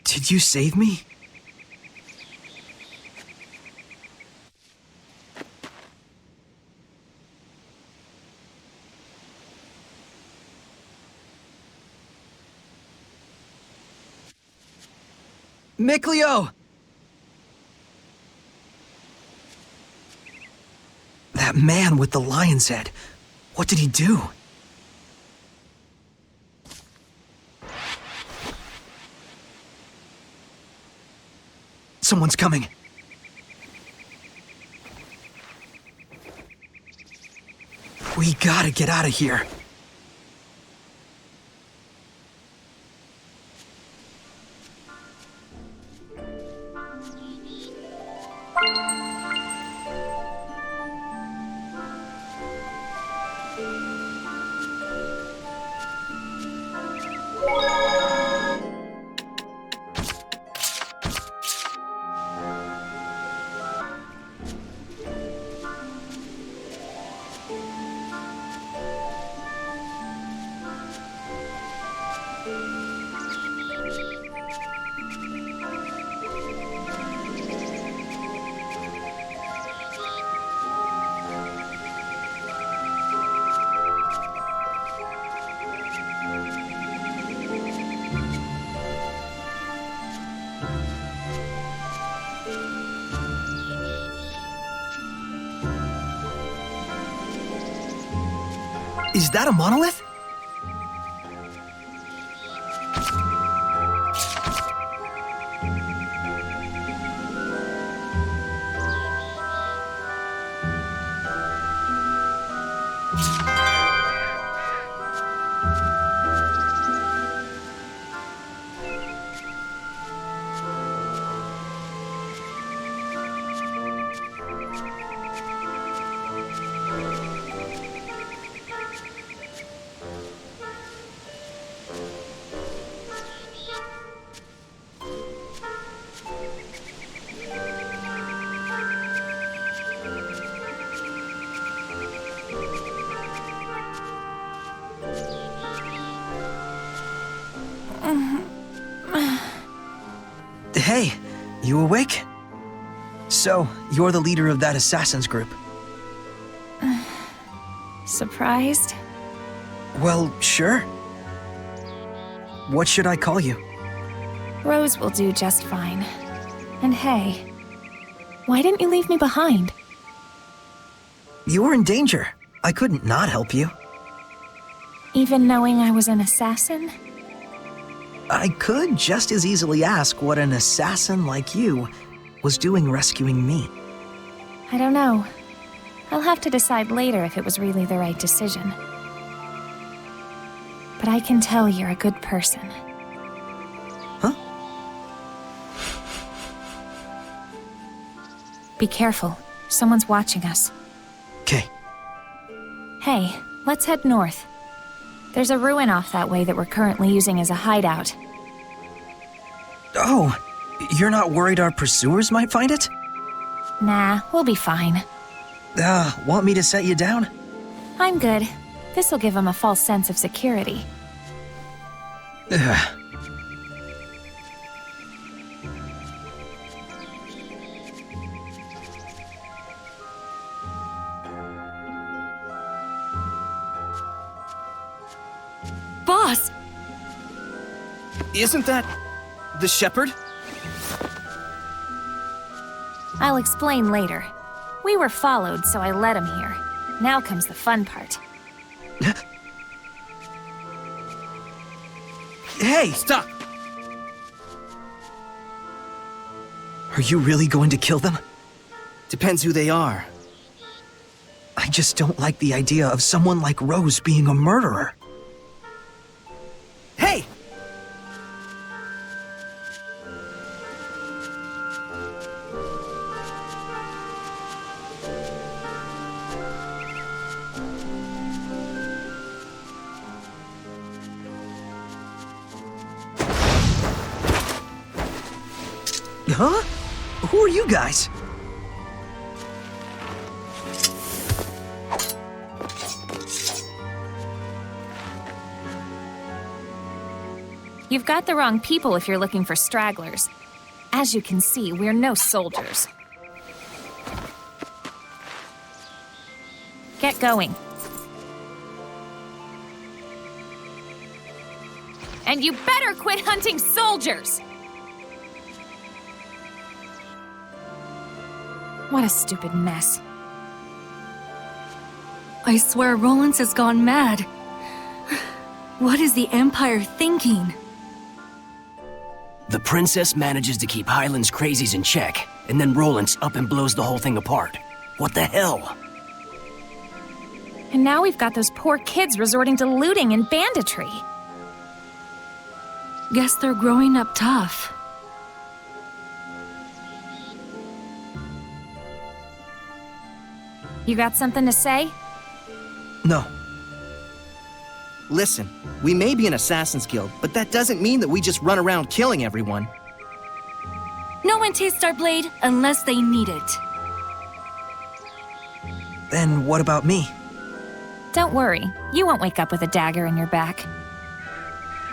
Did you save me? Mikleo! That man with the lion's head. What did he do? Someone's coming. We gotta get out of here. Is that a monolith? Hey, you awake? So, you're the leader of that assassins group. Surprised? Well, sure. What should I call you? Rose will do just fine. And hey, why didn't you leave me behind? You were in danger. I couldn't not help you. Even knowing I was an assassin? I could just as easily ask what an assassin like you was doing rescuing me. I don't know. I'll have to decide later if it was really the right decision. But I can tell you're a good person. Huh? Be careful. Someone's watching us. Okay. Hey, let's head north. There's a ruin off that way that we're currently using as a hideout. Oh, you're not worried our pursuers might find it? Nah, we'll be fine. Want me to set you down? I'm good. This'll give them a false sense of security. Boss! Isn't that the shepherd? I'll explain later. We were followed, so I led him here. Now comes the fun part. Hey! Stop! Are you really going to kill them? Depends who they are. I just don't like the idea of someone like Rose being a murderer. Hey! Huh? Who are you guys? You've got the wrong people if you're looking for stragglers. As you can see, we're no soldiers. Get going. And you better quit hunting soldiers! What a stupid mess. I swear Rollins has gone mad. What is the Empire thinking? The princess manages to keep Highland's crazies in check, and then Rollins up and blows the whole thing apart. What the hell? And now we've got those poor kids resorting to looting and banditry. Guess they're growing up tough. You got something to say? No. Listen, we may be an Assassin's Guild, but that doesn't mean that we just run around killing everyone. No one tastes our blade unless they need it. Then what about me? Don't worry, you won't wake up with a dagger in your back.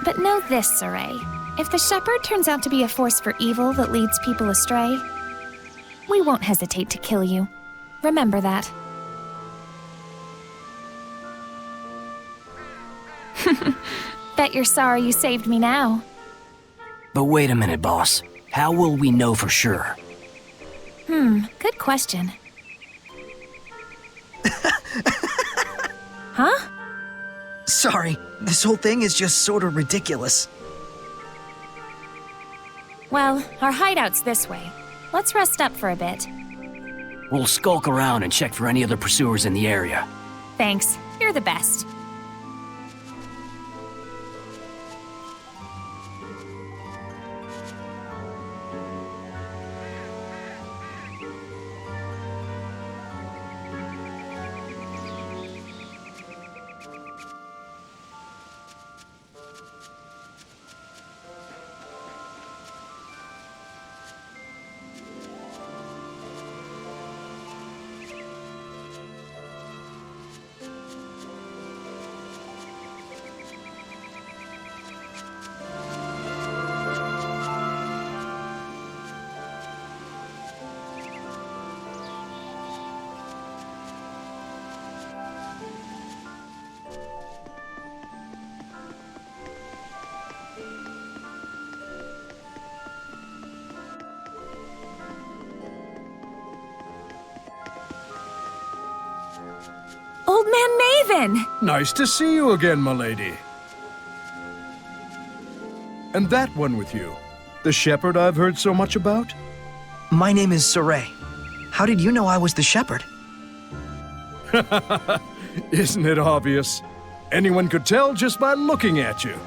But know this, Sorey. If the Shepherd turns out to be a force for evil that leads people astray, we won't hesitate to kill you. Remember that. Bet you're sorry you saved me now. But wait a minute, boss. How will we know for sure? Good question. Huh? Sorry, this whole thing is just sort of ridiculous. Well, our hideout's this way. Let's rest up for a bit. We'll skulk around and check for any other pursuers in the area. Thanks. You're the best. Old Man Maven! Nice to see you again, milady. And that one with you, the shepherd I've heard so much about? My name is Sorey. How did you know I was the shepherd? Isn't it obvious? Anyone could tell just by looking at you.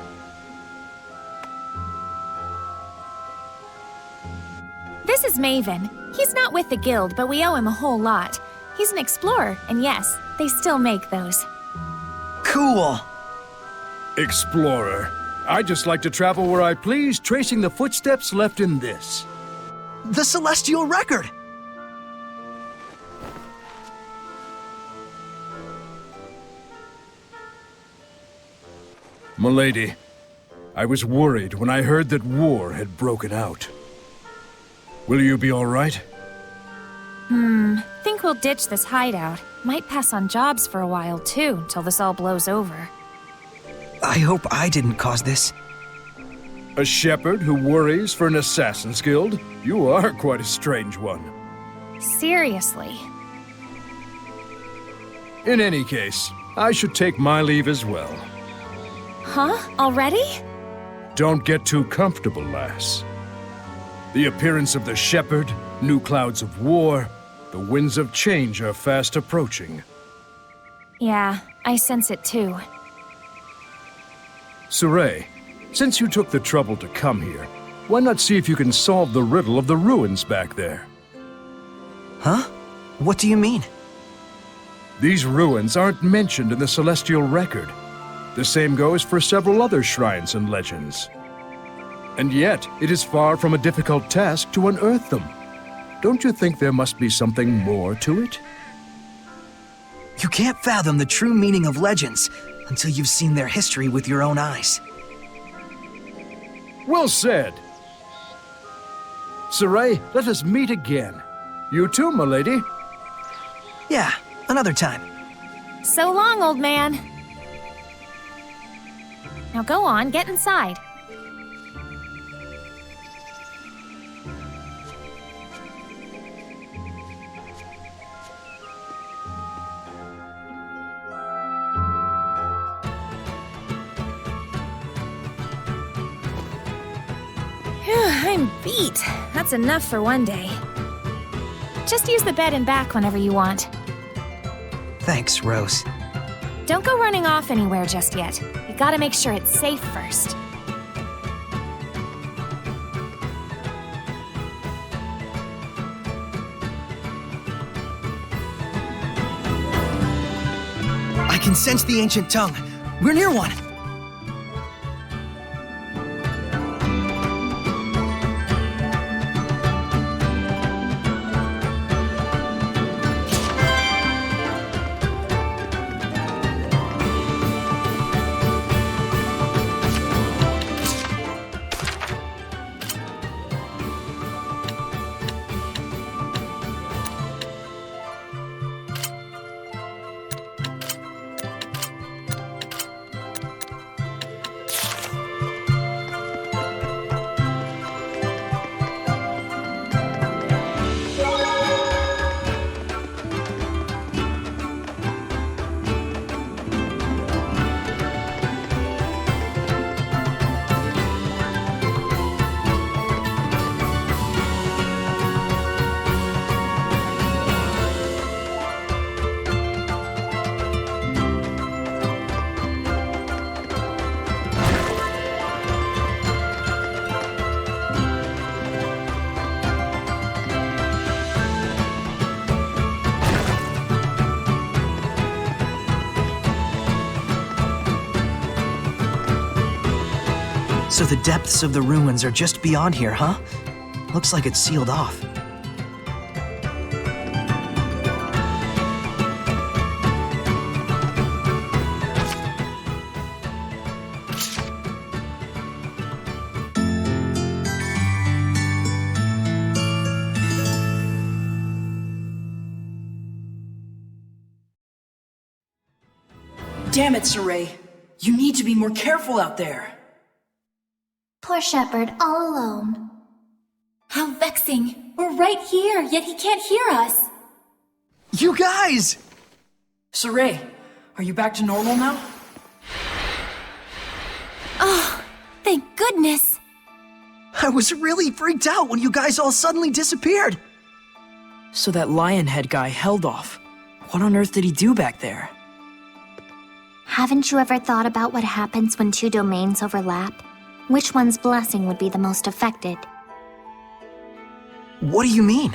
This is Maven. He's not with the guild, but we owe him a whole lot. He's an explorer, and yes, they still make those. Cool. Explorer. I just like to travel where I please, tracing the footsteps left in this. The Celestial Record! Milady, I was worried when I heard that war had broken out. Will you be all right? Think we'll ditch this hideout. Might pass on jobs for a while, too, till this all blows over. I hope I didn't cause this. A shepherd who worries for an Assassin's Guild? You are quite a strange one. Seriously. In any case, I should take my leave as well. Huh? Already? Don't get too comfortable, lass. The appearance of the shepherd, new clouds of war, the winds of change are fast approaching. Yeah, I sense it too. Sorey, since you took the trouble to come here, why not see if you can solve the riddle of the ruins back there? Huh? What do you mean? These ruins aren't mentioned in the Celestial Record. The same goes for several other shrines and legends. And yet, it is far from a difficult task to unearth them. Don't you think there must be something more to it? You can't fathom the true meaning of legends until you've seen their history with your own eyes. Well said. Sorey, let us meet again. You too, my lady. Yeah, another time. So long, old man. Now go on, get inside. I'm beat. That's enough for one day. Just use the bed and back whenever you want. Thanks, Rose. Don't go running off anywhere just yet. You gotta make sure it's safe first. I can sense the ancient tongue. We're near one. So the depths of the ruins are just beyond here, huh? Looks like it's sealed off. Damn it, Sorey. You need to be more careful out there. Poor shepherd, all alone. How vexing. We're right here, yet he can't hear us. You guys! Sorey, are you back to normal now? Oh, thank goodness. I was really freaked out when you guys all suddenly disappeared. So that lion head guy held off. What on earth did he do back there? Haven't you ever thought about what happens when two domains overlap? Which one's blessing would be the most affected? What do you mean?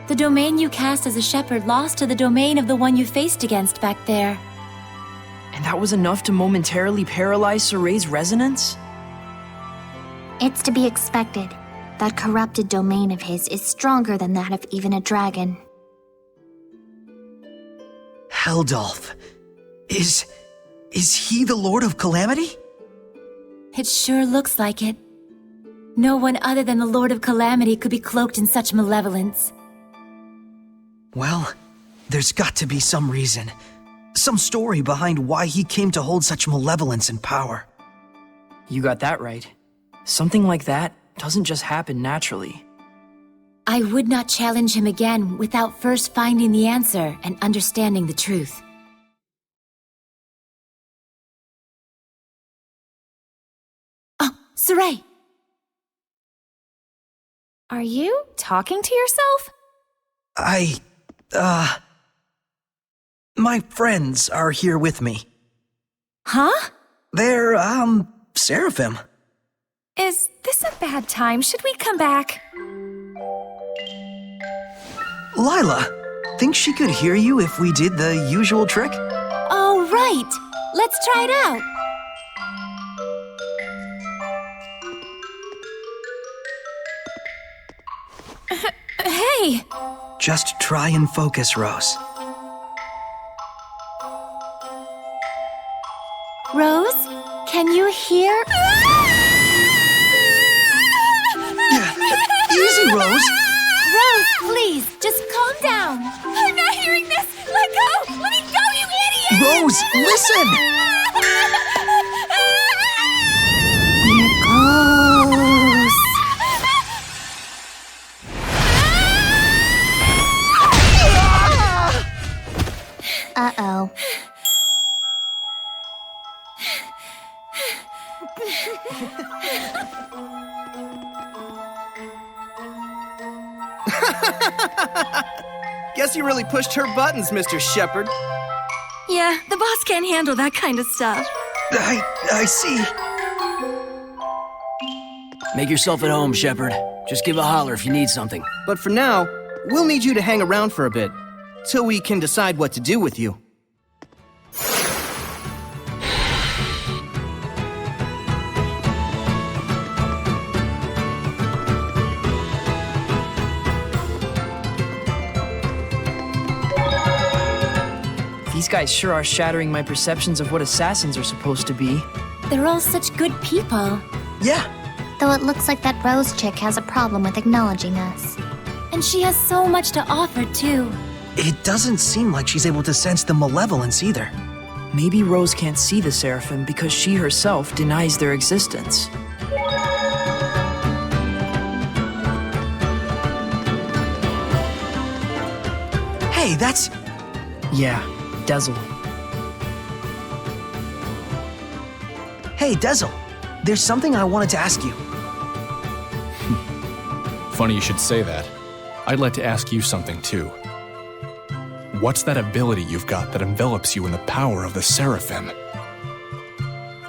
The domain you cast as a shepherd lost to the domain of the one you faced against back there. And that was enough to momentarily paralyze Sorey's resonance? It's to be expected. That corrupted domain of his is stronger than that of even a dragon. Heldolf. Is he the Lord of Calamity? It sure looks like it. No one other than the Lord of Calamity could be cloaked in such malevolence. Well, there's got to be some reason. Some story behind why he came to hold such malevolence and power. You got that right. Something like that doesn't just happen naturally. I would not challenge him again without first finding the answer and understanding the truth. Sorey! Are you talking to yourself? My friends are here with me. Huh? They're, Seraphim. Is this a bad time? Should we come back? Lailah, think she could hear you if we did the usual trick? Oh, right! Let's try it out! Hey! Just try and focus, Rose. Rose, can you hear? down! I'm not hearing this! Let go! Let me go, you idiot! Rose, listen! Uh-oh. Guess you really pushed her buttons, Mr. Shepard. Yeah, the boss can't handle that kind of stuff. I see. Make yourself at home, Shepard. Just give a holler if you need something. But for now, we'll need you to hang around for a bit, till we can decide what to do with you. These guys sure are shattering my perceptions of what assassins are supposed to be. They're all such good people. Yeah. Though it looks like that Rose chick has a problem with acknowledging us. And she has so much to offer, too. It doesn't seem like she's able to sense the malevolence either. Maybe Rose can't see the Seraphim because she herself denies their existence. Hey, that's... Yeah, Dezel. Hey, Dezel. There's something I wanted to ask you. Funny you should say that. I'd like to ask you something too. What's that ability you've got that envelops you in the power of the Seraphim?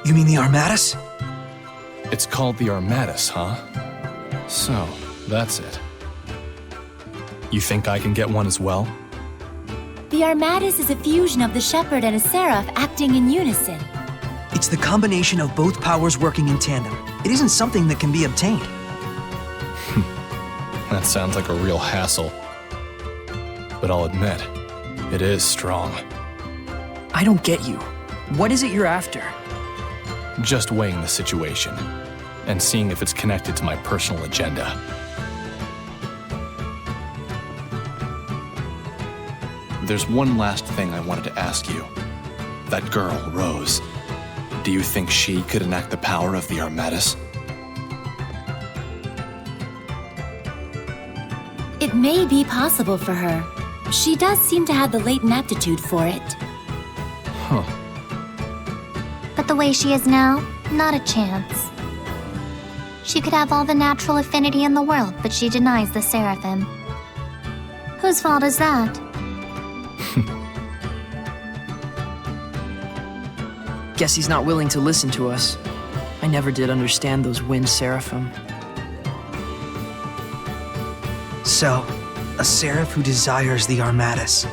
You mean the Armatus? It's called the Armatus, huh? So, that's it. You think I can get one as well? The Armatus is a fusion of the Shepherd and a Seraph acting in unison. It's the combination of both powers working in tandem. It isn't something that can be obtained. That sounds like a real hassle. But I'll admit, it is strong. I don't get you. What is it you're after? Just weighing the situation, and seeing if it's connected to my personal agenda. There's one last thing I wanted to ask you. That girl, Rose. Do you think she could enact the power of the Armatus? It may be possible for her. She does seem to have the latent aptitude for it. Huh. But the way she is now, not a chance. She could have all the natural affinity in the world, but she denies the Seraphim. Whose fault is that? Guess he's not willing to listen to us. I never did understand those wind Seraphim. So, a Seraph who desires the Armatus.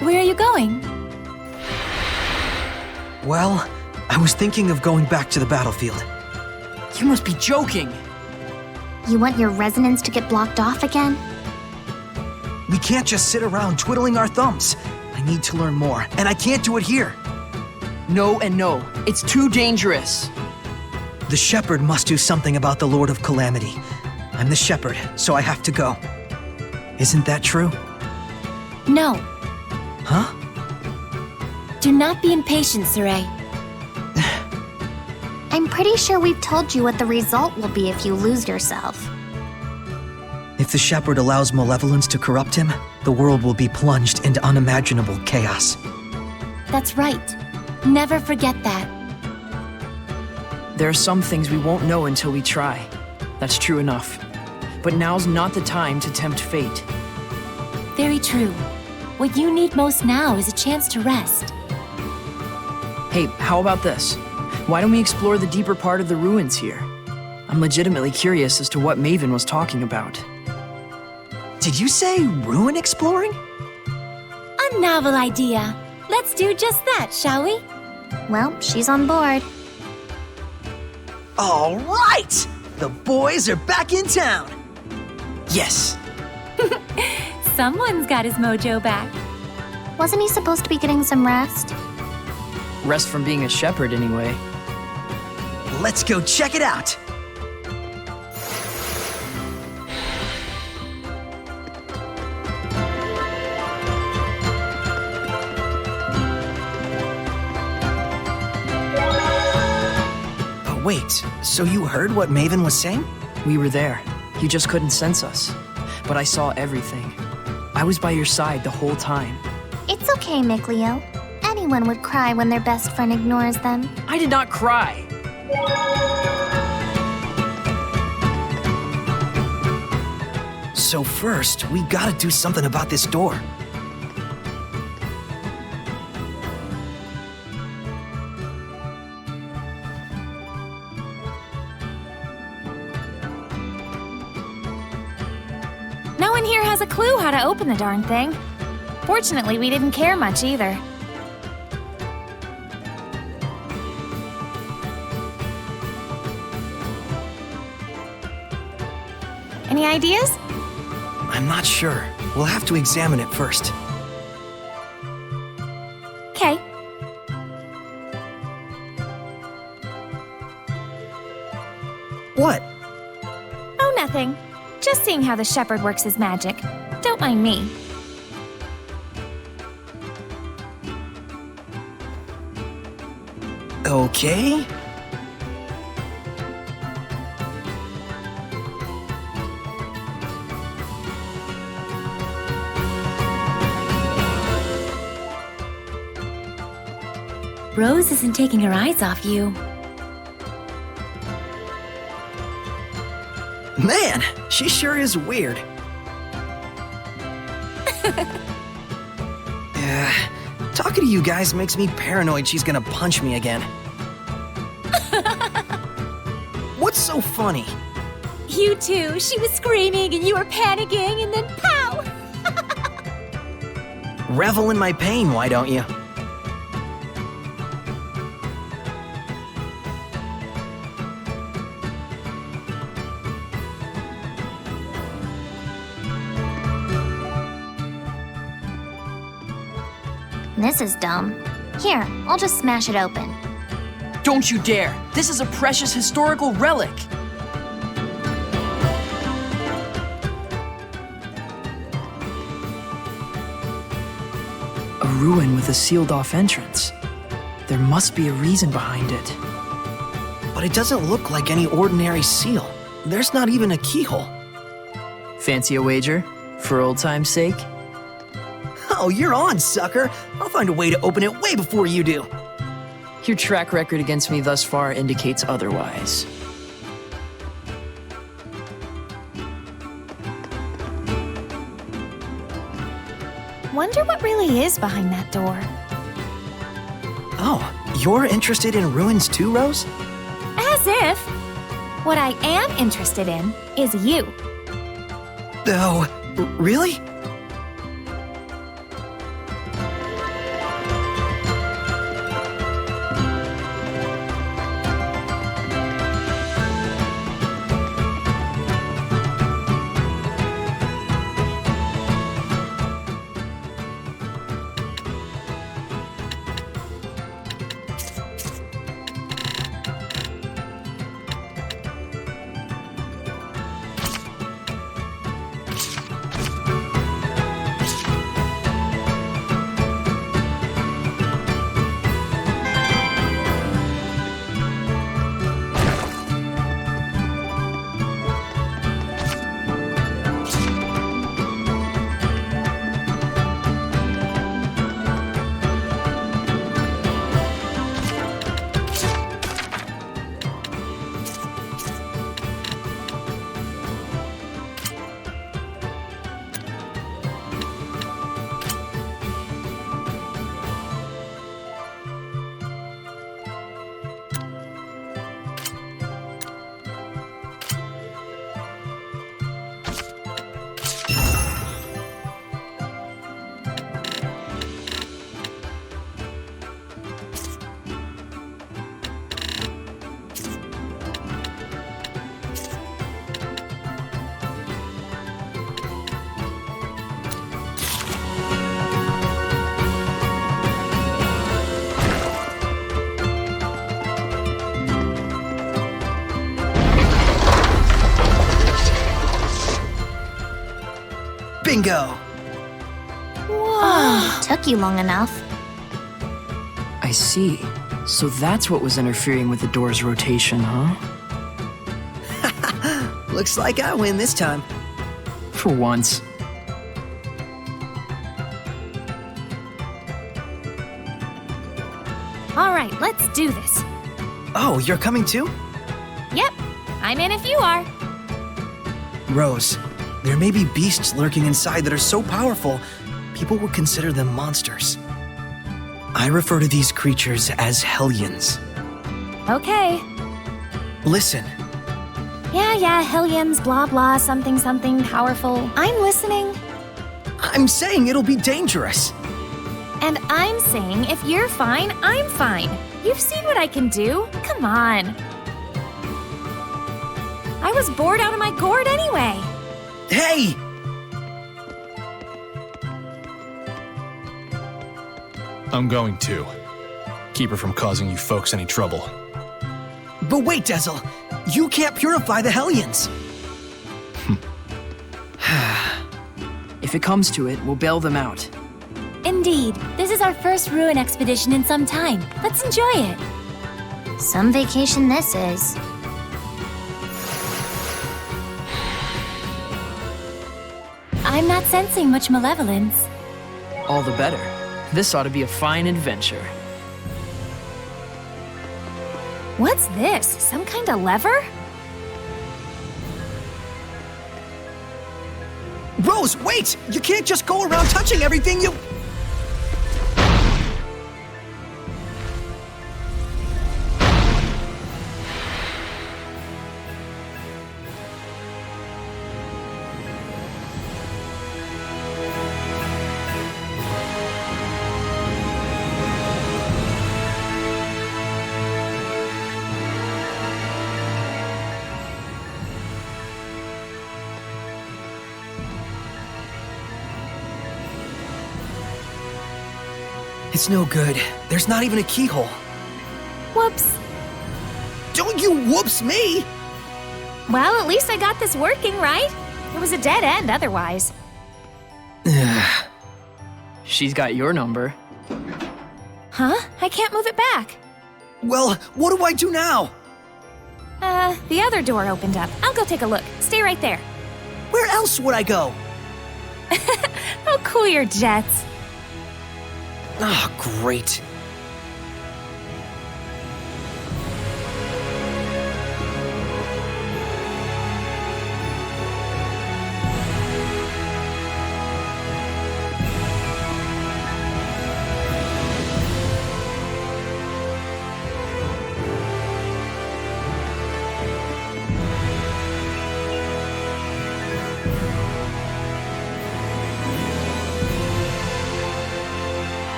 Where are you going? Well, I was thinking of going back to the battlefield. You must be joking! You want your resonance to get blocked off again? We can't just sit around twiddling our thumbs. I need to learn more, and I can't do it here. No and no. It's too dangerous. The Shepherd must do something about the Lord of Calamity. I'm the Shepherd, so I have to go. Isn't that true? No. Huh? Do not be impatient, Sorey. I'm pretty sure we've told you what the result will be if you lose yourself. If the Shepherd allows Malevolence to corrupt him, the world will be plunged into unimaginable chaos. That's right. Never forget that. There are some things we won't know until we try. That's true enough. But now's not the time to tempt fate. Very true. What you need most now is a chance to rest. Hey, how about this? Why don't we explore the deeper part of the ruins here? I'm legitimately curious as to what Maven was talking about. Did you say ruin exploring? A novel idea. Let's do just that, shall we? Well, she's on board. All right! The boys are back in town! Yes! Someone's got his mojo back. Wasn't he supposed to be getting some rest? Rest from being a shepherd, anyway. Let's go check it out! Wait, so you heard what Maven was saying? We were there. You just couldn't sense us. But I saw everything. I was by your side the whole time. It's okay, Mikleo. Anyone would cry when their best friend ignores them. I did not cry! So first, we gotta do something about this door. No one here has a clue how to open the darn thing. Fortunately, we didn't care much either. Any ideas? I'm not sure. We'll have to examine it first. Okay. What? Oh, nothing. Just seeing how the shepherd works his magic. Don't mind me. Okay. Rose isn't taking her eyes off you. Man, she sure is weird. Talking to you guys makes me paranoid she's gonna punch me again. What's so funny? You too. She was screaming and you were panicking and then pow! Revel in my pain, why don't you? This is dumb. Here, I'll just smash it open. Don't you dare! This is a precious historical relic! A ruin with a sealed-off entrance. There must be a reason behind it. But it doesn't look like any ordinary seal. There's not even a keyhole. Fancy a wager? For old time's sake? Oh, you're on, sucker! I'll find a way to open it way before you do. Your track record against me thus far indicates otherwise. Wonder what really is behind that door. Oh, you're interested in ruins too, Rose? As if. What I am interested in is you. Oh, really? Bingo! Whoa. Took you long enough. I see. So that's what was interfering with the door's rotation, huh? Looks like I win this time. For once. All right, let's do this. Oh, you're coming too? Yep, I'm in if you are. Rose, there may be beasts lurking inside that are so powerful, people would consider them monsters. I refer to these creatures as Hellions. Okay. Listen, Yeah, Hellions, blah blah, something something powerful. I'm listening. I'm saying it'll be dangerous. And I'm saying if you're fine, I'm fine. You've seen what I can do. Come on. I was bored out of my gourd anyway. Hey! I'm going to. Keep her from causing you folks any trouble. But wait, Dezel, you can't purify the Hellions. If it comes to it, we'll bail them out. Indeed, this is our first ruin expedition in some time. Let's enjoy it. Some vacation this is. I'm not sensing much malevolence. All the better. This ought to be a fine adventure. What's this? Some kind of lever? Rose, wait! You can't just go around touching everything you... It's no good. There's not even a keyhole. Whoops. Don't you whoops me! Well, at least I got this working, right? It was a dead end otherwise. She's got your number. Huh? I can't move it back. Well, what do I do now? The other door opened up. I'll go take a look. Stay right there. Where else would I go? Oh, cool your jets. Ah, great.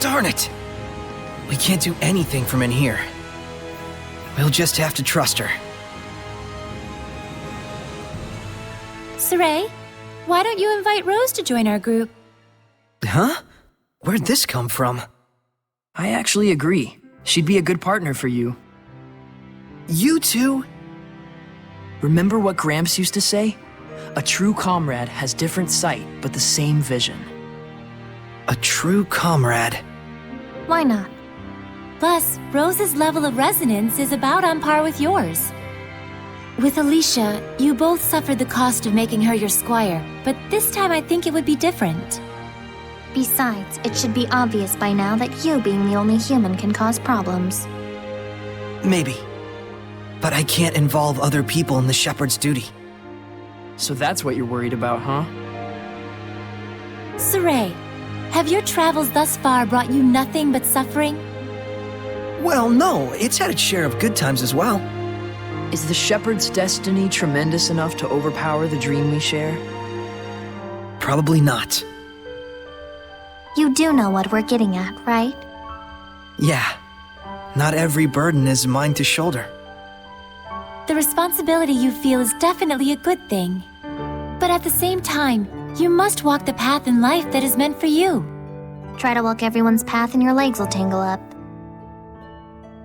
Darn it! We can't do anything from in here. We'll just have to trust her. Sorey, why don't you invite Rose to join our group? Huh? Where'd this come from? I actually agree. She'd be a good partner for you. You two? Remember what Gramps used to say? A true comrade has different sight, but the same vision. A true comrade. Why not? Plus, Rose's level of resonance is about on par with yours. With Alicia, you both suffered the cost of making her your squire, but this time I think it would be different. Besides, it should be obvious by now that you being the only human can cause problems. Maybe. But I can't involve other people in the shepherd's duty. So that's what you're worried about, huh? Sorey, have your travels thus far brought you nothing but suffering? Well, no, it's had its share of good times as well. Is the shepherd's destiny tremendous enough to overpower the dream we share? Probably not. You do know what we're getting at, right? Yeah. Not every burden is mine to shoulder. The responsibility you feel is definitely a good thing. But at the same time, you must walk the path in life that is meant for you. Try to walk everyone's path and your legs will tangle up.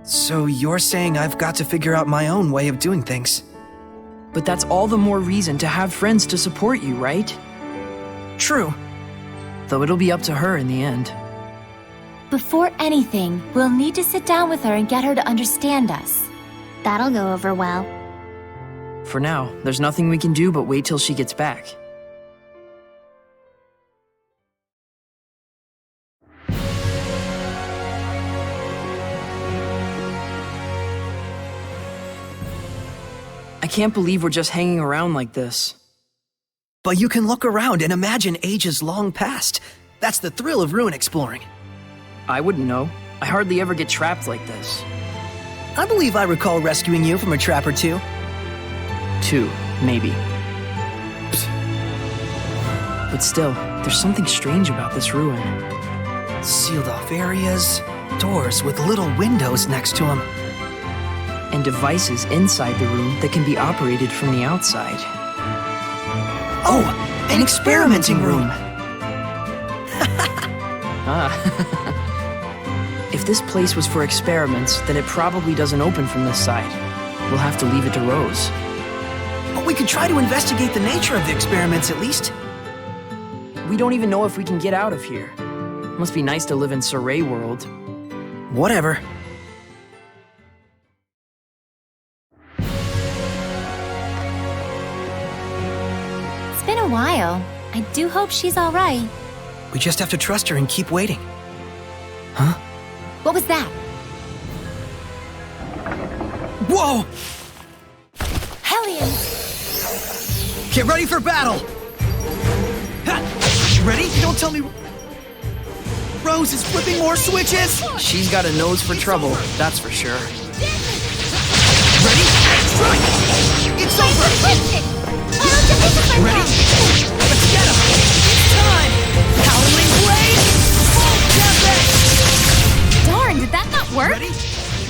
So you're saying I've got to figure out my own way of doing things? But that's all the more reason to have friends to support you, right? True. Though it'll be up to her in the end. Before anything, we'll need to sit down with her and get her to understand us. That'll go over well. For now, there's nothing we can do but wait till she gets back. I can't believe we're just hanging around like this. But you can look around and imagine ages long past. That's the thrill of ruin exploring. I wouldn't know. I hardly ever get trapped like this. I believe I recall rescuing you from a trap or two. 2, maybe. But still, there's something strange about this ruin. Sealed off areas, doors with little windows next to them. And devices inside the room that can be operated from the outside. Oh, an experimenting room! If this place was for experiments, then it probably doesn't open from this side. We'll have to leave it to Rose. But we could try to investigate the nature of the experiments at least. We don't even know if we can get out of here. Must be nice to live in Sorey world. Whatever. It's been a while. I do hope she's all right. We just have to trust her and keep waiting. Huh? What was that? Whoa! Hellions! Get ready for battle! You ready? Don't tell me... Rose is flipping more switches! She's got a nose for trouble, that's for sure. Ready? Strike! It's over! Ready? Let's get him! It's time! Howling Blade! Full Tempest! Darn, did that not work? Ready?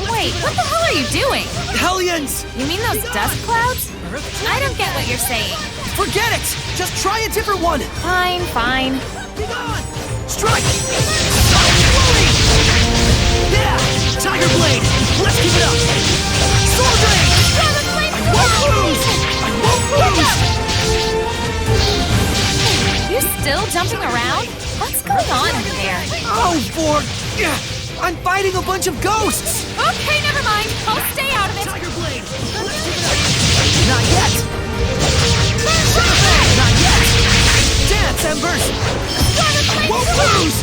Wait, what the hell are you doing? Hellions! You mean those dust clouds? I don't get what you're saying. Forget it! Just try a different one! Fine, fine. Be gone! Strike! Sorey! Yeah! Tiger Blade! Let's keep it up! Sword Rain! I won't lose! I won't lose! You still jumping around? What's going on over there? Oh, yeah, I'm fighting a bunch of ghosts! Okay, never mind. I'll stay out of it. Tiger Blade! Let's keep it up! Not yet! Not yet! Dance, Embers! I won't lose!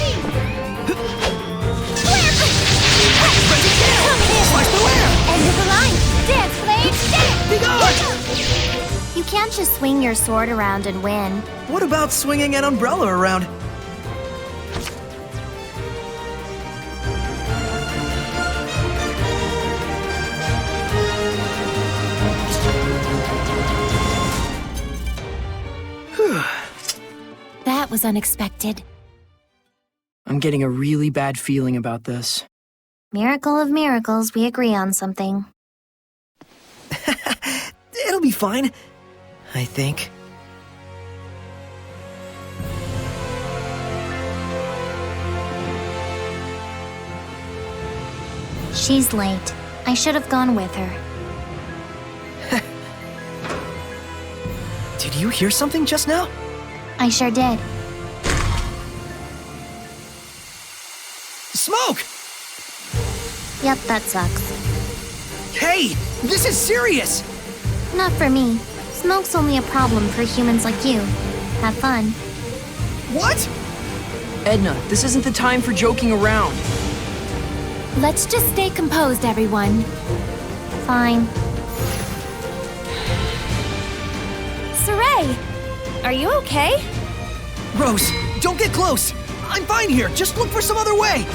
Ready, kill! Slash the air! End of the line! Dance, Blade! Be gone! You can't just swing your sword around and win. What about swinging an umbrella around? That was unexpected. I'm getting a really bad feeling about this. Miracle of miracles, we agree on something. It'll be fine, I think. She's late. I should have gone with her. Did you hear something just now? I sure did. Smoke! Yep, that sucks. Hey, this is serious! Not for me. Smoke's only a problem for humans like you. Have fun. What? Edna, this isn't the time for joking around. Let's just stay composed, everyone. Fine. Sorey, are you okay? Rose, don't get close! I'm fine here, just look for some other way!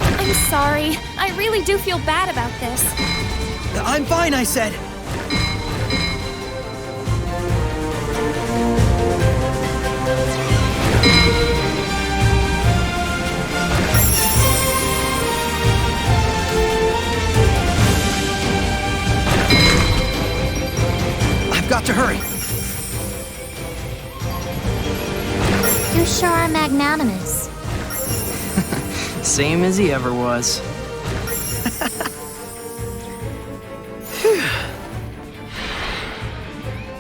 I'm I'm sorry. I really do feel bad about this. I'm fine, I said. I've got to hurry. You sure are magnanimous. Same as he ever was.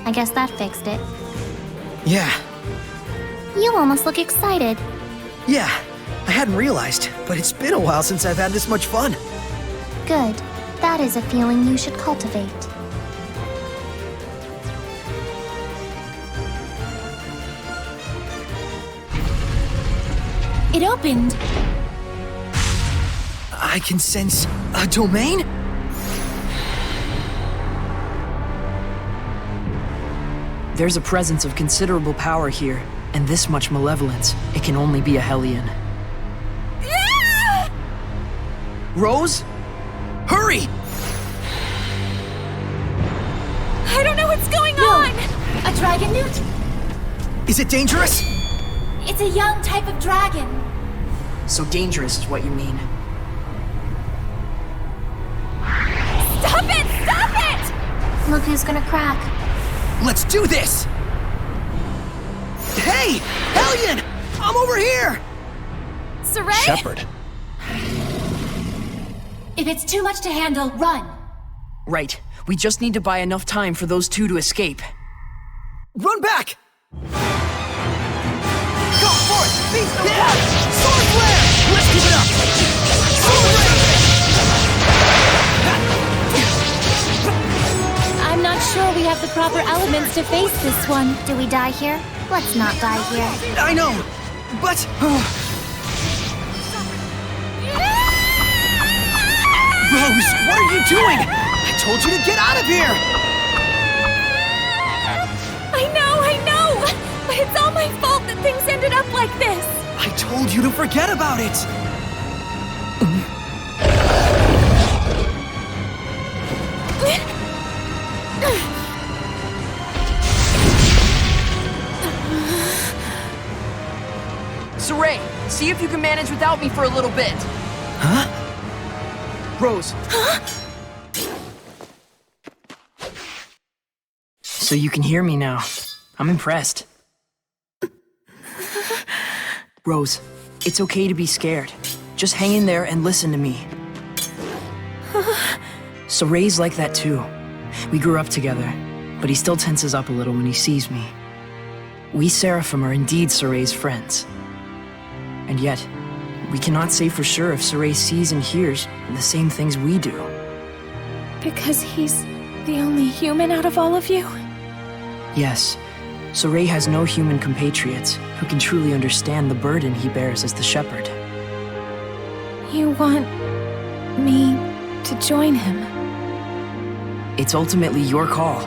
I guess that fixed it. Yeah, You almost look excited. yeah. I hadn't realized, but it's been a while since I've had this much fun. Good. That is a feeling you should cultivate. It opened. I can sense a domain? There's a presence of considerable power here, and this much malevolence. It can only be a Hellion. Rose? Hurry! I don't know what's going on! A dragon newt? Is it dangerous? It's a young type of dragon. So dangerous is what you mean. Stop it! Stop it! Look who's gonna crack. Let's do this! Hey! Hellion! I'm over here! Sorey? Shepherd. If it's too much to handle, run. Right. We just need to buy enough time for those two to escape. Run back! Go for it! Beast the yeah! Sword flare! Let's keep it up! I'm not sure we have the proper elements to face this one. Do we die here? Let's not die here. I know, but... Rose, what are you doing? I told you to get out of here! I know! But it's all my fault that things ended up like this! I told you to forget about it! Sorey, see if you can manage without me for a little bit. Huh? Rose. So you can hear me now. I'm impressed. Rose, it's okay to be scared. Just hang in there and listen to me. Sorey's like that too. We grew up together, but he still tenses up a little when he sees me. We Seraphim are indeed Sorey's friends. And yet, we cannot say for sure if Sorey sees and hears the same things we do. Because he's the only human out of all of you? Yes, Sorey has no human compatriots who can truly understand the burden he bears as the shepherd. You want me to join him? It's ultimately your call.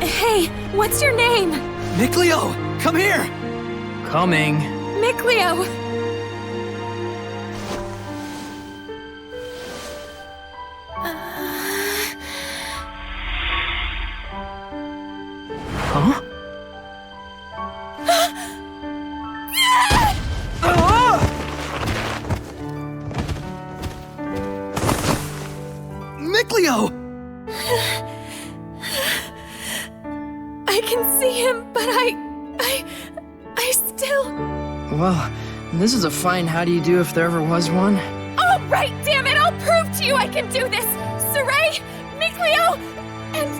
Hey, what's your name? Mikleo, come here! Coming. Mikleo! Huh? Mikleo! I can see him, but I still... Well, this is a fine how do you do if there ever was one. All right, damn it! I'll prove to you I can do this! Sorey, Mikleo, and,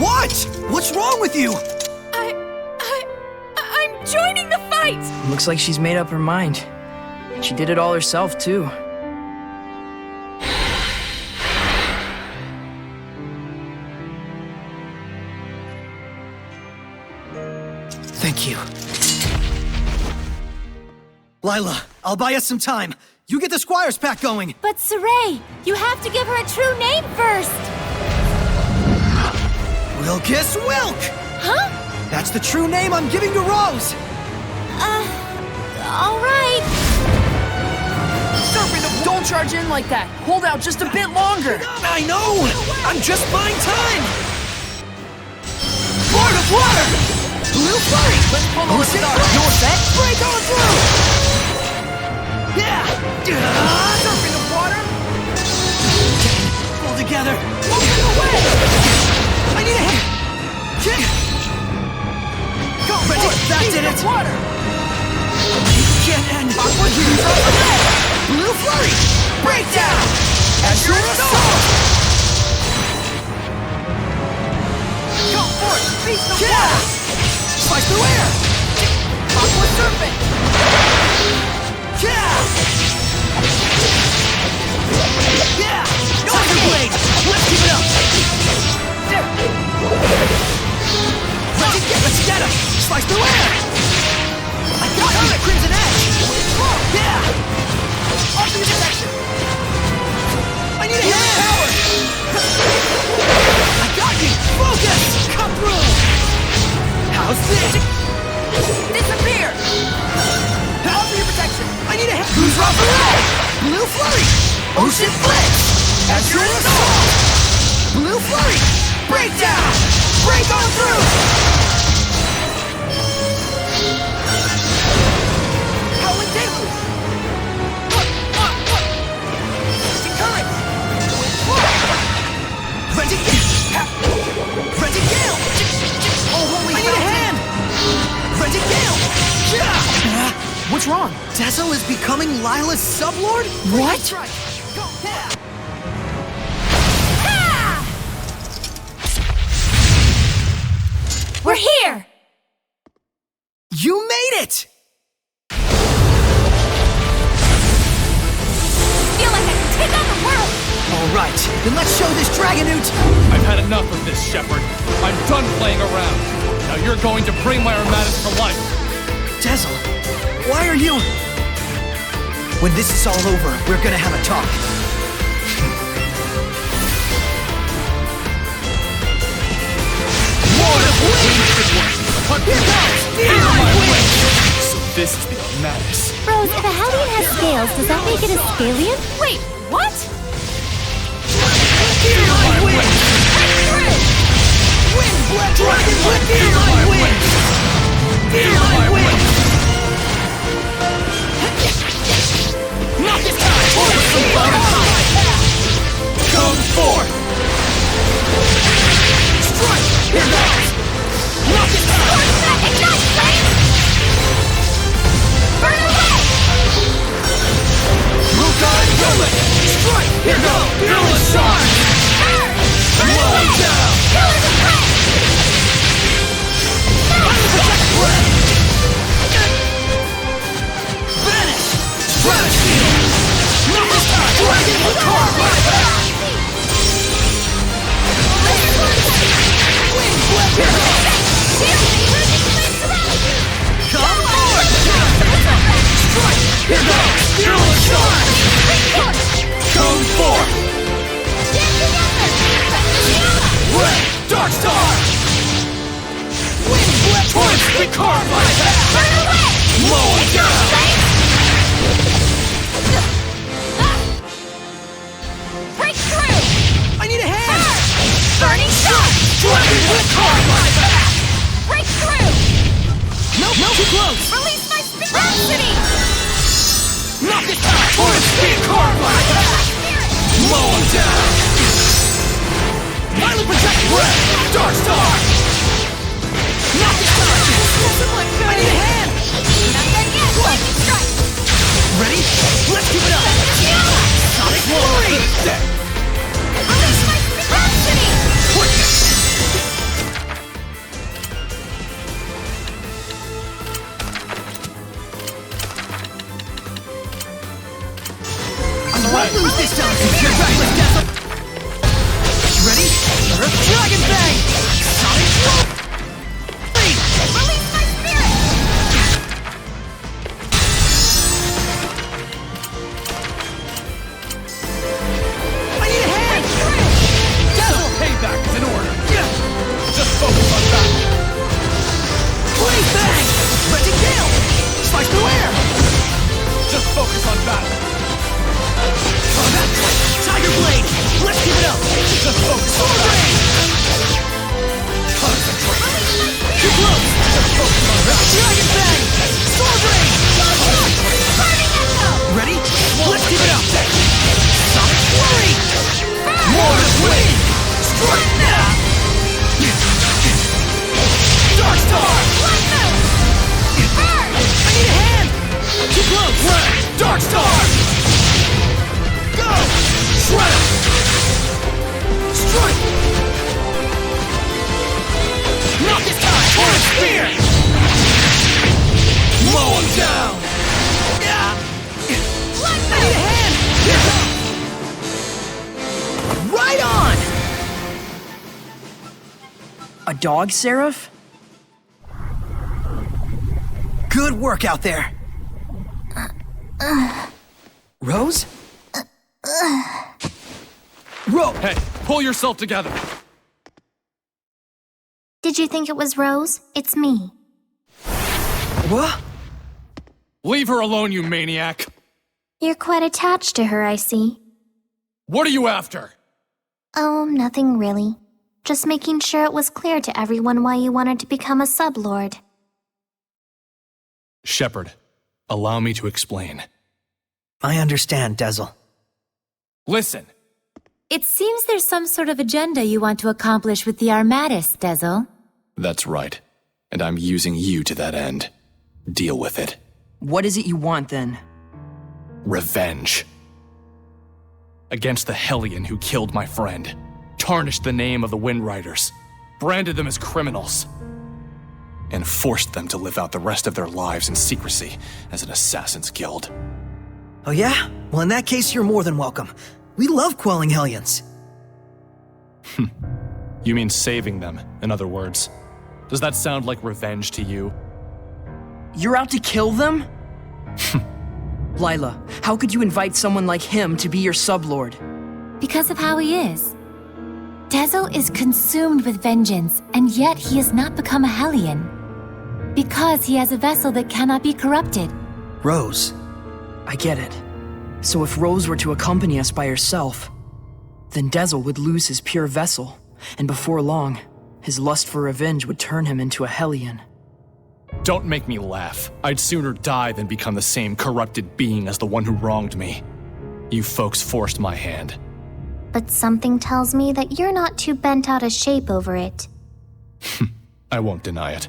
What? What's wrong with you? I'm joining the fight! Looks like she's made up her mind. She did it all herself, too. Thank you. Lailah, I'll buy us some time. You get the Squires pack going! But Sorey, you have to give her a true name first! Wilkis Wilk! Huh? That's the true name I'm giving to Rose! Alright. Don't charge in like that! Hold out just a bit longer! I know! I'm just buying time! Lord of Water! Blue Flurry! Let's pull over Ocean the Blast! You all set? Break on through! Yeah! Serpent of water! Pull together! Moving away! I need a hand! Go Ready? for it! That Beast did of it! water! Can't end! Aqua Hues on the way! Blue Flurry! Breakdown! Azure Assault! Go for it! Beast of Yeah! water! Slice through air! Aqua Serpent! Yeah! Yeah! Tiger Blade! Let's keep it up! Let's get him! Slice through air! I got you! Crimson Edge! Yeah! Ultimate protection! I need a hand! Power! I got you! Focus! Come through! How's this? Disappear! Ultimate protection! I need a hand! Who's off the way? Blue Flurry! Ocean Blitz! Azure Assault! Blue Flurry! Breakdown! Break on through! Howling Deluge! Current! Ready? Ready Gale! Oh, holy I need a hand! Ready Gale! What's wrong? Dazzle is becoming Lailah's sublord? What? Strike! Go! Yeah! We're here! You made it! Feel like I can take on the world! All right, then let's show this Dragonoot! I've had enough of this, Shepard. I'm done playing around. Now you're going to bring my Armadas to life. Dazzle, why are you... When this is all over, we're gonna have a talk. Lord of Wind! Here goes! Feel my wind! So this is the Armadas. Rose, if a Hellion has scales, does that make it a Scalian? Wait, what? Feel my wind! Wind Black Dragon! Feel my wind! Feel my wind! Not this time! Come forth! Strike! Here goes! Not this time! Ignite, flame! Burn away! Rukai Bullet! Strike! Here goes! Fearless Charge! Burn away! Down! Killers of prey! Vanish! Stratus Shield! Not this time! Dragon will carve my back! Wind Flip! Here goes! Come forward! Strike! Here goes! Fearless Charge! Come forth! Red! Dark Star! Wind Flip! Torch! We carve my back! Mow it down! Break through! I need a hand! Burning shot! Dragon will carve my back! Break through! Nope, too close! Release my rhapsody! Knock it down! Torch! We carve my back! Mow him down! Lailah protect! Red! Dark Star! Knock it down! I need a hand! Not done yet! Lightning strike! Ready? Let's keep it up! Sonic Flurry! Release my rhapsody! I won't lose this time! You're back with Dazzle! Ready? Earth Dragon Bang! Sonic Flurry! Release my spirit! it up! Just focus! Sword Rain! Concentrate! Too close! Just focus on that! Dragon Fang! Sword Rain! Ready? Let's keep it up! Sonic Flurry! Mortis Wing! Strike now! Dark Star! I need a hand! Too close! Dark Star! Go! Shredder! Strike! Not this time! Hornet Spear! Mow him down! I need a hand! Right on! A dog, Seraph? Good work out there. Rose? Hey, pull yourself together. Did you think it was Rose? It's me. What? Leave her alone, you maniac. You're quite attached to her, I see. What are you after? Oh, nothing really. Just making sure it was clear to everyone why you wanted to become a sublord. Shepard, allow me to explain. I understand, Dezel. Listen. It seems there's some sort of agenda you want to accomplish with the Armatis, Dezel. That's right. And I'm using you to that end. Deal with it. What is it you want, then? Revenge. Against the Hellion who killed my friend, tarnished the name of the Wind Riders, branded them as criminals, and forced them to live out the rest of their lives in secrecy as an assassin's guild. Oh yeah? Well, in that case, you're more than welcome. We love quelling Hellions. You mean saving them, in other words. Does that sound like revenge to you? You're out to kill them? Lailah, how could you invite someone like him to be your sublord? Because of how he is. Dezel is consumed with vengeance, and yet he has not become a Hellion. Because he has a vessel that cannot be corrupted. Rose. I get it. So if Rose were to accompany us by herself, then Dezel would lose his pure vessel, and before long, his lust for revenge would turn him into a Hellion. Don't make me laugh. I'd sooner die than become the same corrupted being as the one who wronged me. You folks forced my hand. But something tells me that you're not too bent out of shape over it. I won't deny it.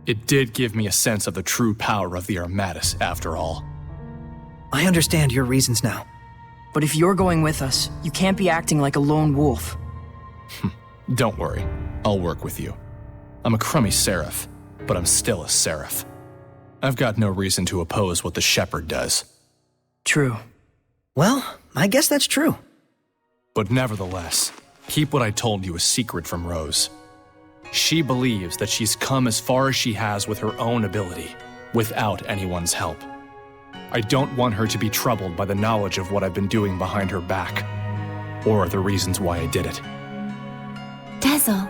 It did give me a sense of the true power of the Armatis, after all. I understand your reasons now. But if you're going with us, you can't be acting like a lone wolf. Don't worry. I'll work with you. I'm a crummy seraph, but I'm still a seraph. I've got no reason to oppose what the Shepherd does. True. Well, I guess that's true. But nevertheless, keep what I told you a secret from Rose. She believes that she's come as far as she has with her own ability, without anyone's help. I don't want her to be troubled by the knowledge of what I've been doing behind her back, or the reasons why I did it. Dezel.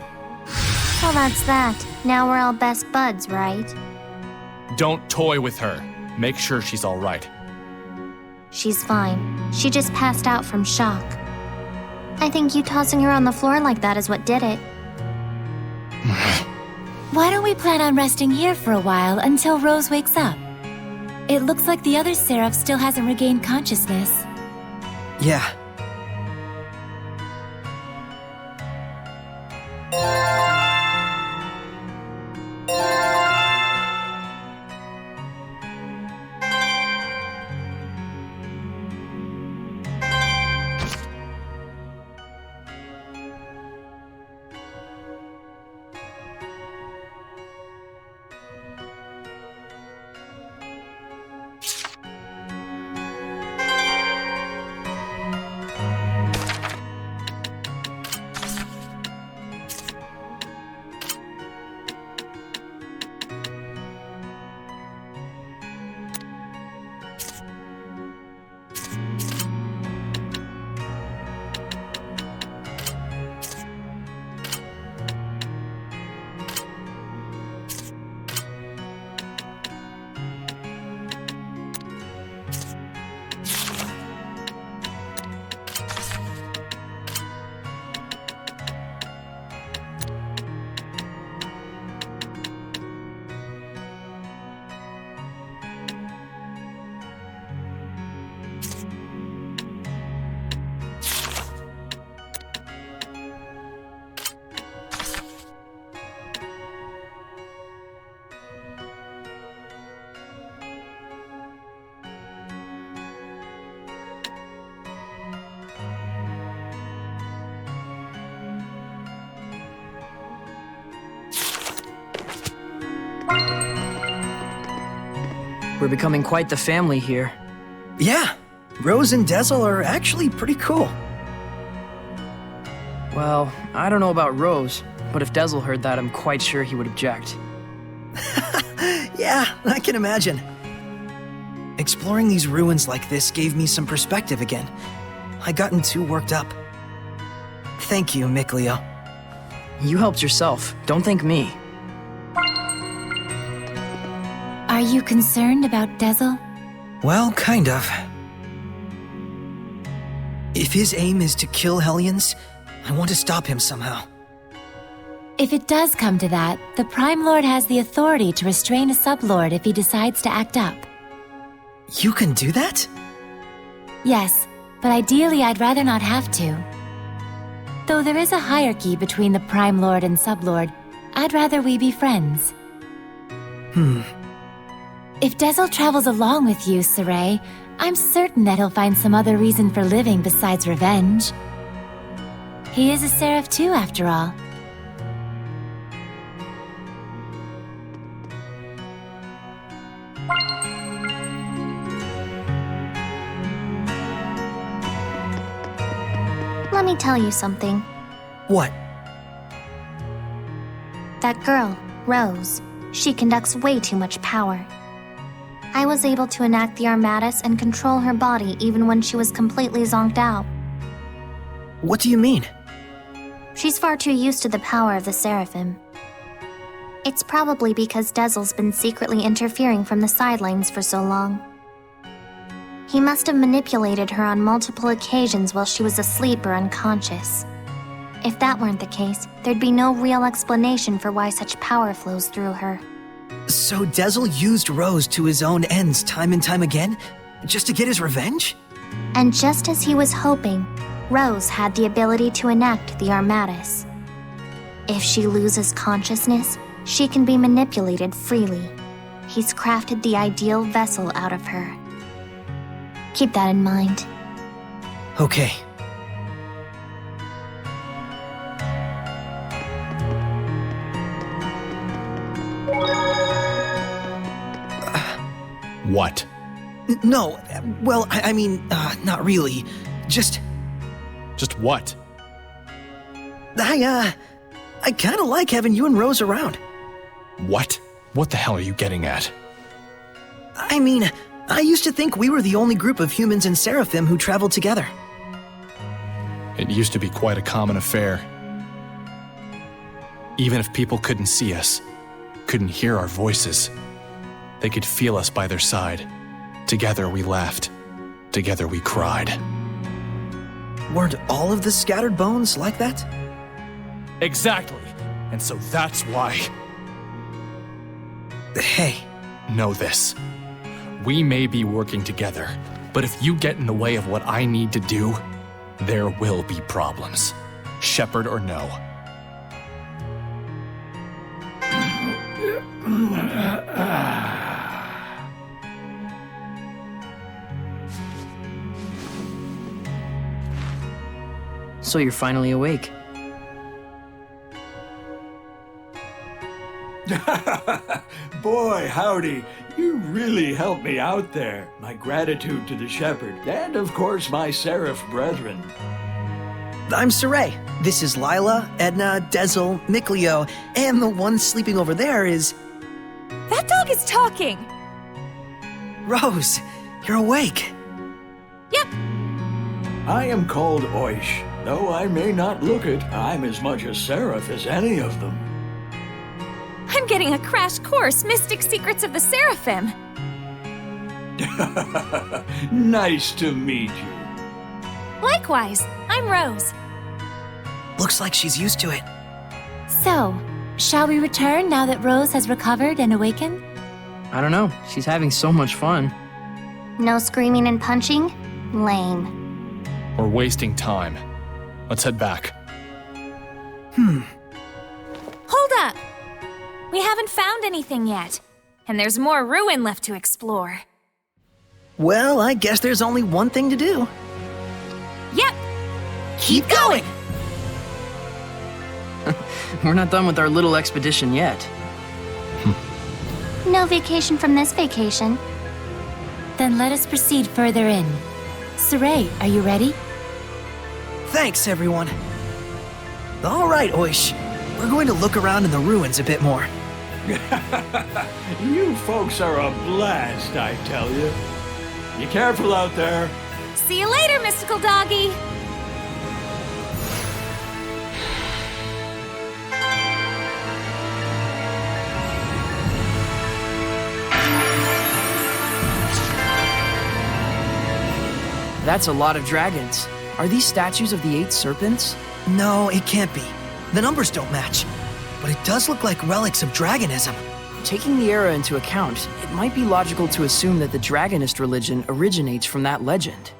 Well, that's that. Now we're all best buds, right? Don't toy with her. Make sure she's all right. She's fine. She just passed out from shock. I think you tossing her on the floor like that is what did it. Why don't we plan on resting here for a while until Rose wakes up? It looks like the other Seraph still hasn't regained consciousness. Yeah. We're becoming quite the family here. Yeah, Rose and Dezel are actually pretty cool. Well, I don't know about Rose, but if Dezel heard that, I'm quite sure he would object. Yeah, I can imagine. Exploring these ruins like this gave me some perspective again. I'd gotten too worked up. Thank you, Mikleo. You helped yourself. Don't thank me. Are you concerned about Dezel? Well, kind of. If his aim is to kill Hellions, I want to stop him somehow. If it does come to that, the Prime Lord has the authority to restrain a sublord if he decides to act up. You can do that? Yes, but ideally I'd rather not have to. Though there is a hierarchy between the Prime Lord and Sublord, I'd rather we be friends. If Dezel travels along with you, Sorey, I'm certain that he'll find some other reason for living besides revenge. He is a Seraph too, after all. Let me tell you something. What? That girl, Rose, she conducts way too much power. I was able to enact the Armatus and control her body even when she was completely zonked out. What do you mean? She's far too used to the power of the Seraphim. It's probably because Dezel's been secretly interfering from the sidelines for so long. He must have manipulated her on multiple occasions while she was asleep or unconscious. If that weren't the case, there'd be no real explanation for why such power flows through her. So Dezel used Rose to his own ends time and time again? Just to get his revenge? And just as he was hoping, Rose had the ability to enact the Armatus. If she loses consciousness, she can be manipulated freely. He's crafted the ideal vessel out of her. Keep that in mind. Okay. What? No, well, I mean, not really. Just what? I kinda like having you and Rose around. What? What the hell are you getting at? I mean, I used to think we were the only group of humans and Seraphim who traveled together. It used to be quite a common affair. Even if people couldn't see us, couldn't hear our voices, they could feel us by their side. Together we laughed. Together we cried. Weren't all of the scattered bones like that? Exactly. And so that's why. Hey. Know this. We may be working together, but if you get in the way of what I need to do, there will be problems. Shepherd or no. So you're finally awake. Boy, howdy. You really helped me out there. My gratitude to the Shepherd, and of course my Seraph brethren. I'm Sorey. This is Lailah, Edna, Dezel, Mikleo, and the one sleeping over there is... That dog is talking! Rose, you're awake. Yep. I am called Oish. Though I may not look it, I'm as much a Seraph as any of them. I'm getting a crash course, Mystic Secrets of the Seraphim. Nice to meet you. Likewise, I'm Rose. Looks like she's used to it. So, shall we return now that Rose has recovered and awakened? I don't know. She's having so much fun. No screaming and punching? Lame. We're wasting time. Let's head back. Hold up! We haven't found anything yet, and there's more ruin left to explore. Well, I guess there's only one thing to do. Yep! Keep going! We're not done with our little expedition yet. No vacation from this vacation. Then let us proceed further in. Sorey, are you ready? Thanks, everyone. Alright, Oish. We're going to look around in the ruins a bit more. You folks are a blast, I tell you. Be careful out there. See you later, mystical doggy. That's a lot of dragons. Are these statues of the 8 serpents? No, it can't be. The numbers don't match. But it does look like relics of dragonism. Taking the era into account, it might be logical to assume that the dragonist religion originates from that legend.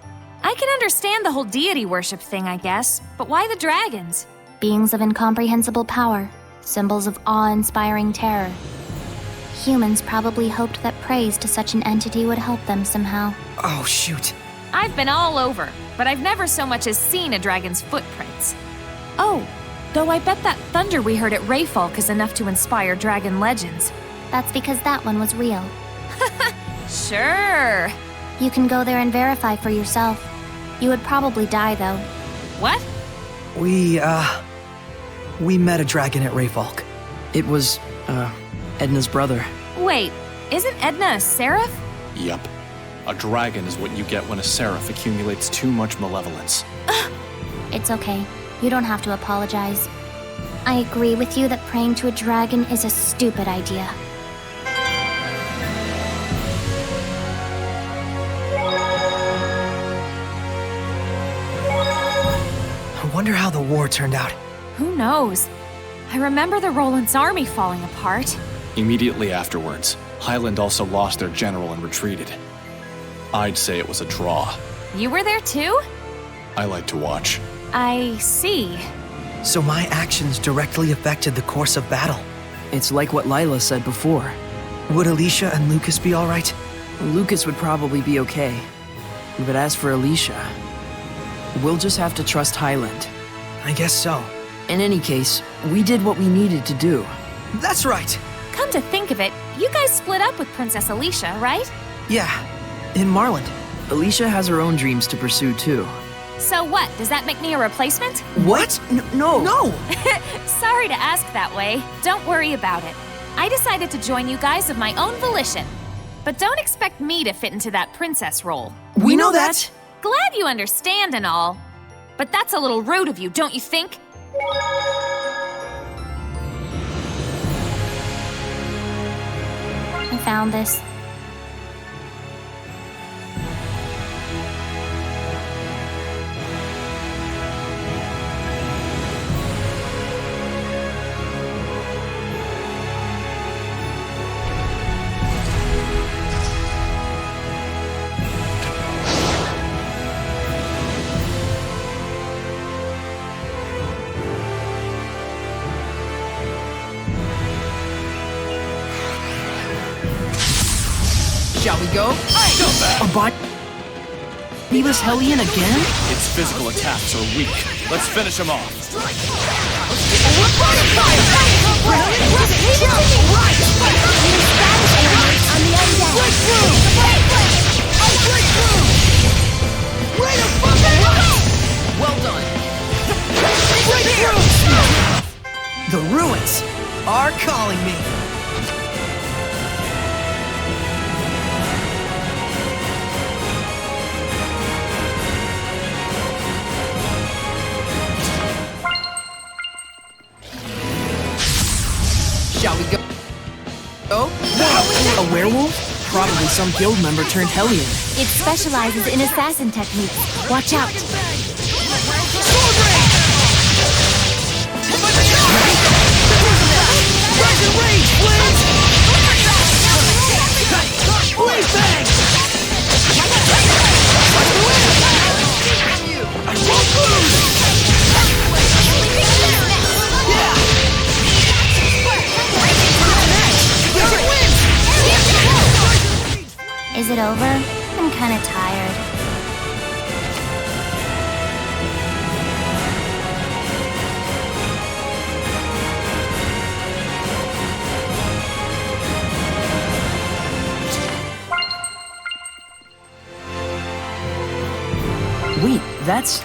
I can understand the whole deity worship thing, I guess, but why the dragons? Beings of incomprehensible power, symbols of awe-inspiring terror. Humans probably hoped that praise to such an entity would help them somehow. Oh, shoot. I've been all over, but I've never so much as seen a dragon's footprints. Oh, though I bet that thunder we heard at Rayfalk is enough to inspire dragon legends. That's because that one was real. Sure. You can go there and verify for yourself. You would probably die, though. What? We met a dragon at Rayfalk. It was, Edna's brother. Wait, isn't Edna a seraph? Yup. A dragon is what you get when a seraph accumulates too much malevolence. It's okay. You don't have to apologize. I agree with you that praying to a dragon is a stupid idea. I wonder how the war turned out. Who knows? I remember the Roland's army falling apart. Immediately afterwards, Highland also lost their general and retreated. I'd say it was a draw. You were there too? I like to watch. I see. So my actions directly affected the course of battle. It's like what Lailah said before. Would Alicia and Lucas be alright? Lucas would probably be okay. But as for Alicia, we'll just have to trust Highland. I guess so. In any case, we did what we needed to do. That's right! Come to think of it, you guys split up with Princess Alicia, right? Yeah, in Marland. Alicia has her own dreams to pursue too. So what, does that make me a replacement? What? No! No! Sorry to ask that way. Don't worry about it. I decided to join you guys of my own volition. But don't expect me to fit into that princess role. We know that! Glad you understand and all. But that's a little rude of you, don't you think? I found this. Shall we go? A bodiless Hellion again? Its physical attacks are weak. Let's finish him off. Well done. The ruins are calling me! Shall we go? A werewolf? Probably some guild member turned Hellion. It specializes in assassin techniques. Watch out. Is it over? I'm kinda tired. Wait, that's...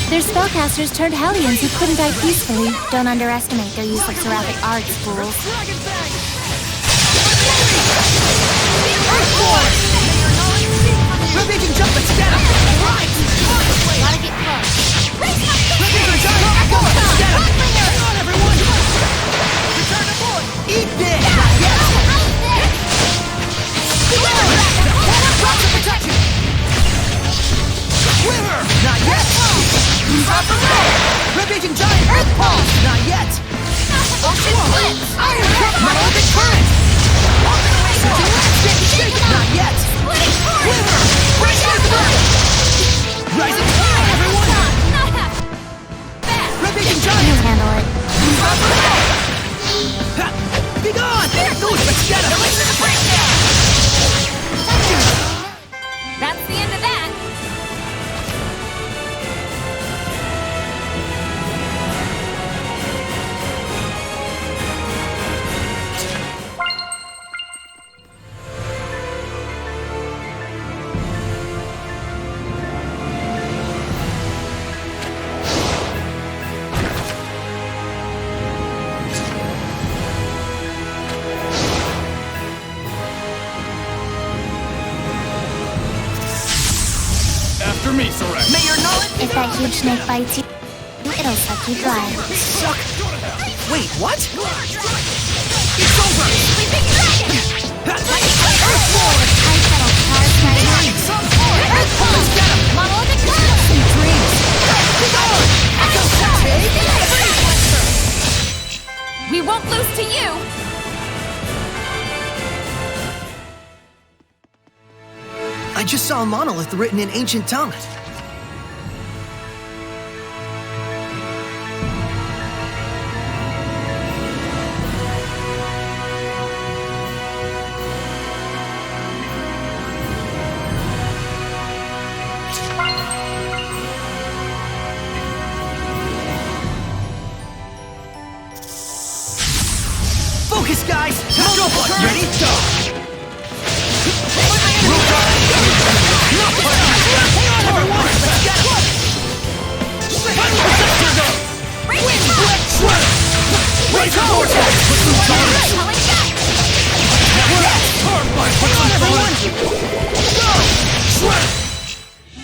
Their spellcasters turned Hellions who couldn't die peacefully. Don't underestimate their use of seraphic arts, fools. Rampaging jump, let's get him! Right! Gotta get close. Rampaging giant echo, let's get him! Hang on, everyone! Return to board! Eat this! Yes! Rocks of protection! Quiver! Not yet! Rampaging giant earth pulse! Not yet! Ocean blitz! Iron cup! Malevolent current! Not yet! Quiver! Break out the burn! Rising tide, everyone! Rampaging giant! Handle it. Be gone! There it goes! Let's get him! That's the end of that. After me, Sorey. May your knowledge If that huge snake bites you, it'll suck you dry. suck! Wait, what? It's over! Earthborn! I settle cards right now. Earthborn! Let's get him! Lamorak Cave. Some dreams! Be gone! Echo We won't lose to you. I just saw a monolith written in ancient tongue. Focus, guys! Let's go! Ready? Go!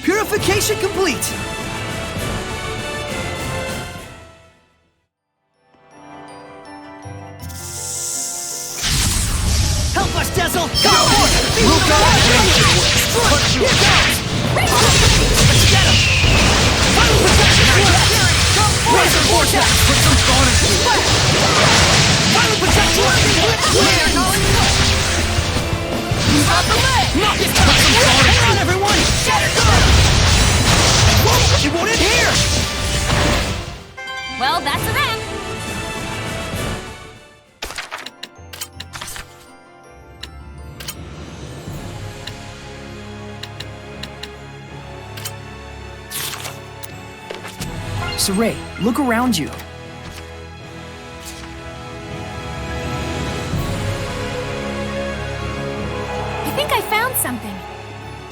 Purification complete! Help us, Dazzle! Go! Here goes! Let's get him! Final protection! Razor vortex! Put some thought into it! Final protection! Stop the leg! Knock it down! Hang on, everyone! Shatter guard! Whoa! She won't adhere! Well, that's a wrap. Sorey, look around you.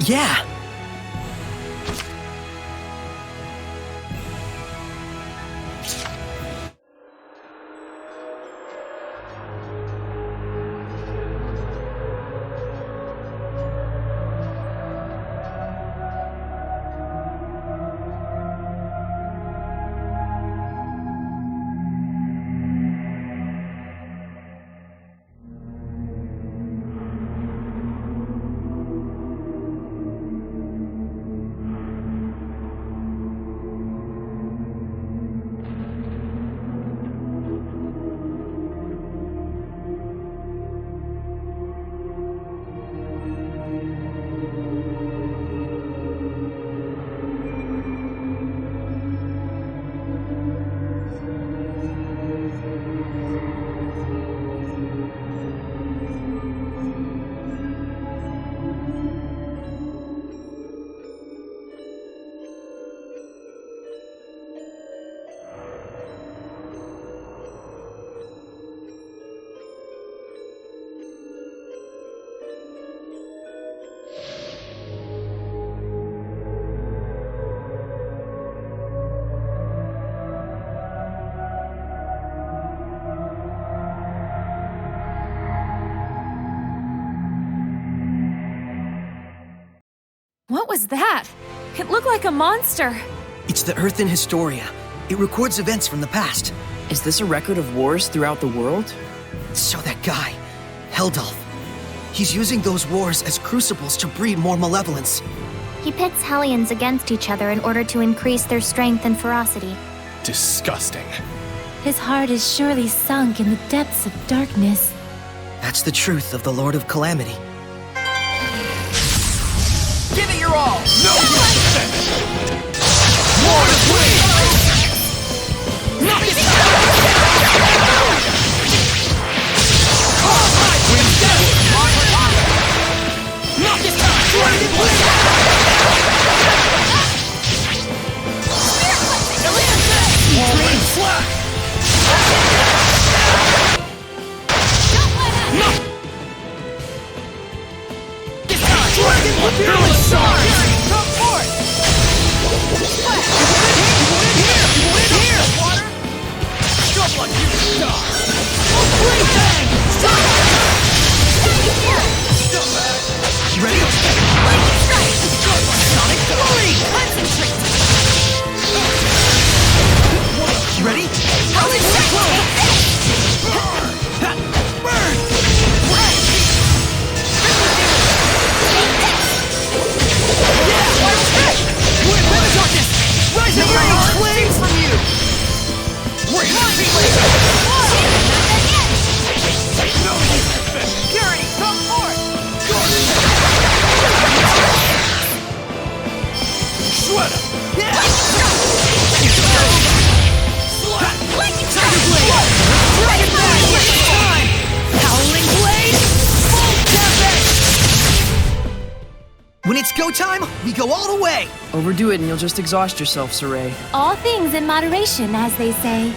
Yeah! What was that? It looked like a monster. It's the Earth in Historia. It records events from the past. Is this a record of wars throughout the world? So that guy, Heldulf, he's using those wars as crucibles to breed more malevolence. He pits Hellions against each other in order to increase their strength and ferocity. Disgusting. His heart is surely sunk in the depths of darkness. That's the truth of the Lord of Calamity. Give it your all! No! More to bleed! Knock it down! Knock it down! Dragon Blade! Green flag! Dragon Blade! Charge! Come forth! Here! Water! Jump like you stop! Blade bang! Stop! Ready? Lightning strike! Sonic Fury! Concentrate! Ready? Howling Cyclone! Burn! Rising range flames from you! We're Purity, come forth! Shredder! Yeah! Tiger Blade! Dragon Blade! Time! Howling Blade! Full Tempest! When it's go time, we go all the way! Overdo it and you'll just exhaust yourself, Sorey. All things in moderation, as they say.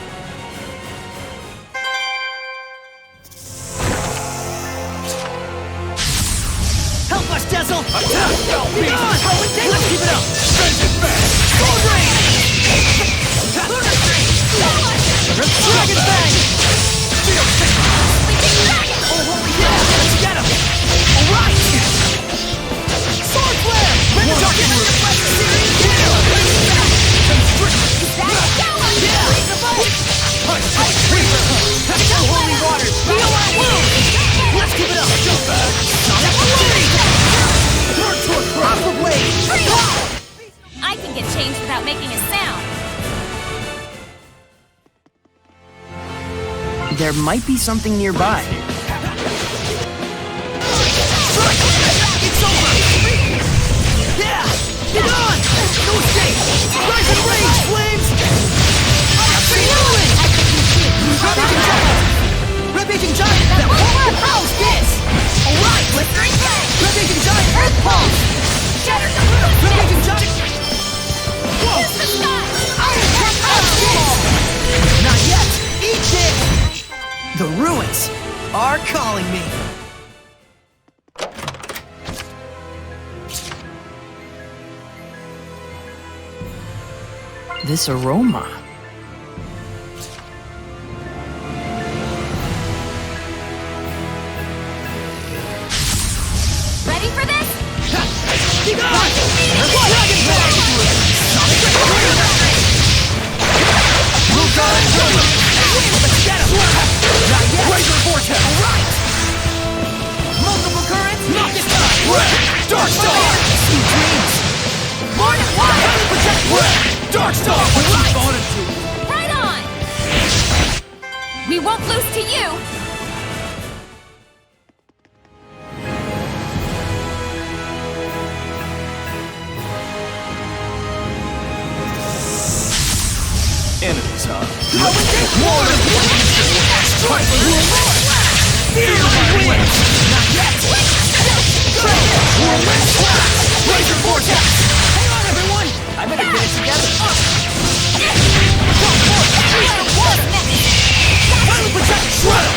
Help us, Dazzle! Attack! Be gone! Let's keep it up! Send it back! Sword Rain! Lunar Stream! Dragon Bang! Oh, yeah! Let's get him! Alright! Sword Flare! Ready to get him! Holy water! Heal our wounds! Let's keep it up! Jump back! Sonic Blade! Aqua Blade! I can get changed without making a sound. There might be something nearby. It's over! Yeah! Get on! No escape! Rising range, flames! Ravaging Giant! That polar house this! Alright! Ravaging Giant Earth Pulse! Shatter the roof! Ravaging Giant! Whoa! Iron Trap House this! Not yet! Eat this! The ruins are calling me. This aroma. Ready for this? Be gone! Dragon Ball! Let's get him! Not yet! Razor Vortex! Alright! Multiple currents! Not this time! Dark Star! Sweet dreams! More than one! Highly protect! Dark Star! Right on! We won't lose to you! Enemies, huh? More than one! Strike! Wins! Not yet! Razor Vortex! Hang on, everyone! I better get it together! Final Protect! Shred!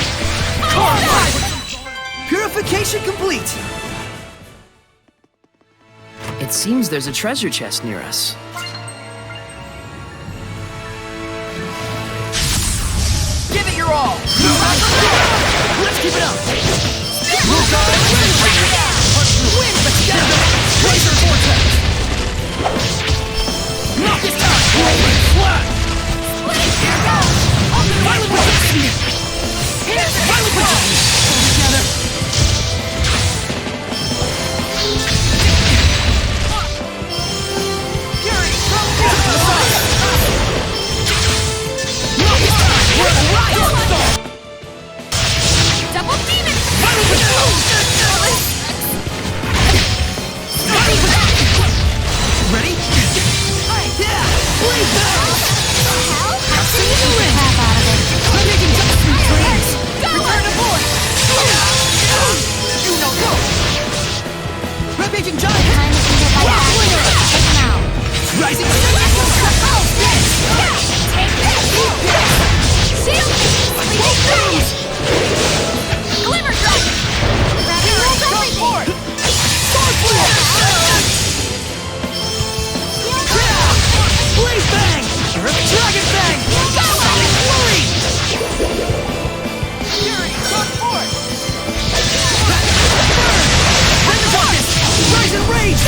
Purification complete! It seems there's a treasure chest near us. Give it your all! Let's keep it up! Win, let's get it! Razor Vortex! Not this time! Flat! Here goes! Violent Protection! Here's Violent Protection! Together! Purity! Not this time! Double demon! Ready? Yeah! Please, See you in. Half out of it. Making sweet dreams! Return to board! You know, go! Rampaging Giant! Time to get by Rock Slinger! Take him out. Rising Take this! Shield! Glimmer Dragon! Come forward! Sword Flare! Blaze Bang! Dragon Bang! Sonic Flurry! Fury! Come forward! Burn the darkness! Rise and Rage!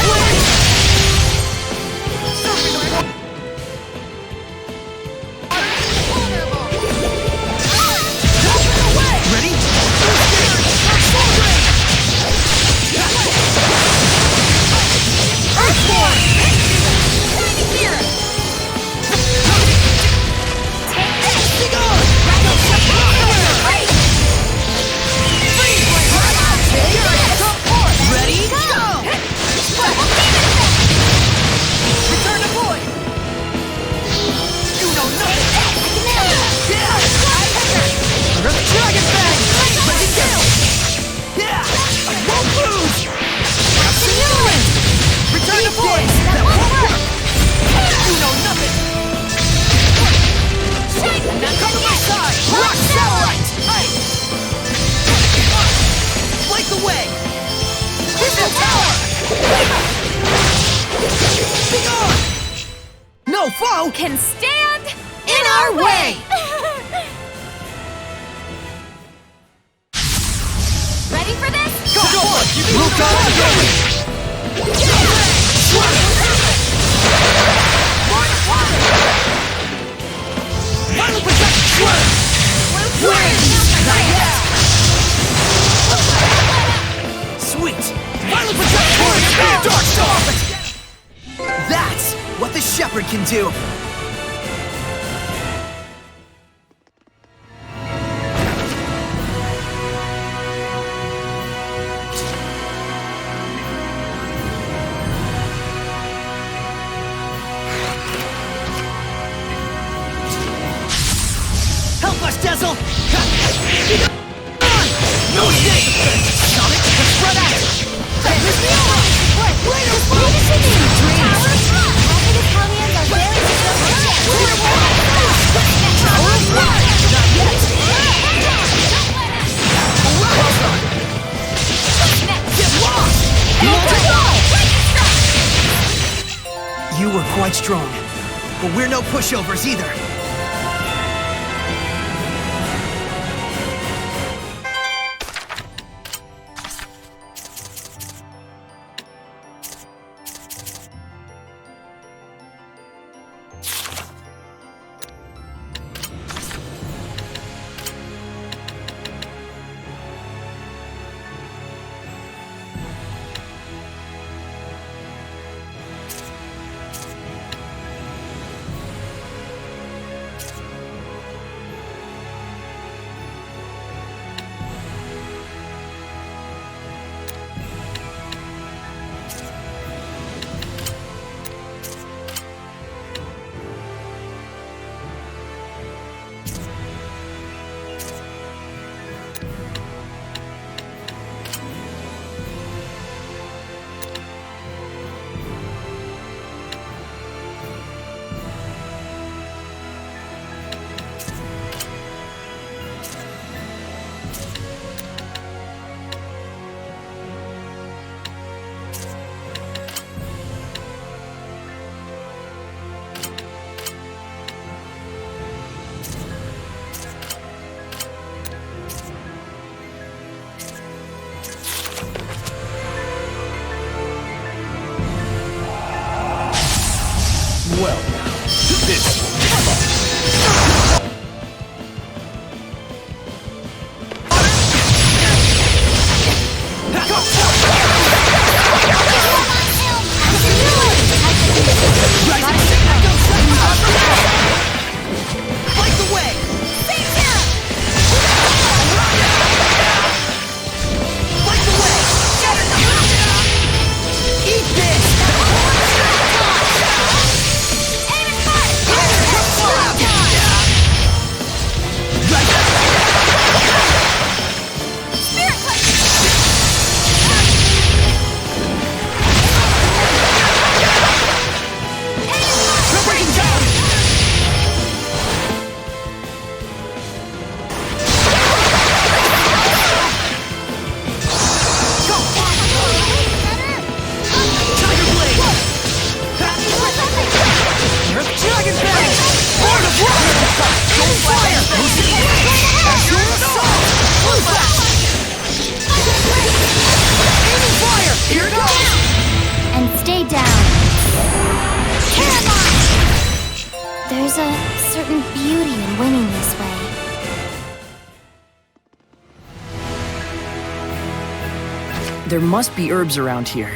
Ready? Earthborn! Be gone! Ready? Go! Return to void! You know nothing! Dragon Bang! Let it go! Yeah! I won't lose! Absolute! Return to void! That won't work! You know nothing! Now come to my side! Rock Satellite! Ice! Light the way! Crystal Tower! Be gone! No foe Can stand in our way! Ready for this? Go for it! Final Protect! Not yet! Sweet! Final Protect! Dark Star! That's what the Shepherd can do! Help us, Dazzle! No escape! Sonic, let's spread out! Here's the arrow! Later, dreams! Not yet! Well done! Get lost! You were quite strong. but we're no pushovers either. Well, this will be fun. Fight the way! Fight the way! Eat this! There's a certain beauty in winning this way. There must be herbs around here.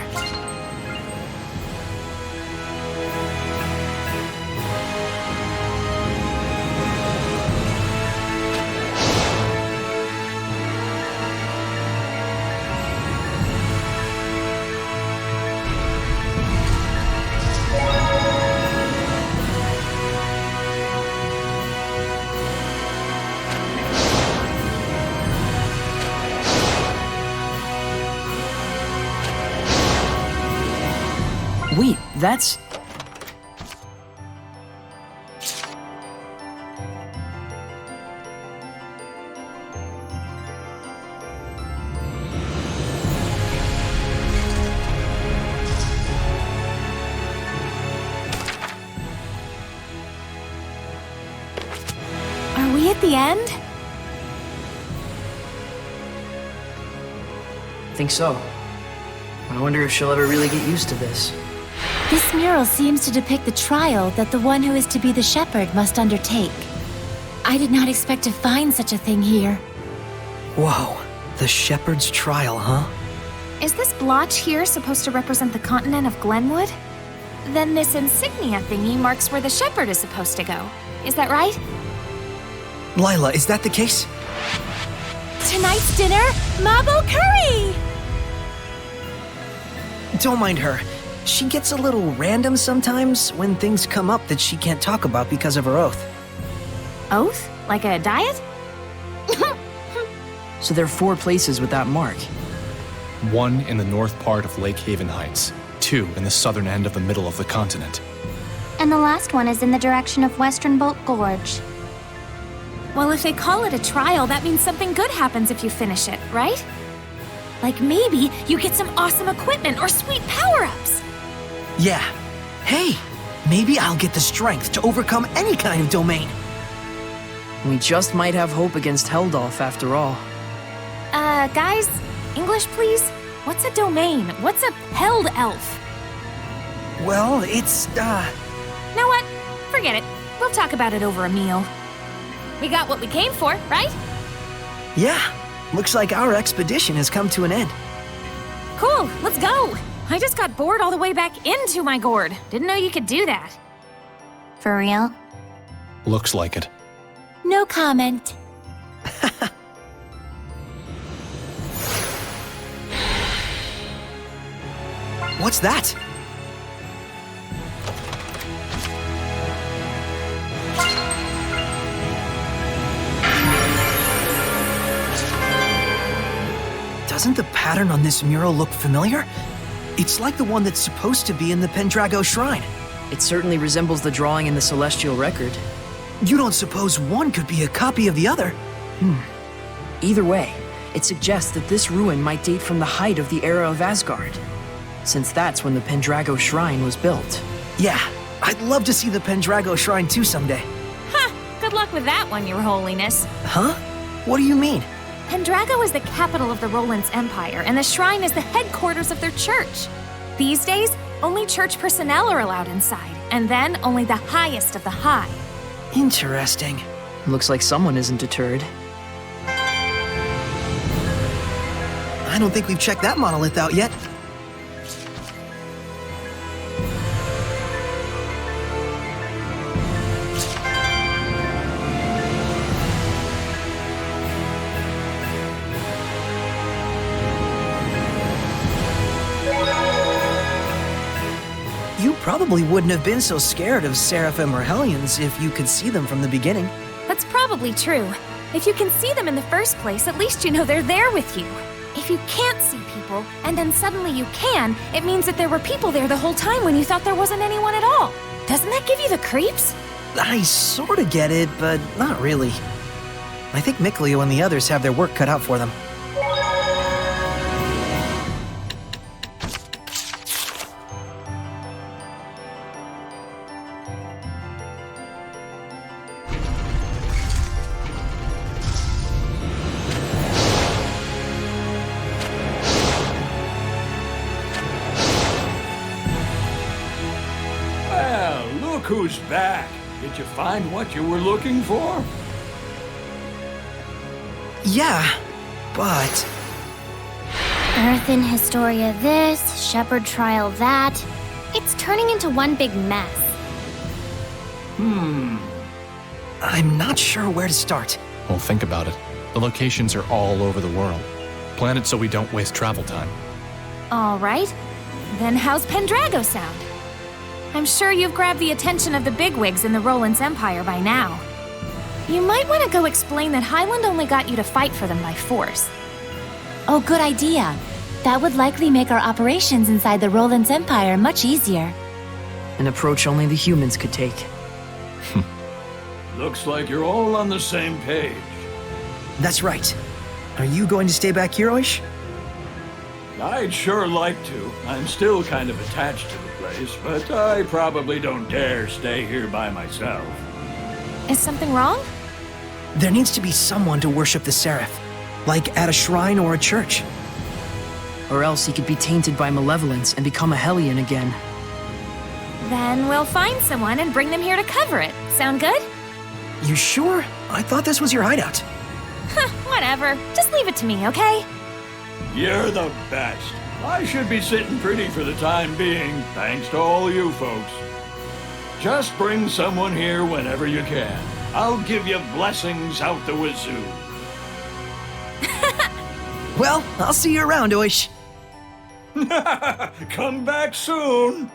Wait, that's... Are we at the end? I think so. I wonder if she'll ever really get used to this. This mural seems to depict the trial that the one who is to be the shepherd must undertake. I did not expect to find such a thing here. Whoa, the shepherd's trial, huh? Is this blotch here supposed to represent the continent of Glenwood? Then this insignia thingy marks where the shepherd is supposed to go. Is that right? Lailah, is that the case? Tonight's dinner, Mabo curry! Don't mind her. She gets a little random sometimes when things come up that she can't talk about because of her oath. Oath? Like a diet? So there are 4 places with that mark. 1 in the north part of Lake Haven Heights, 2 in the southern end of the middle of the continent. And the last one is in the direction of Western Bolt Gorge. Well, if they call it a trial, that means something good happens if you finish it, right? Like maybe you get some awesome equipment or sweet power-ups. Yeah. Hey, maybe I'll get the strength to overcome any kind of domain. We just might have hope against Heldolf after all. Guys, English please? What's a domain? What's a held elf? Well, it's, Know what? Forget it. We'll talk about it over a meal. We got what we came for, right? Yeah. Looks like our expedition has come to an end. Cool, let's go! I just got bored all the way back into my gourd. Didn't know you could do that. For real? Looks like it. No comment. What's that? Doesn't the pattern on this mural look familiar? It's like the one that's supposed to be in the Pendrago shrine. It certainly resembles the drawing in the Celestial Record. You don't suppose one could be a copy of the other? Either way, it suggests that this ruin might date from the height of the era of Asgard, since that's when the Pendrago shrine was built. Yeah, I'd love to see the Pendrago shrine too someday. Ha! Good luck with that one, Your Holiness. Huh? What do you mean? Pendrago is the capital of the Roland's Empire, and the shrine is the headquarters of their church. These days, only church personnel are allowed inside, and then only the highest of the high. Interesting. Looks like someone isn't deterred. I don't think we've checked that monolith out yet. You probably wouldn't have been so scared of Seraphim or Hellions if you could see them from the beginning. That's probably true. If you can see them in the first place, at least you know they're there with you. If you can't see people, and then suddenly you can, it means that there were people there the whole time when you thought there wasn't anyone at all. Doesn't that give you the creeps? I sorta get it, but not really. I think Mikleo and the others have their work cut out for them. Well, look who's back. Did you find what you were looking for? Yeah, but... Earthen Historia this, Shepherd Trial that. It's turning into one big mess. I'm not sure where to start. Well, think about it. The locations are all over the world. Plan it so we don't waste travel time. All right. Then how's Pendrago sound? I'm sure you've grabbed the attention of the bigwigs in the Roland's Empire by now. You might want to go explain that Highland only got you to fight for them by force. Oh, good idea. That would likely make our operations inside the Roland's Empire much easier. An approach only the humans could take. Looks like you're all on the same page. That's right. Are you going to stay back here, Oish? I'd sure like to. I'm still kind of attached to the place, but I probably don't dare stay here by myself. Is something wrong? There needs to be someone to worship the Seraph, like at a shrine or a church. Or else he could be tainted by malevolence and become a Hellion again. Then we'll find someone and bring them here to cover it. Sound good? You sure? I thought this was your hideout. Whatever. Just leave it to me, okay? You're the best. I should be sitting pretty for the time being, thanks to all you folks. Just bring someone here whenever you can. I'll give you blessings out the wazoo. Well, I'll see you around, Oish. Come back soon.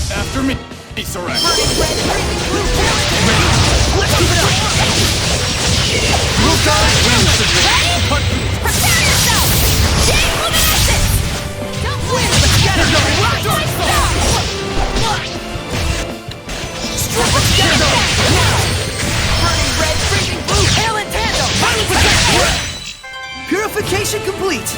After me, Sorey. Burning red, breathing blue, Prepare yourself! Chain luminescence! Don't win! Let's get her going! Right! Strip! Let's get her going! Now! Burning red, freezing blue, hail and tandem! Violent protection! Purification complete!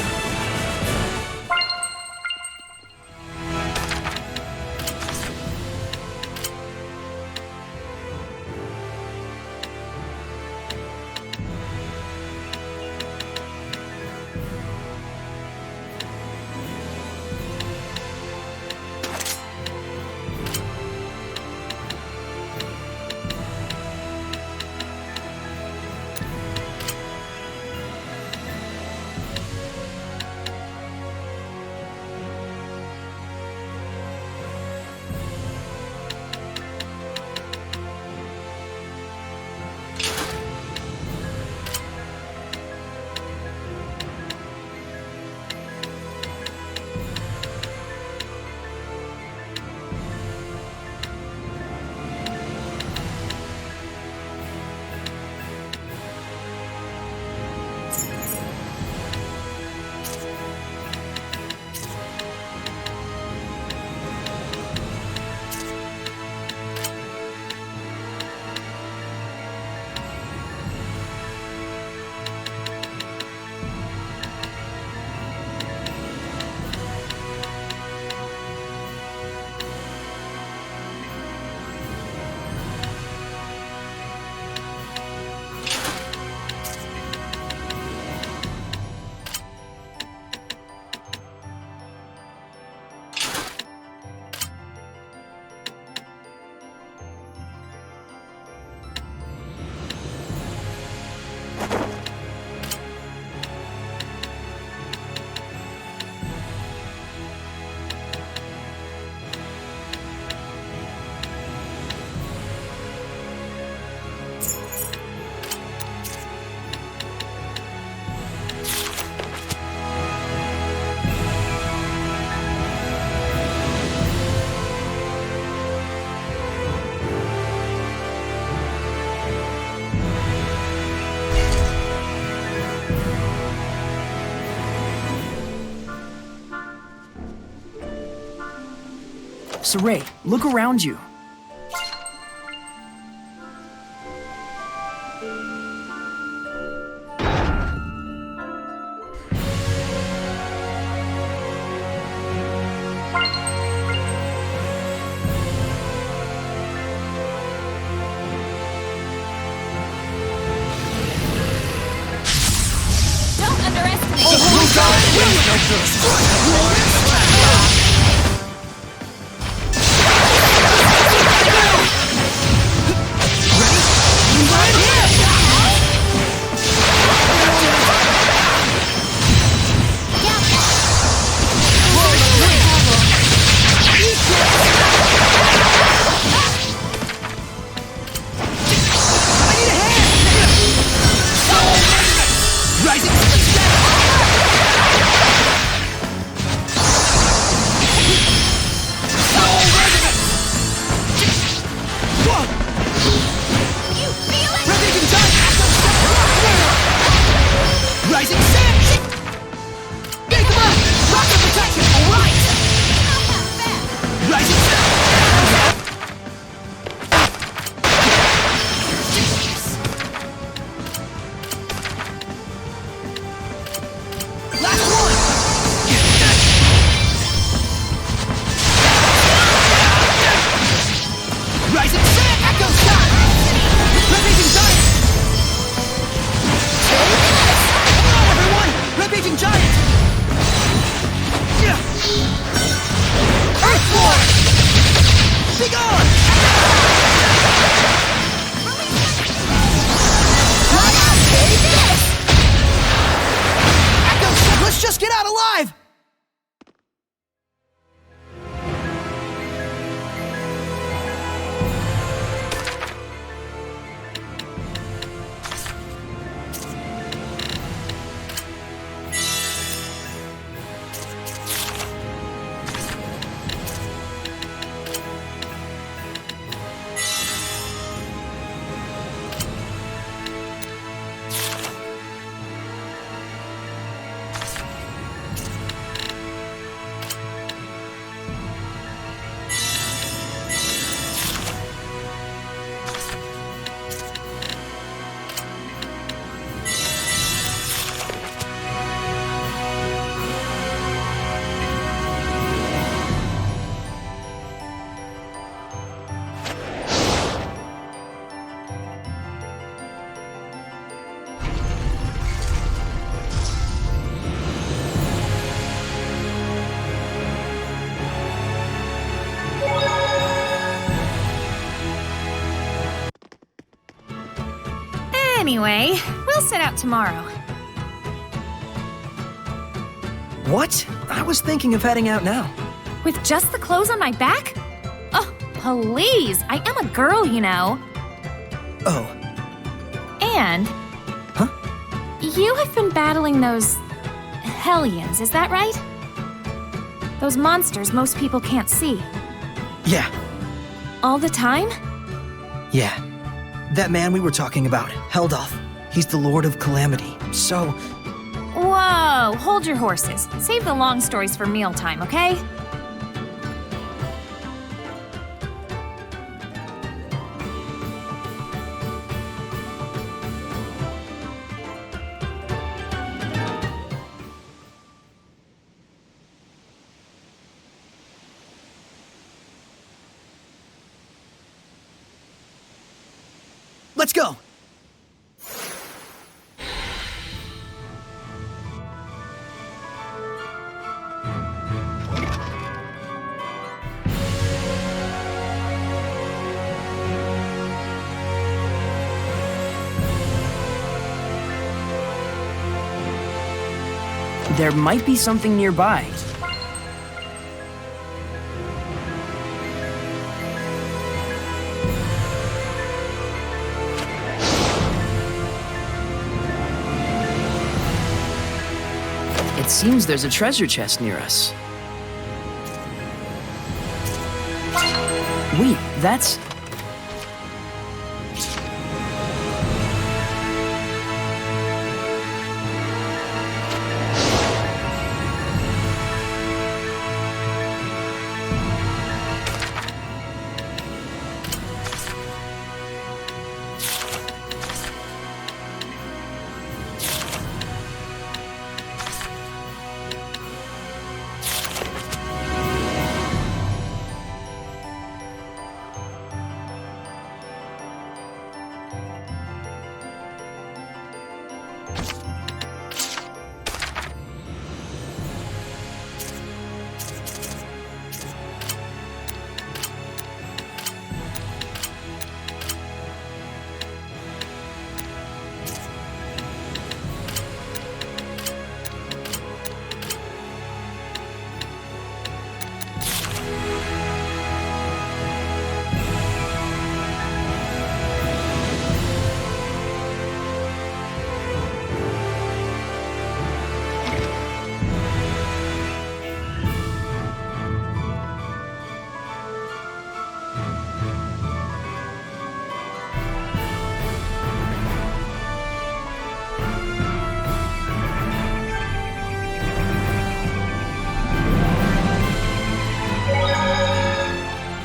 Sorey, look around you. Don't underestimate Anyway, we'll set out tomorrow. What? I was thinking of heading out now. With just the clothes on my back? Oh, please! I am a girl, you know. Oh. And... Huh? You have been battling those... Hellions, is that right? Those monsters most people can't see. Yeah. All the time? Yeah. That man we were talking about, held off. He's the Lord of Calamity, so... Whoa! Hold your horses. Save the long stories for mealtime, okay? Let's go! There might be something nearby. It seems there's a treasure chest near us. Wait, that's...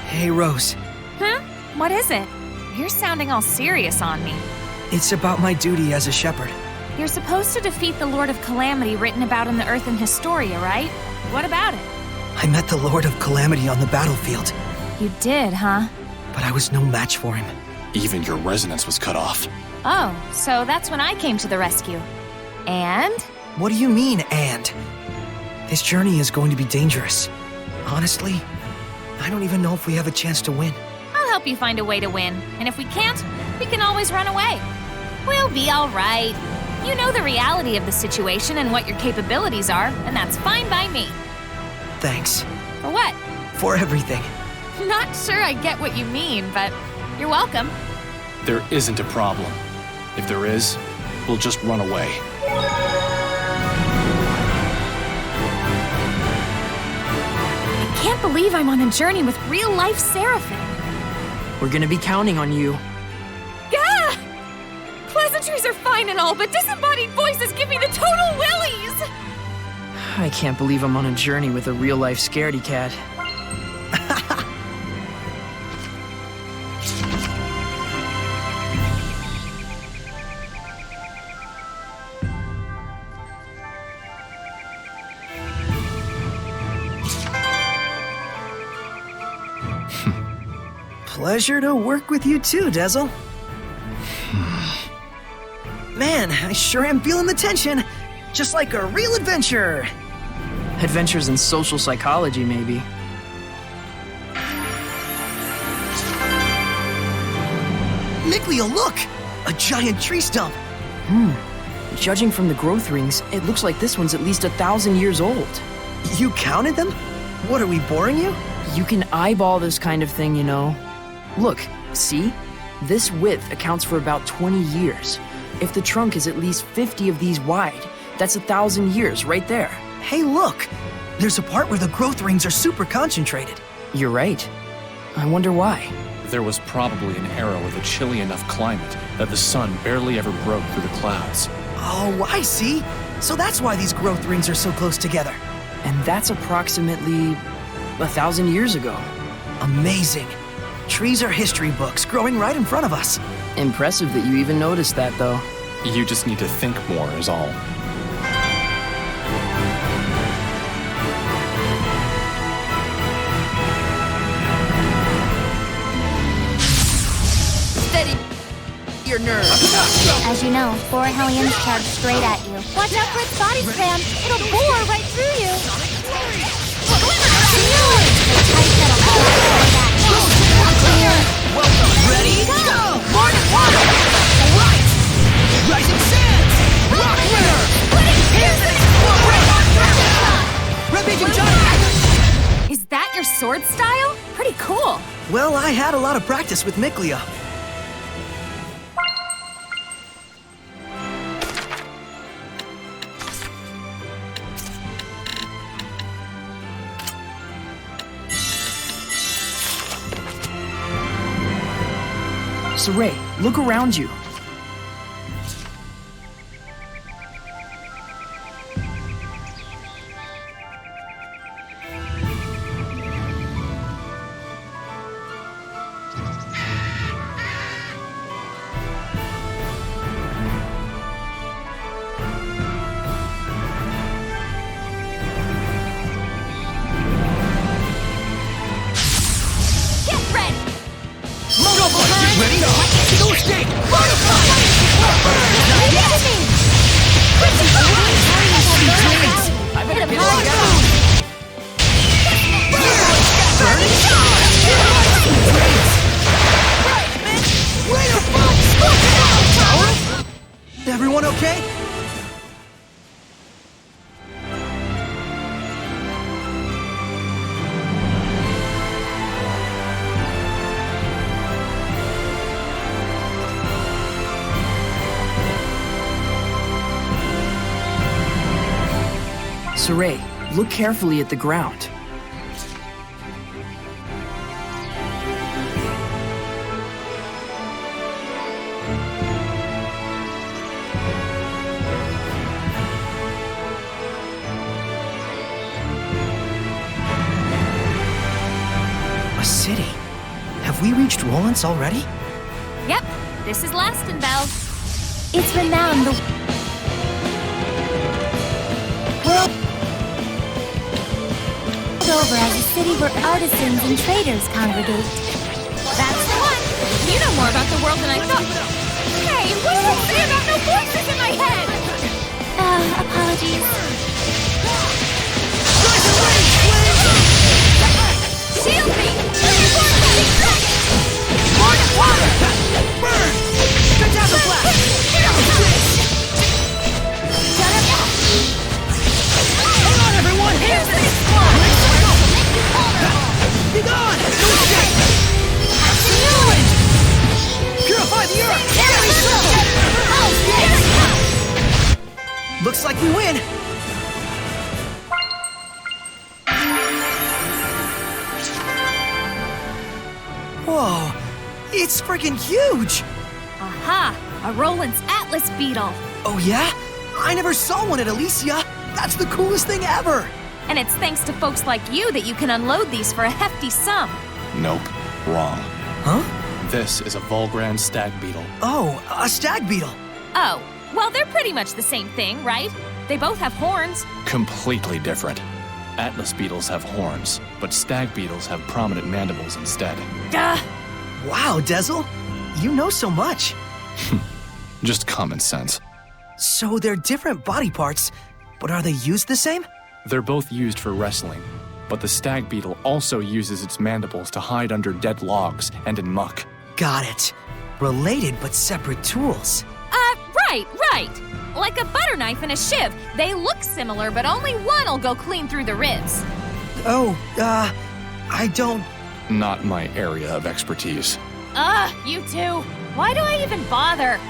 Hey, Rose. Huh? What is it? You're sounding all serious on me. It's about my duty as a shepherd. You're supposed to defeat the Lord of Calamity written about in the Earthen Historia, right? What about it? I met the Lord of Calamity on the battlefield, You did, huh? but I was no match for him. Even your resonance was cut off. Oh, so that's when I came to the rescue. And? What do you mean, and? This journey is going to be dangerous. Honestly, I don't even know if we have a chance to win. I'll help you find a way to win. And if we can't, we can always run away. We'll be all right. You know the reality of the situation and what your capabilities are, and that's fine by me. Thanks. For what? For everything. Not sure I get what you mean, but you're welcome. There isn't a problem. If there is, we'll just run away. I can't believe I'm on a journey with real-life Seraphim. We're gonna be counting on you. Gah! Pleasantries are fine and all, but disembodied voices give me the total willies! I can't believe I'm on a journey with a real-life scaredy cat. Pleasure to work with you too, Dezel. Man, I sure am feeling the tension. Just like a real adventure. Adventures in social psychology, maybe. Mikleo, look! A giant tree stump. Judging from the growth rings, it looks like this one's at least 1,000 years old. You counted them? What, are we boring you? You can eyeball this kind of thing, you know. Look, see? This width accounts for about 20 years. If the trunk is at least 50 of these wide, that's 1,000 years right there. Hey, look! There's a part where the growth rings are super concentrated. You're right. I wonder why. There was probably an era with a chilly enough climate that the sun barely ever broke through the clouds. Oh, I see. So that's why these growth rings are so close together. And that's approximately 1,000 years ago. Amazing. Trees are history books growing right in front of us. Impressive that you even noticed that, though. You just need to think more is all. Steady your nerves. As you know, 4 Hellions charge straight at you. Watch out for its body slam. It'll bore right through you. Ready? Go! Morning water! Alright! Rising sands! Rock winner! Ravaging giant! Is that your sword style? Pretty cool. Well, I had a lot of practice with Mikleo. Sorey, look around you. Everyone okay? Sorey, look carefully at the ground. A city. Have we reached Volgran already? Yep, this is Lastonbell. It's renowned the world over as a city where artisans and traders congregate. That's the one. You know more about the world than I thought. Hey, what did I say about no voices in my head? Apologies. Shield me! Water! Burn! Tintagel blast! Hang on, everyone! Here's the squad! Be gone! Purify the earth! Looks like we win. Whoa, it's freaking huge! Aha! A Roland's Atlas beetle! Oh yeah? I never saw one at Elysia. That's the coolest thing ever! And it's thanks to folks like you that you can unload these for a hefty sum. Nope. Wrong. Huh? This is a Volgran stag beetle. Oh, a stag beetle. Oh, well, they're pretty much the same thing, right? They both have horns. Completely different. Atlas beetles have horns, but stag beetles have prominent mandibles instead. Duh! Wow, Dezel. You know so much. Just common sense. So they're different body parts, but are they used the same? They're both used for wrestling, but the stag beetle also uses its mandibles to hide under dead logs and in muck. Got it. Related but separate tools. Right. Like a butter knife and a shiv. They look similar, but only one'll go clean through the ribs. Oh, I don't... Not my area of expertise. You two. Why do I even bother?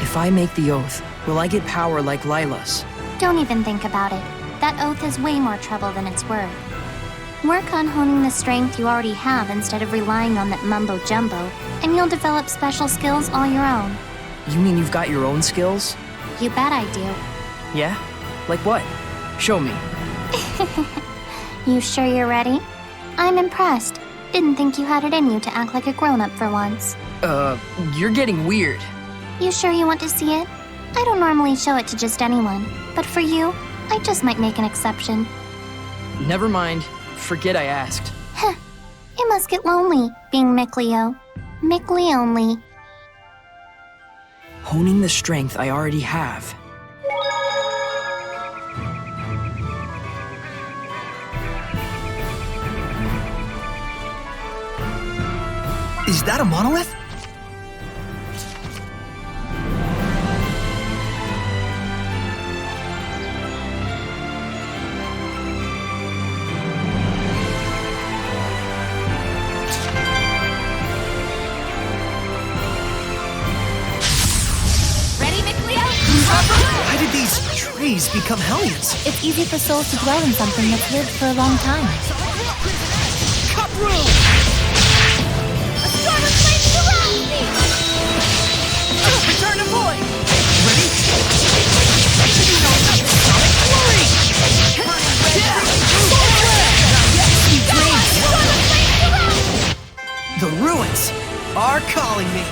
If I make the oath, will I get power like Lailah's? Don't even think about it. That oath is way more trouble than it's worth. Work on honing the strength you already have instead of relying on that mumbo-jumbo, and you'll develop special skills all your own. You mean you've got your own skills? You bet I do. Yeah? Like what? Show me. You sure you're ready? I'm impressed. Didn't think you had it in you to act like a grown-up for once. You're getting weird. You sure you want to see it? I don't normally show it to just anyone, but for you, I just might make an exception. Never mind. Forget I asked. Heh. It must get lonely, being Mikleo. Only. Honing the strength I already have. Is that a monolith? Trees become hellions. It's easy for souls to dwell in something that's lived for a long time. Cut through! A storm of flames surrounds me! Return to void! Ready? Sonic flurry! The ruins are calling me.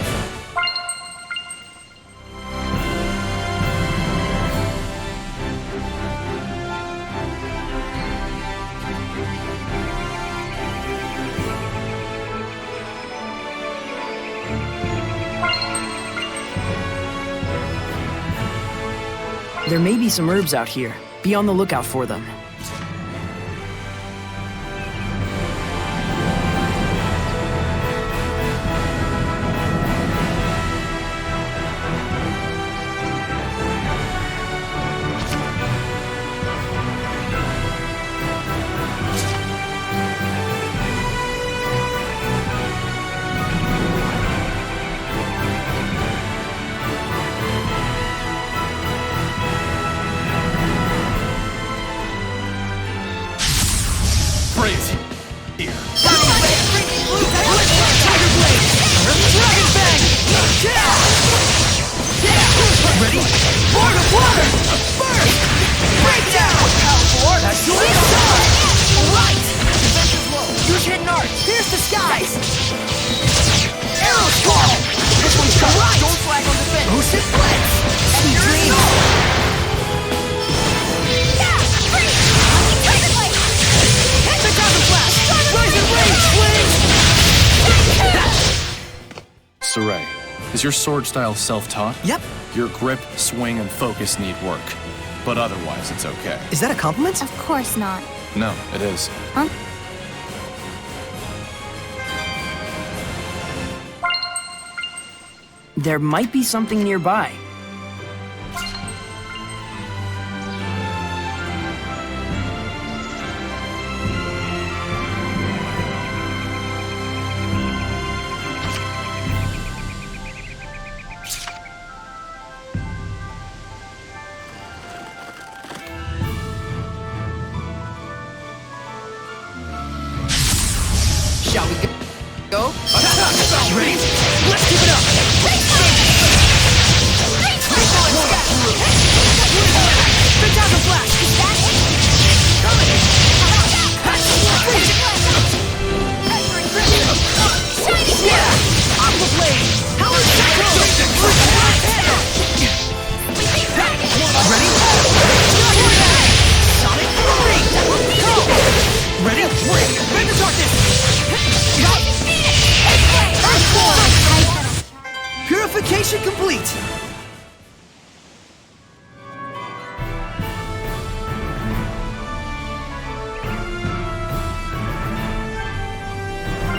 There may be some herbs out here. Be on the lookout for them. Sorey, is your sword style self-taught? Yep. Your grip, swing, and focus need work. But otherwise, it's okay. Is that a compliment? Of course not. No, it is. Huh? There might be something nearby. Shall we go? Ready? Let's keep it up! Purification complete!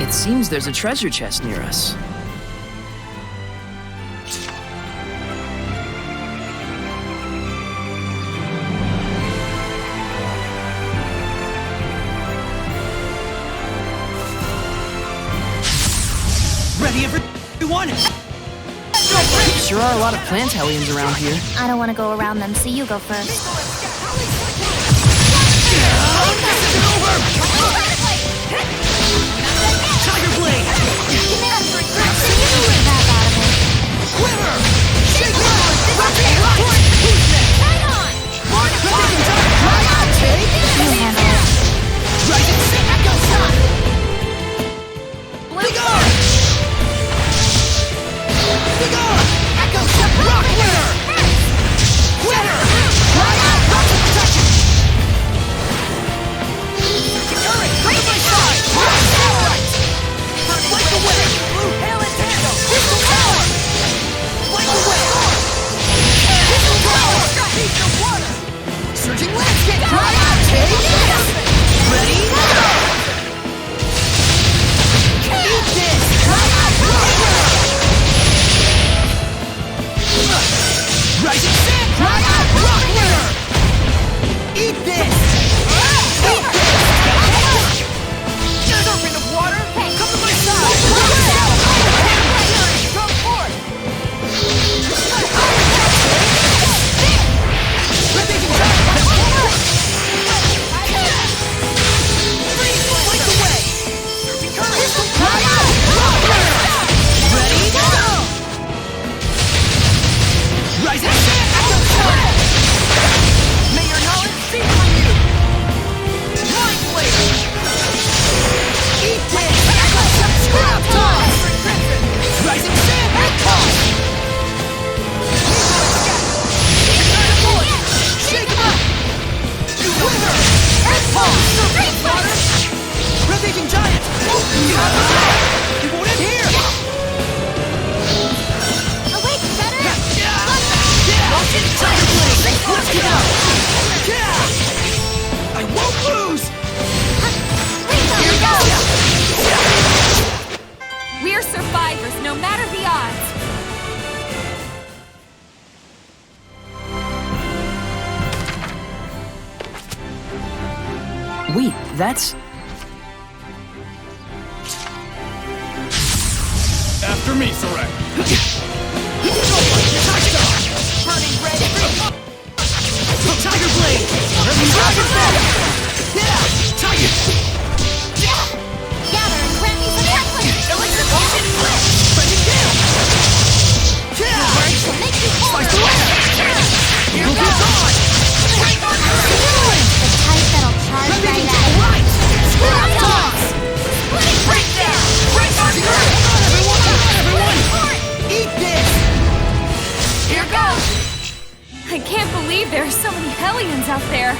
It seems there's a treasure chest near us. Ready, everyone? Sure are a lot of plant hellions around here. I don't want to go around them, so you go first. Tiger Blade! Quiver! Shake it! Right on! You handle it. Echo shot! Big on! Big on! Echo shot! Rock winner! Winner! Right on! Rock protection! Current! Come to my side! Light the way! Blue hail and tandem! Crystal power! Light the way! Crystal power! Heat the water! Surging landscape! Right on! Ready? Go! Eat this! Right on! Rising sand! Right on! Rock winner! Eat this! Eat this! Serpent of water! Come to my side! Come forth! Ravaging giant! Light the way! Surfing current! Rock winner! Ready? Go! Rising sand! May your knowledge be on you! Mind blade! Eat this! Scrap toss! Rising sand! Toss! Shake him up! Winner! Toss! Water! Ravaging giant! You won't end here! Awake, better! Tiger Blade! Let's get out! I won't lose! Here goes! We're survivors, no matter the odds. Wait, that's... After me, Sorey. Burning red! Tiger Blade! Tiger Blade! Yeah! Tiger! Gather and grant me some templates! Elixir potion! Spreading down! Yeah! Words will make you Slice the older! way! Here We'll be goes! gone! Break on her! The type that'll charge right Ravaging at you. right! Scrap Right on! toss! Splitting breakdown! Break on her! Come on, everyone! Come on, everyone! Eat this! Here goes! I can't believe there are so many Hellions out there.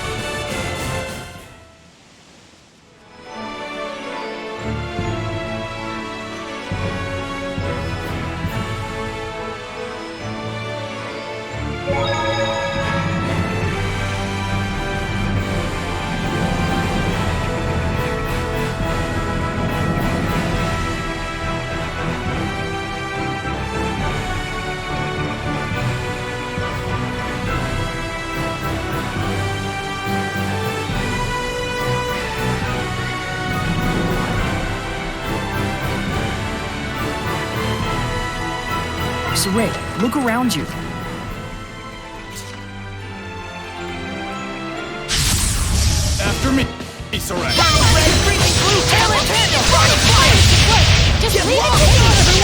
Sorey, look around you. After me, Sorey. Red, breathing blue, tail and tandem! Just Get leave it lost! to me!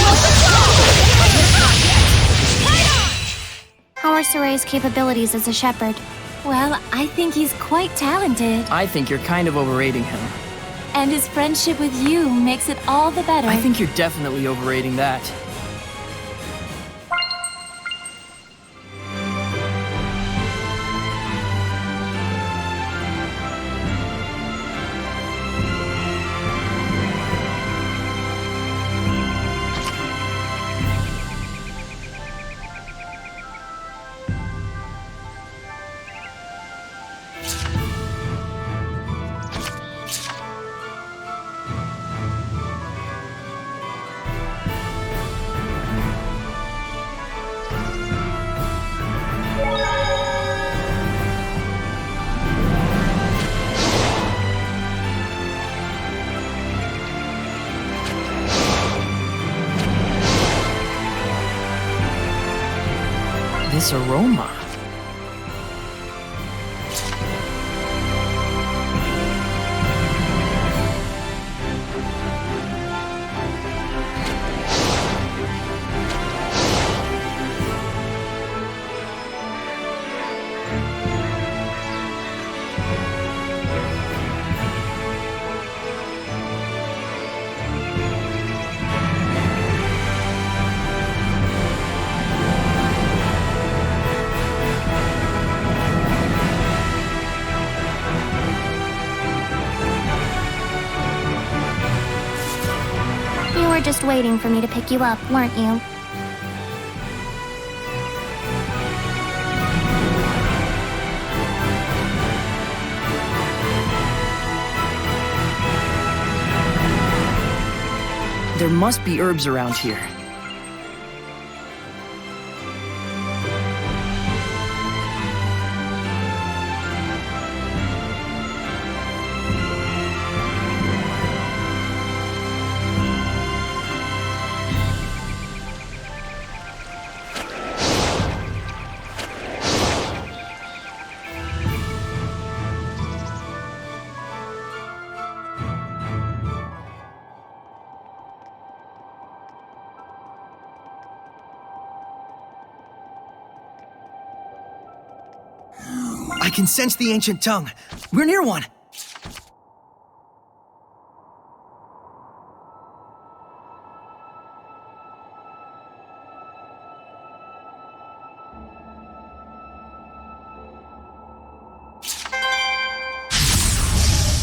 How are Sorey's capabilities as a shepherd? Well, I think he's quite talented. I think you're kind of overrating him. And his friendship with you makes it all the better. I think you're definitely overrating that. This aroma. Just waiting for me to pick you up, weren't you? There must be herbs around here. I can sense the ancient tongue. We're near one.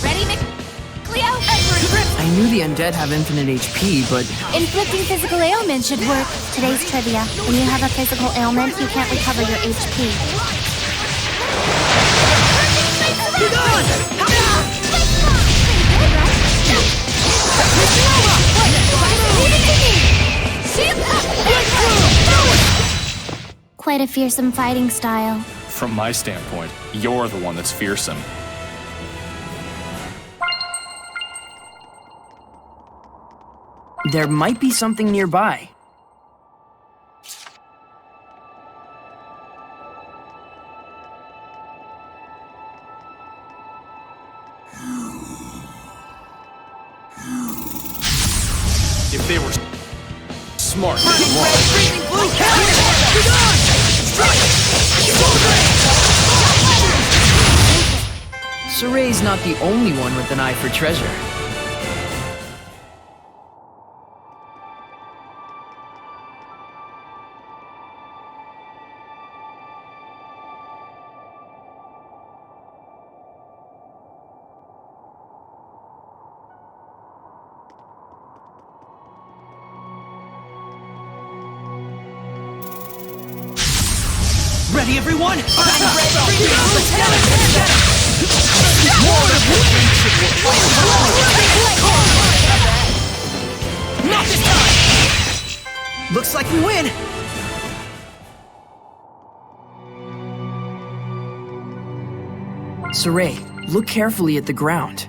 Ready, Mikleo? I knew the undead have infinite HP, but... Inflicting physical ailments should work. Today's trivia. When you have a physical ailment, you can't recover your HP. Quite a fearsome fighting style. From my standpoint, you're the one that's fearsome. There might be something nearby. If they were smart, Sorey's not the only one with an eye for treasure. Ready, everyone? Not this time! Looks like we win! Sorey, look carefully at the ground.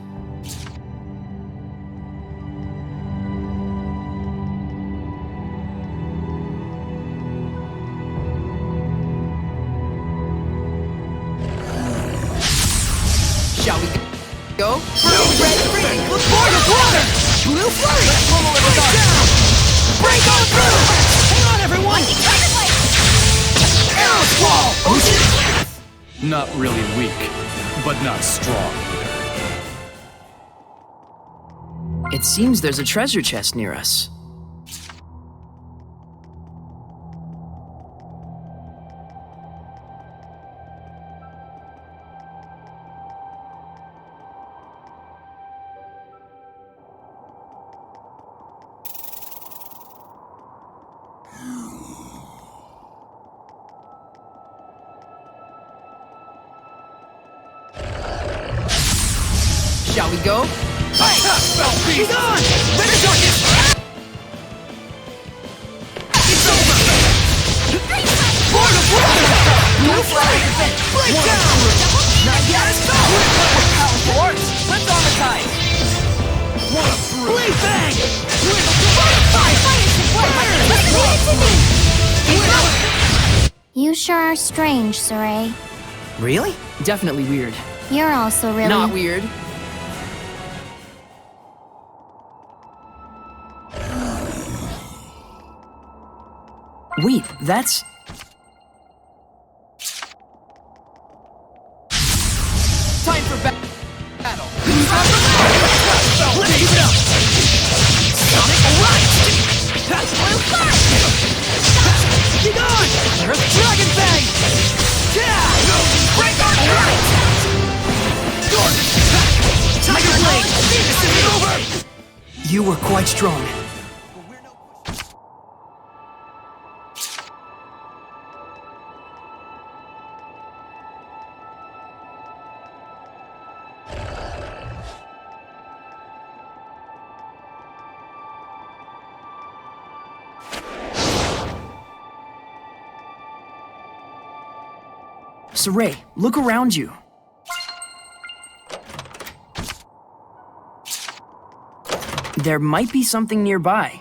Shall we go? Ready, look forward to water! Blue flurry! Let's pummel it down! Break on through! Hang on, everyone! Arrow squall! not really weak, but not strong either. It seems there's a treasure chest near us. Shall we go? Hey! He's on! Better darkness! It's over! Board of water! No flying! Break down! Not yet! Let's go! Power force! Let's on the tide! What a brute! Blade bang! Fire! You You sure are strange, Sorey. Really? Definitely weird. You're also really... Not weird. Wait, that's... Time for battle. Let's keep it up! Sonic Alright! Be gone! Earth Dragon Fang! Yeah! Break our current! Tiger Blade! This isn't over! You were quite strong. Sorey, look around you. There might be something nearby.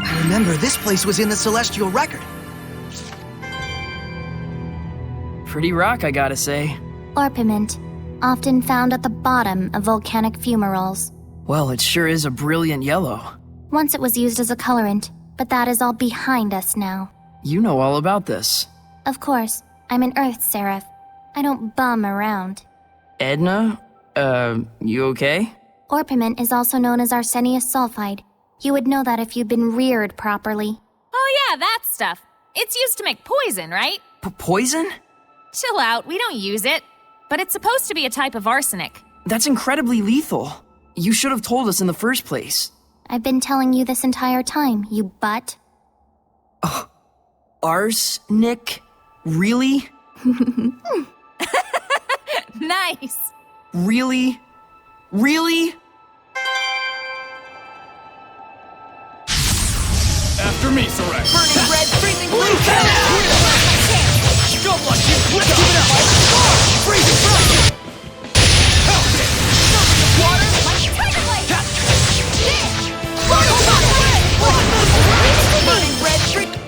I remember this place was in the Celestial Record. Pretty rock, I gotta say. Orpiment, often found at the bottom of volcanic fumaroles. Well, it sure is a brilliant yellow. Once it was used as a colorant, but that is all behind us now. You know all about this. Of course, I'm an Earth Seraph. I don't bum around. Edna? You okay? Orpiment is also known as arsenious sulfide. You would know that if you'd been reared properly. Oh yeah, that stuff. It's used to make poison, right? Poison? Chill out, we don't use it. But it's supposed to be a type of arsenic. That's incredibly lethal. You should have told us in the first place. I've been telling you this entire time, you butt. Arsenic? Really? Nice. Really? Really? After me, Sorey. Burning red, freezing blue. Go, Blood! Let's keep it up! Freezing frost! Water. Tiger Blade! Burning red, freezing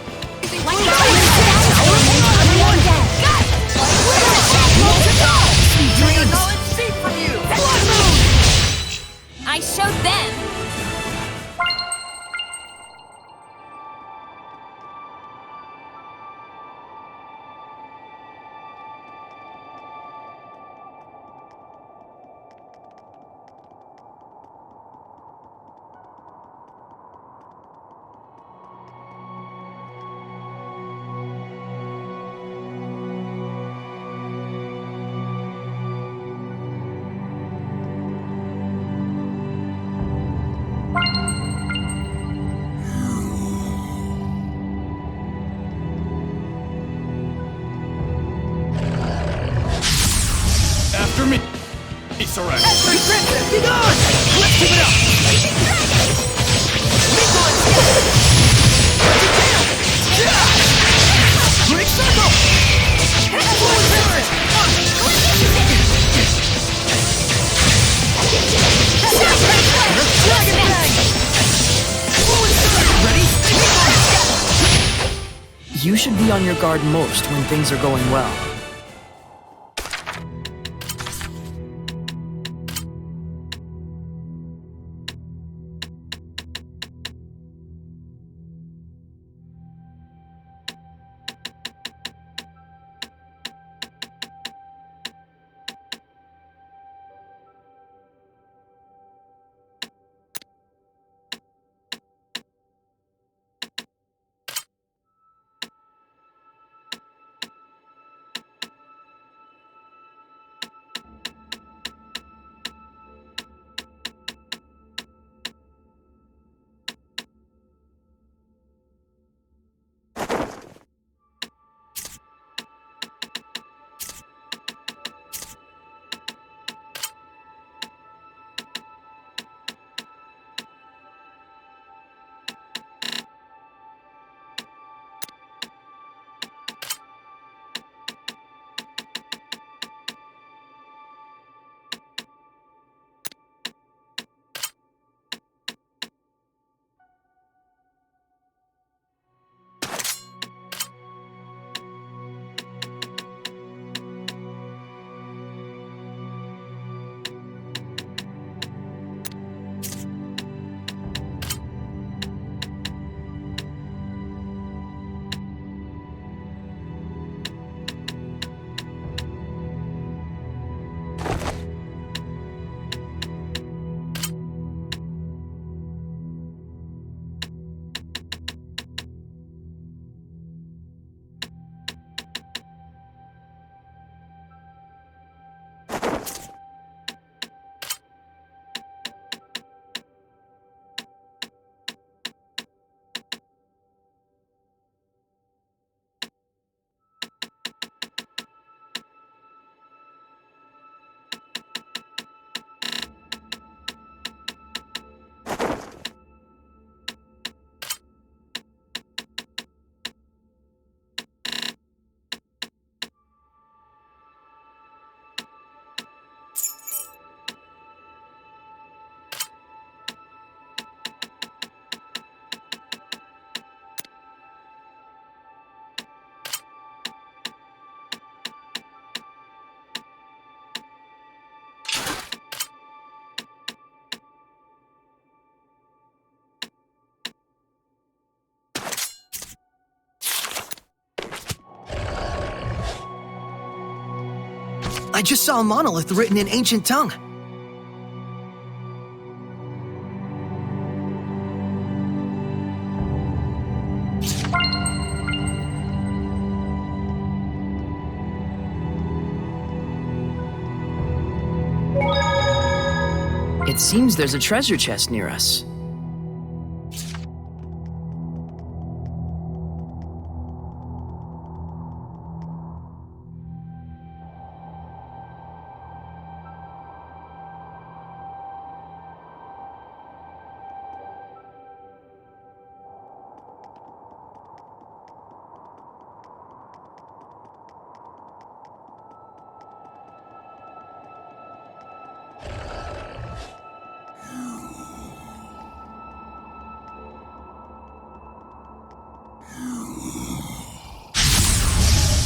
blue. Knowledge seep from you. Blood Moon! I showed them. After me, Sorey. Be gone! Let's keep it up! Great circle! You should be on your guard most when things are going well. I just saw a monolith written in ancient tongue. It seems there's a treasure chest near us.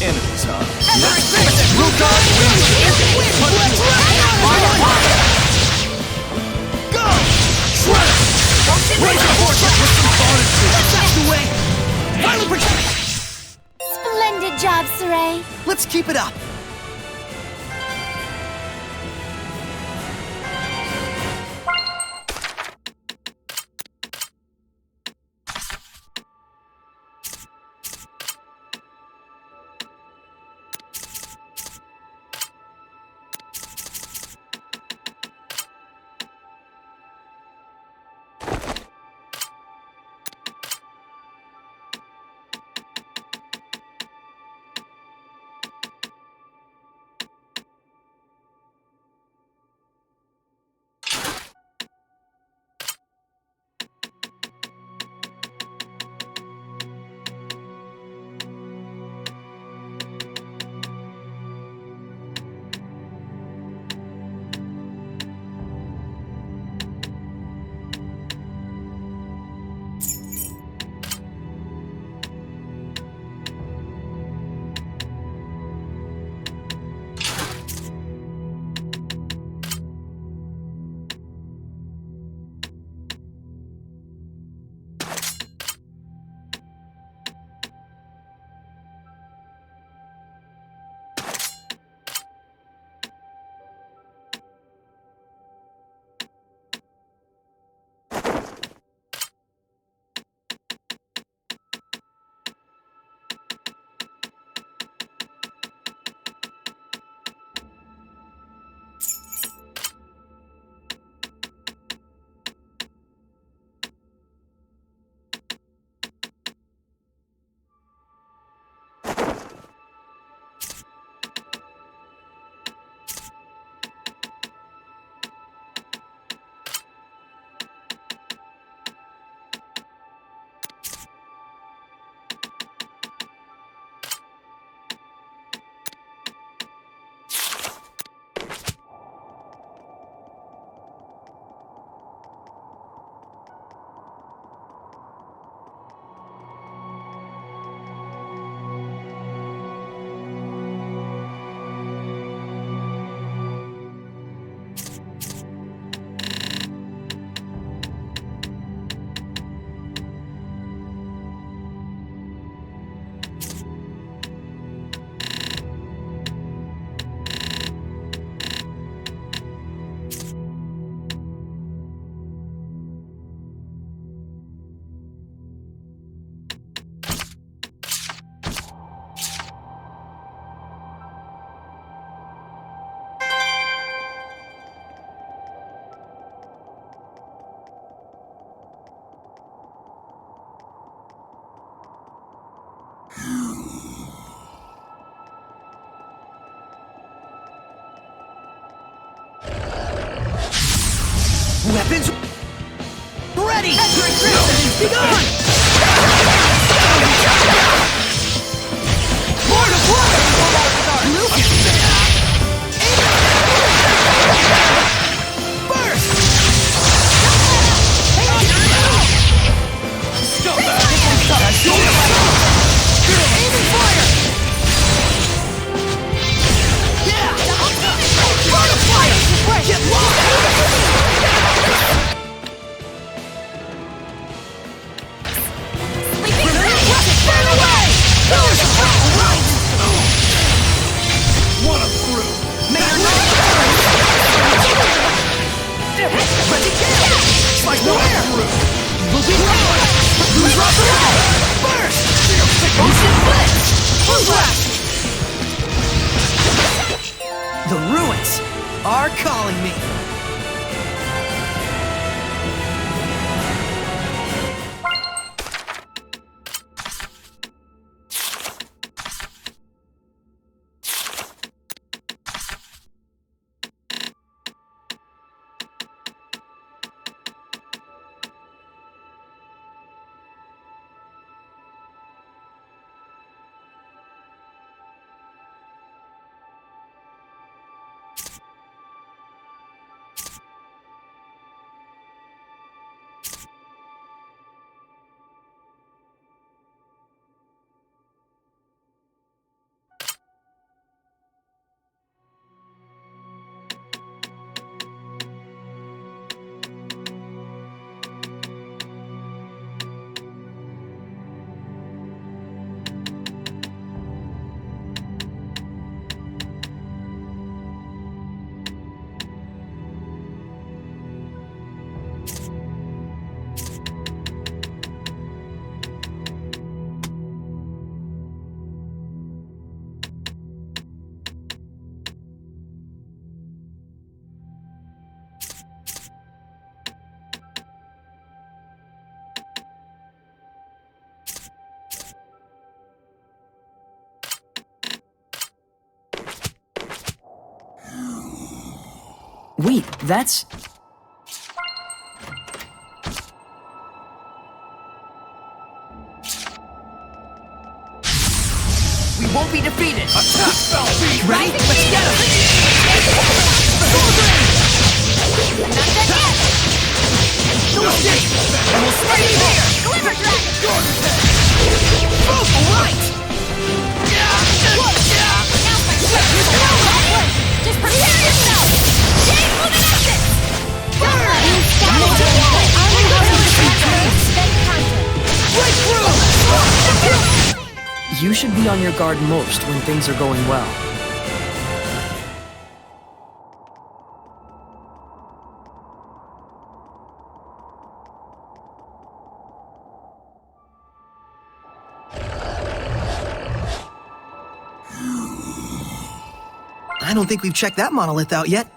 Enemies, huh? Go! Shredder! Raise your fortress with some bonuses! That's the way! Final protection! Splendid job, Sorey. Let's keep it up. Weapons ready! Be gone! More to blood! Lucas! Burst! Aiming fire! Yeah! Burn of fire! Get lost! The ruins are calling me. Wait, that's... We won't be defeated! Attack, Valby! Ready? Let's get him! Not done yet! No escape! And we'll spray you here! Glimmer Dragon! Both right! Just prepare yourself! Jade Luminescence! You should be on your guard most when things are going well. I don't think we've checked that monolith out yet.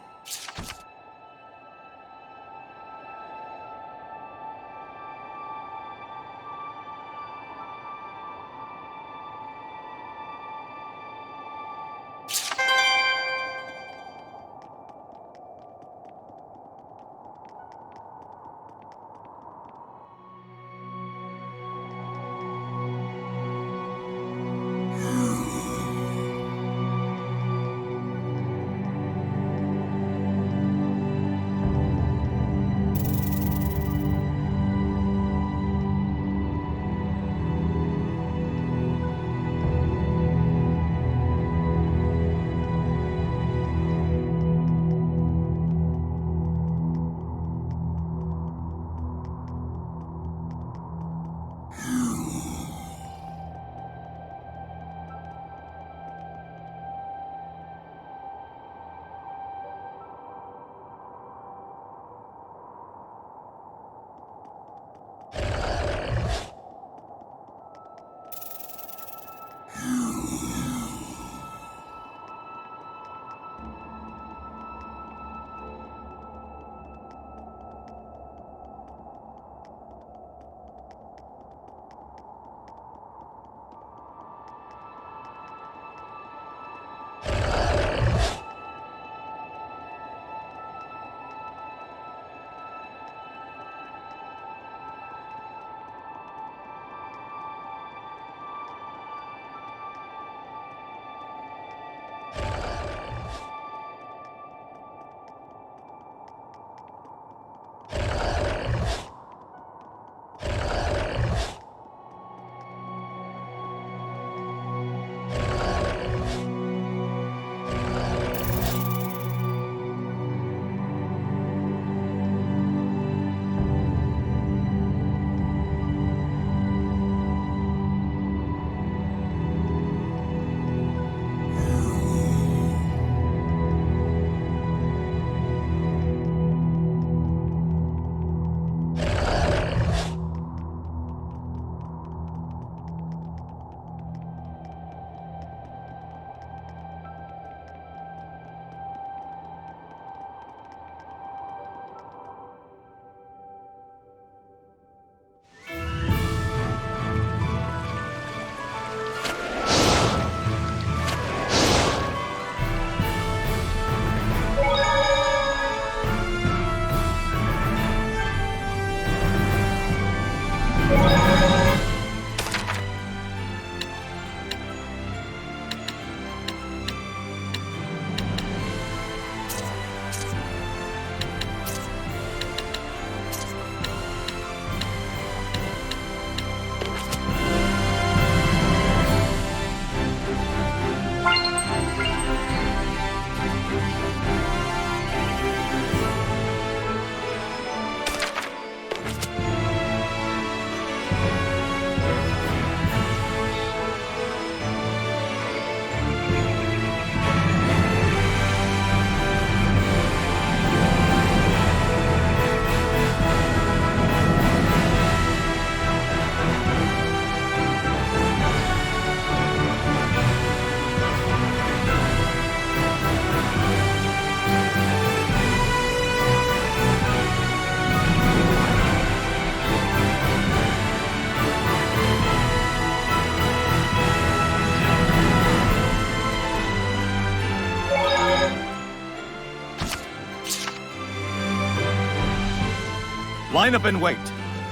Line up and wait.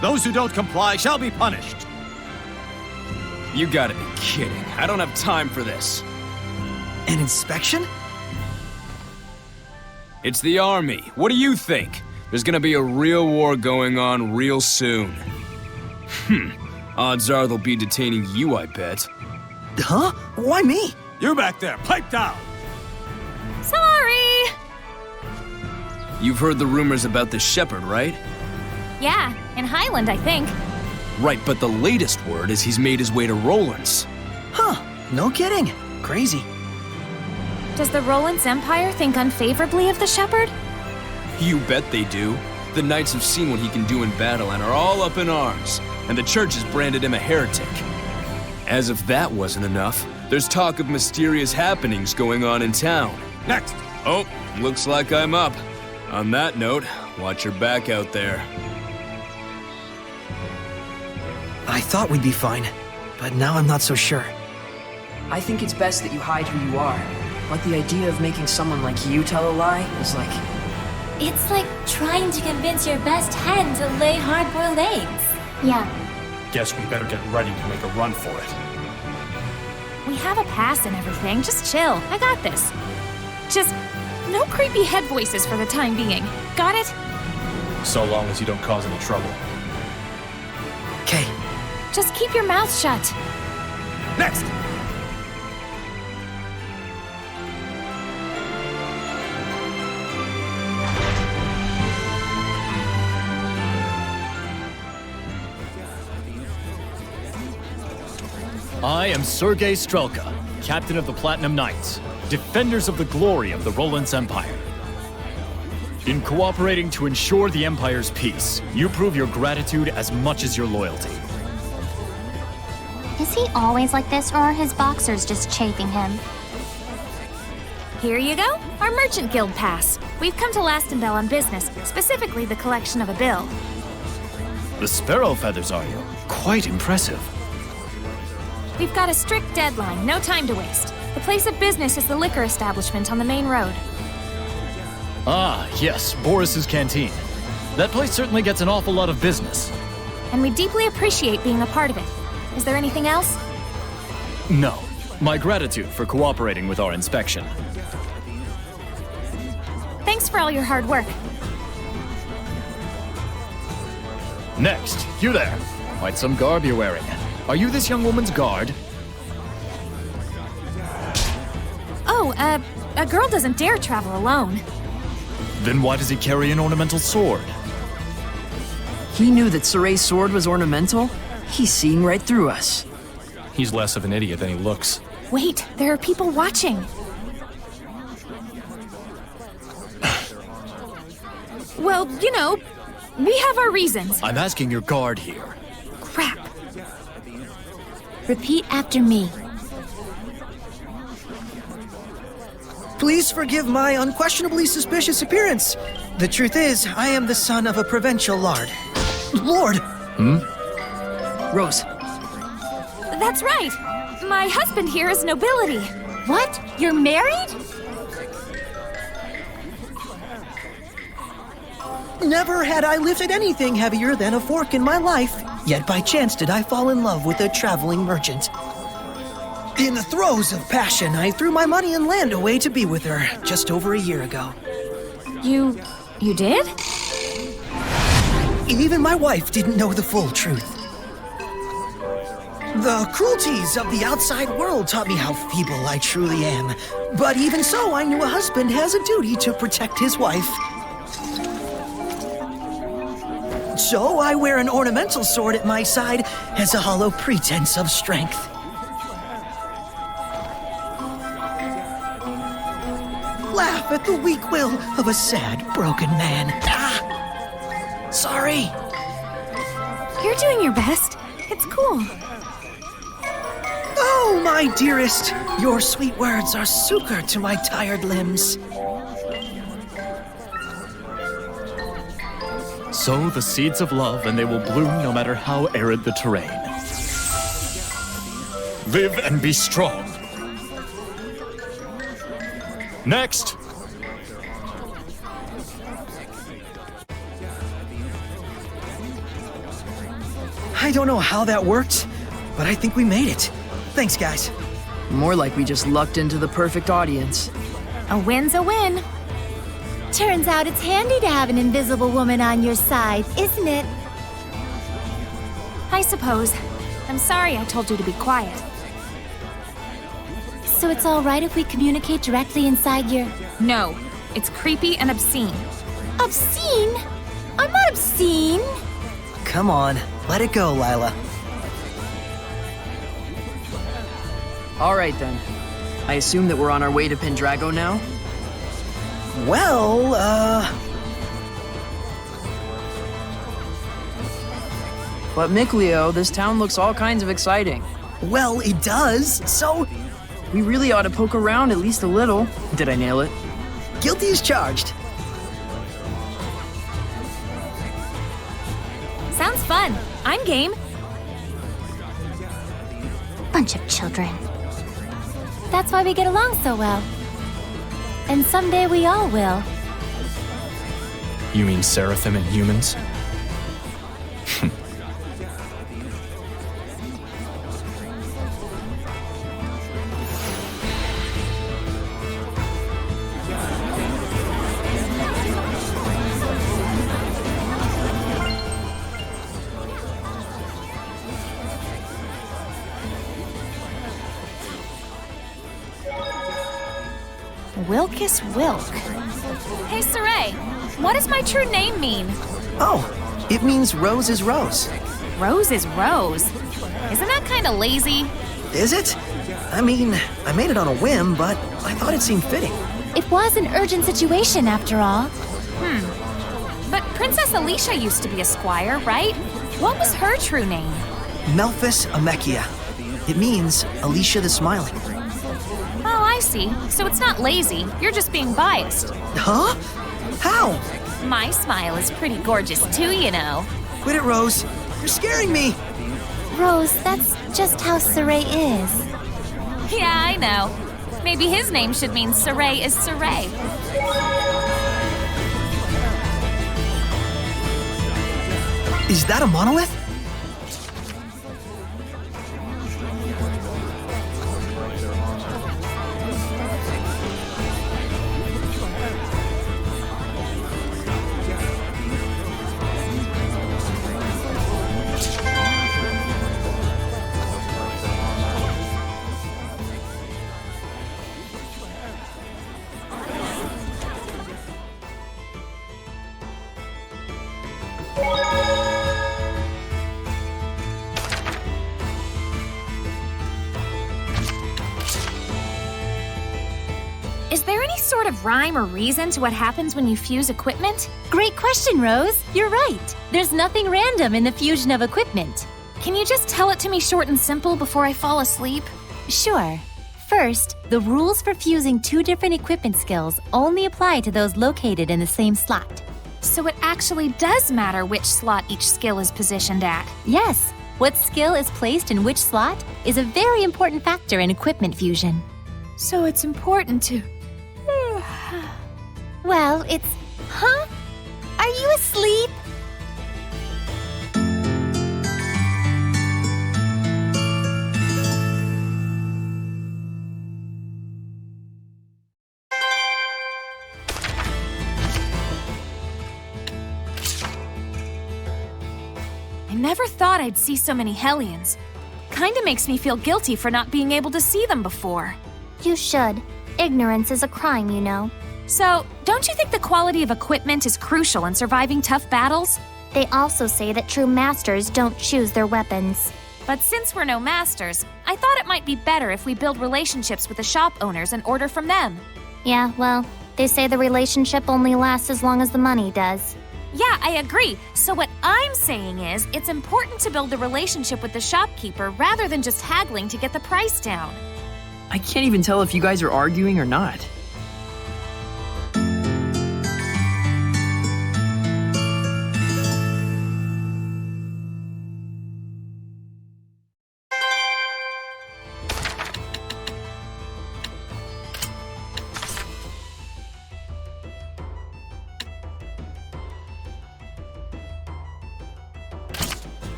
Those who don't comply shall be punished. You gotta be kidding. I don't have time for this. An inspection? It's the army. What do you think? There's gonna be a real war going on real soon. Odds are they'll be detaining you, I bet. Huh? Why me? You back there, pipe down! Sorry! You've heard the rumors about the shepherd, right? Yeah, in Highland, I think. Right, but the latest word is he's made his way to Roland's. Huh, no kidding. Crazy. Does the Roland's Empire think unfavorably of the shepherd? You bet they do. The knights have seen what he can do in battle and are all up in arms, and the church has branded him a heretic. As if that wasn't enough, there's talk of mysterious happenings going on in town. Next! Oh, looks like I'm up. On that note, watch your back out there. I thought we'd be fine, but now I'm not so sure. I think it's best that you hide who you are. But the idea of making someone like you tell a lie is like... It's like trying to convince your best hen to lay hard-boiled eggs. Yeah. Guess we better get ready to make a run for it. We have a pass and everything. Just chill. I got this. Just no creepy head voices for the time being. Got it? So long as you don't cause any trouble. Okay. Just keep your mouth shut. Next! I am Sergei Strelka, Captain of the Platinum Knights, defenders of the glory of the Roland's Empire. In cooperating to ensure the Empire's peace, you prove your gratitude as much as your loyalty. Is he always like this, or are his boxers just chafing him? Here you go, our Merchant Guild pass. We've come to Lastonbell on business, specifically the collection of a bill. The sparrow feathers, are you? Quite impressive. We've got a strict deadline, no time to waste. The place of business is the liquor establishment on the main road. Ah, yes, Boris's Canteen. That place certainly gets an awful lot of business. And we deeply appreciate being a part of it. Is there anything else? No. My gratitude for cooperating with our inspection. Thanks for all your hard work. Next, you there. Quite some garb you're wearing. Are you this young woman's guard? Oh, a girl doesn't dare travel alone. Then why does he carry an ornamental sword? He knew that Sorey's sword was ornamental? He's seeing right through us. He's less of an idiot than he looks. Wait, there are people watching. Well, you know, we have our reasons. I'm asking your guard here. Crap. Repeat after me. Please forgive my unquestionably suspicious appearance. The truth is, I am the son of a provincial lord. Lord! Rose. That's right. My husband here is nobility. What? You're married? Never had I lifted anything heavier than a fork in my life, yet by chance did I fall in love with a traveling merchant. In the throes of passion, I threw my money and land away to be with her just over a year ago. You did? Even my wife didn't know the full truth. The cruelties of the outside world taught me how feeble I truly am. But even so, I knew a husband has a duty to protect his wife. So I wear an ornamental sword at my side as a hollow pretense of strength. Laugh at the weak will of a sad, broken man. Ah! Sorry. You're doing your best. It's cool. Oh, my dearest, your sweet words are succor to my tired limbs. Sow the seeds of love and they will bloom no matter how arid the terrain. Live and be strong. Next! I don't know how that worked, but I think we made it. Thanks, guys. More like we just lucked into the perfect audience. A win's a win. Turns out it's handy to have an invisible woman on your side, isn't it? I suppose. I'm sorry I told you to be quiet. So it's all right if we communicate directly inside your... No, it's creepy and obscene. Obscene? I'm not obscene. Come on, let it go, Lailah. Alright then. I assume that we're on our way to Pendrago now? Well, But Mikleo, this town looks all kinds of exciting. well, it does, so We really ought to poke around at least a little. Did I nail it? guilty as charged. Sounds fun. I'm game. Bunch of children. That's why we get along so well. And someday we all will. You mean Seraphim and humans? Wilkus Wilk. Hey, Sorey, what does my true name mean? Oh, it means Rose is Rose. Rose is Rose. Isn't that kind of lazy? Is it? I mean, I made it on a whim, but I thought it seemed fitting. It was an urgent situation, after all. But Princess Alicia used to be a squire, right? What was her true name? Melphis Amechia. It means Alicia the Smiling. Oh, I see. So it's not lazy. You're just being biased. Huh? How? My smile is pretty gorgeous too, you know. Quit it, Rose. You're scaring me. Rose, that's just how Sorey is. Yeah, I know. Maybe his name should mean Sorey is Sorey. Is that a monolith? Is there any sort of rhyme or reason to what happens when you fuse equipment? Great question, Rose. You're right. There's nothing random in the fusion of equipment. Can you just tell it to me short and simple before I fall asleep? Sure. First, the rules for fusing two different equipment skills only apply to those located in the same slot. So it actually does matter which slot each skill is positioned at. Yes, what skill is placed in which slot is a very important factor in equipment fusion. So it's important to... Well, it's... Huh? Are you asleep? I never thought I'd see so many Hellions. Kinda makes me feel guilty for not being able to see them before. You should. Ignorance is a crime, you know. So, don't you think the quality of equipment is crucial in surviving tough battles? They also say that true masters don't choose their weapons. But since we're no masters, I thought it might be better if we build relationships with the shop owners and order from them. Yeah, well, they say the relationship only lasts as long as the money does. Yeah, I agree. So what I'm saying is, it's important to build a relationship with the shopkeeper rather than just haggling to get the price down. I can't even tell if you guys are arguing or not.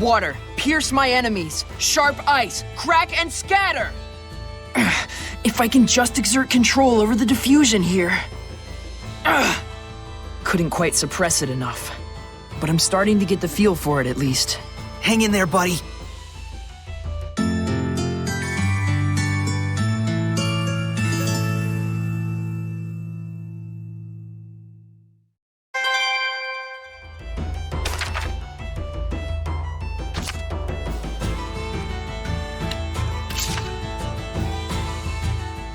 Water, pierce my enemies. Sharp ice, crack and scatter! If I can just exert control over the diffusion here. Couldn't quite suppress it enough. But I'm starting to get the feel for it at least. Hang in there, buddy.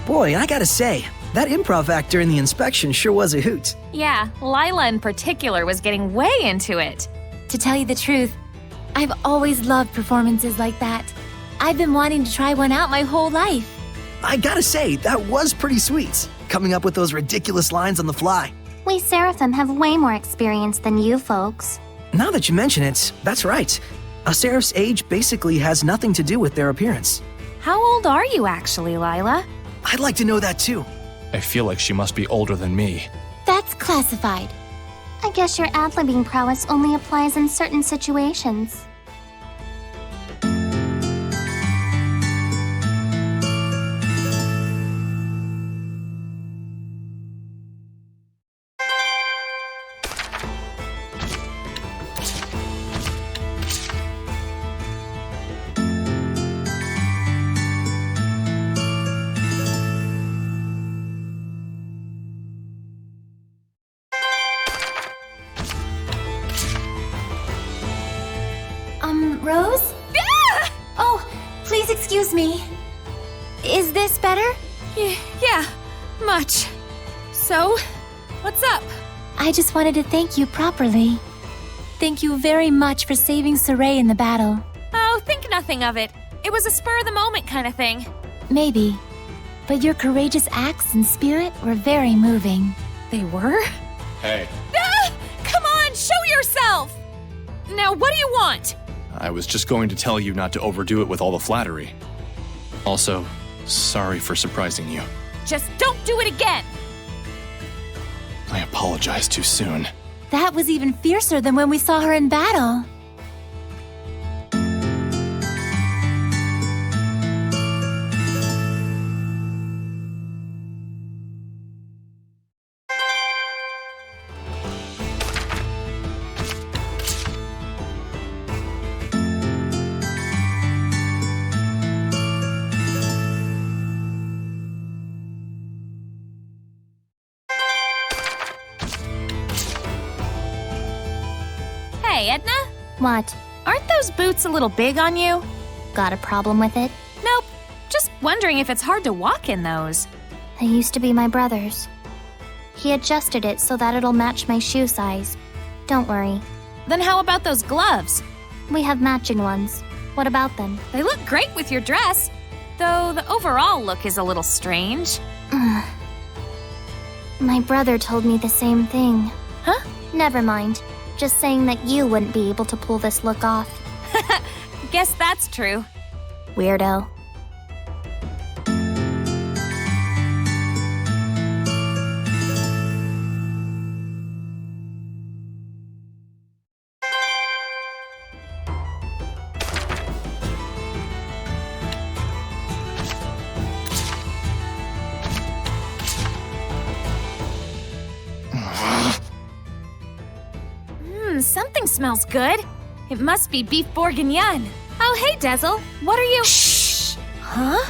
Boy, I gotta say, that improv act during the inspection sure was a hoot. Yeah, Lailah in particular was getting way into it. To tell you the truth, I've always loved performances like that. I've been wanting to try one out my whole life. I gotta say, that was pretty sweet, coming up with those ridiculous lines on the fly. We Seraphim have way more experience than you folks. Now that you mention it, that's right. A Seraph's age basically has nothing to do with their appearance. How old are you actually, Lailah? I'd like to know that too. I feel like she must be older than me. That's classified. I guess your ad-libbing prowess only applies in certain situations. Rose? Ah! Oh, please excuse me. Is this better? Yeah, much. So, what's up? I just wanted to thank you properly. Thank you very much for saving Sorey in the battle. Oh, think nothing of it. It was a spur-of-the-moment kind of thing. Maybe. But your courageous acts and spirit were very moving. They were? Hey. Ah! Come on, show yourself! Now, what do you want? I was just going to tell you not to overdo it with all the flattery. Also, sorry for surprising you. Just don't do it again! I apologize too soon. That was even fiercer than when we saw her in battle. Hey, Edna? What? Aren't those boots a little big on you? Got a problem with it? Nope. Just wondering if it's hard to walk in those. They used to be my brother's. He adjusted it so that it'll match my shoe size. Don't worry. Then how about those gloves? We have matching ones. What about them? They look great with your dress, though the overall look is a little strange. My brother told me the same thing. Huh? Never mind. Just saying that you wouldn't be able to pull this look off. Guess that's true. Weirdo. Something smells good. It must be beef bourguignon. Oh, hey, Dezel. What are you— Shh! Huh?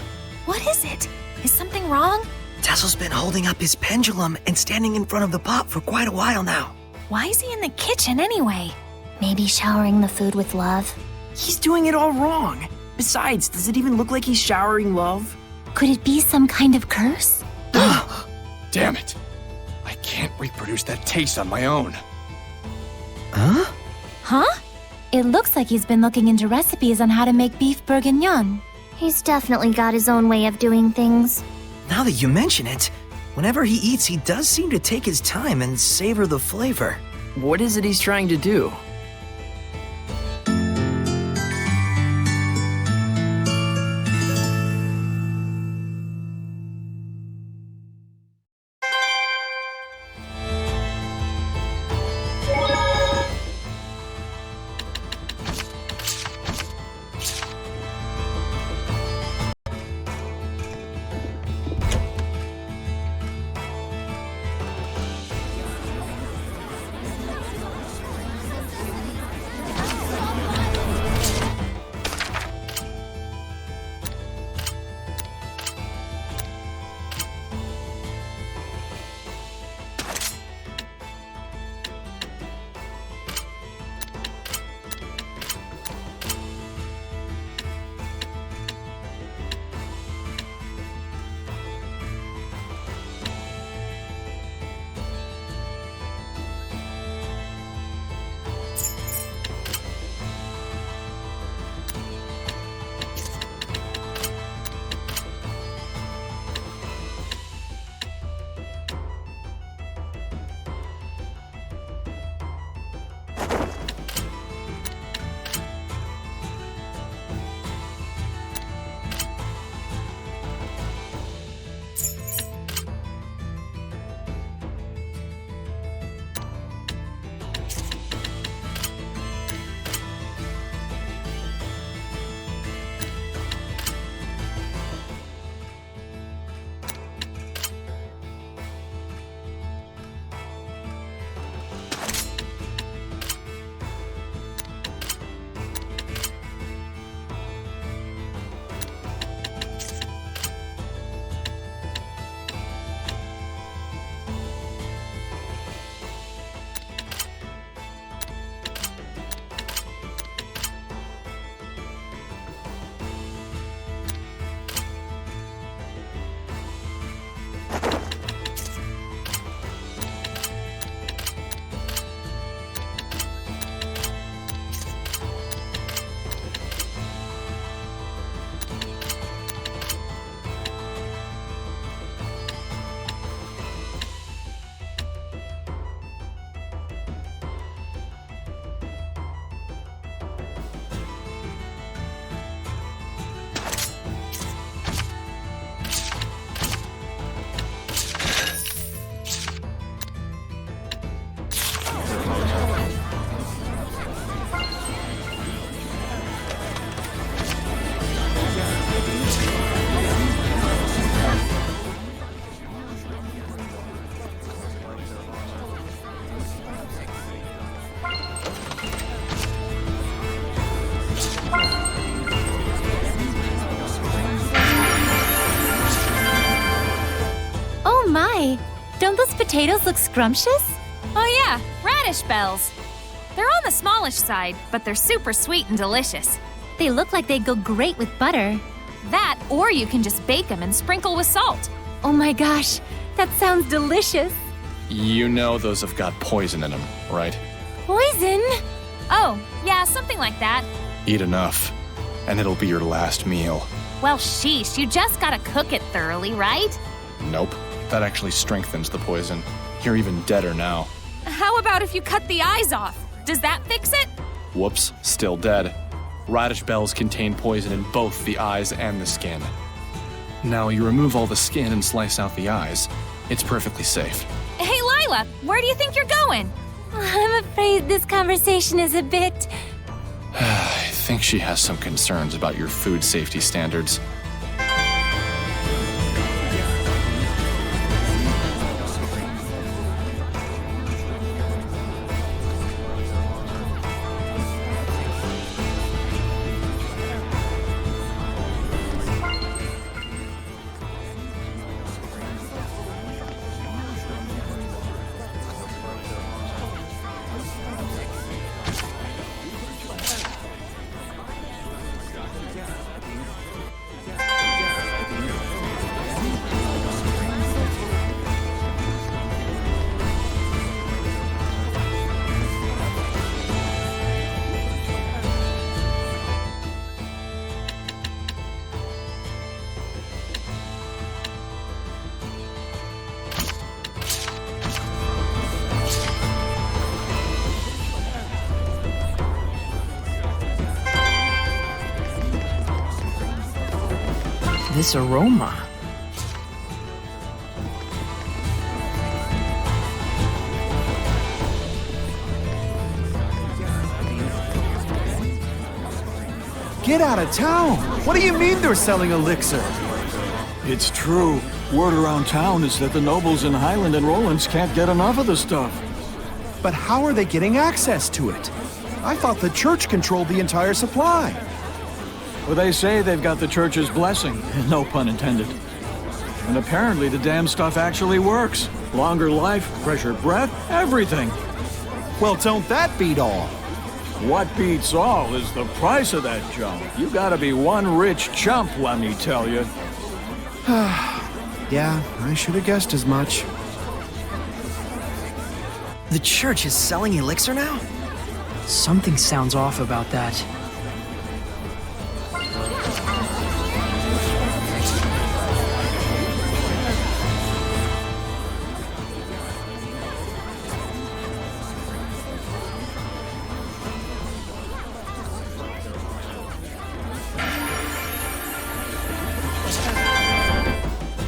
What is it? Is something wrong? Dezel's been holding up his pendulum and standing in front of the pot for quite a while now. Why is he in the kitchen anyway? Maybe showering the food with love. He's doing it all wrong. Besides, does it even look like he's showering love? Could it be some kind of curse? Damn it! I can't reproduce that taste on my own. Huh? Huh? It looks like he's been looking into recipes on how to make beef bourguignon. He's definitely got his own way of doing things. Now that you mention it, whenever he eats, he does seem to take his time and savor the flavor. What is it he's trying to do? potatoes look scrumptious? Oh yeah, radish bells. They're on the smallish side, but they're super sweet and delicious. They look like they'd go great with butter. That, or you can just bake them and sprinkle with salt. Oh my gosh, that sounds delicious. You know those have got poison in them, right? Poison? Oh, yeah, something like that. Eat enough, and it'll be your last meal. Well, sheesh, you just gotta cook it thoroughly, right? Nope, that actually strengthens the poison. You're even deader now. How about if you cut the eyes off? Does that fix it? Whoops, still dead. Radish bells contain poison in both the eyes and the skin. Now you remove all the skin and slice out the eyes. It's perfectly safe. Hey, Lailah, where do you think you're going? I'm afraid this conversation is a bit... I think she has some concerns about your food safety standards. This aroma. Get out of town! What do you mean they're selling elixir? It's true. Word around town is that the nobles in Highland and Rollins can't get enough of the stuff. But how are they getting access to it? I thought the church controlled the entire supply. Well, they say they've got the church's blessing, no pun intended. And apparently the damn stuff actually works. Longer life, fresher breath, everything. Well, don't that beat all? What beats all is the price of that junk. You gotta be one rich chump, let me tell you. Yeah, I should have guessed as much. The church is selling elixir now? Something sounds off about that.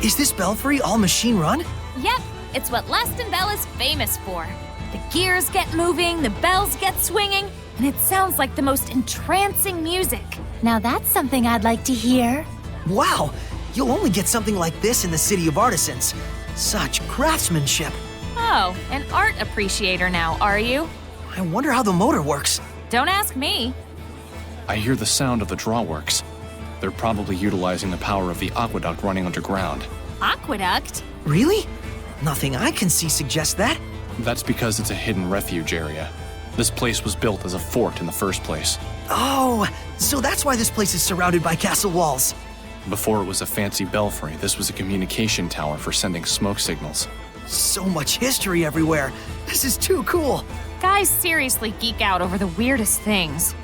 Is this belfry all machine run? Yep, it's what Lastonbell is famous for. The gears get moving, the bells get swinging, and it sounds like the most entrancing music. Now that's something I'd like to hear. Wow, you'll only get something like this in the City of Artisans. Such craftsmanship. Oh, an art appreciator now, are you? I wonder how the motor works. Don't ask me. I hear the sound of the drawworks. They're probably utilizing the power of the aqueduct running underground. Aqueduct? Really? Nothing I can see suggests that. That's because it's a hidden refuge area. This place was built as a fort in the first place. Oh, so that's why this place is surrounded by castle walls. Before it was a fancy belfry, this was a communication tower for sending smoke signals. So much history everywhere. This is too cool. Guys seriously geek out over the weirdest things.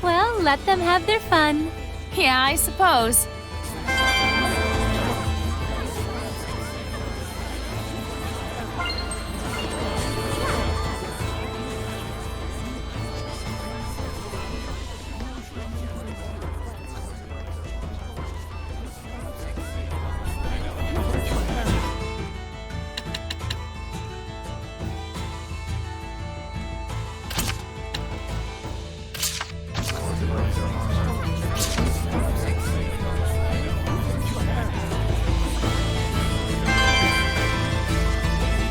Well, let them have their fun. Yeah, I suppose.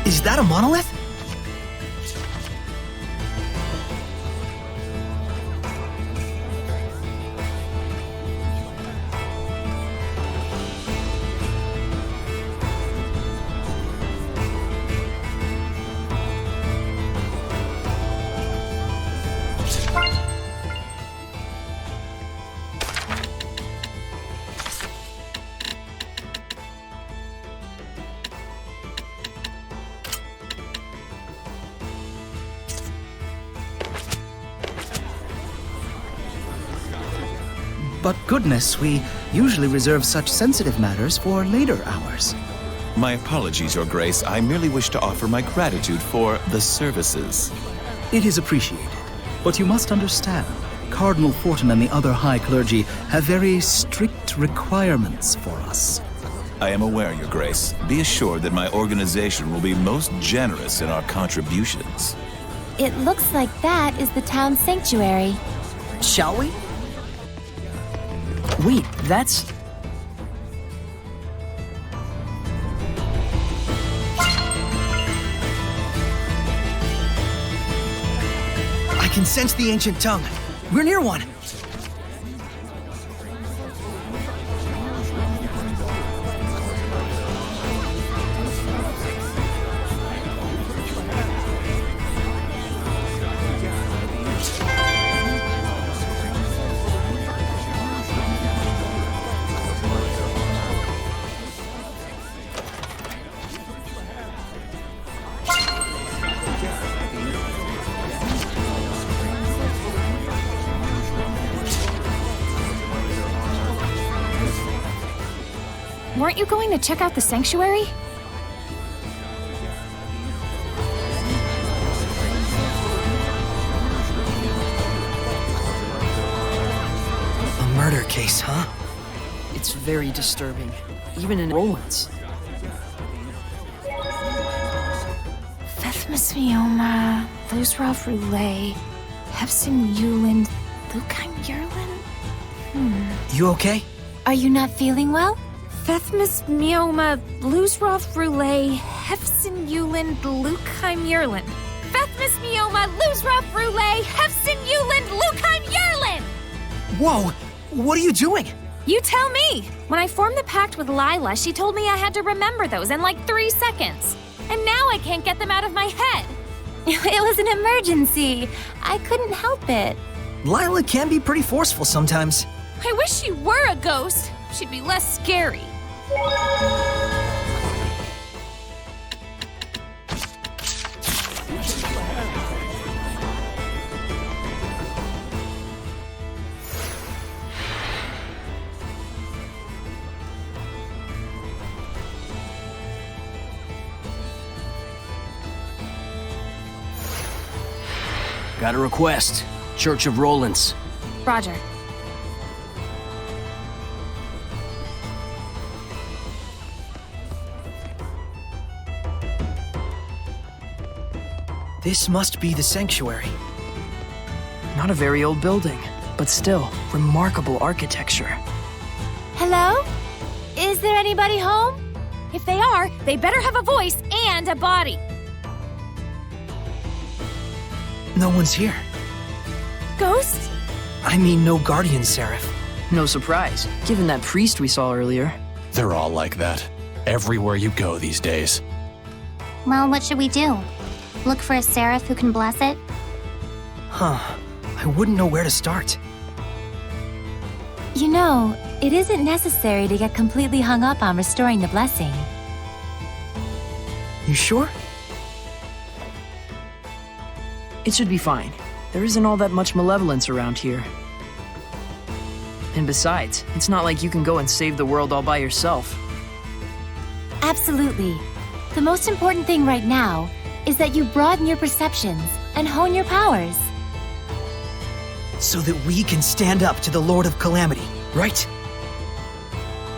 Is that a monolith? But goodness, we usually reserve such sensitive matters for later hours. My apologies, Your Grace. I merely wish to offer my gratitude for the services. It is appreciated. But you must understand, Cardinal Fortin and the other high clergy have very strict requirements for us. I am aware, Your Grace. Be assured that my organization will be most generous in our contributions. It looks like that is the town sanctuary. Shall we? Wait, that's... I can sense the ancient tongue. We're near one. Weren't you going to check out the sanctuary? A murder case, huh? It's very disturbing, even in Roland's. Fethmas Mioma, Luzrov Roulette, Hefsin Yuland, Lukheim Yerlin? You okay? Are you not feeling well? Fethmas Mioma, Luzrov Roulette, Hefsin Yuland, Lukheim Yerlin. Fethmas Mioma, Luzrov Roulette, Hefsin Yuland, Lukheim Yerlin! Whoa! What are you doing? You tell me! When I formed the pact with Lailah, she told me I had to remember those in like 3 seconds. And now I can't get them out of my head. It was an emergency. I couldn't help it. Lailah can be pretty forceful sometimes. I wish she were a ghost. She'd be less scary. Got a request. Church of Rollins. Roger. This must be the sanctuary. Not a very old building, but still, remarkable architecture. Hello? Is there anybody home? If they are, they better have a voice and a body. No one's here. Ghost? I mean, no guardian seraph. No surprise, given that priest we saw earlier. They're all like that. Everywhere you go these days. Well, what should we do? Look for a seraph who can bless it? Huh. I wouldn't know where to start. You know, it isn't necessary to get completely hung up on restoring the blessing. You sure? It should be fine. There isn't all that much malevolence around here. And besides, it's not like you can go and save the world all by yourself. Absolutely. The most important thing right now is that you broaden your perceptions and hone your powers. So that we can stand up to the Lord of Calamity, right?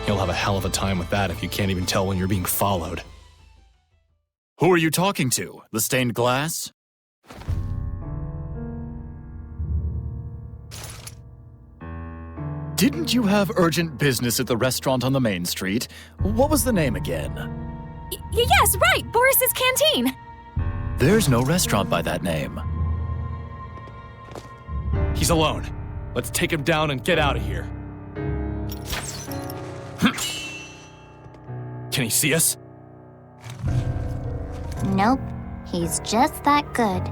You'll have a hell of a time with that if you can't even tell when you're being followed. Who are you talking to? The stained glass? Didn't you have urgent business at the restaurant on the main street? What was the name again? Yes, right! Boris's Canteen! There's no restaurant by that name. He's alone. Let's take him down and get out of here. Can he see us? Nope. He's just that good.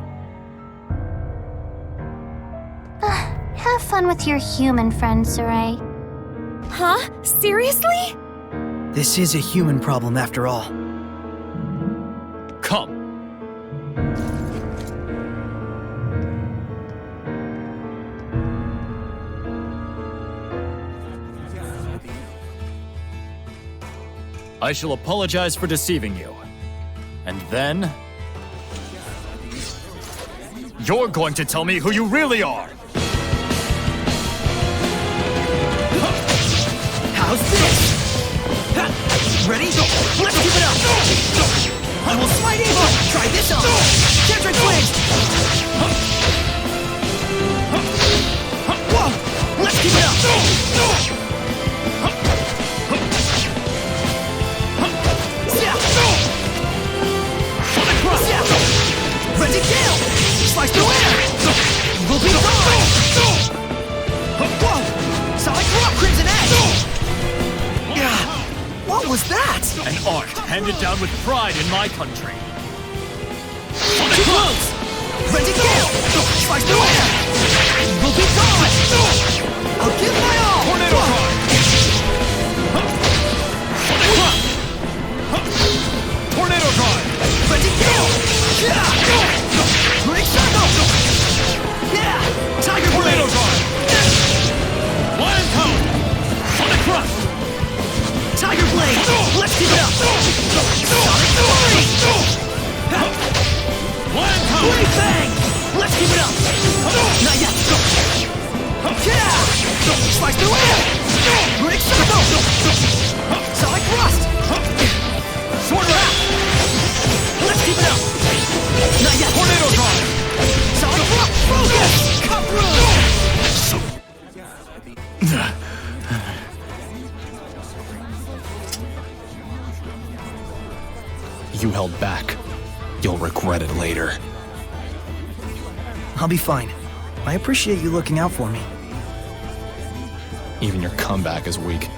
Have fun with your human friend, Sorey. Huh? Seriously? This is a human problem after all. Come. I shall apologize for deceiving you. And then... you're going to tell me who you really are! How's this? Ready? Let's keep it up! I will smite evil! Try this on! Kendrick Twins! Whoa! Let's keep it up! Ready to kill! Slice through air! We'll be gone! Whoa! Sonic Rock Crimson Edge! What was that? An art handed down with pride in my country. Too close! Ready to kill! Slice through air! We'll be gone! I'll give my all! Tornado Ride! Tornado Drive! Ready to kill! Great circle! Yeah! Tiger Tornado Blade! Drive! Lion Cone! Sonic Thrust! Tiger Blade! Let's keep it up! Sonic Fury! Lion Cone! Blade Bang! Let's keep it up! Not yet! Yeah! Slice through air! Great circle! Sonic Thrust! Sword Wrap! Let's keep it up! Not yet! Tornado Drive! Sonic Rock! Focus! Cut through! You held back. You'll regret it later. I'll be fine. I appreciate you looking out for me. Even your comeback is weak.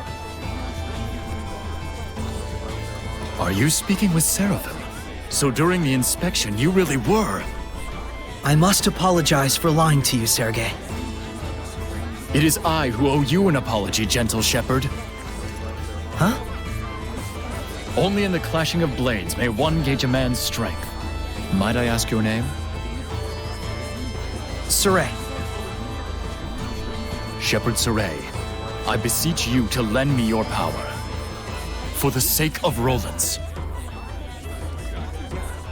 Are you speaking with Seraphim? So during the inspection, you really were. I must apologize for lying to you, Sergei. It is I who owe you an apology, gentle shepherd. Huh? Only in the clashing of blades may one gauge a man's strength. Might I ask your name? Sorey. Shepherd Sorey, I beseech you to lend me your power. For the sake of Rollins.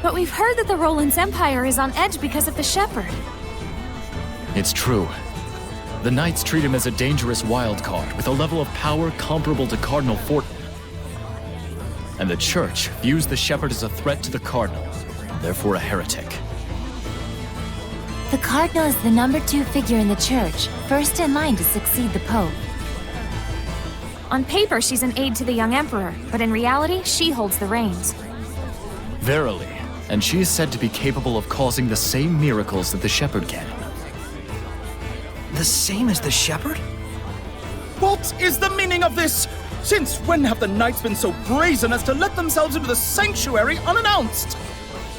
But we've heard that the Rollins Empire is on edge because of the Shepherd. It's true. The Knights treat him as a dangerous wild card with a level of power comparable to Cardinal Fortin. And the Church views the Shepherd as a threat to the Cardinal, therefore a heretic. The Cardinal is the number 2 figure in the Church, first in line to succeed the Pope. On paper, she's an aide to the young Emperor, but in reality, she holds the reins. Verily, and she is said to be capable of causing the same miracles that the Shepherd can. The same as the Shepherd? What is the meaning of this? Since when have the Knights been so brazen as to let themselves into the sanctuary unannounced?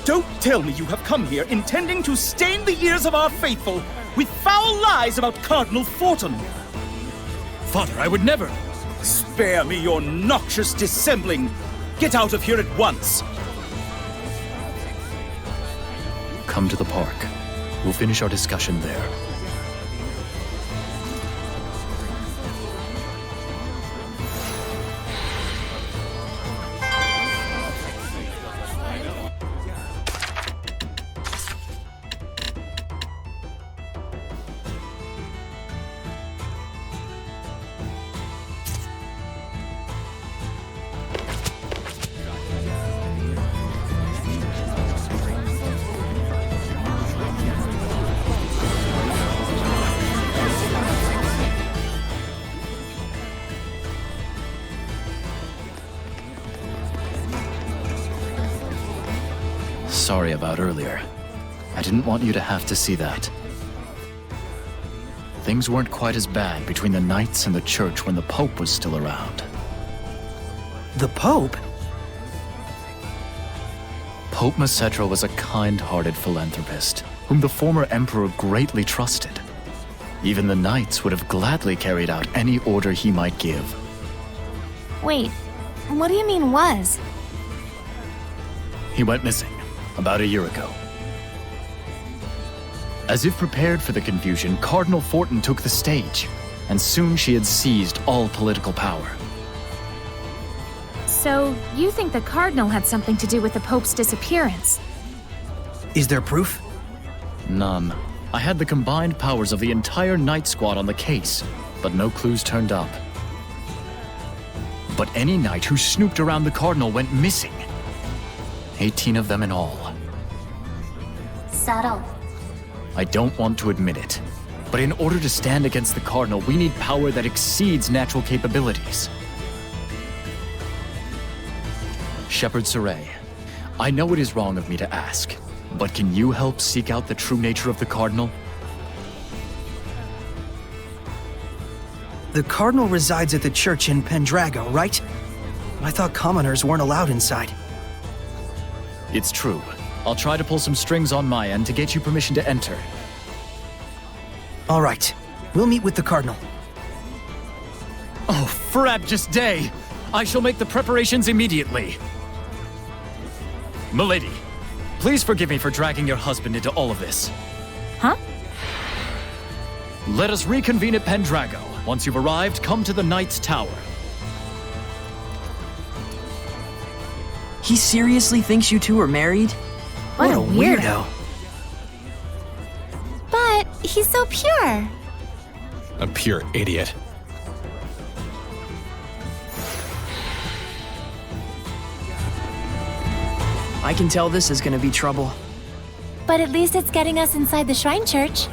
Don't tell me you have come here intending to stain the ears of our faithful with foul lies about Cardinal Fortin. Father, I would never... Spare me your noxious dissembling. Get out of here at once. Come to the park. We'll finish our discussion there. Sorry about earlier. I didn't want you to have to see that. Things weren't quite as bad between the Knights and the Church when the Pope was still around. The Pope? Pope Macetra was a kind-hearted philanthropist, whom the former Emperor greatly trusted. Even the Knights would have gladly carried out any order he might give. Wait, what do you mean was? He went missing about a year ago. As if prepared for the confusion, Cardinal Fortin took the stage, and soon she had seized all political power. So, you think the Cardinal had something to do with the Pope's disappearance? Is there proof? None. I had the combined powers of the entire Knight Squad on the case, but no clues turned up. But any knight who snooped around the Cardinal went missing. 18 of them in all. Subtle. I don't want to admit it, but in order to stand against the Cardinal, we need power that exceeds natural capabilities. Shepherd Sorey, I know it is wrong of me to ask, but can you help seek out the true nature of the Cardinal? The Cardinal resides at the church in Pendrago, right? I thought commoners weren't allowed inside. It's true. I'll try to pull some strings on my end to get you permission to enter. All right. We'll meet with the Cardinal. Oh, frabjous day! I shall make the preparations immediately. Milady, please forgive me for dragging your husband into all of this. Huh? Let us reconvene at Pendrago. Once you've arrived, come to the Knight's Tower. He seriously thinks you two are married? What a weirdo. But he's so pure. A pure idiot. I can tell this is gonna be trouble. But at least it's getting us inside the Shrine Church.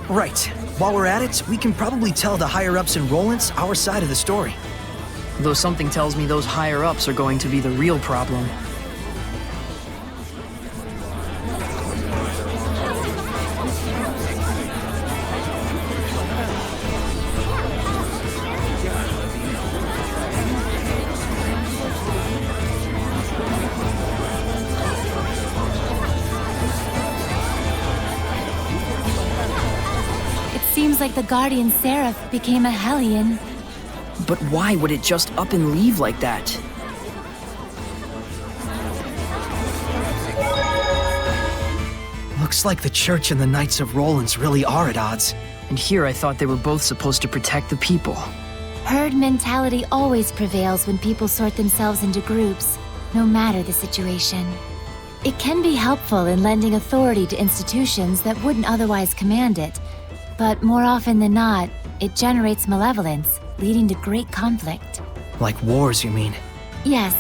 Right. While we're at it, we can probably tell the higher-ups in Rollins our side of the story. Though something tells me those higher-ups are going to be the real problem. Seems like the Guardian Seraph became a Hellion. But why would it just up and leave like that? Looks like the Church and the Knights of Rollins really are at odds. And here I thought they were both supposed to protect the people. Herd mentality always prevails when people sort themselves into groups, no matter the situation. It can be helpful in lending authority to institutions that wouldn't otherwise command it. But more often than not, it generates malevolence, leading to great conflict. Like wars, you mean? Yes,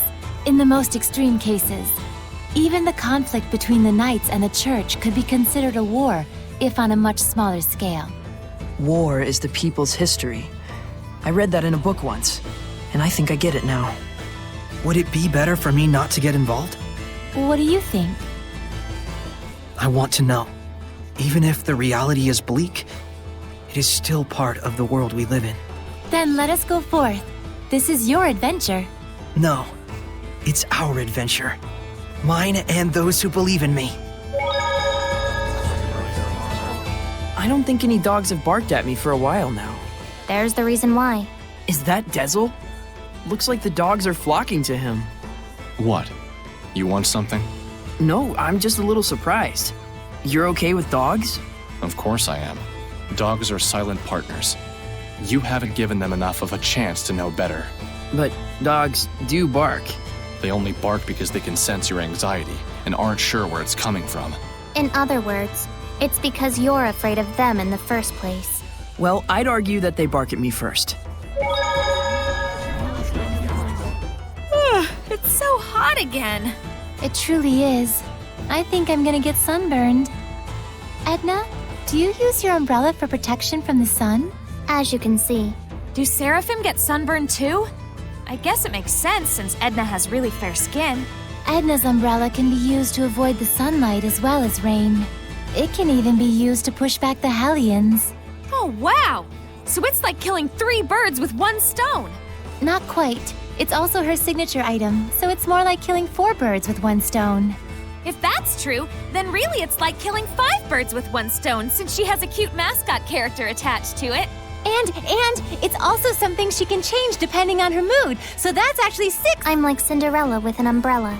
in the most extreme cases. Even the conflict between the Knights and the Church could be considered a war, if on a much smaller scale. War is the people's history. I read that in a book once, and I think I get it now. Would it be better for me not to get involved? What do you think? I want to know. Even if the reality is bleak, it is still part of the world we live in. Then let us go forth. This is your adventure. No, it's our adventure. Mine and those who believe in me. I don't think any dogs have barked at me for a while now. There's the reason why. Is that Dezel? Looks like the dogs are flocking to him. What? You want something? No, I'm just a little surprised. You're okay with dogs? Of course I am. Dogs are silent partners. You haven't given them enough of a chance to know better. But dogs do bark. They only bark because they can sense your anxiety and aren't sure where it's coming from. In other words, it's because you're afraid of them in the first place. Well, I'd argue that they bark at me first. It's so hot again. It truly is. I think I'm gonna get sunburned. Edna, do you use your umbrella for protection from the sun? As you can see. Do Seraphim get sunburned too? I guess it makes sense since Edna has really fair skin. Edna's umbrella can be used to avoid the sunlight as well as rain. It can even be used to push back the Hellions. Oh, wow! So it's like killing 3 birds with 1 stone. Not quite. It's also her signature item, so it's more like killing 4 birds with 1 stone. If that's true, then really it's like killing 5 birds with 1 stone since she has a cute mascot character attached to it. And it's also something she can change depending on her mood, so that's actually 6. I'm like Cinderella with an umbrella.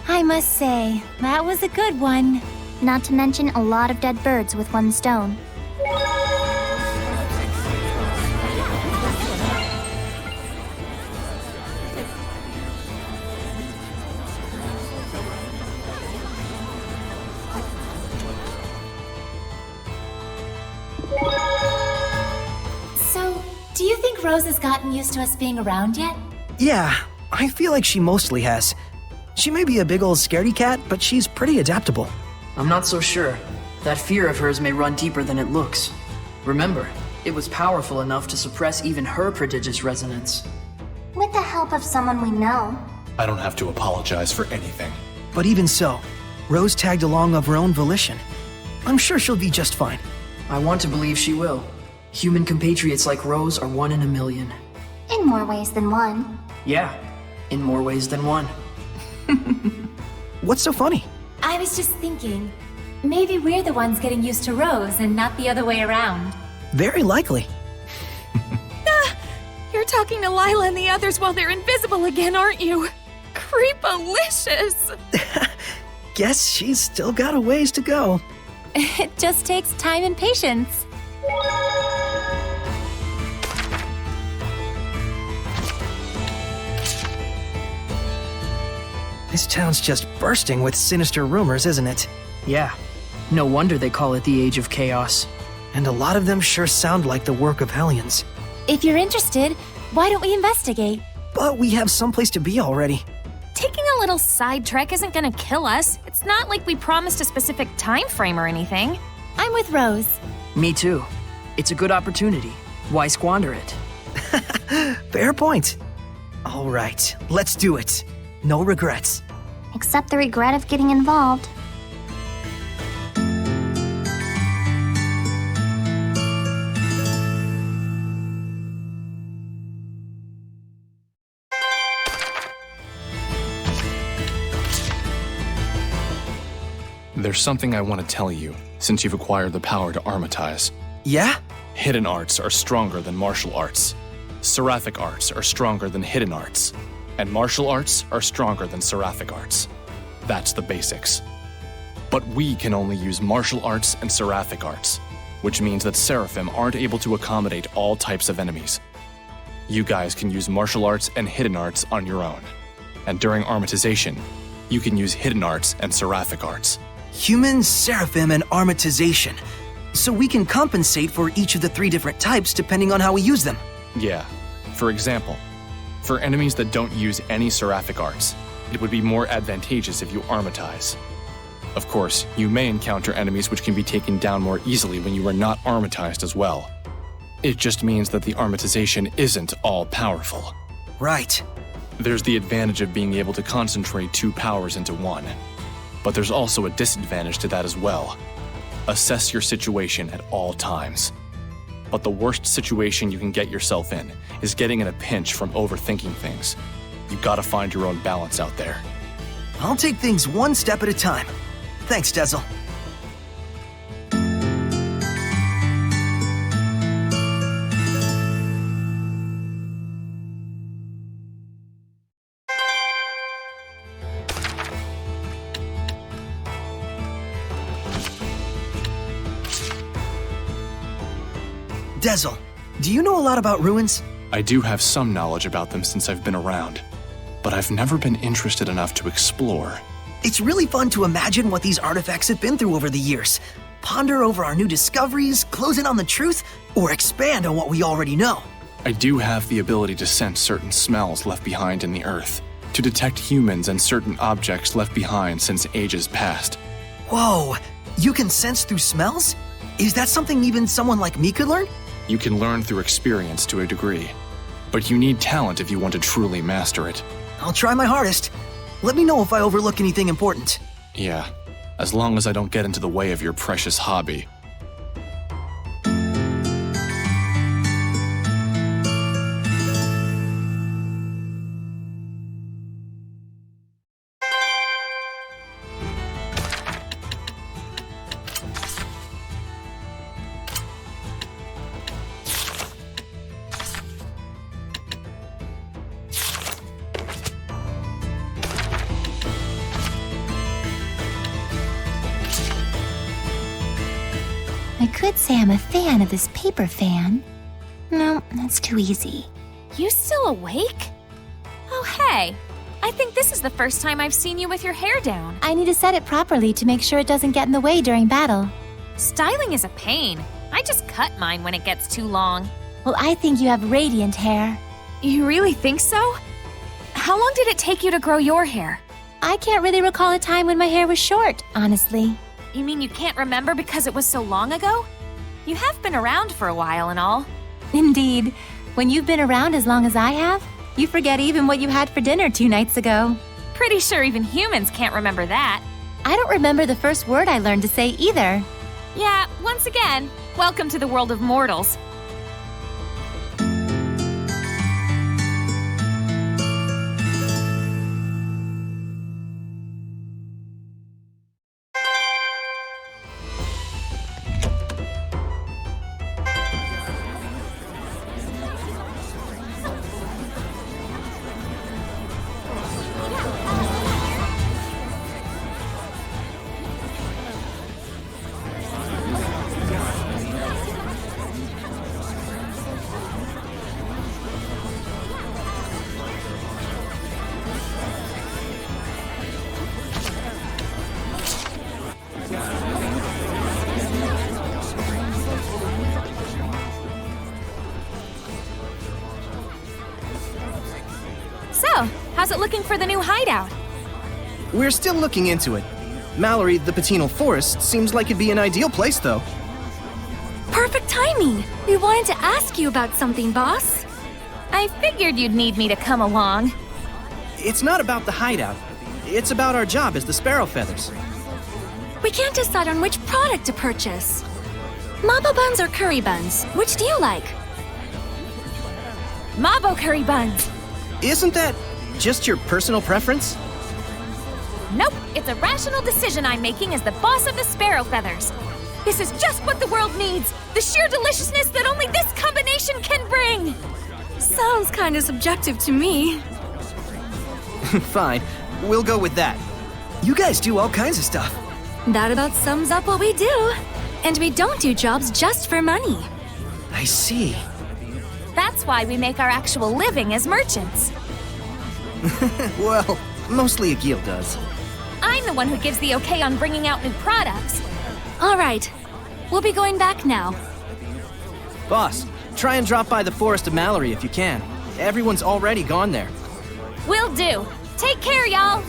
I must say, that was a good one. Not to mention a lot of dead birds with 1 stone. Do you think Rose has gotten used to us being around yet? Yeah, I feel like she mostly has. She may be a big old scaredy cat, but she's pretty adaptable. I'm not so sure. That fear of hers may run deeper than it looks. Remember, it was powerful enough to suppress even her prodigious resonance. With the help of someone we know. I don't have to apologize for anything. But even so, Rose tagged along of her own volition. I'm sure she'll be just fine. I want to believe she will. Human compatriots like Rose are 1 in a million. In more ways than one. Yeah, in more ways than one. What's so funny? I was just thinking, maybe we're the ones getting used to Rose and not the other way around. Very likely. You're talking to Lailah and the others while they're invisible again, aren't you? Creepalicious! Guess she's still got a ways to go. It just takes time and patience. This town's just bursting with sinister rumors, isn't it? Yeah. No wonder they call it the Age of Chaos. And a lot of them sure sound like the work of Hellions. If you're interested, why don't we investigate? But we have someplace to be already. Taking a little side trek isn't gonna kill us. It's not like we promised a specific time frame or anything. I'm with Rose. Me too. It's a good opportunity. Why squander it? Fair point. All right, let's do it. No regrets. Except the regret of getting involved. There's something I want to tell you, since you've acquired the power to armatize. Yeah? Hidden arts are stronger than martial arts. Seraphic arts are stronger than hidden arts. And martial arts are stronger than seraphic arts. That's the basics. But we can only use martial arts and seraphic arts, which means that Seraphim aren't able to accommodate all types of enemies. You guys can use martial arts and hidden arts on your own. And during armatization, you can use hidden arts and seraphic arts. Human, Seraphim, and armatization. So we can compensate for each of the 3 different types depending on how we use them. Yeah. For example, for enemies that don't use any seraphic arts, it would be more advantageous if you armatize. Of course, you may encounter enemies which can be taken down more easily when you are not armatized as well. It just means that the armatization isn't all powerful. Right. There's the advantage of being able to concentrate 2 powers into one. But there's also a disadvantage to that as well. Assess your situation at all times. But the worst situation you can get yourself in is getting in a pinch from overthinking things. You gotta find your own balance out there. I'll take things one step at a time. Thanks, Dezel. Dezel, do you know a lot about ruins? I do have some knowledge about them since I've been around, but I've never been interested enough to explore. It's really fun to imagine what these artifacts have been through over the years. Ponder over our new discoveries, close in on the truth, or expand on what we already know. I do have the ability to sense certain smells left behind in the earth, to detect humans and certain objects left behind since ages past. Whoa, you can sense through smells? Is that something even someone like me could learn? You can learn through experience to a degree, but you need talent if you want to truly master it. I'll try my hardest. Let me know if I overlook anything important. Yeah, as long as I don't get into the way of your precious hobby. I could say I'm a fan of this paper fan. No, that's too easy. You still awake? Oh, hey. I think this is the first time I've seen you with your hair down. I need to set it properly to make sure it doesn't get in the way during battle. Styling is a pain. I just cut mine when it gets too long. Well, I think you have radiant hair. You really think so? How long did it take you to grow your hair? I can't really recall a time when my hair was short, honestly. You mean you can't remember because it was so long ago? You have been around for a while and all. Indeed. When you've been around as long as I have, you forget even what you had for dinner 2 nights ago. Pretty sure even humans can't remember that. I don't remember the first word I learned to say either. Yeah, once again, welcome to the world of mortals. So, how's it looking for the new hideout? We're still looking into it. Malory, the Patinal Forest, seems like it'd be an ideal place, though. Perfect timing! We wanted to ask you about something, boss. I figured you'd need me to come along. It's not about the hideout. It's about our job as the Sparrow Feathers. We can't decide on which product to purchase. Mabo buns or curry buns? Which do you like? Mabo curry buns! Isn't that just your personal preference? Nope, it's a rational decision I'm making as the boss of the Sparrow Feathers. This is just what the world needs! The sheer deliciousness that only this combination can bring! Sounds kinda subjective to me. Fine, we'll go with that. You guys do all kinds of stuff. That about sums up what we do. And we don't do jobs just for money. I see. That's why we make our actual living as merchants. Well, mostly Agil does. I'm the one who gives the okay on bringing out new products. All right, we'll be going back now. Boss, try and drop by the Forest of Malory if you can. Everyone's already gone there. Will do. Take care, y'all.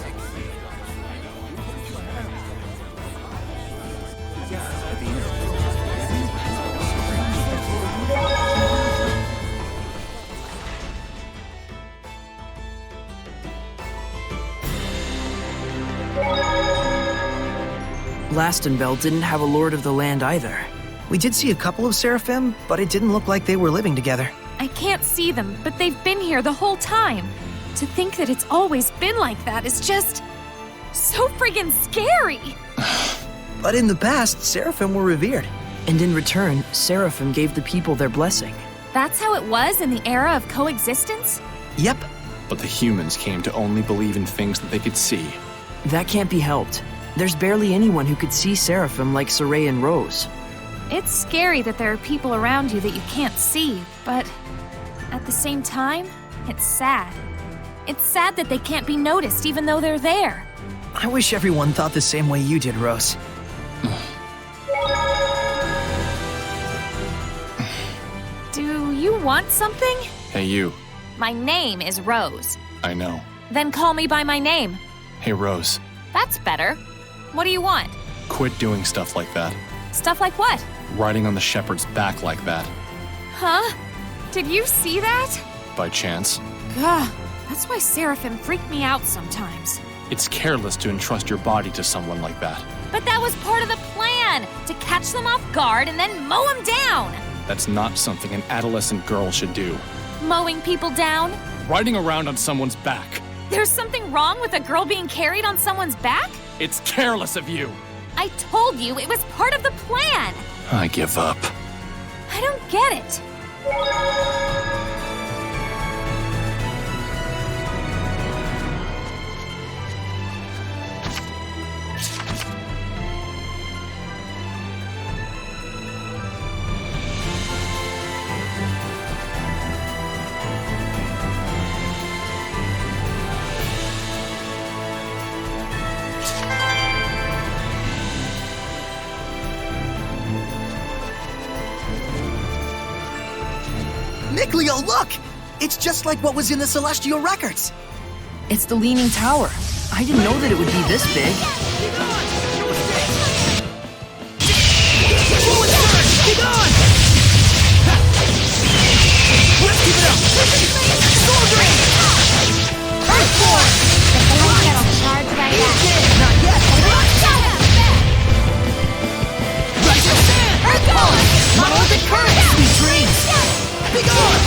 Lastonbell didn't have a lord of the land either. We did see a couple of Seraphim, but it didn't look like they were living together. I can't see them, but they've been here the whole time. To think that it's always been like that is just so friggin' scary. But in the past, Seraphim were revered. And in return, Seraphim gave the people their blessing. That's how it was in the era of coexistence? Yep. But the humans came to only believe in things that they could see. That can't be helped. There's barely anyone who could see Seraphim like Sorey and Rose. It's scary that there are people around you that you can't see, but at the same time, it's sad. It's sad that they can't be noticed even though they're there. I wish everyone thought the same way you did, Rose. Do you want something? Hey, you. My name is Rose. I know. Then call me by my name. Hey, Rose. That's better. What do you want? Quit doing stuff like that. Stuff like what? Riding on the shepherd's back like that. Huh? Did you see that? By chance. Gah, that's why Seraphim freak me out sometimes. It's careless to entrust your body to someone like that. But that was part of the plan! To catch them off guard and then mow them down! That's not something an adolescent girl should do. Mowing people down? Riding around on someone's back. There's something wrong with a girl being carried on someone's back? It's careless of you! I told you it was part of the plan! I give up. I don't get it. Mikleo, look! It's just like what was in the Celestial Records. It's the Leaning Tower. I didn't know that it would be this big. Get on! Let's keep it up! Sorey! Earthborn! The blade that'll charge right at. Not yet! Rise of sand! Earthborn! Monolithic current! Sweet dreams! Be gone!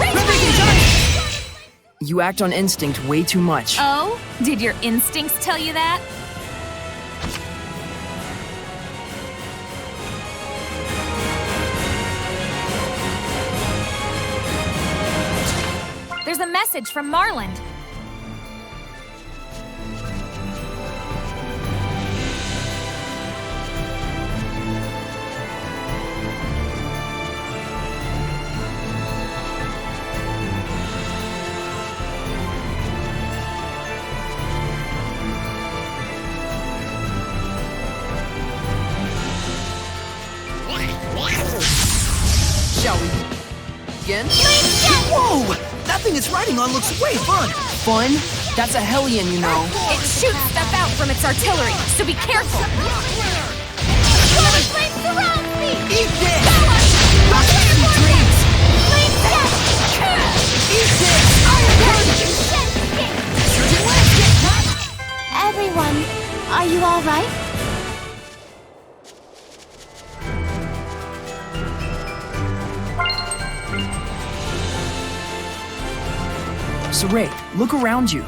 Replicating giant! You act on instinct way too much. Oh? Did your instincts tell you that? There's a message from Marland. Shall we begin? Whoa! That thing it's riding on looks way fun! Fun? That's a Hellion, you know. It shoots stuff out from its artillery, so be careful. Eat this! Rocket dreams! Eat this! Everyone, are you all right? Sorey, look around you.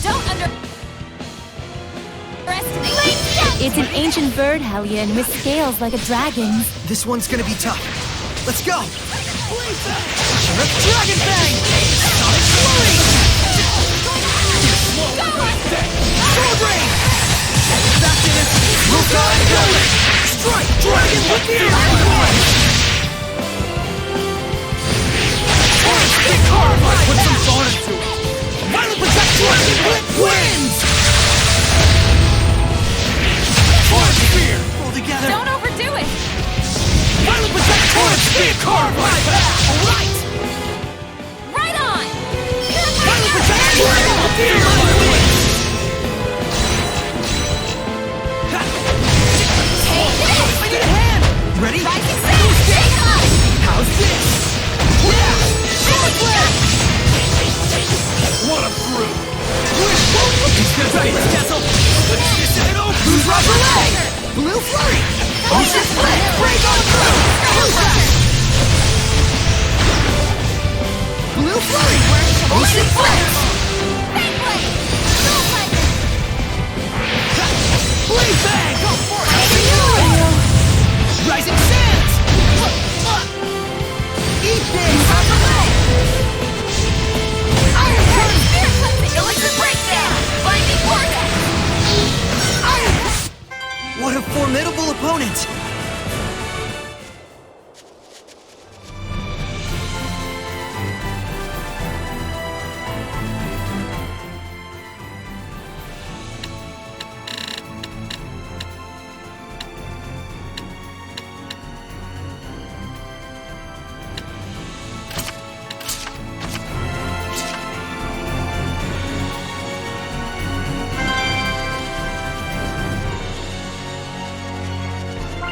Don't underestimate. It's an ancient bird Hellion with scales like a dragon's. This one's gonna be tough. Let's go! Dragon Bang! Sonic Flurry! Sword Rain! Back to this! Strike! Dragon Lagoon! Big Carve! Put some thought into it! Violent Protection! Wins! Forest Spear! Pull together! Don't overdo it! Violent Protection! Forest Spear! Carve! Alright! Right on! Violent Protection! I need a hand! Ready? Rising Sun! Take up! How's this? What a brute! Castle! Who's Roger Leg? Blue Flurry! Ocean Flame! Break on through! Blue Flurry! Ocean Flame! Blade Bang! Go for it! Rising Sands! Eat this! Iron Current! Spirit Cleansing! Electric Breakdown! Binding Vortex! What a formidable opponent!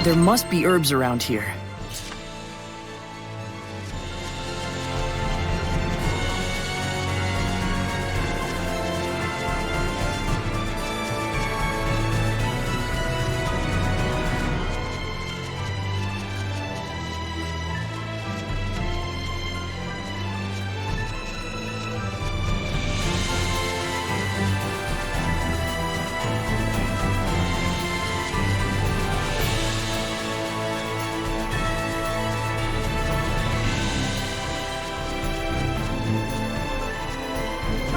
There must be herbs around here.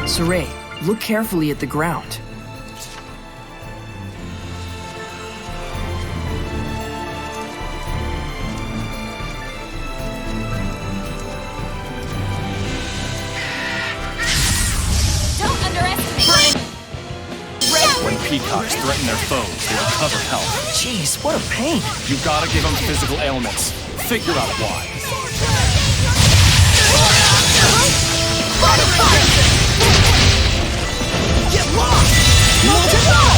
Sorey, look carefully at the ground. peacocks threaten their foes, they recover health. Jeez, what a pain. You gotta give them physical ailments. Figure out why. Get lost! Multiple!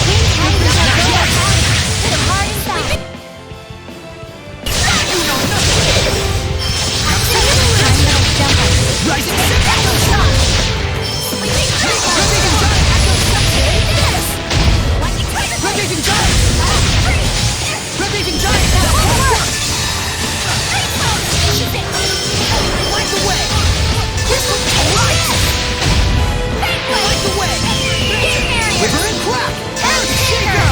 Hit him hard inside. Rising echo shot! Rotating giant! Rotating giant! Light the way! Light! Light the way! River and crack! Earth shaker!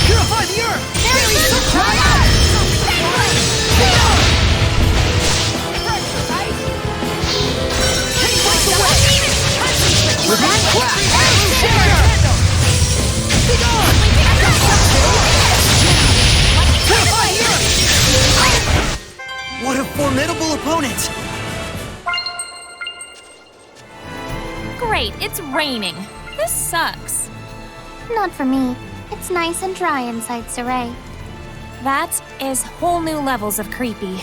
Purify the earth! Fairy surprise! River and crack! Earth shaker! Purify the earth! What a formidable opponent! Great, it's raining. This sucks. Not for me. It's nice and dry inside Sorey. That is whole new levels of creepy.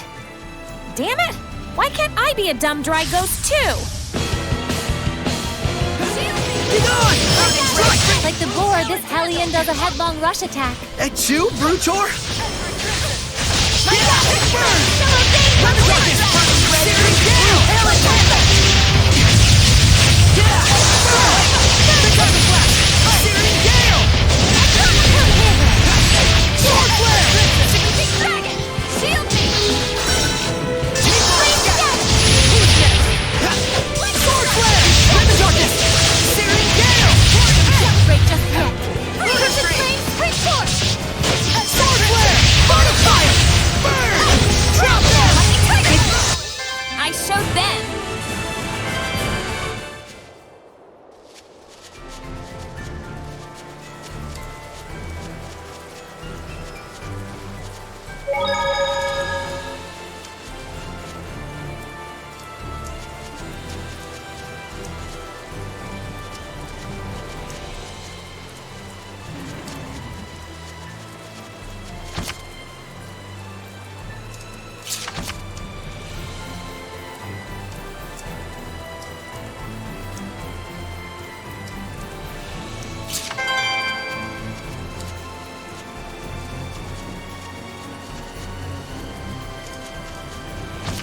Damn it! Why can't I be a dumb dry ghost too? Like the boar, this hellion does a headlong rush attack. At you, Brutor? I showed them.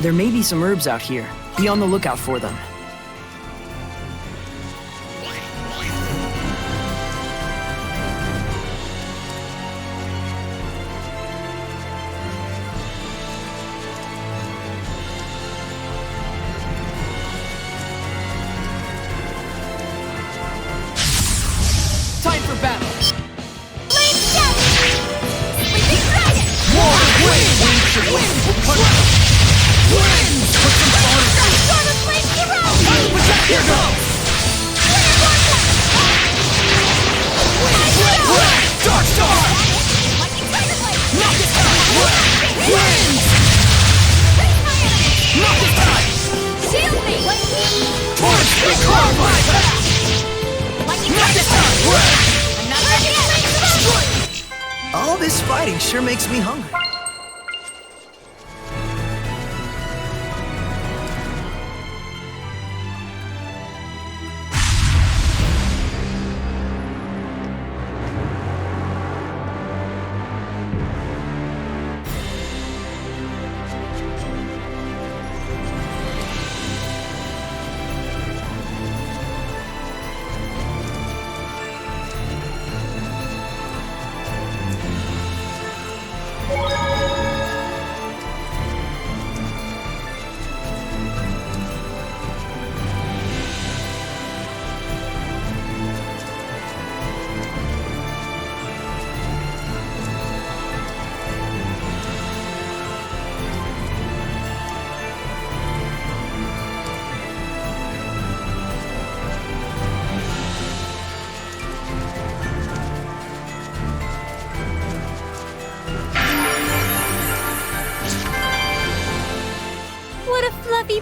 There may be some herbs out here. Be on the lookout for them. Time for battle! Here goes! Dark Star! Knock this time! Winds! Knock this time! Shield me! Torch! Carbide! Knock this time! I'm not ready yet! All this fighting sure makes me hungry.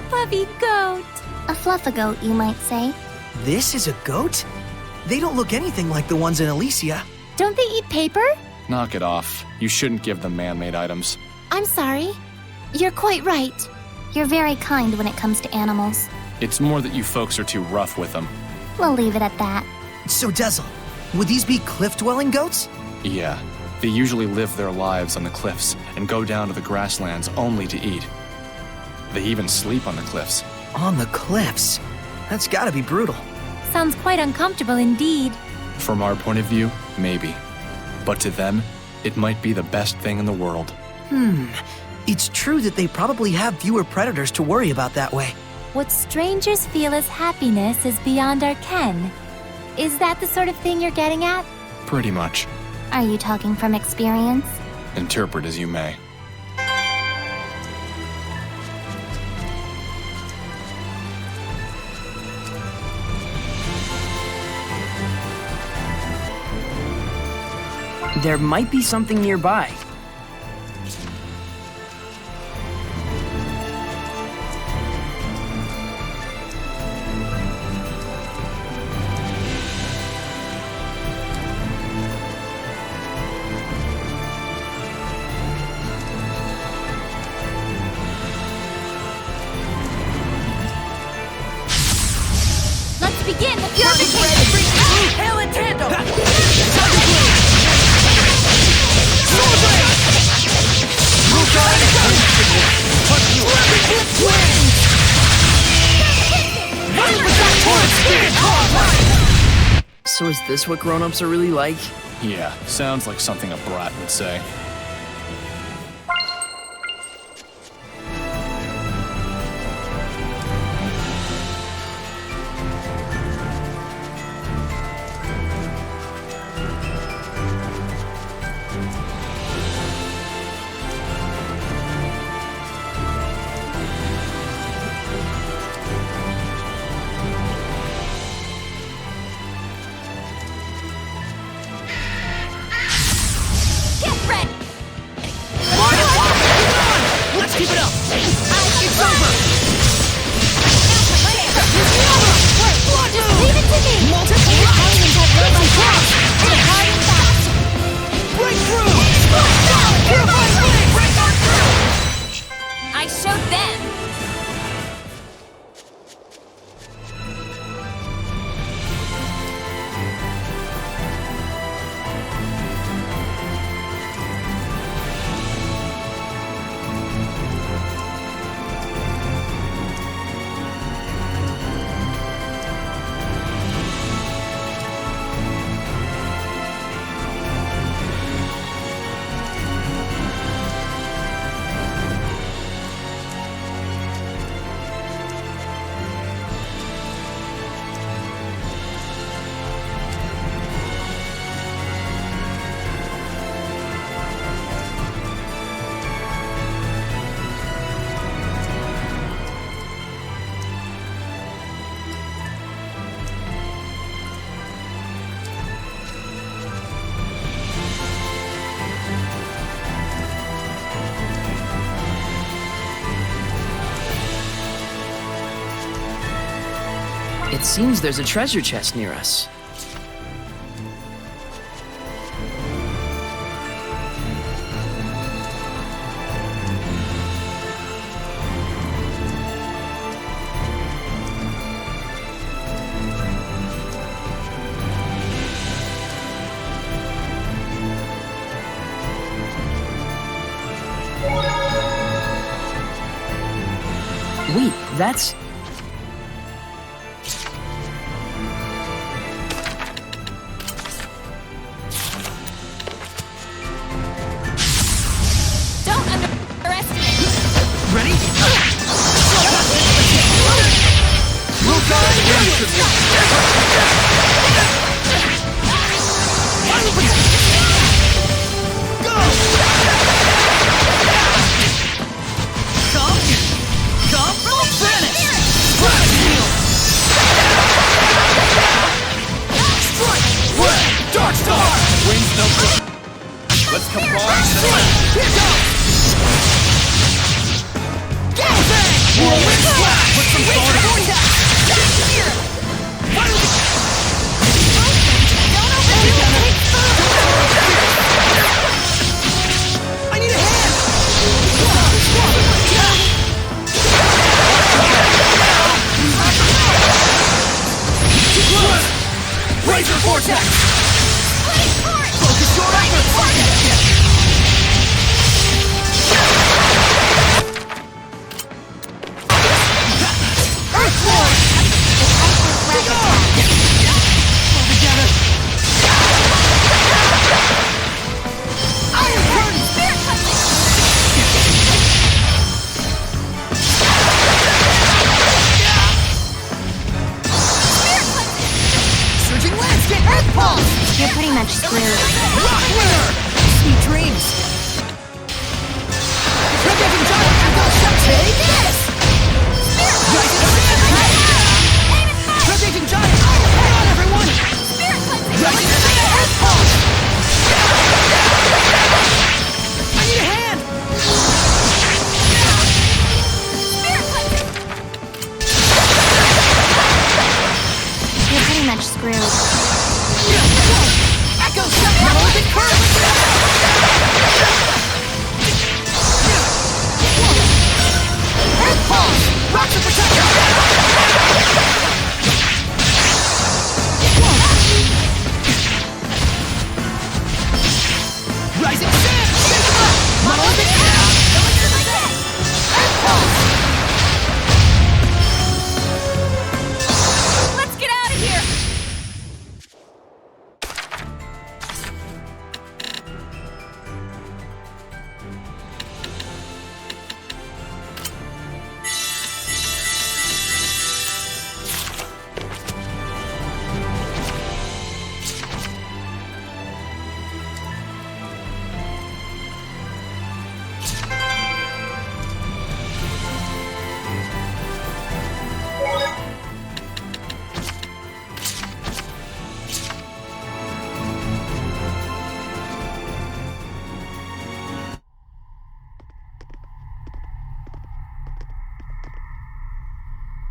Puffy goat. A fluffagoat, you might say. This is a goat? They don't look anything like the ones in Elysia. Don't they eat paper? Knock it off. You shouldn't give them man-made items. I'm sorry. You're quite right. You're very kind when it comes to animals. It's more that you folks are too rough with them. We'll leave it at that. So, Dezel, would these be cliff-dwelling goats? Yeah. They usually live their lives on the cliffs and go down to the grasslands only to eat. They even sleep on the cliffs. On the cliffs? That's gotta be brutal. Sounds quite uncomfortable indeed. From our point of view, maybe. But to them, it might be the best thing in the world. It's true that they probably have fewer predators to worry about that way. What strangers feel as happiness is beyond our ken. Is that the sort of thing you're getting at? Pretty much. Are you talking from experience? Interpret as you may. There might be something nearby. Let's begin the purification! Hail in tandem! So is this what grown-ups are really like? Yeah, sounds like something a brat would say. It seems there's a treasure chest near us. Wait, that's...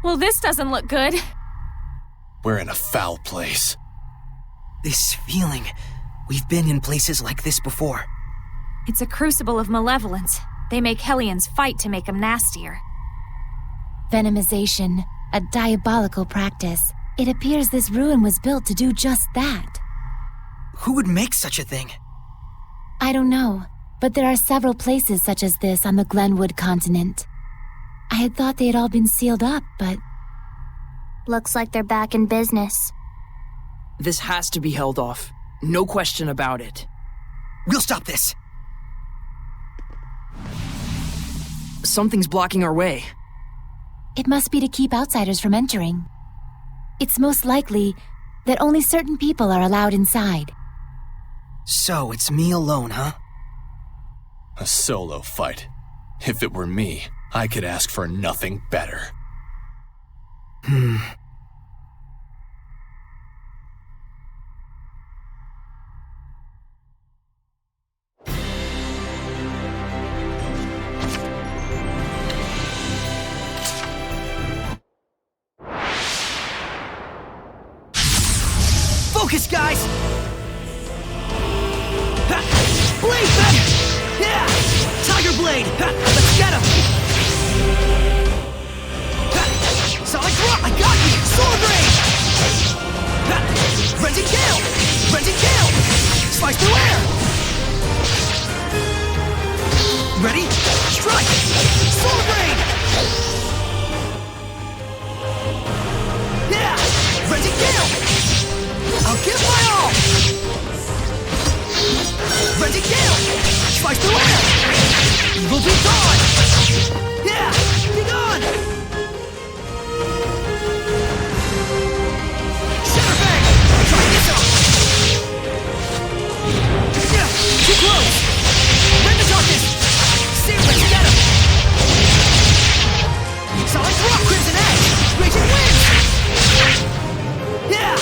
Well, this doesn't look good. We're in a foul place. This feeling. We've been in places like this before. It's a crucible of malevolence. They make Hellions fight to make them nastier. Venomization, a diabolical practice. It appears this ruin was built to do just that. Who would make such a thing? I don't know, but there are several places such as this on the Glenwood continent. I had thought they had all been sealed up, but... Looks like they're back in business. This has to be held off. No question about it. We'll stop this! Something's blocking our way. It must be to keep outsiders from entering. It's most likely that only certain people are allowed inside. So, it's me alone, huh? A solo fight. If it were me, I could ask for nothing better. Focus, guys! Ha! Blade back! Yeah! Tiger Blade! Ha! Let's get him! Ha! Solid Rock! I got you! Sword Blade! Ha! Renting Gale! Renting Gale! Slice through air! Ready? Strike! Sword Blade! Yeah! Renting Gale! I'll give my all! Renting Gale! Slice through air! Evil be gone! Yeah! Be gone! Seraphim! Try this out! Yeah! Too close! Rend the darkness! See if we can get him! Solid Rock Crimson Edge! Raging Wind! Yeah!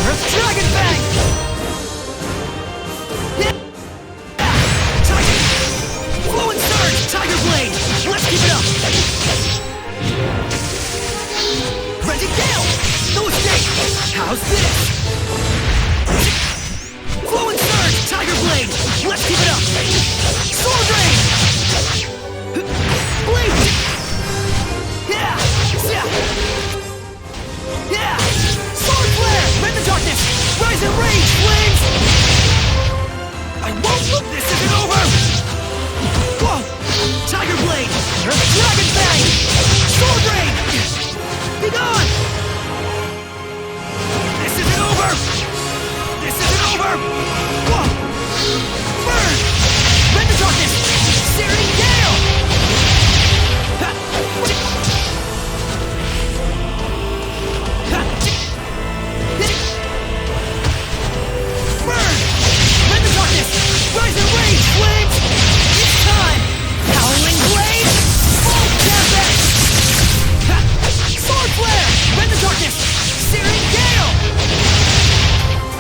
Earth Dragon Fang! Yeah! Tiger! Flow and Surge! Tiger Blade! Let's keep it up! Renting Gale! No escape! How's this? Flow and Surge! Tiger Blade! Let's keep it up! Sword Rain! Blade! Yeah! Yeah! Yeah! Sword Flare! Rend the darkness! Rise and rage, flames! I won't look! This isn't over! Whoa! Tiger Blade! Dragon Fang! Sword Rain! Be gone! This isn't over! This isn't over! Whoa! Burn! Rend the darkness! Searing Gale! Ha! Burn! Rend the darkness! Rise and rage, flames! It's time! Howling Blade! Full Tempest! Ha! Sword Flare! Rend the darkness! Searing Gale!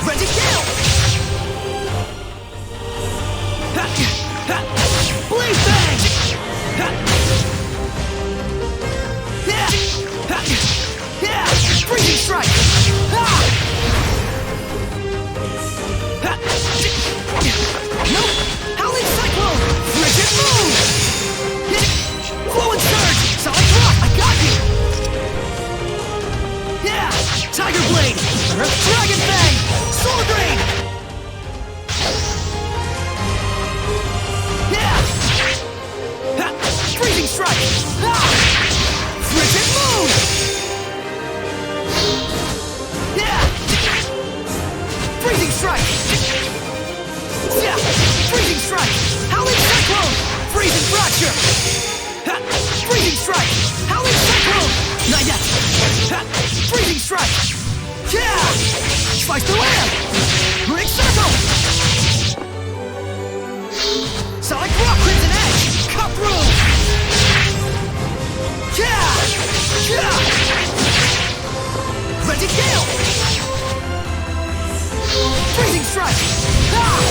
Rending Gale! Ha! Ha! Blade Bang! Ha! Yeah! Ha! Yeah! Freezing Strike! Ha! Nope! Howling Cyclone! Frigid Moon! Flow and Surge! Solid Rock! I got you! Yeah! Tiger Blade! Earth Dragon Fang! Sword Rain! Yeah! Ha! Freezing Strike! Ha! Frigid Moon! Yeah! Freezing Strike! Yeah! Freezing Strike! Howling Cyclone! Freezing Fracture! Ha! Freezing Strike! Howling Cyclone! Not yet! Ha! Freezing Strike! Yeah! Slice through air! Ring Circle! Solid Rock Crimson Edge! Cut through! Yeah! Yeah! Renting Gale! Freezing Strike! Ah!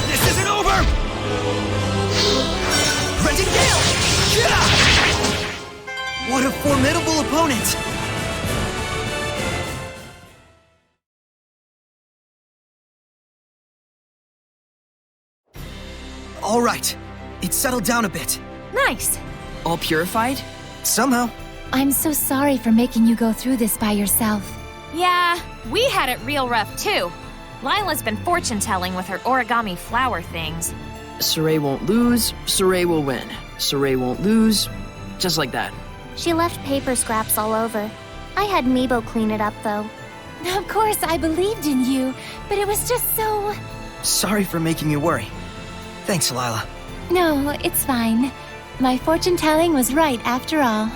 This isn't over! Renting Gale! Yeah! What a formidable opponent! All right, it's settled down a bit. Nice. All purified? Somehow. I'm so sorry for making you go through this by yourself. Yeah, we had it real rough too. Lailah's been fortune-telling with her origami flower things. Sorey won't lose, Sorey will win. Sorey won't lose, just like that. She left paper scraps all over. I had Meebo clean it up, though. Of course, I believed in you, but it was just so... Sorry for making you worry. Thanks, Lailah. No, it's fine. My fortune-telling was right after all.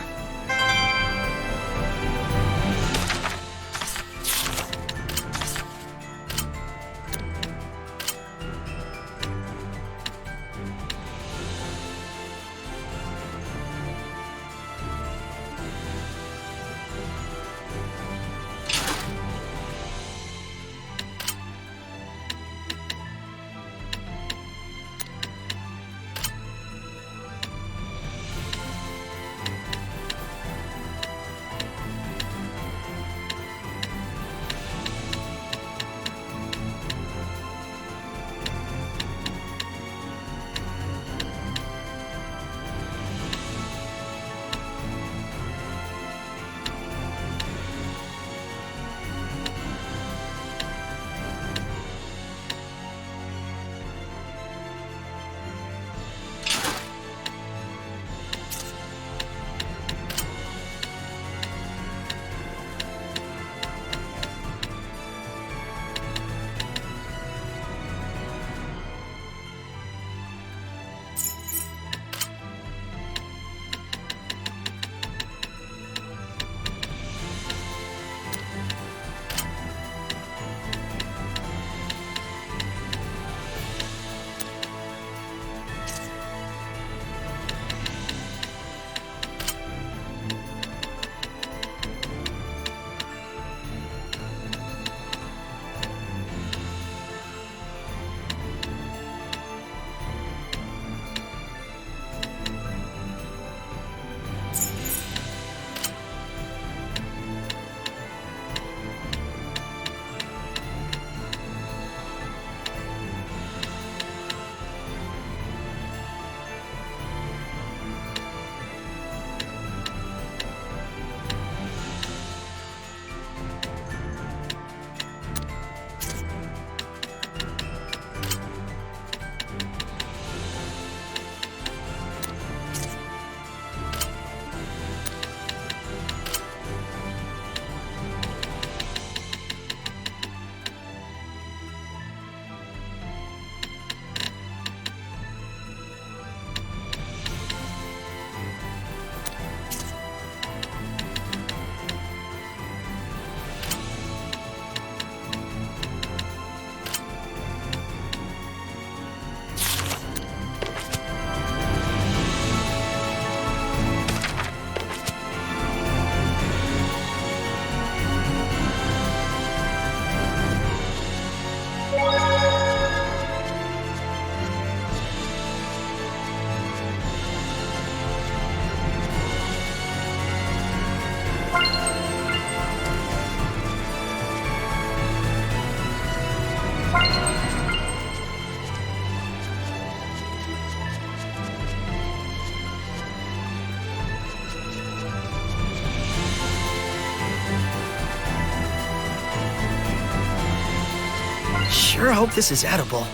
Sure hope this is edible.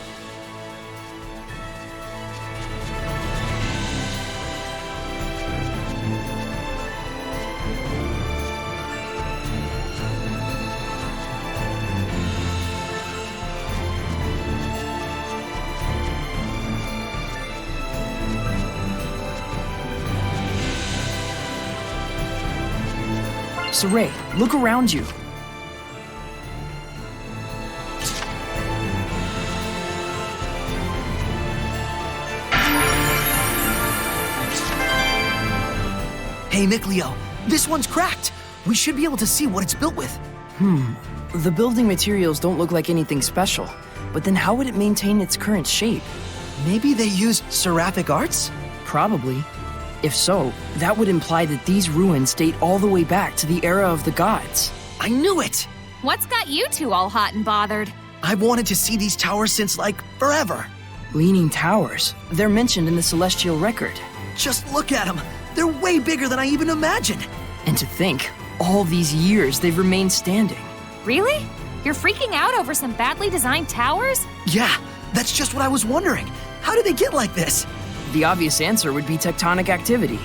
Sorey, look around you. Hey, Mikleo, this one's cracked. We should be able to see what it's built with. The building materials don't look like anything special, but then how would it maintain its current shape? Maybe they used seraphic arts? Probably. If so, that would imply that these ruins date all the way back to the era of the gods. I knew it! What's got you two all hot and bothered? I've wanted to see these towers since, forever. Leaning towers. They're mentioned in the Celestial Record. Just look at them. They're way bigger than I even imagined. And to think, all these years they've remained standing. Really? You're freaking out over some badly designed towers? Yeah, that's just what I was wondering. How did they get like this? The obvious answer would be tectonic activity.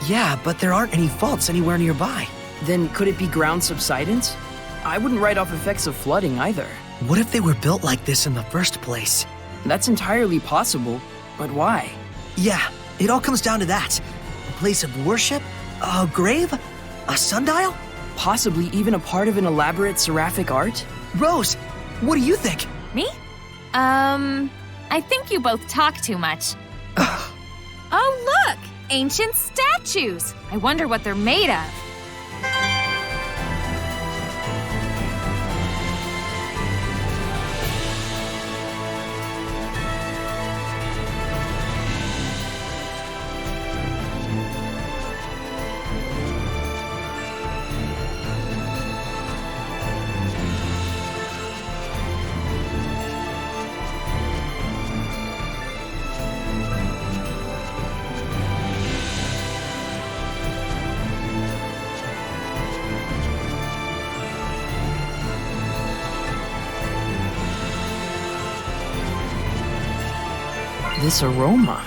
Yeah, but there aren't any faults anywhere nearby. Then could it be ground subsidence? I wouldn't write off effects of flooding either. What if they were built like this in the first place? That's entirely possible, but why? Yeah, it all comes down to that. A place of worship? A grave? A sundial? Possibly even a part of an elaborate seraphic art? Rose, what do you think? Me? I think you both talk too much. Oh, look! Ancient statues! I wonder what they're made of. This aroma.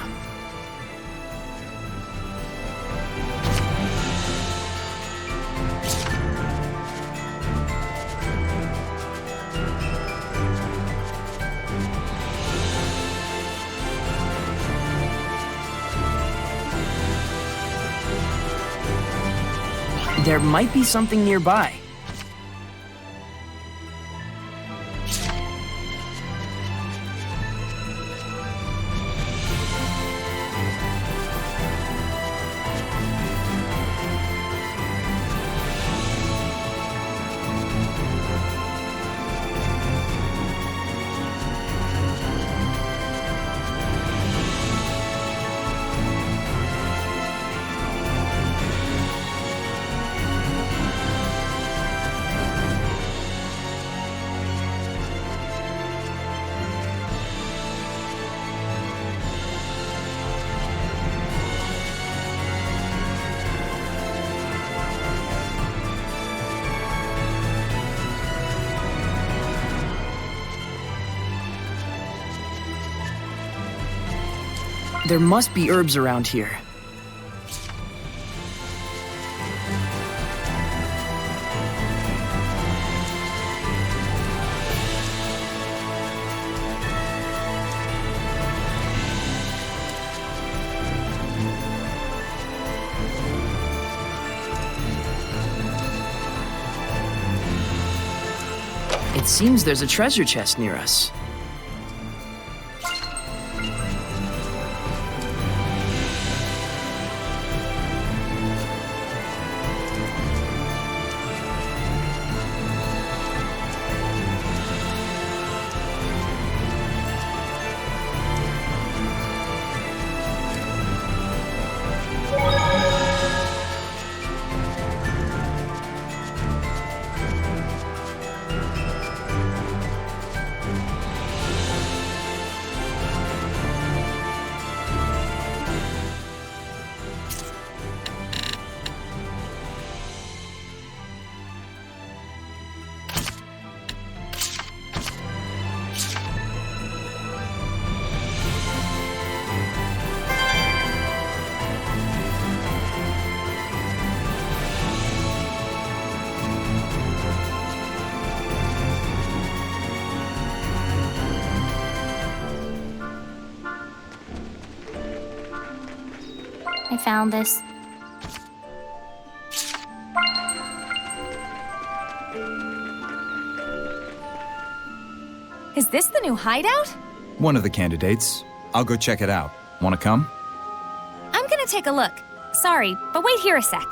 There might be something nearby. There must be herbs around here. It seems there's a treasure chest near us. I found this. Is this the new hideout? One of the candidates. I'll go check it out. Wanna come? I'm gonna take a look. Sorry, but wait here a sec.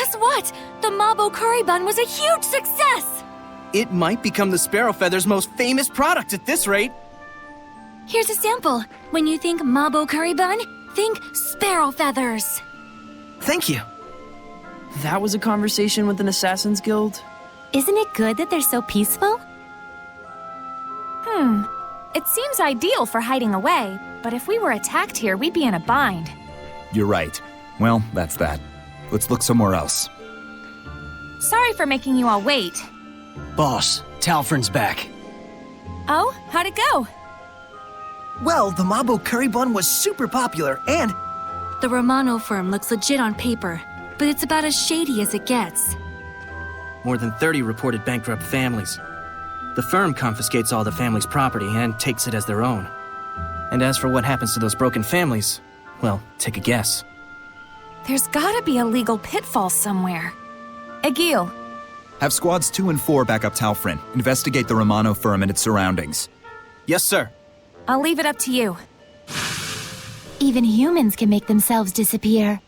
Guess what? The Mabo curry bun was a huge success! It might become the Sparrow Feather's most famous product at this rate. Here's a sample. When you think Mabo curry bun, think sparrow feathers. Thank you. That was a conversation with an Assassin's Guild? Isn't it good that they're so peaceful? It seems ideal for hiding away, but if we were attacked here, we'd be in a bind. You're right. Well, that's that. Let's look somewhere else. Sorry for making you all wait. Boss, Talfrin's back. Oh, how'd it go? Well, the Mabo curry bun was super popular, and The Romano firm looks legit on paper, but it's about as shady as it gets. More than 30 reported bankrupt families. The firm confiscates all the family's property and takes it as their own. And as for what happens to those broken families, well, take a guess. There's gotta be a legal pitfall somewhere. Egil. Have squads 2 and 4 back up Talfrin. Investigate the Romano firm and its surroundings. Yes, sir. I'll leave it up to you. Even humans can make themselves disappear.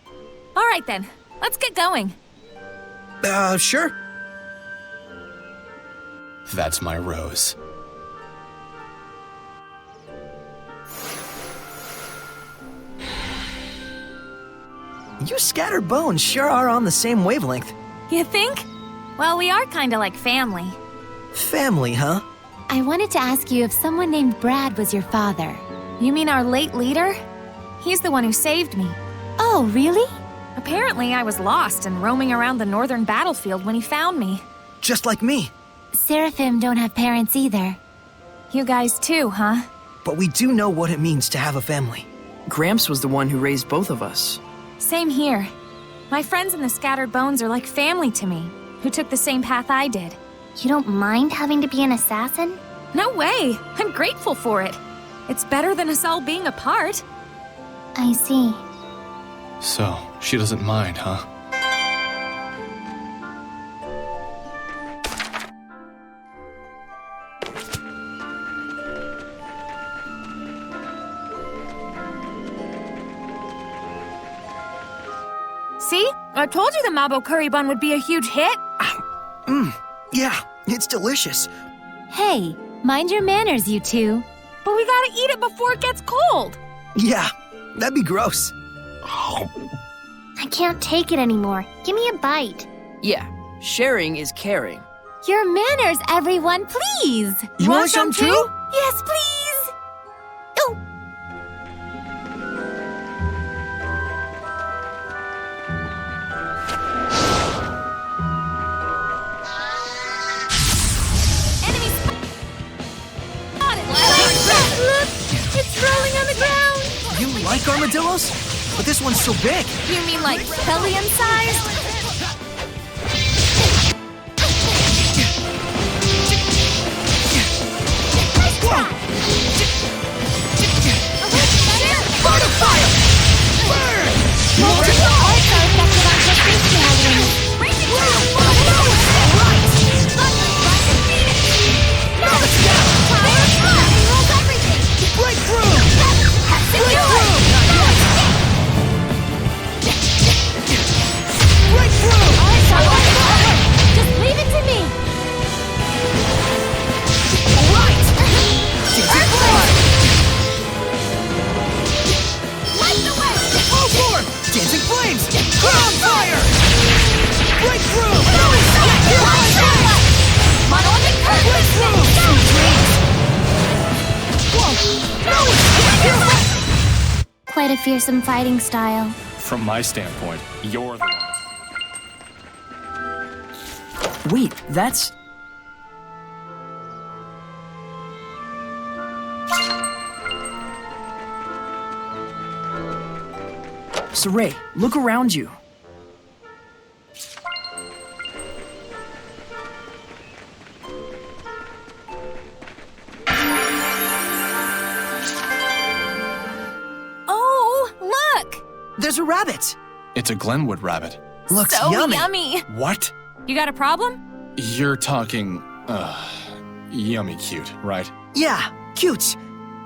All right then, let's get going. Sure. That's my Rose. You scattered bones sure are on the same wavelength. You think? Well, we are kinda like family. Family, huh? I wanted to ask you if someone named Brad was your father. You mean our late leader? He's the one who saved me. Oh, really? Apparently, I was lost and roaming around the northern battlefield when he found me. Just like me. Seraphim don't have parents either. You guys too, huh? But we do know what it means to have a family. Gramps was the one who raised both of us. Same here. My friends in the Scattered Bones are like family to me, who took the same path I did. You don't mind having to be an assassin? No way! I'm grateful for it. It's better than us all being apart. I see. So, she doesn't mind, huh? See? I told you the Mabo curry bun would be a huge hit. Yeah, it's delicious. Hey, mind your manners, you two. But we gotta eat it before it gets cold. Yeah, that'd be gross. I can't take it anymore. Give me a bite. Yeah, sharing is caring. Your manners, everyone, please! You want some too? Yes, please! Oh! Look! It's rolling on the ground! You like armadillos? But this one's so big. You mean like Hellion-sized? Just leave it to me! Light the way! All four! Dancing flames! Crown fire! Breakthrough! Monolithic curse! Breakthrough! Whoa! Quite a fearsome fighting style. From my standpoint, you're the one. Wait, that's... Sorey, look around you. Oh, look! There's a rabbit. It's a Glenwood rabbit. Looks So yummy. What? You got a problem? You're talking, yummy cute, right? Yeah, cute.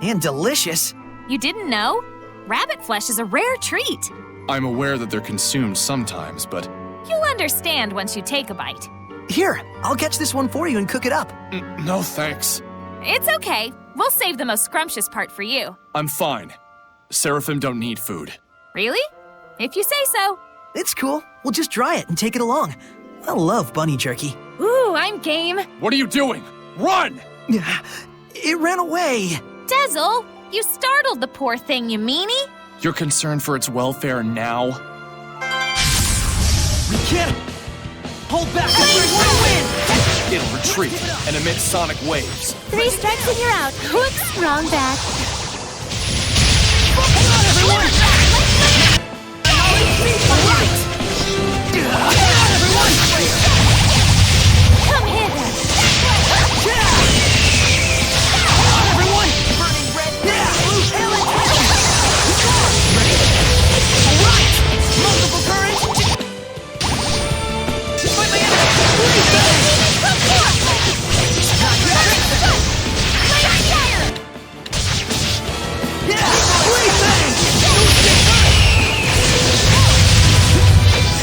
And delicious. You didn't know? Rabbit flesh is a rare treat. I'm aware that they're consumed sometimes, but You'll understand once you take a bite. Here, I'll catch this one for you and cook it up. No thanks. It's okay. We'll save the most scrumptious part for you. I'm fine. Seraphim don't need food. Really? If you say so. It's cool. We'll just dry it and take it along. I love bunny jerky. Ooh, I'm game. What are you doing? Run! It ran away. Dazzle, you startled the poor thing, you meanie. You're concerned for its welfare now? We can't hold back. It'll retreat and emit sonic waves. 3 strikes and you're out. Whoops, wrong bat. Come hither. Multiple currents! Fight my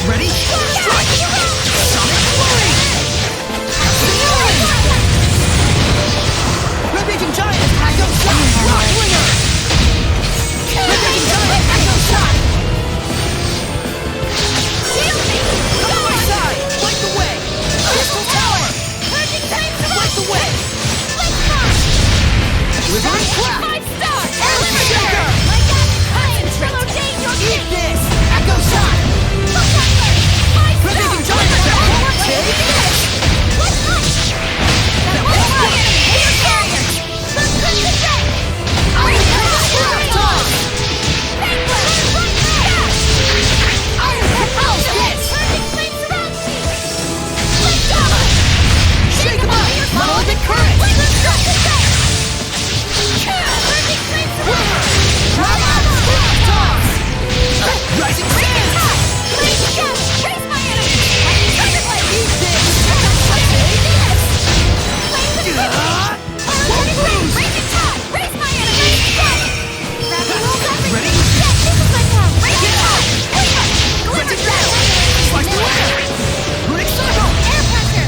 Ready? Strike! Sonic Flurry! Red-Raging Giant! Echo Shot! Rock Slinger! Red-Raging Giant! Echo Shot! Shield me! Come on my side! Light the way! Crystal Tower! Light the way! Withering Clap! 5-star! Earth Shaker! Eat this! Echo Shot! Red-Raging Giant! Take this! Shake them up! Malevolent Current! Rising Sands! Raise my enemy! Eat this! Won't lose! Raging Tide! Raise my enemy! Ready? Raging Tide! Rented Battle! Slice the air! Runic Circle! Air pressure!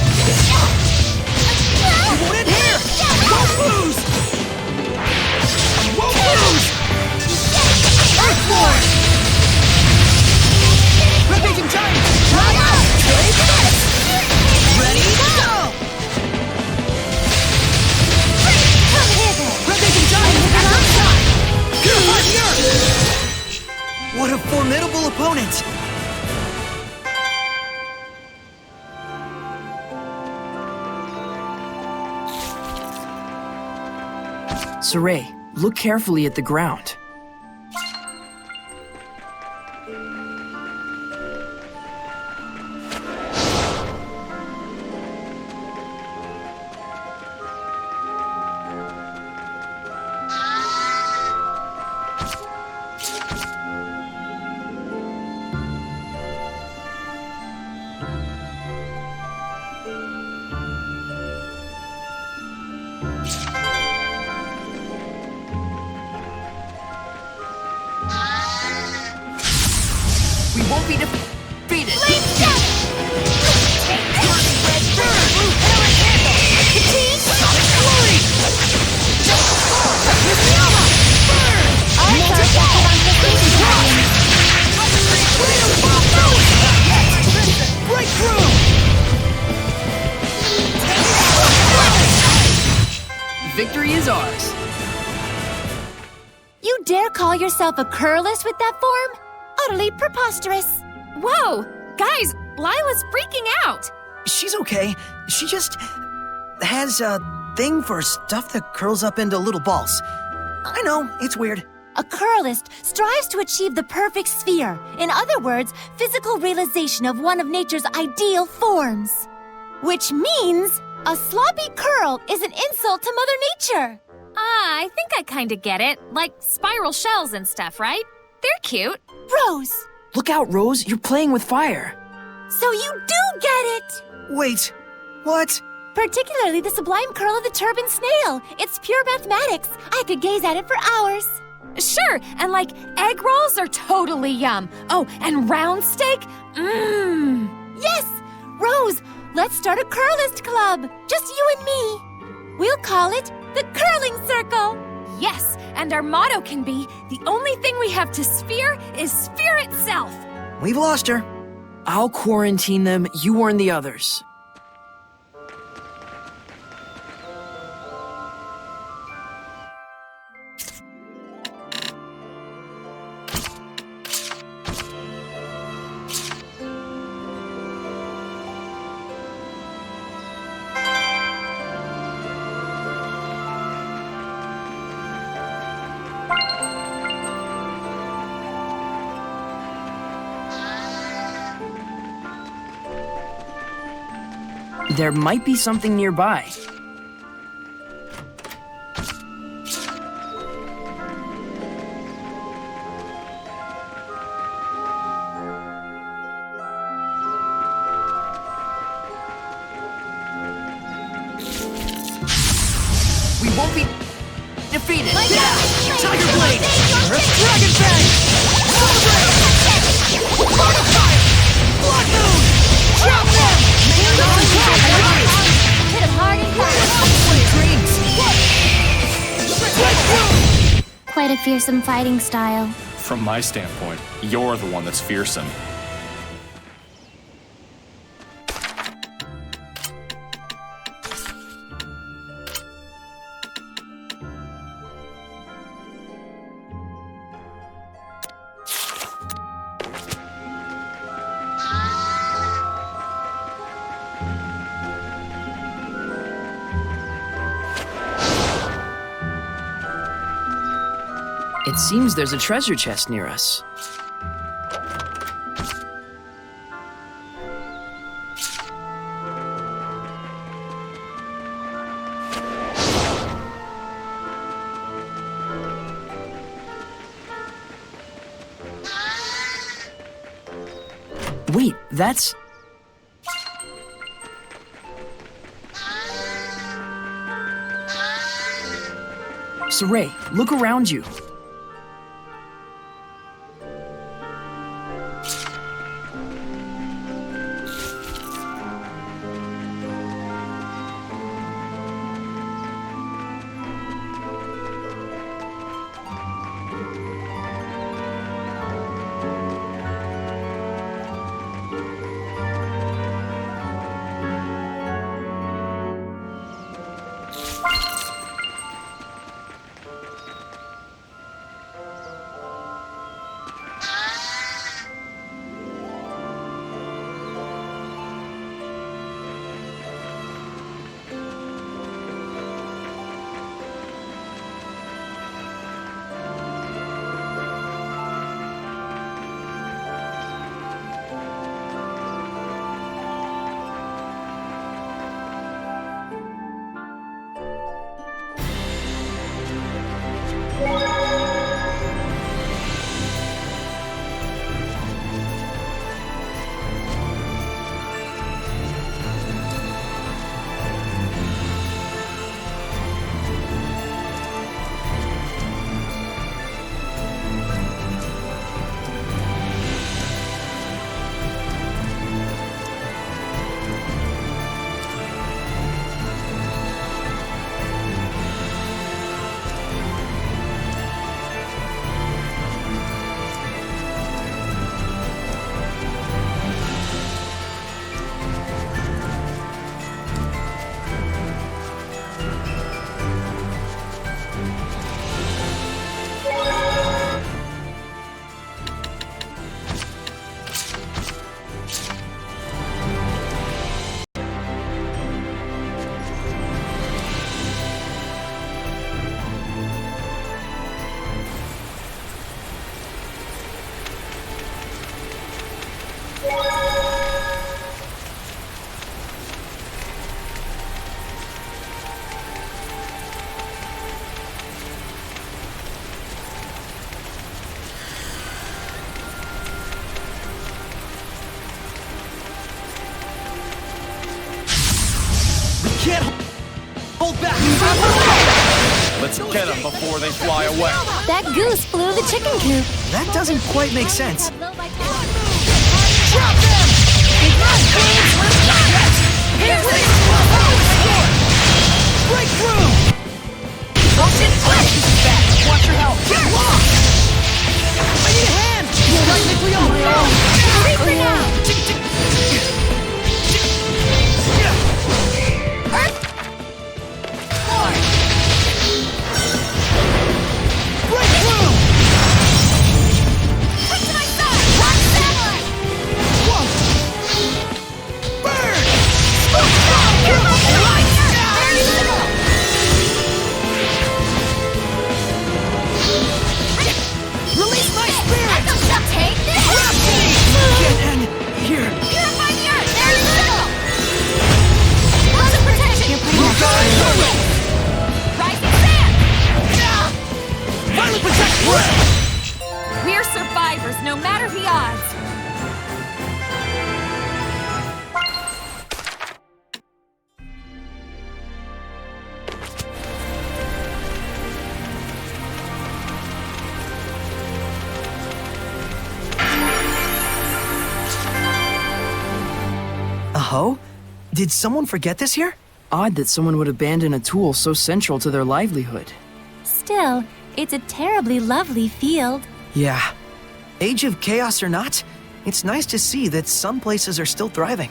You won't end here! Won't lose! Won't lose! Earthborn! Red-Raging Giant! Take this! Ready? Go! Red-Raging Giant! Echo Shot! Purify the Earth! What a formidable opponent! Sorey, look carefully at the ground. We won't be defeated! Sonic Flurry! Breakthrough! Victory is ours. You dare call yourself a curlist with that form? Utterly preposterous. Whoa! Guys, Lailah's freaking out! She's okay. She just has a thing for stuff that curls up into little balls. I know, it's weird. A curlist strives to achieve the perfect sphere. In other words, physical realization of one of nature's ideal forms. Which means a sloppy curl is an insult to Mother Nature. I think I kinda get it. Like spiral shells and stuff, right? They're cute. Rose! Look out, Rose. You're playing with fire. So you do get it! Wait, what? Particularly the sublime curl of the turban snail. It's pure mathematics. I could gaze at it for hours. Sure, and like egg rolls are totally yum. Oh, and round steak? Mmm. Yes! Rose, let's start a curlist club. Just you and me. We'll call it the Curling Circle. Yes, and our motto can be, the only thing we have to sphere is sphere itself. We've lost her. I'll quarantine them, you warn the others. There might be something nearby. We won't be defeated. Tiger Blade! Dragon Fang! Blood Moon! Drop them! Hit him hard and fast. Quite a fearsome fighting style. From my standpoint, you're the one that's fearsome. It seems there's a treasure chest near us. Wait, that's... Sorey, look around you. Can't hold back! Let's get them before they fly away. That goose flew the chicken coop. That doesn't quite make sense. Drop them! Big Watch your help! Get lost! I need a hand! You're right, Mikleo! Wait for now! Breakthrough! Come to my side! Rock samurai! Whoa! Burn! Release my spirit! Take this! Get in here! Purify the earth! There you go! Lots of protection! You're pretty much rising sand! Finally protect Red! We're survivors, no matter the odds! Oh? Did someone forget this here? Odd that someone would abandon a tool so central to their livelihood. Still, it's a terribly lovely field. Yeah. Age of Chaos or not, it's nice to see that some places are still thriving.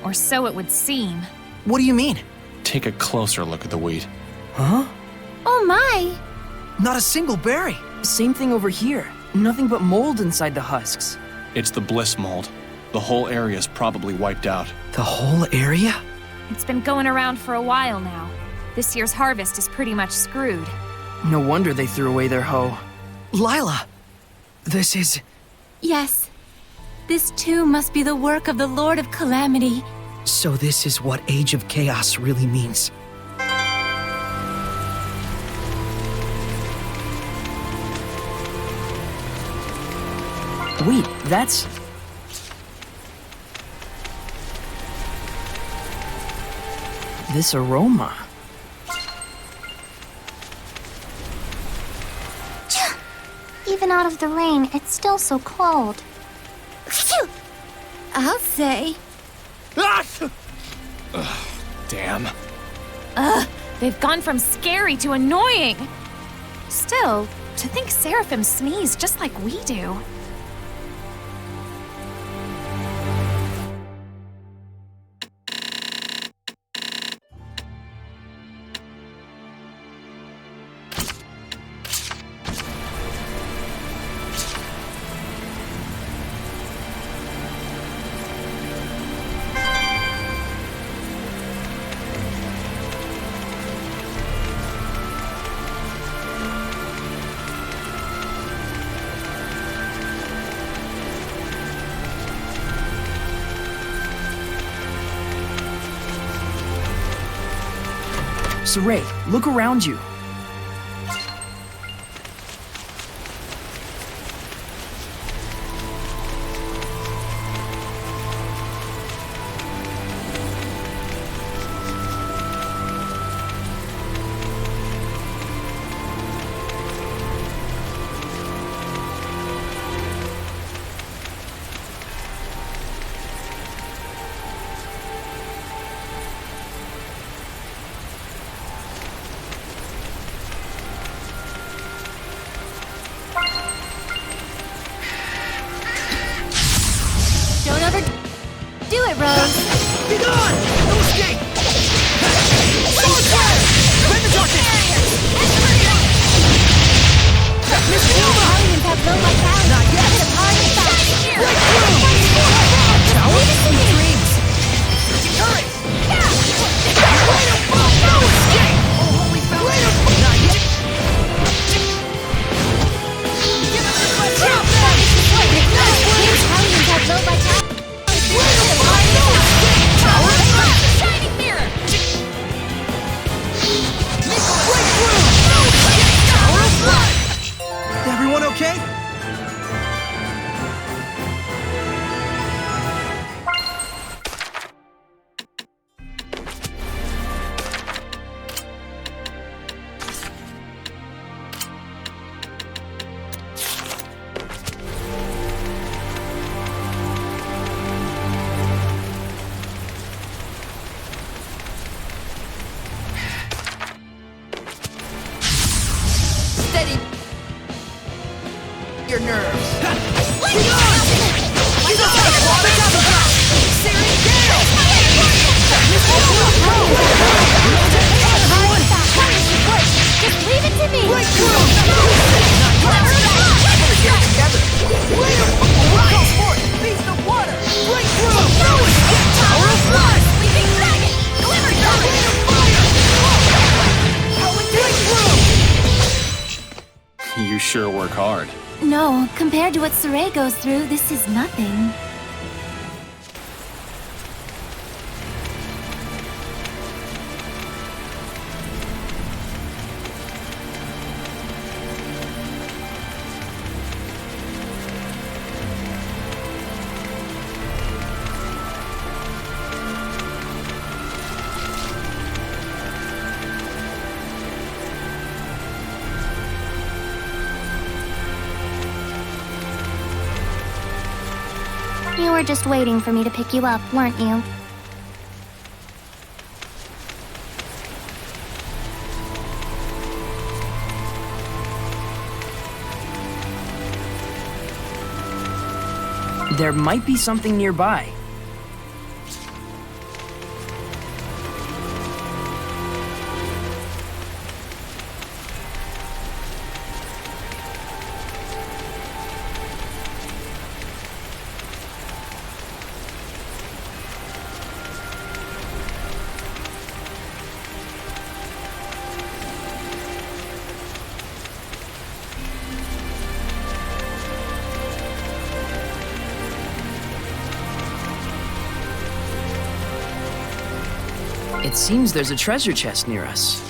Or so it would seem. What do you mean? Take a closer look at the wheat. Huh? Oh my! Not a single berry. Same thing over here. Nothing but mold inside the husks. It's the bliss mold. The whole area's probably wiped out. The whole area? It's been going around for a while now. This year's harvest is pretty much screwed. No wonder they threw away their hoe. Lailah! This is... Yes. This too must be the work of the Lord of Calamity. So this is what Age of Chaos really means. Wait, that's... this aroma. Even out of the rain, it's still so cold. I'll say. Damn. They've gone from scary to annoying. Still, to think Seraphim sneeze just like we do. Sorey, look around you. Do it, Rose! Be gone! No escape! Sword fire! Bend the darkness! Miss Wilma! Aliens have low vitality. Not yet! It's a party fast. Breakthrough! Tower of dreams! Turret! No escape! Oh, holy fountain! Not yet! Give him the clutch! Drop that! Aliens have low vitality. Shining mirror! Break your nerves. Be gone! You got that water double drop! Searing gale! Just leave it to me! Break through! Get together. What goes for it? Beast of water! Break through! Tower of blood! Sleeping dragon! Glimmer dragon! Break through! You sure work hard. No, compared to what Sorey goes through, this is nothing. You were just waiting for me to pick you up, weren't you? There might be something nearby. It seems there's a treasure chest near us.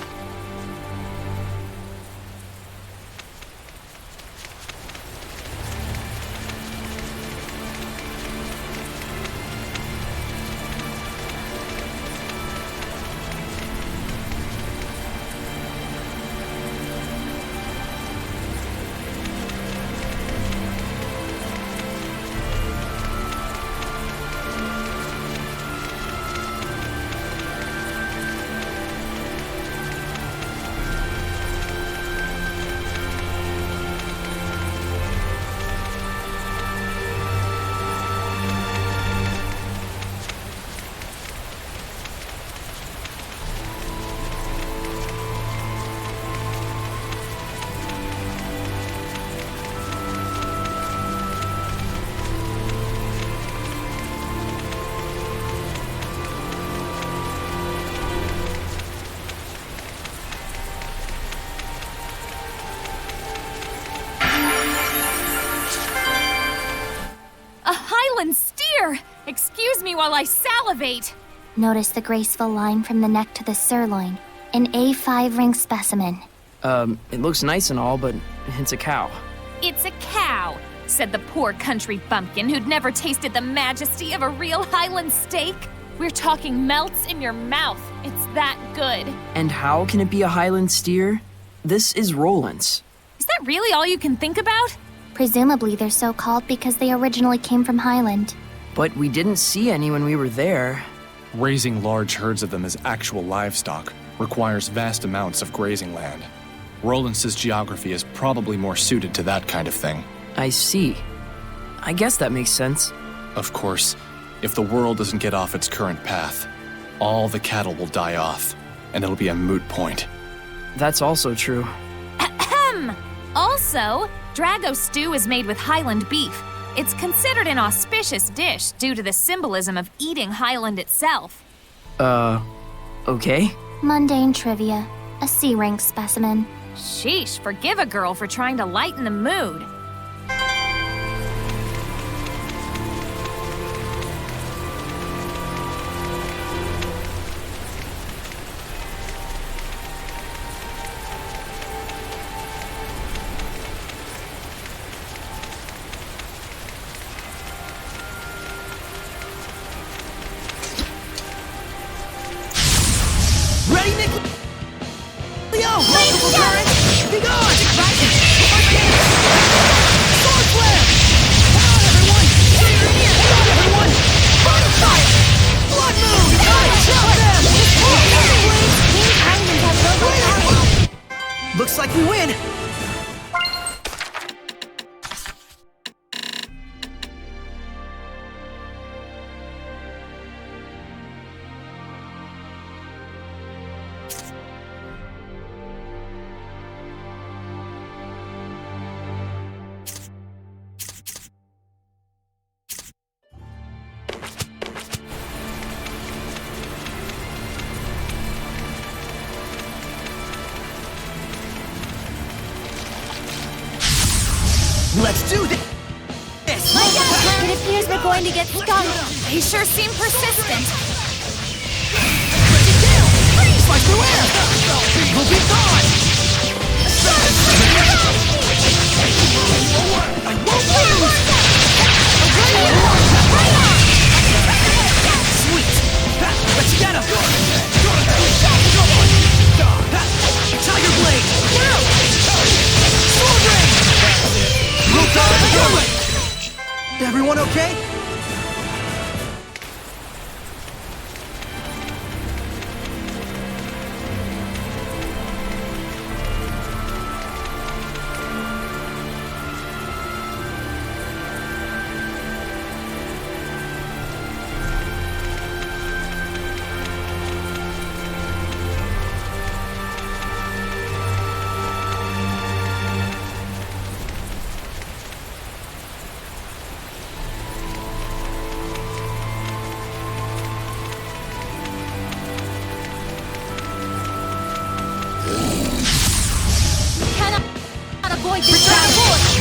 Steer! Excuse me while I salivate! Notice the graceful line from the neck to the sirloin. An A5 ring specimen. It looks nice and all, but it's a cow. It's a cow, said the poor country bumpkin who'd never tasted the majesty of a real Highland steak. We're talking melts in your mouth. It's that good. And how can it be a Highland steer? This is Roland's. Is that really all you can think about? Presumably they're so called because they originally came from Highland. But we didn't see any when we were there. Raising large herds of them as actual livestock requires vast amounts of grazing land. Roland's geography is probably more suited to that kind of thing. I see. I guess that makes sense. Of course, if the world doesn't get off its current path, all the cattle will die off, and it'll be a moot point. That's also true. Ahem! Also, Drago stew is made with Highland beef. It's considered an auspicious dish due to the symbolism of eating Highland itself. Okay? Mundane trivia. A C-rank specimen. Sheesh, forgive a girl for trying to lighten the mood. Ready, Mikleo? Multiple currents! Be gone! Let's do this! It appears we're going to get stuck. They sure seem persistent. Slice through air! We'll be gone! I won't lose! Sweet! Let's get him! Tiger Blade! Sword Ring! Everyone okay?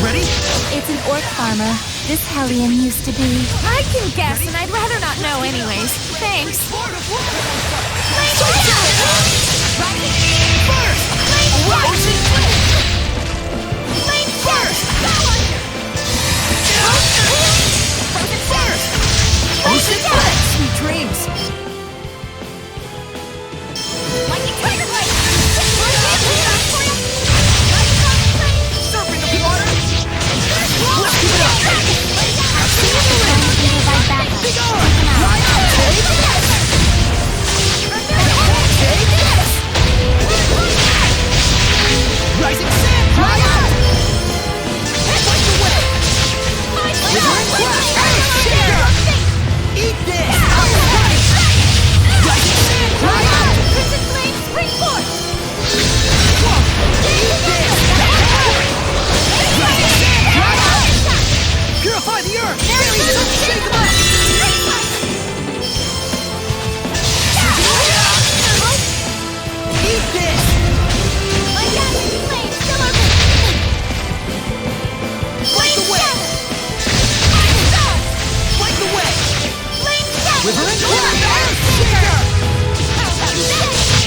Ready? It's an orc farmer. This hellion used to be. I can guess, and I'd rather not know anyways. Thanks. Sweet dreams! Rising sand! Eat this! Rising sand! Crimson Flame, spring forth! Eat this! Rising sand! Purify the earth! Shake them up! Eat this! My gathering flame still open! Light the way! Light the way! River and Cloud!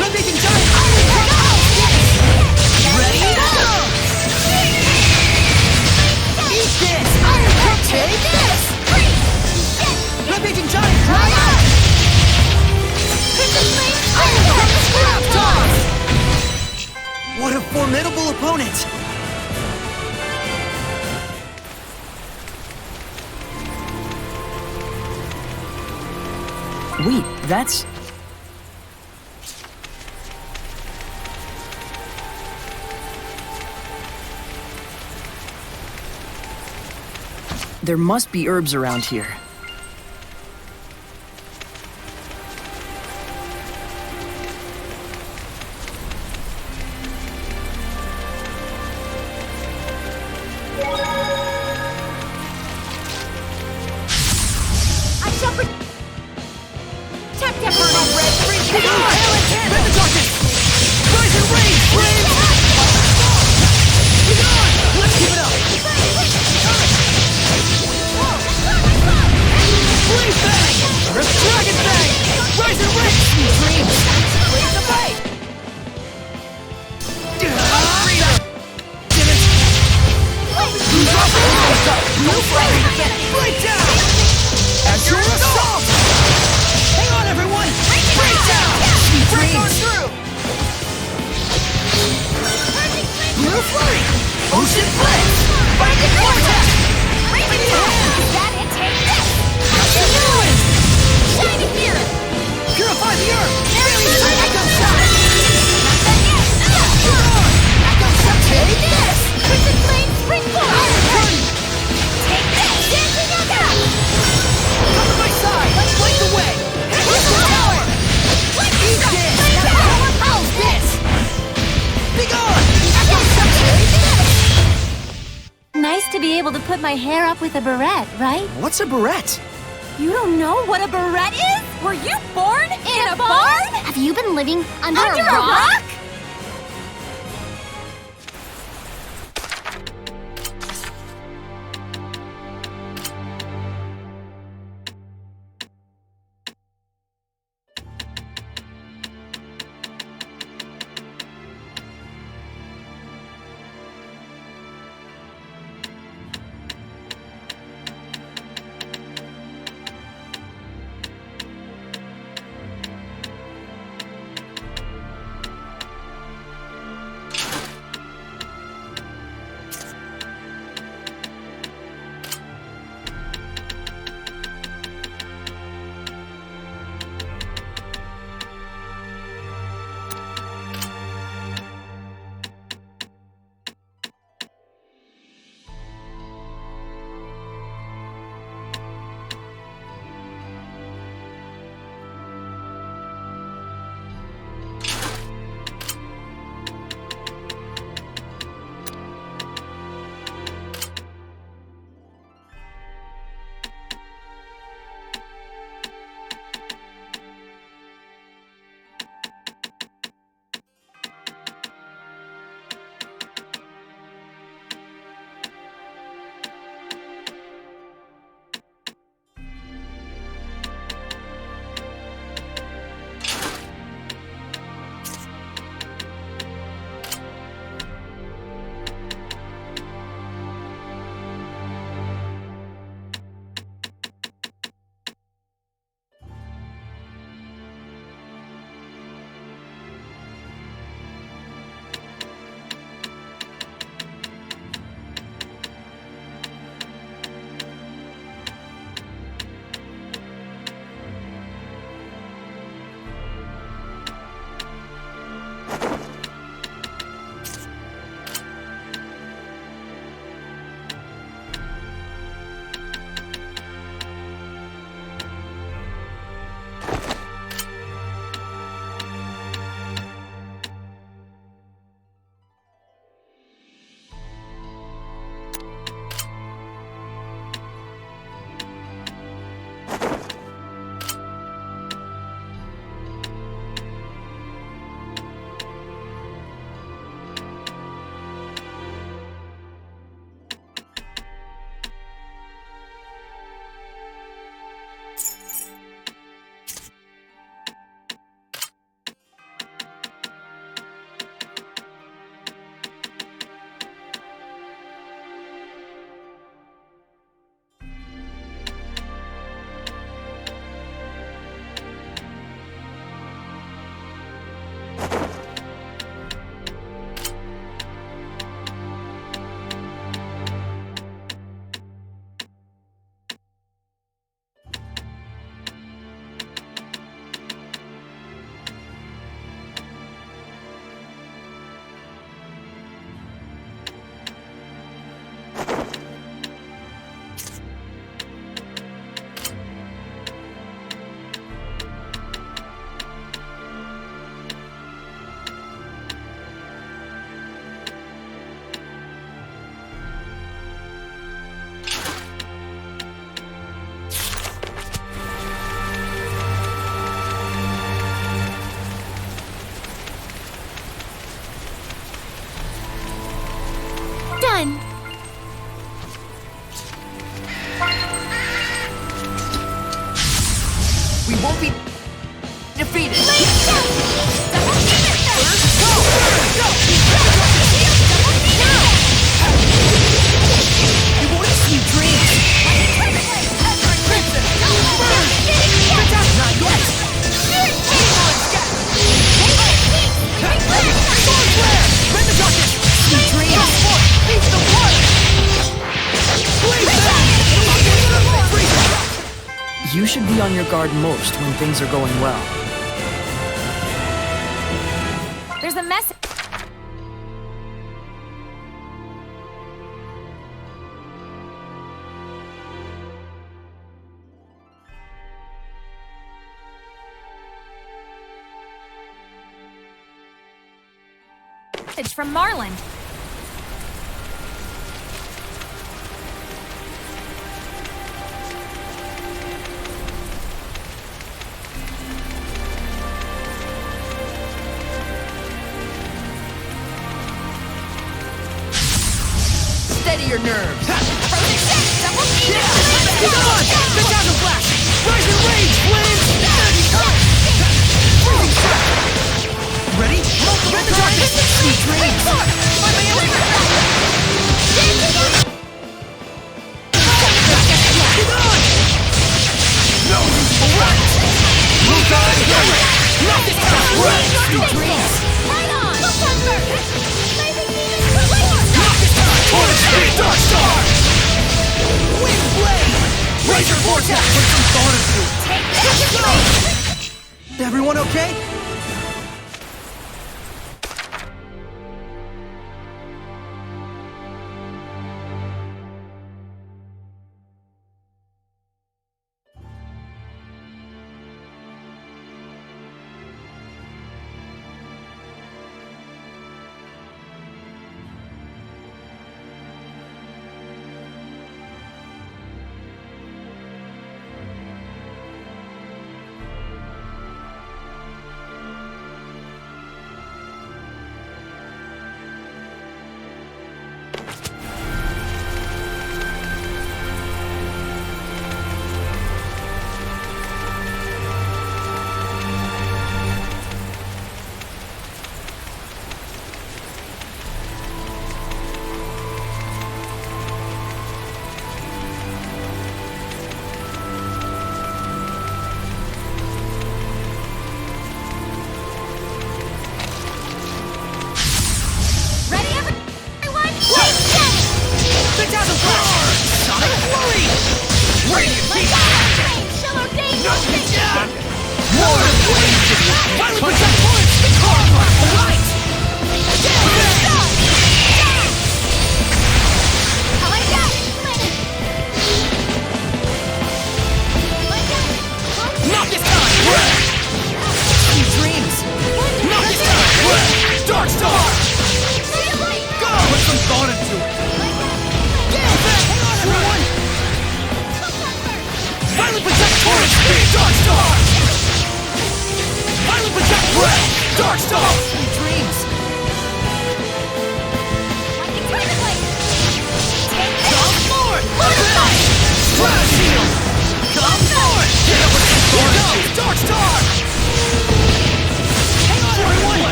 Red-making giant! Ready? Eat this! Take this! Red-making giant! What a formidable opponent! Wait, that's... There must be herbs around here. My hair up with a beret, right? What's a beret? You don't know what a beret is? Were you born in a barn? Have you been living under a rock? rock? We won't be defeated. You won't see dreams. Not yet. Rend the darkness. See dreams. Beat the blood. You should be on your guard most when things are going well. There's a message. From Marland. Steady your nerves. Come on! The Dazzle Flash! Rise your rage, flames! Ready? Rend the darkness! Sweet dreams! No! Right! Move on! Knock this down! Sweet dreams! Right on! Knock this down! Torch speed! Dark Star! Wind blade! Razor vortex! Put some thought into it! Everyone okay?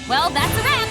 Well, that's a wrap.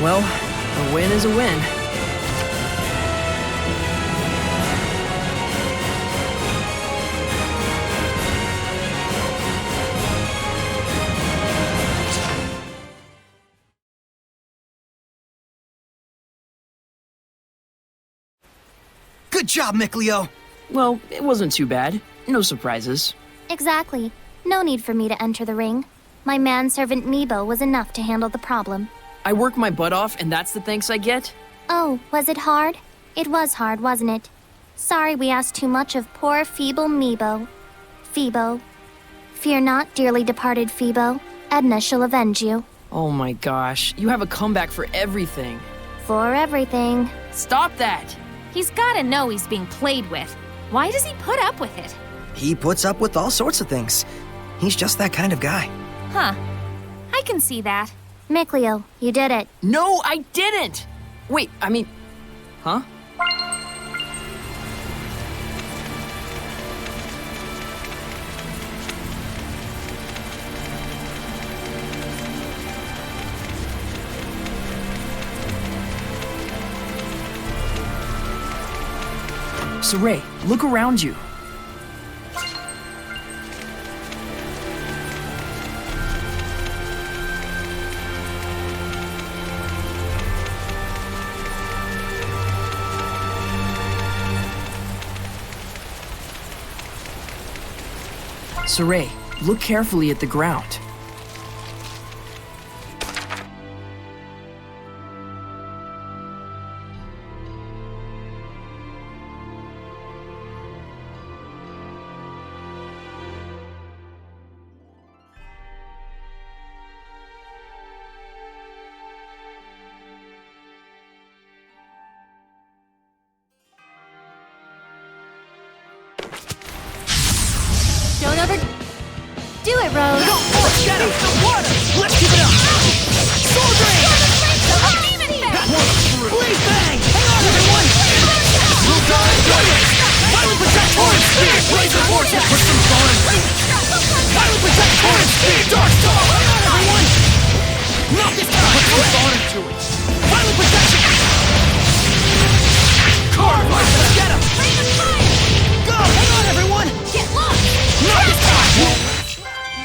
Well, a win is a win. Good job, Mikleo! Well, it wasn't too bad. No surprises. Exactly. No need for me to enter the ring. My manservant Meebo was enough to handle the problem. I work my butt off, and that's the thanks I get? Oh, was it hard? It was hard, wasn't it? Sorry we asked too much of poor feeble Meebo. Phoebo. Fear not, dearly departed Phoebo. Edna shall avenge you. Oh my gosh, you have a comeback for everything. For everything. Stop that! He's gotta know he's being played with. Why does he put up with it? He puts up with all sorts of things. He's just that kind of guy. Huh. I can see that. Mikleo, you did it. No, I didn't! Wait, I mean... Huh? Sorey, look around you. Sorey, look carefully at the ground. Don't overdo it, Rose. Go! Let's get him! The water! Let's keep it up! Sword Rain! Blaze Bang! Hang on, everyone! Blue Time! Violent Protect! Torrent Speed! Laser Vortex! Put some thorn into it! Violent Protect! Torrent Speed! Dark Star! Hang on, everyone! Not this time! Put some thorn into it! Violent Protection! Carbide! Let's get him! Go! Hang on, everyone! Get lost! Not this time!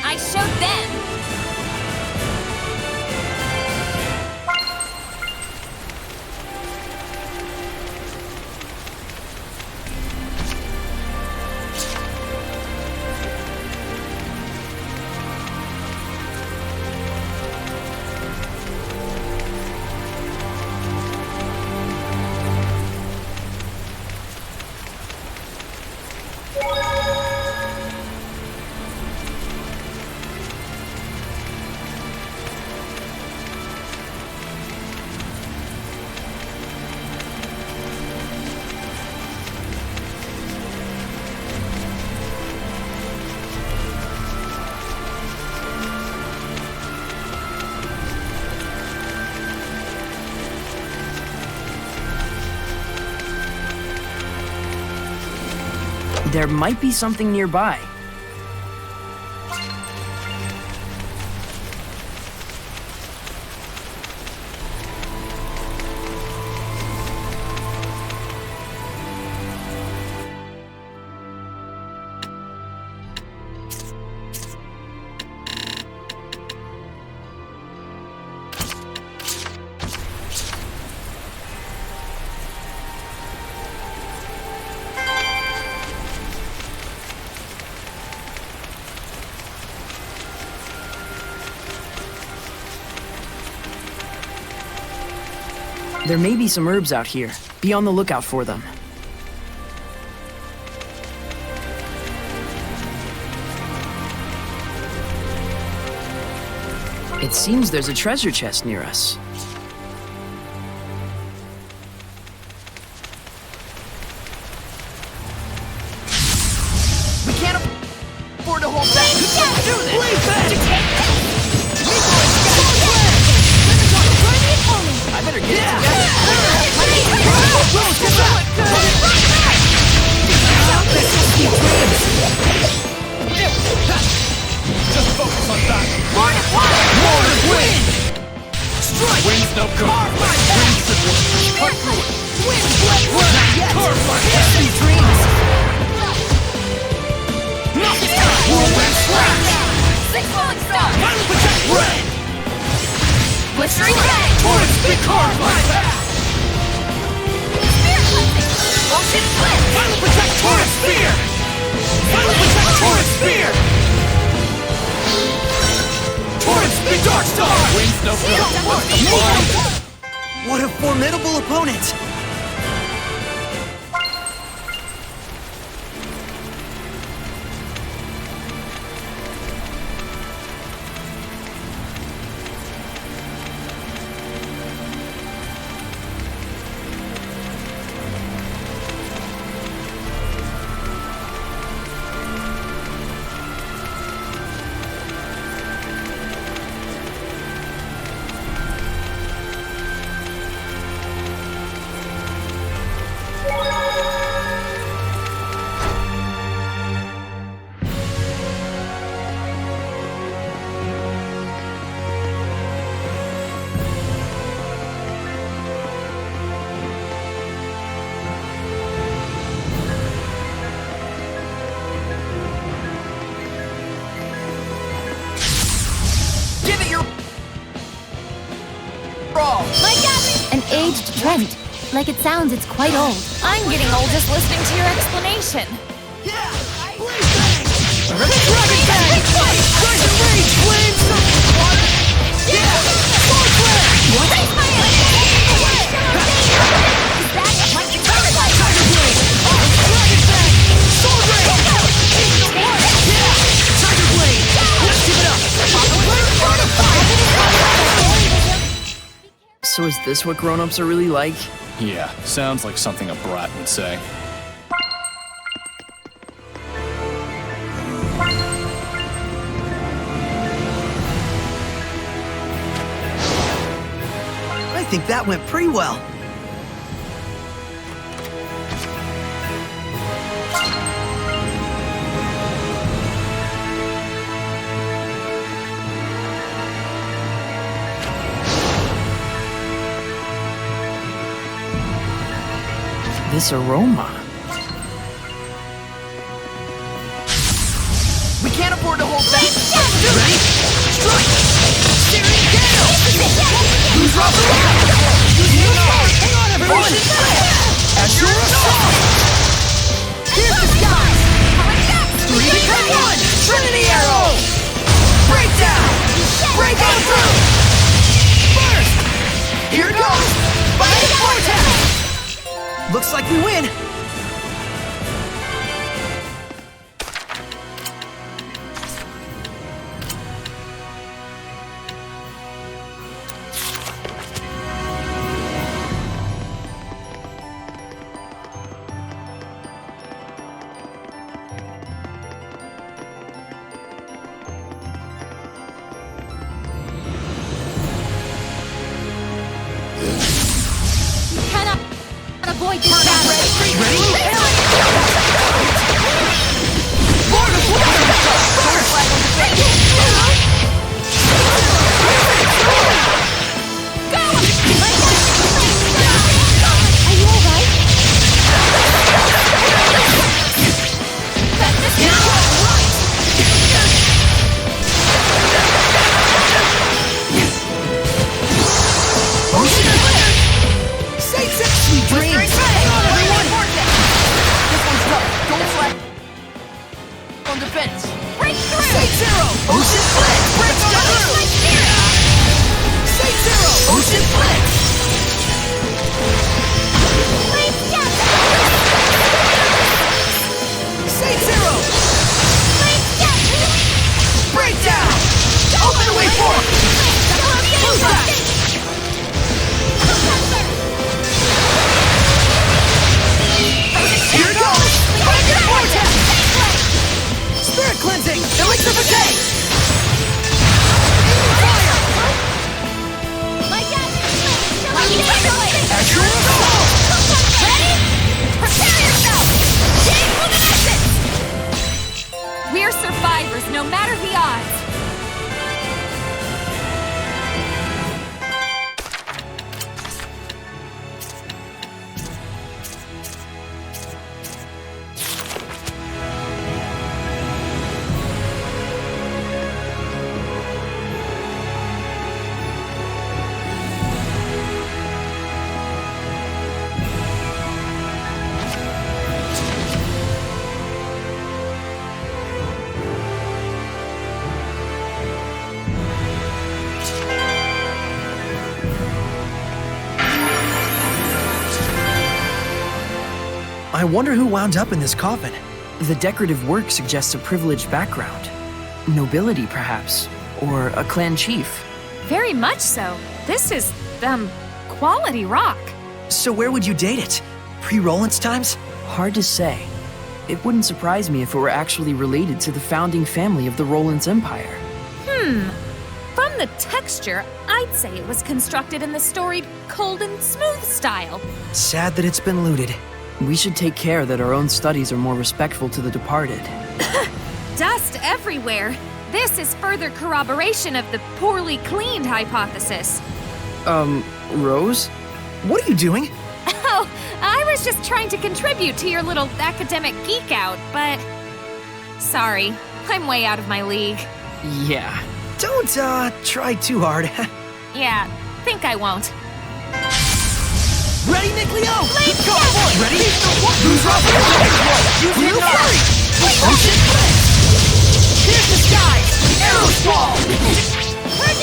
I showed them! There might be something nearby. There may be some herbs out here. Be on the lookout for them. It seems there's a treasure chest near us. We can't afford to hold back! Let's do this! Blaze Bang! I better get it together! Just focus on that! Northern Wind! Strike! Winds no good. Winds should work. Cut through it. Winds blood run! Not yet! Happy dreams! Nothing! Whirlwind slash! Six falling stars! Final protect red! Blistering red! Torrents big carve my path! Spirit cleansing! Ocean flip! Final protect torrent spear! Final protect torrent spear! Torrents big dark star! Winds no good. What a formidable opponent! An aged trend. Like it sounds, it's quite old. I'm getting old just listening to your explanation. Dragon Bang! Rise and rage, flames! Yeah! Sword flare! What? Raise my hand! Is that like the Tiger Blade? Dragon Bang! Sword rage! Yeah! Tiger Blade! Let's give it up! So is this what grown-ups are really like? Yeah, sounds like something a brat would say. I think that went pretty well. This aroma. We can't afford to hold back! Ready? Strike! Steering gale! Who's Rob the Rock? Hang on, everyone! At your assault! Here's the sky! 3 become 1! Trinity arrow! Breakdown! Break on through! First! Here goes! Fire vortex! Looks like we win. Avoid this battle. Ready? Are you alright? Sweet dreams! Hang on, everyone! This one's tough. Don't slack on defense. Break through! State Zero! Ocean Blitz! Break through! State Zero! Ocean Blitz! State Zero! Breakdown! Open the way forward! Close back! Here it goes! Vortex! Spirit cleansing! Elixir of decay! Fire! At your assault! Ready? Prepare yourself! Chain luminescence! We're survivors, no matter the odds. I wonder who wound up in this coffin. The decorative work suggests a privileged background. Nobility, perhaps. Or a clan chief. Very much so. This is, quality rock. So where would you date it? Pre-Rollins times? Hard to say. It wouldn't surprise me if it were actually related to the founding family of the Rollins Empire. From the texture, I'd say it was constructed in the storied, cold and smooth style. Sad that it's been looted. We should take care that our own studies are more respectful to the departed. Dust everywhere. This is further corroboration of the poorly cleaned hypothesis. Rose? What are you doing? Oh, I was just trying to contribute to your little academic geek out, but... Sorry, I'm way out of my league. Yeah. Don't, try too hard. Yeah, think I won't. Ready, Mikleo? Let's go! go! Ready? Use rock! Use reunite! Ocean blade! Here's the sky! Arrow squall!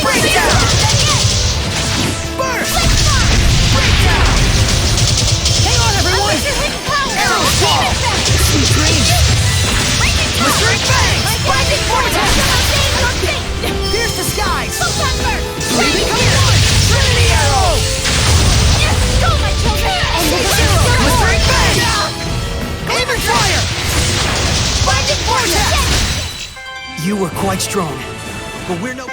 Break down! Burst! Break down! Hang on, everyone! Arrow squall! Sweet dreams! Blistering fangs! Blinding vortex! Here's the skies! Leaving here! Trinity arrow! Go, my children! Blistering fangs! Gleaming fire! Blinding vortex! You were quite strong, but we're no...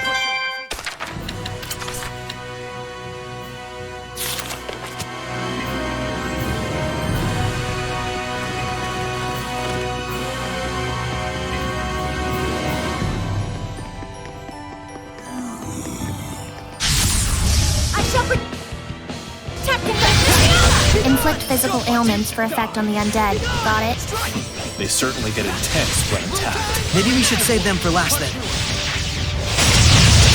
Inflict physical ailments for effect on the undead. Got it? They certainly get intense when attacked. Maybe we should save them for last then.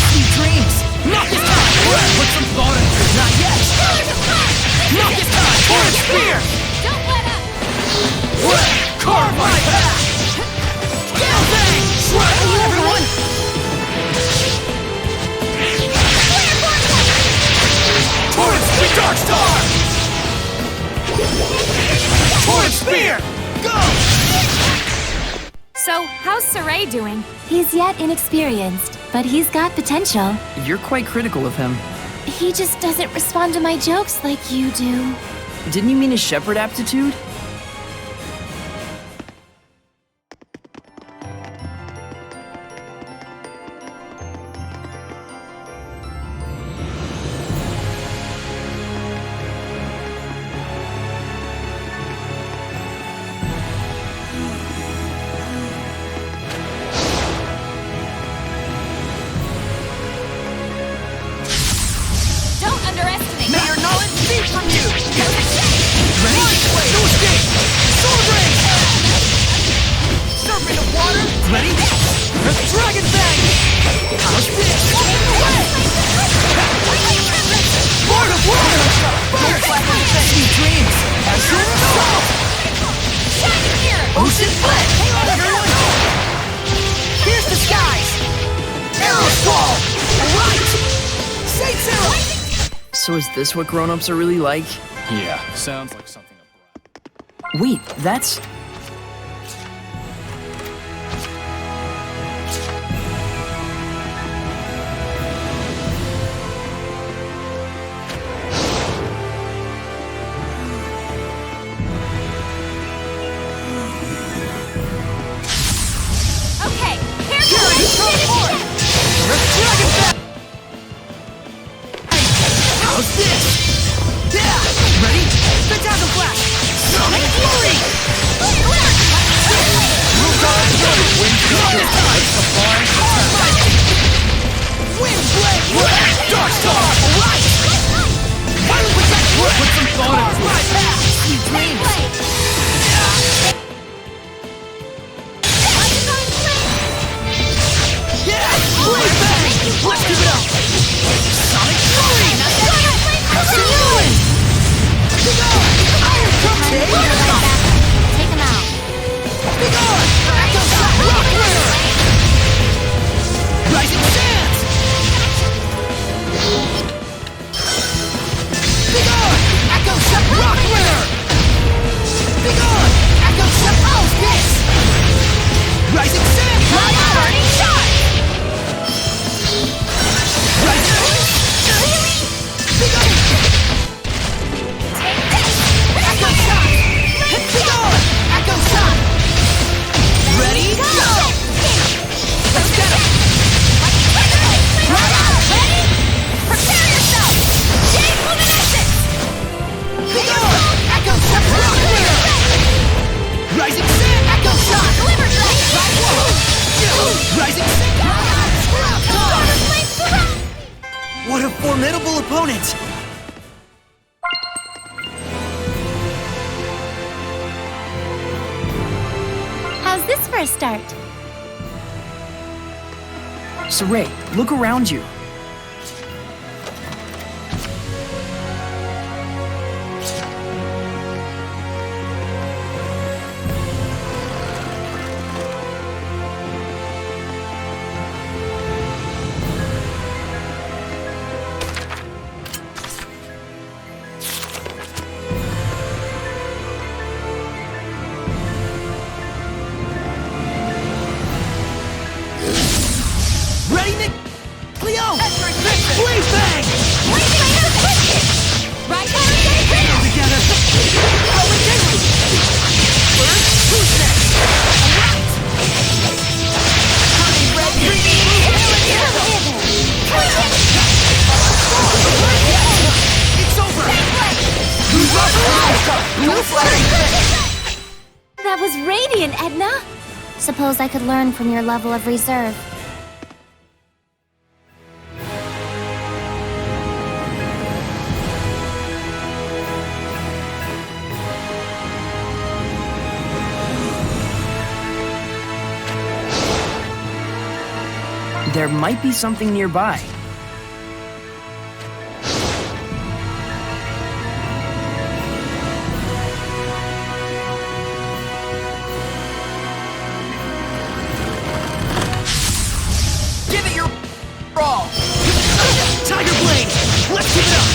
Sweet dreams! Not this time! Put some thought into it! Not yet! Not this time! Torrent spear! Don't let up! Carve my path! Gale Bang! Shred! Everyone! Torrent spear! Dark Star! Torrent spear! Go! So, how's Sorey doing? He's yet inexperienced, but he's got potential. You're quite critical of him. He just doesn't respond to my jokes like you do. Didn't you mean his shepherd aptitude? May your knowledge speak from you! Ready? No escape! Sword Ring! Serpent of water! Ready? Dragon Fang! House Fist! Lord of water! Burst! Sweet dreams! Azure Assault! Ocean Split! Everyone! Here's the skies! Arrow Squall! Right! Saint Sarah! So is this what grown-ups are really like? Yeah, sounds like something. Wait, that's... Okay, here goes! Dragon Fang! How's this? Yeah! Ready? Tintagel Flash! Sonic Fury! Wind Blade! Dark Star! Right! Violent Protection! Put some thought into it! Sweet dreams! Yeah! Blade Bang! Let's give it up! Sonic Fury! Ruins! Big on! Iron Comes! Take him out. Big on! Rock Ritter! Rising Sands! Big on! Echo shot! Oh, yes! Rising Sun! Burning shot! Rising Big on! Take this! Echo shot! Big on! Echo shot! Ready? Go! Let's get him! Ready? Prepare yourself! Jade Luminescence! Big on! Echo shot! Rising Sun! Echo shot! Glimmer Drag! Rising Sun! What a formidable opponent! How's this for a start? Sorey, look around you. Ready, Mikleo? Blaze bang! Right together! How we do? First, who's next? Alright! Honey, red, green, it's over! Blue flare! That was radiant, Edna! Suppose I could learn from your level of reserve. There might be something nearby. Give it your all! Tiger Blade! Let's keep it up!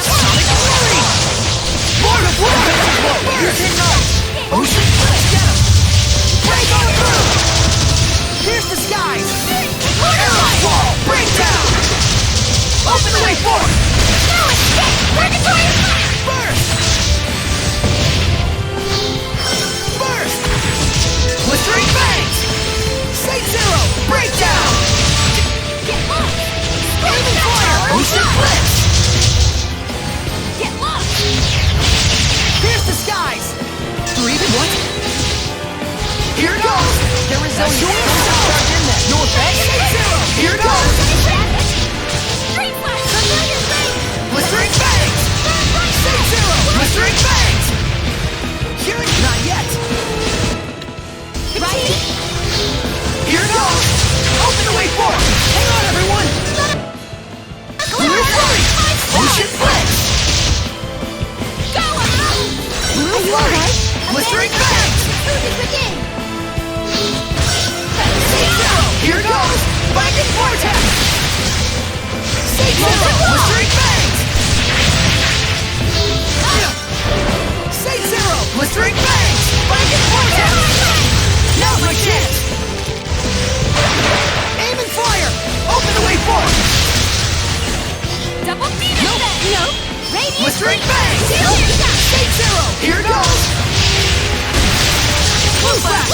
Sonic Fury! Lord of War! You're hitting up! Ocean! Let's get him! Break on through! Here's the skies! Arrow wall! Break down! Open the way forward! No escape! Purgatory Burst! Burst! Blistering Bangs! State Zero! Break down! Get lost! Flaming Fire! Ocean Blitz! Get lost! Here's the skies! 3 to 1. Here goes! There is no charge in there! No effect! Zero! Here goes! Blistering Bangs! State Zero! Blistering Bangs! Here, not yet! Right? Here goes! Open the way forward! Hang on, everyone! Blue Flurry! Ocean Blitz! Go! Blue Flurry! Blistering Bangs! Here goes! Blanket Vortex! State Zero! Blistering Bangs! State Zero! Blistering Bangs! Blanket Vortex! Now's my chance! Aim and fire! Open the way forward! Double demon! Nope! Radiant! Blistering Bangs! State Zero! Here goes! Blue Flash!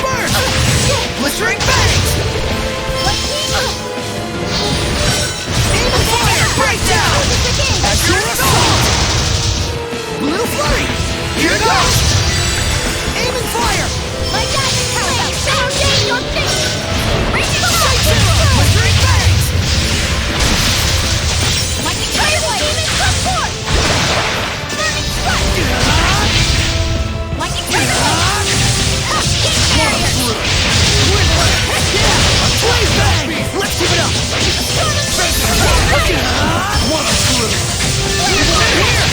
Burn! Blistering Bangs! Aim and fire! Breakdown! At your assault! Blue Flurry! Here goes! Aim and fire! My diamond power! Foundation your face! State Zero! Blistering Bangs! Like a Demon support! Burning Strike! Like a Blaze Bang! Let's keep it up! What a screw! Here!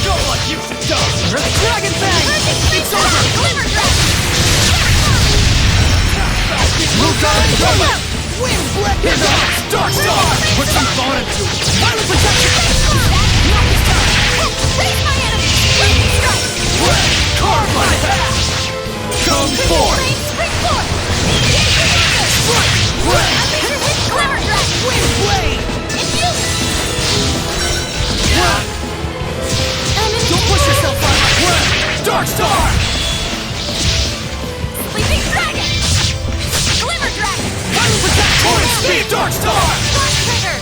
Go like you should go! Dragon Bang! It's over! Move on! Wind Black! Dark Star! Put some thought into it! Violent protection! Not this time! Face my enemy! Lightning strike! Carve my path! Come forth! Springboard! Strike! Unleash your Glamour Dragon! Wind Blade! Infuse! Don't push yourself on my way! Dark Star! Sleeping Dragon! Glimmer Dragon! Violent protection! Torrent Speed! Dark Star! Dark Trigger!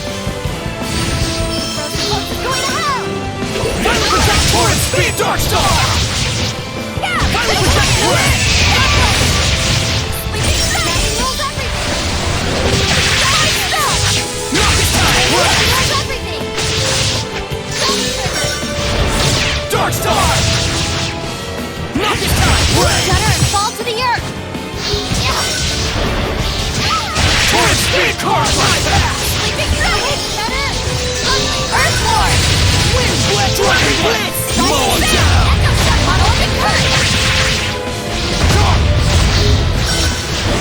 Frozen Pulse is going to hell! Violent protection! Torrent Speed! Dark Star! Yeah! Violent protection! Sleeping Dragon rules everything! Dark Star! Knock it time! Rules everything! Dark Star! Knock it time! Shudder and fall to the earth! Torrent Speed! Carve my path! Sleeping Dragon! Shudder! Earthborn! Wind Blitz! Dragon Blitz! Mow him down! Echo Shot! Monolithic Current!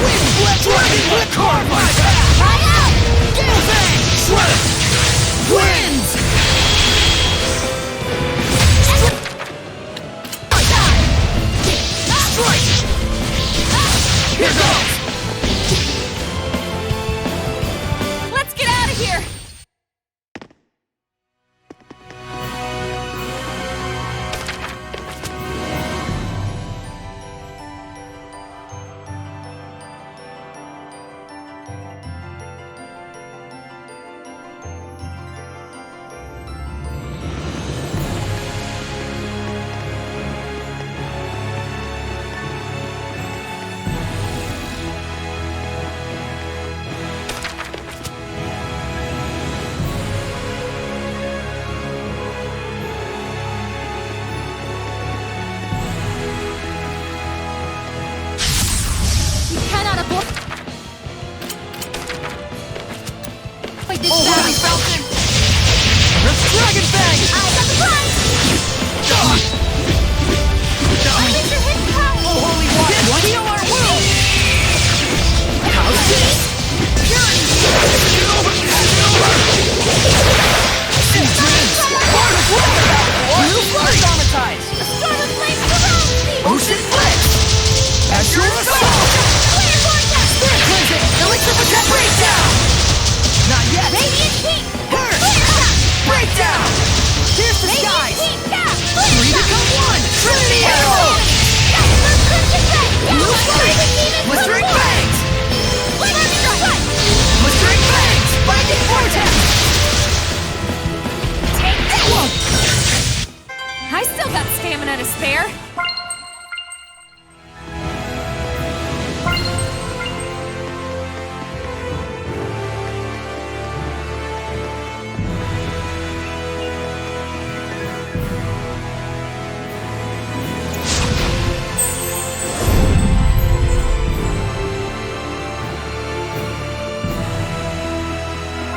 Wind Blitz! Dragon Blitz! Carve my path! Try out! Gale Fang! Shredder! Winds! Strike! Here goes! Let's get out of here! Dragon Fang! Eyes on the prize! Unleash your hidden power! Oh, holy water! Heal our wounds! How's this? Traumatized! The storm of flames surrounds me! Ocean Blitz! As your assault! Clear vortex! Spirit cleansing! Elixir protect breakdown! Not yet! Radiant heat! Breakdown! Here's the skies! Three become one! Trinity Arrow! Blue Flame! Blistering Fangs! Blistering Fangs! Binding Vortex! Take this! I still got stamina to spare.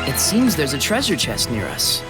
It seems there's a treasure chest near us.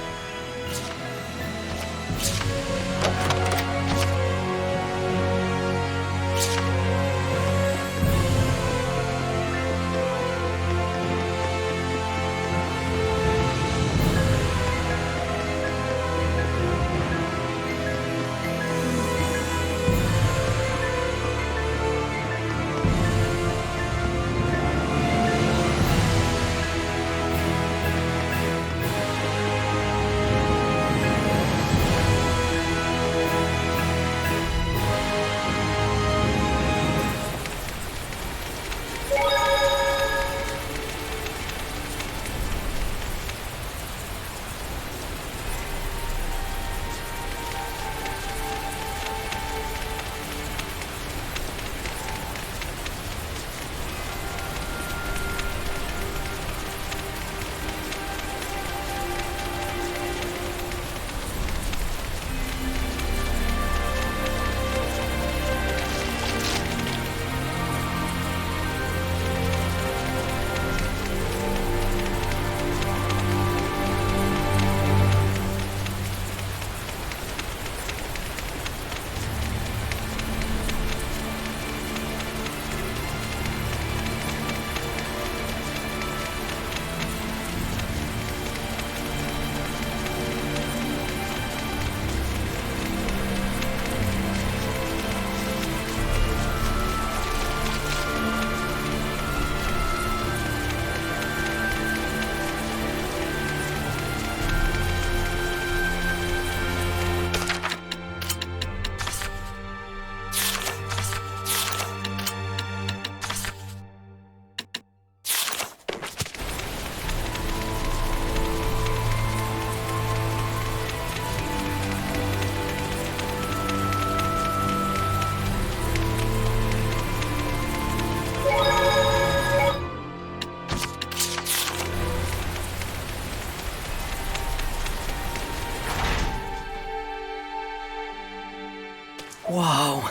Whoa.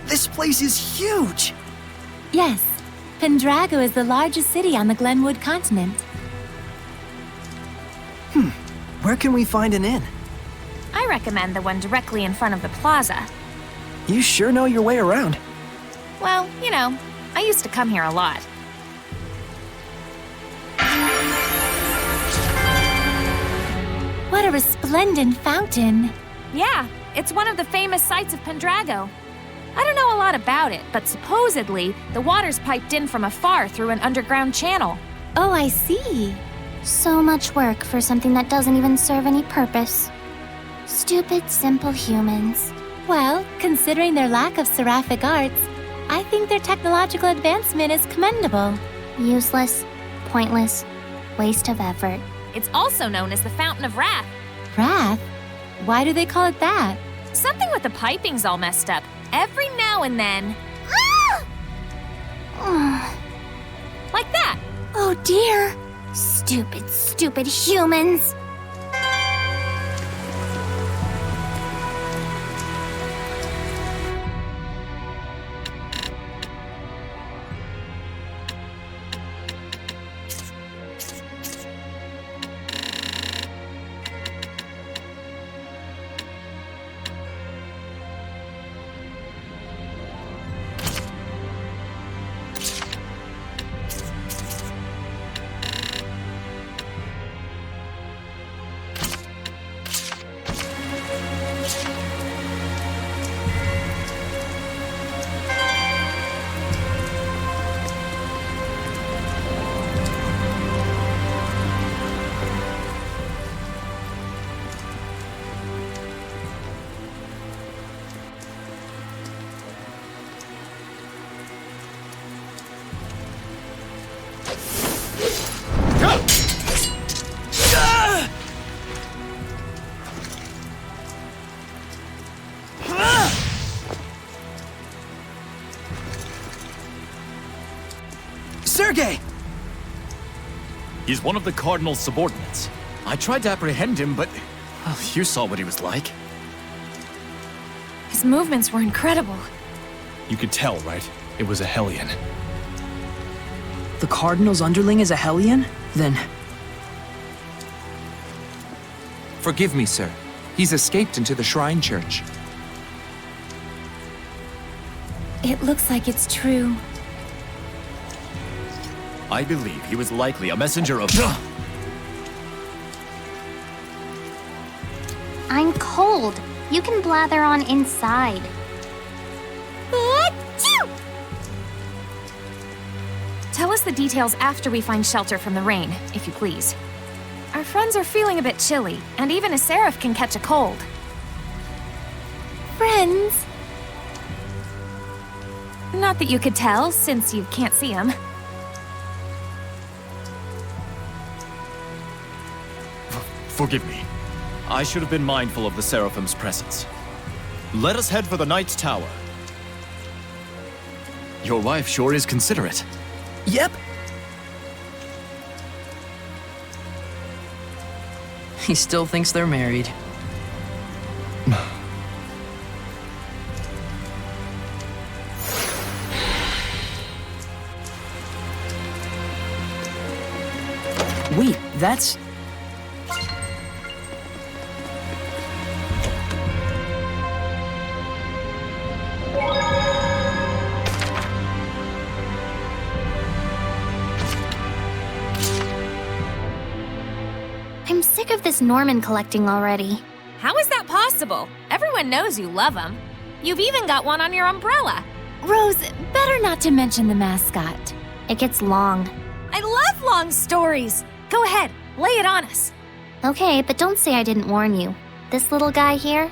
This place is huge! Yes, Pendrago is the largest city on the Glenwood continent. Where can we find an inn? I recommend the one directly in front of the plaza. You sure know your way around. Well, you know, I used to come here a lot. What a resplendent fountain! Yeah, it's one of the famous sights of Pendrago. I don't know a lot about it, but supposedly, the water's piped in from afar through an underground channel. Oh, I see. So much work for something that doesn't even serve any purpose. Stupid, simple humans. Well, considering their lack of seraphic arts, I think their technological advancement is commendable. Useless, pointless, waste of effort. It's also known as the Fountain of Wrath. Wrath? Why do they call it that? Something with the piping's all messed up. Every now and then. Like that. Oh dear. Stupid, stupid humans. Sergei! He's one of the Cardinal's subordinates. I tried to apprehend him, but... well, you saw what he was like. His movements were incredible. You could tell, right? It was a Hellion. The Cardinal's underling is a Hellion? Then... Forgive me, sir. He's escaped into the Shrine Church. It looks like it's true. I believe he was likely a messenger of... I'm cold. You can blather on inside. Tell us the details after we find shelter from the rain, if you please. Our friends are feeling a bit chilly, and even a seraph can catch a cold. Friends? Not that you could tell, since you can't see them. Forgive me. I should have been mindful of the Seraphim's presence. Let us head for the Knight's Tower. Your wife sure is considerate. Yep. He still thinks they're married. Wait, that's... I'm sick of this Norman collecting already. How is that possible? Everyone knows you love them. You've even got one on your umbrella. Rose, better not to mention the mascot. It gets long. I love long stories. Go ahead, lay it on us. Okay, but don't say I didn't warn you. This little guy here?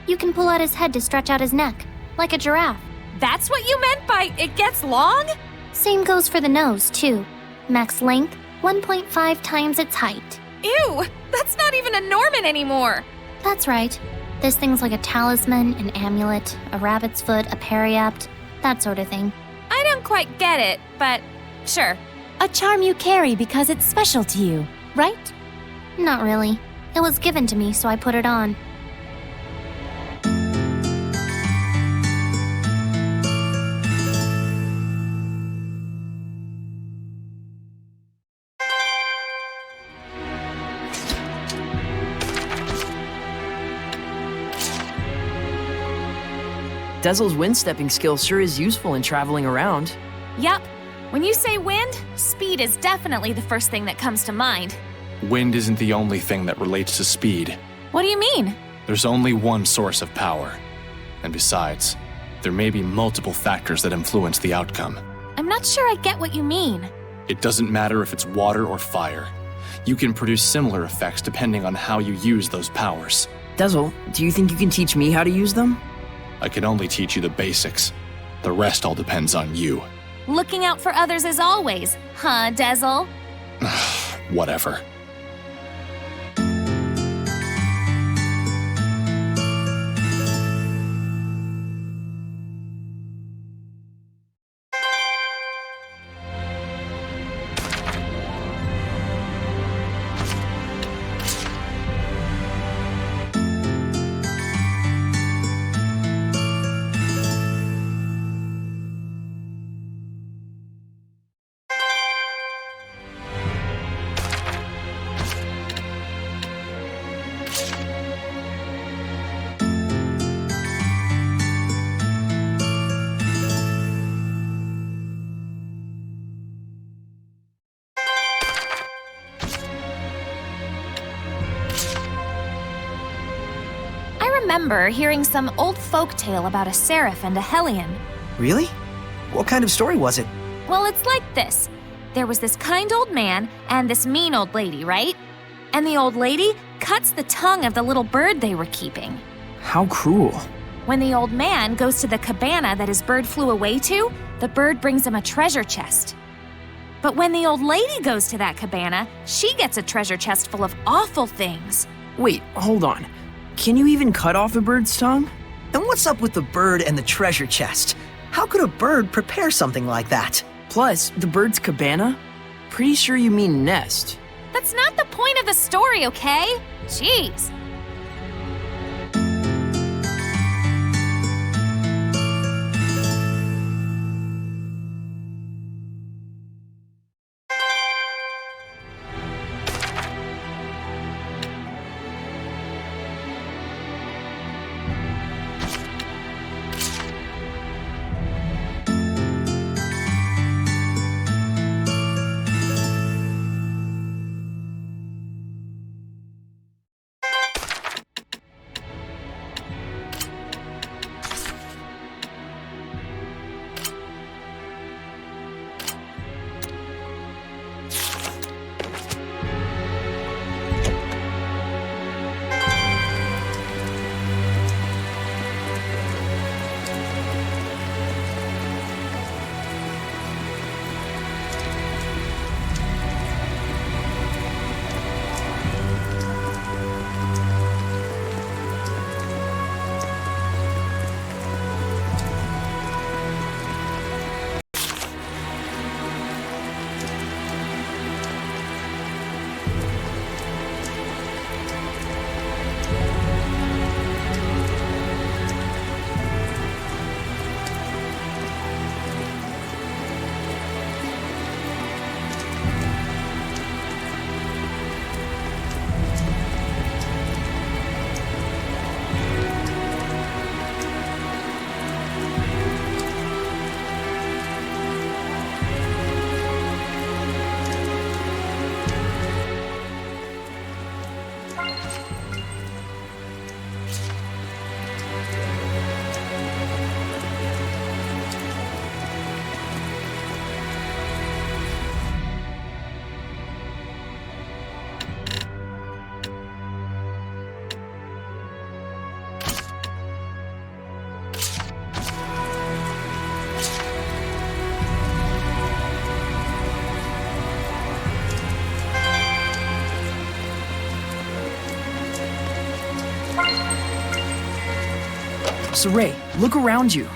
You can pull out his head to stretch out his neck, like a giraffe. That's what you meant by it gets long? Same goes for the nose, too. Max length, 1.5 times its height. Ew, that's not even a Norman anymore. That's right. This thing's like a talisman, an amulet, a rabbit's foot, a periapt, that sort of thing. I don't quite get it, but sure. A charm you carry because it's special to you, right? Not really. It was given to me, so I put it on. Dezel's wind-stepping skill sure is useful in traveling around. Yup. When you say wind, speed is definitely the first thing that comes to mind. Wind isn't the only thing that relates to speed. What do you mean? There's only one source of power. And besides, there may be multiple factors that influence the outcome. I'm not sure I get what you mean. It doesn't matter if it's water or fire. You can produce similar effects depending on how you use those powers. Dezel, do you think you can teach me how to use them? I can only teach you the basics. The rest all depends on you. Looking out for others as always, huh, Dezel? Whatever. I remember hearing some old folk tale about a Seraph and a Hellion. Really? What kind of story was it? Well, it's like this. There was this kind old man and this mean old lady, right? And the old lady cuts the tongue of the little bird they were keeping. How cruel. When the old man goes to the cabana that his bird flew away to, the bird brings him a treasure chest. But when the old lady goes to that cabana, she gets a treasure chest full of awful things. Wait, hold on. Can you even cut off a bird's tongue? And what's up with the bird and the treasure chest? How could a bird prepare something like that? Plus, the bird's cabana? Pretty sure you mean nest. That's not the point of the story, okay? Jeez. Sorey, look around you.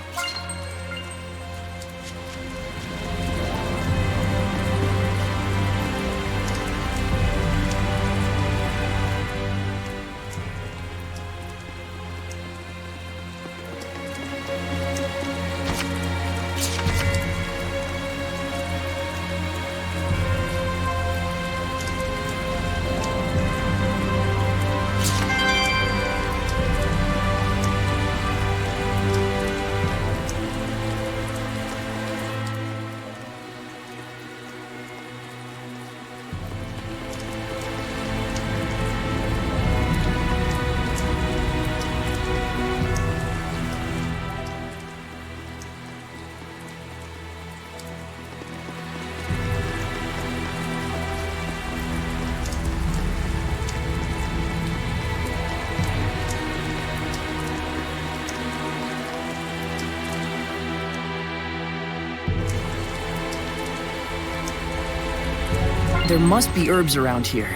There must be herbs around here.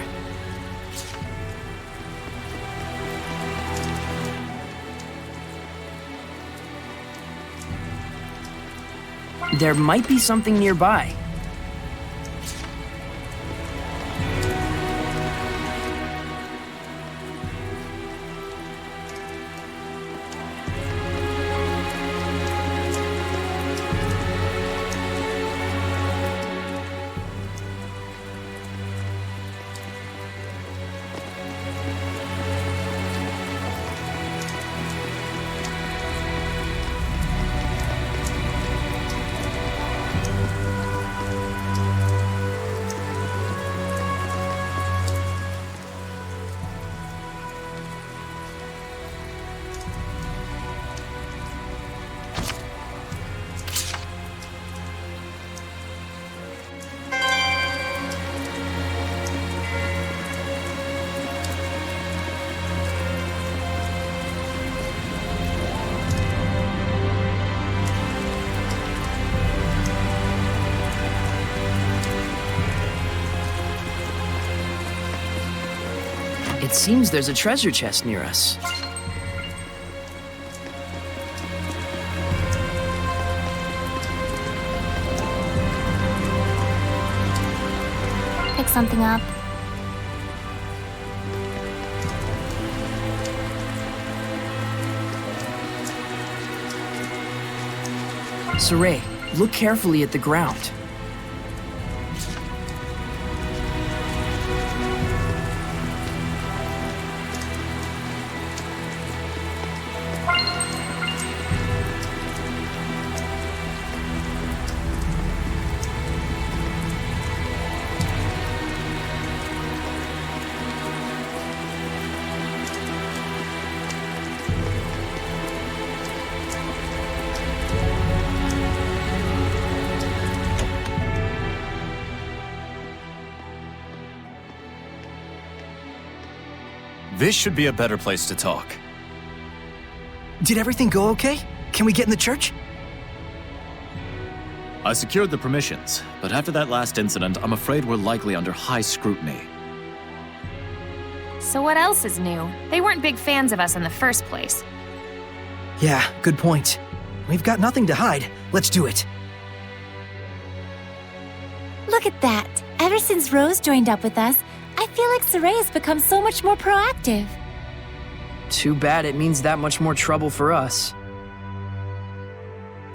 There might be something nearby. It seems there's a treasure chest near us. Pick something up. Sorey, look carefully at the ground. This should be a better place to talk. Did everything go okay? Can we get in the church? I secured the permissions, but after that last incident, I'm afraid we're likely under high scrutiny. So what else is new? They weren't big fans of us in the first place. Yeah, good point. We've got nothing to hide. Let's do it. Look at that. Ever since Rose joined up with us, I feel like Sorey has become so much more proactive. Too bad it means that much more trouble for us.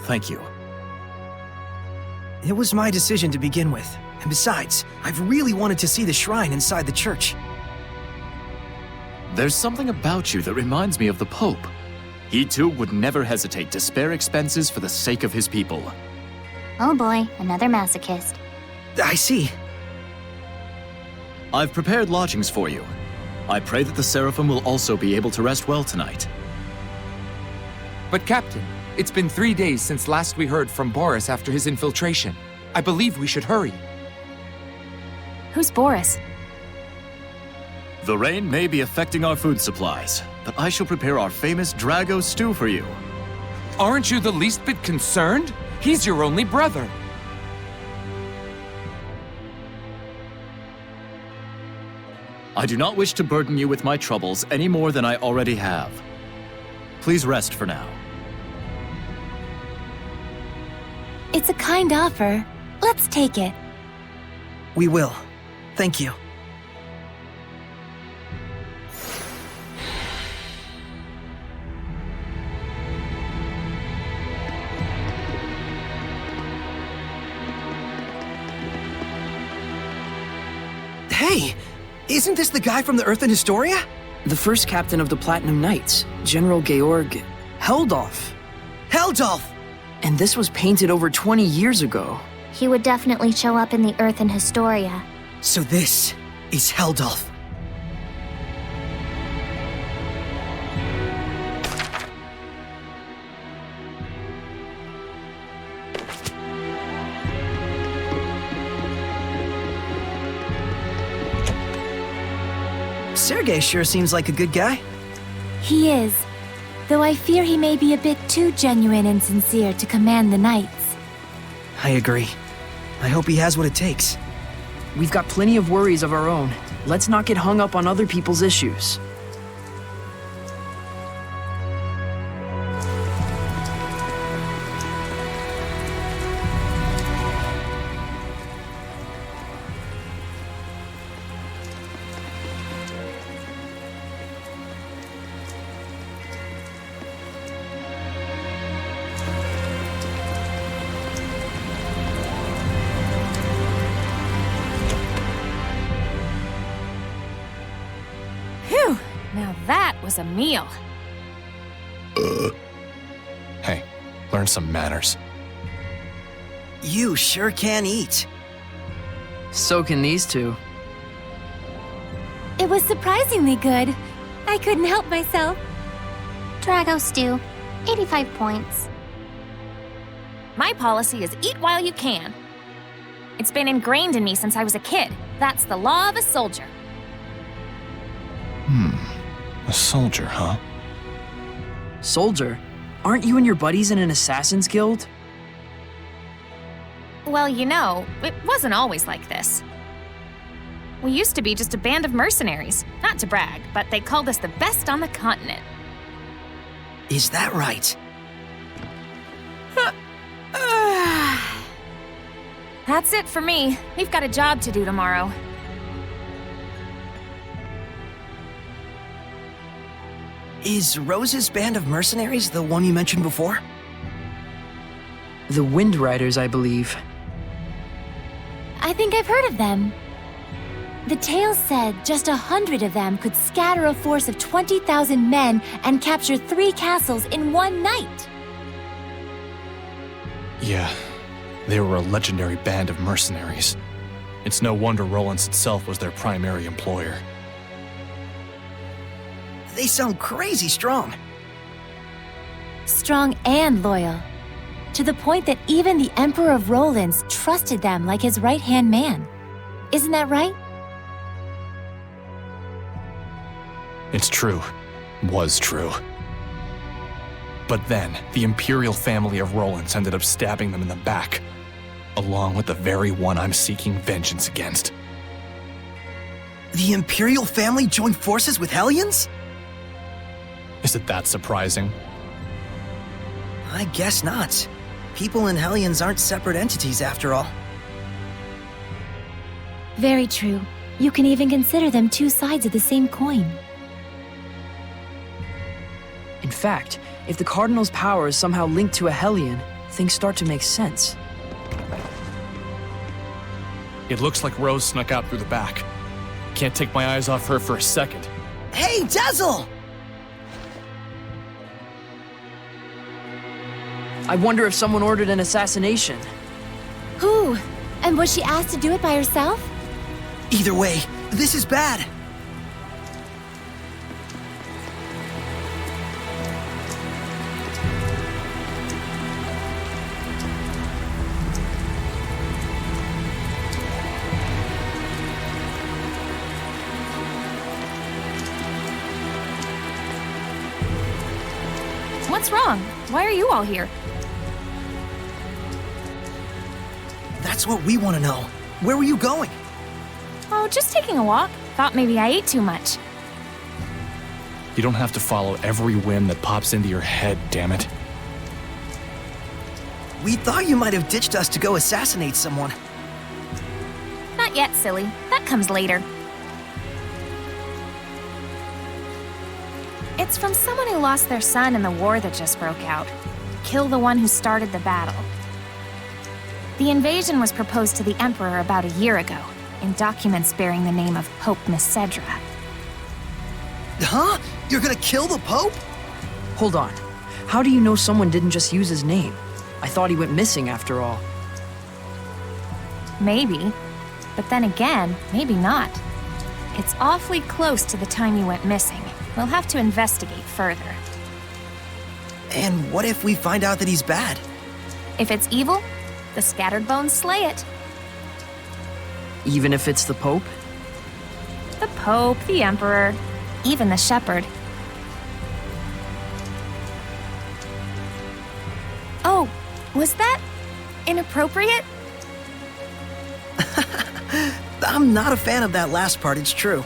Thank you. It was my decision to begin with. And besides, I've really wanted to see the shrine inside the church. There's something about you that reminds me of the Pope. He too would never hesitate to spare expenses for the sake of his people. Oh boy, another masochist. I see. I've prepared lodgings for you. I pray that the Seraphim will also be able to rest well tonight. But Captain, it's been 3 days since last we heard from Boris after his infiltration. I believe we should hurry. Who's Boris? The rain may be affecting our food supplies, but I shall prepare our famous Drago stew for you. Aren't you the least bit concerned? He's your only brother. I do not wish to burden you with my troubles any more than I already have. Please rest for now. It's a kind offer. Let's take it. We will. Thank you. Hey! Isn't this the guy from the Earth in Historia? The first captain of the Platinum Knights, General Georg Heldolf. Heldolf! And this was painted over 20 years ago. He would definitely show up in the Earth in Historia. So this is Heldolf. Sergei sure seems like a good guy. He is. Though I fear he may be a bit too genuine and sincere to command the Knights. I agree. I hope he has what it takes. We've got plenty of worries of our own. Let's not get hung up on other people's issues. Phew! Now that was a meal. Hey, learn some manners. You sure can eat. So can these two. It was surprisingly good. I couldn't help myself. Drago stew, 85 points. My policy is eat while you can. It's been ingrained in me since I was a kid. That's the law of a soldier. A soldier, huh? Soldier? Aren't you and your buddies in an assassin's guild? Well, you know, it wasn't always like this. We used to be just a band of mercenaries. Not to brag, but they called us the best on the continent. Is that right? That's it for me. We've got a job to do tomorrow. Is Rose's band of mercenaries the one you mentioned before? The Wind Riders, I believe. I think I've heard of them. The tales said just 100 of them could scatter a force of 20,000 men and capture 3 castles in one night. Yeah, they were a legendary band of mercenaries. It's no wonder Rowlands itself was their primary employer. They sound crazy strong. Strong and loyal. To the point that even the Emperor of Rowlands trusted them like his right-hand man. Isn't that right? It's true. Was true. But then, the Imperial family of Rowlands ended up stabbing them in the back, along with the very one I'm seeking vengeance against. The Imperial family joined forces with Hellions? Is it that surprising? I guess not. People and Hellions aren't separate entities after all. Very true. You can even consider them 2 sides of the same coin. In fact, if the Cardinal's power is somehow linked to a Hellion, things start to make sense. It looks like Rose snuck out through the back. Can't take my eyes off her for a second. Hey, Dazzle! I wonder if someone ordered an assassination. Who? And was she asked to do it by herself? Either way, this is bad. What's wrong? Why are you all here? That's what we want to know. Where were you going? Oh, just taking a walk. Thought maybe I ate too much. You don't have to follow every whim that pops into your head, damn it. We thought you might have ditched us to go assassinate someone. Not yet, silly. That comes later. It's from someone who lost their son in the war that just broke out. Kill the one who started the battle. The invasion was proposed to the Emperor about a year ago, in documents bearing the name of Pope Messedra. Huh? You're gonna kill the Pope? Hold on. How do you know someone didn't just use his name? I thought he went missing after all. Maybe. But then again, maybe not. It's awfully close to the time he went missing. We'll have to investigate further. And what if we find out that he's bad? If it's evil, the Scattered Bones slay it. Even if it's the Pope? The Pope, the Emperor, even the Shepherd. Oh, was that inappropriate? I'm not a fan of that last part, it's true.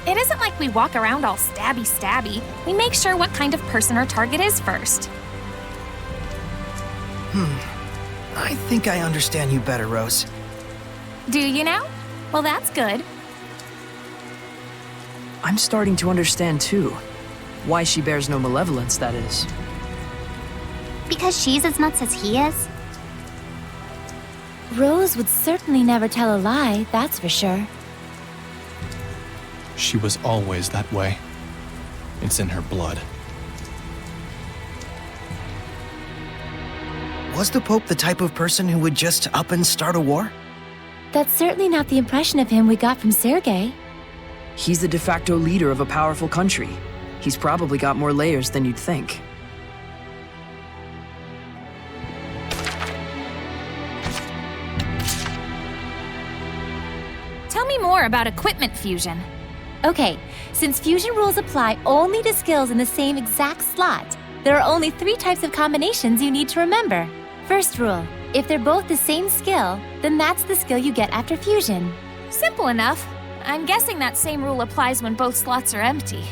It isn't like we walk around all stabby. We make sure what kind of person our target is first. I think I understand you better, Rose. Do you now? Well, that's good. I'm starting to understand too. Why she bears no malevolence, that is. Because she's as nuts as he is? Rose would certainly never tell a lie, that's for sure. She was always that way. It's in her blood. Was the Pope the type of person who would just up and start a war? That's certainly not the impression of him we got from Sergei. He's the de facto leader of a powerful country. He's probably got more layers than you'd think. Tell me more about equipment fusion. Okay, since fusion rules apply only to skills in the same exact slot, there are only 3 types of combinations you need to remember. First rule, if they're both the same skill, then that's the skill you get after fusion. Simple enough. I'm guessing that same rule applies when both slots are empty.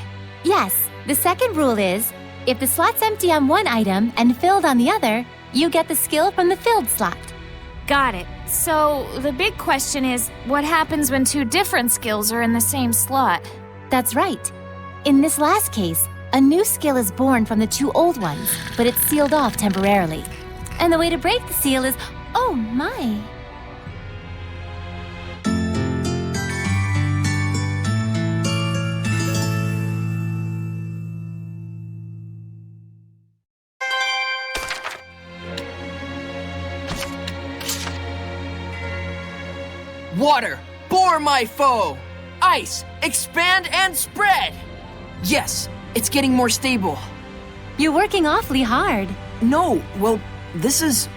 Yes, the second rule is, if the slot's empty on one item and filled on the other, you get the skill from the filled slot. Got it. So, the big question is, what happens when 2 different skills are in the same slot? That's right. In this last case, a new skill is born from the 2 old ones, but it's sealed off temporarily. And the way to break the seal is, oh my. Water, bore my foe! Ice, expand and spread! Yes, it's getting more stable. You're working awfully hard. No, well, this is...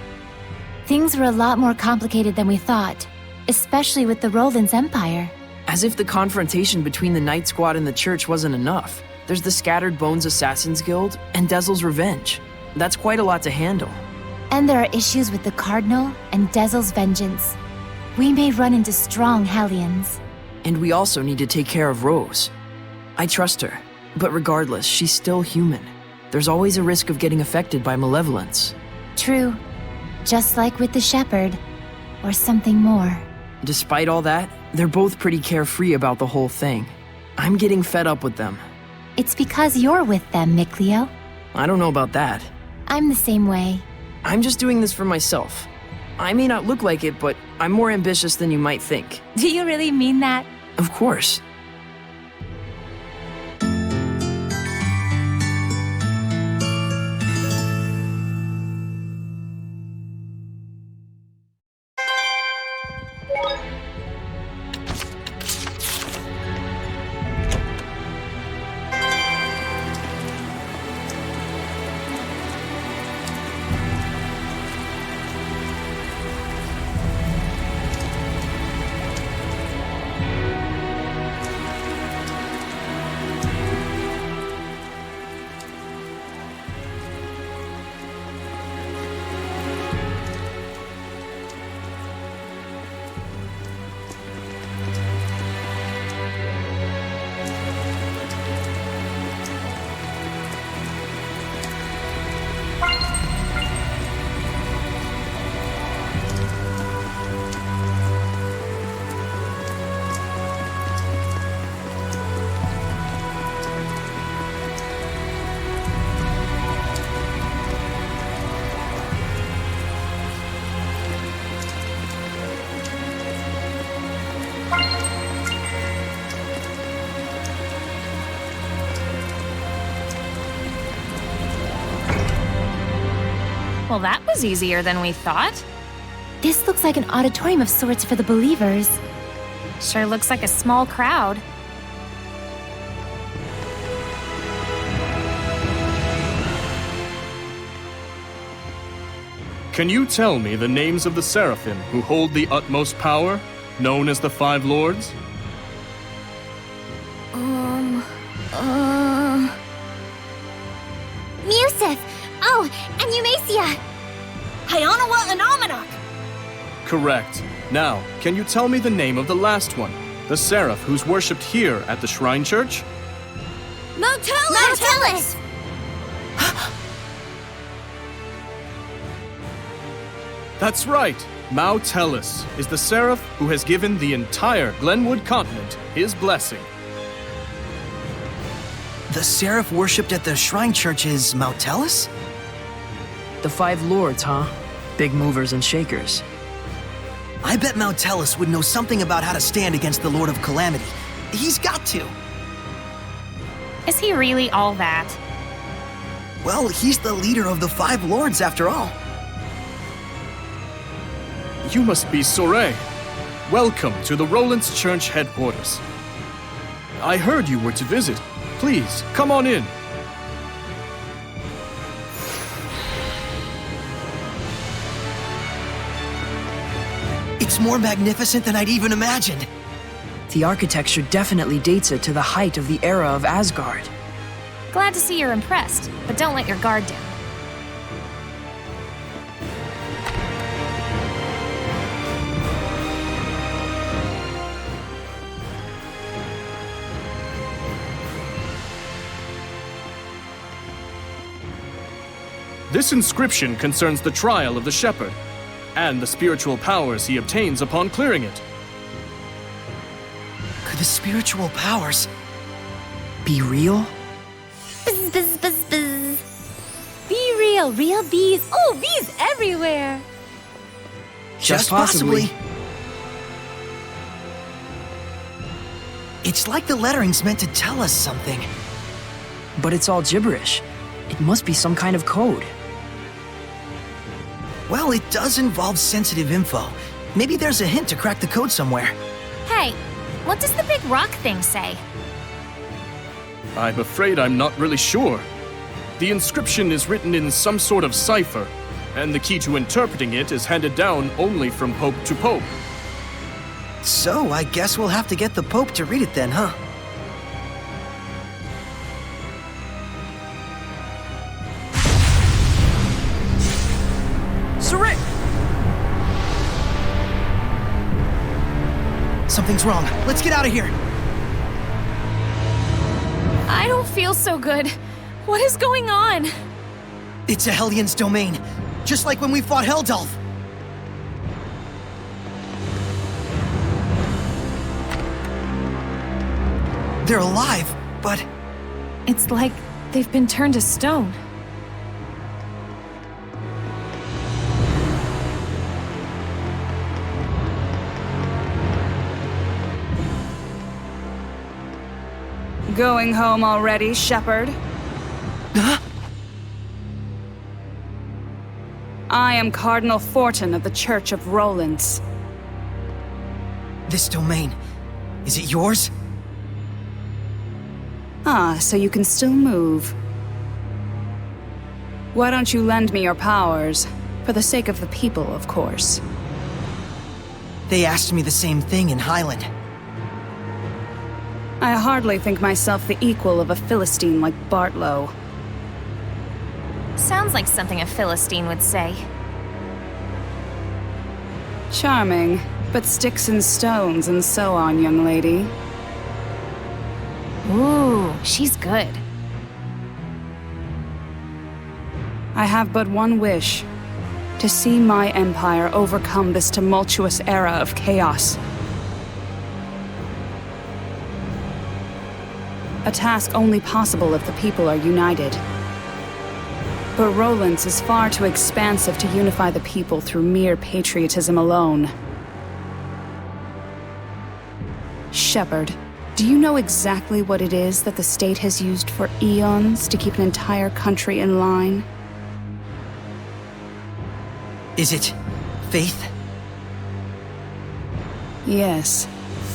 Things were a lot more complicated than we thought, especially with the Roland's Empire. As if the confrontation between the Night Squad and the Church wasn't enough. There's the Scattered Bones Assassins Guild and Dezel's Revenge. That's quite a lot to handle. And there are issues with the Cardinal and Dezel's Vengeance. We may run into strong Hellions. And we also need to take care of Rose. I trust her, but regardless, she's still human. There's always a risk of getting affected by malevolence. True. Just like with the Shepherd. Or something more. Despite all that, they're both pretty carefree about the whole thing. I'm getting fed up with them. It's because you're with them, Mikleo. I don't know about that. I'm the same way. I'm just doing this for myself. I may not look like it, but I'm more ambitious than you might think. Do you really mean that? Of course. Well, that was easier than we thought. This looks like an auditorium of sorts for the believers. Sure looks like a small crowd. Can you tell me the names of the Seraphim who hold the utmost power, known as the Five Lords? Museth! Oh, and Eumacia! Hyanawa and Almanac! correct. Now, can you tell me the name of the last one? The seraph who's worshipped here at the Shrine Church? Motellus! That's right! Malevolence is the seraph who has given the entire Glenwood continent his blessing. The seraph worshipped at the Shrine Church is Malevolence? The Five Lords, huh? Big movers and shakers. I bet Malevolence would know something about how to stand against the Lord of Calamity. He's got to. Is he really all that? Well, he's the leader of the Five Lords after all. You must be Sorey. Welcome to the Roland's Church headquarters. I heard you were to visit. Please, come on in. It's more magnificent than I'd even imagined. The architecture definitely dates it to the height of the era of Asgard. Glad to see you're impressed, but don't let your guard down. This inscription concerns the trial of the shepherd, and the spiritual powers he obtains upon clearing it. Could the spiritual powers be real? Buzz, buzz, buzz, buzz. Be real, real bees. Oh, bees everywhere. Just possibly. It's like the lettering's meant to tell us something. But it's all gibberish. It must be some kind of code. Well, it does involve sensitive info. Maybe there's a hint to crack the code somewhere. Hey, what does the big rock thing say? I'm afraid I'm not really sure. The inscription is written in some sort of cipher, and the key to interpreting it is handed down only from Pope to Pope. So, I guess we'll have to get the Pope to read it then, huh? Sorey! Something's wrong. Let's get out of here! I don't feel so good. What is going on? It's a Hellions domain, just like when we fought Heldalf. They're alive, but... It's like they've been turned to stone. Going home already, Shepherd? Huh? I am Cardinal Fortin of the Church of Rollins. This domain, is it yours? Ah, so you can still move. Why don't you lend me your powers? For the sake of the people, of course. They asked me the same thing in Highland. I hardly think myself the equal of a Philistine like Bartlow. Sounds like something a Philistine would say. Charming, but sticks and stones and so on, young lady. Ooh, she's good. I have but one wish. To see my empire overcome this tumultuous era of chaos. A task only possible if the people are united. But Rollins is far too expansive to unify the people through mere patriotism alone. Shepherd, do you know exactly what it is that the state has used for eons to keep an entire country in line? Is it faith? Yes,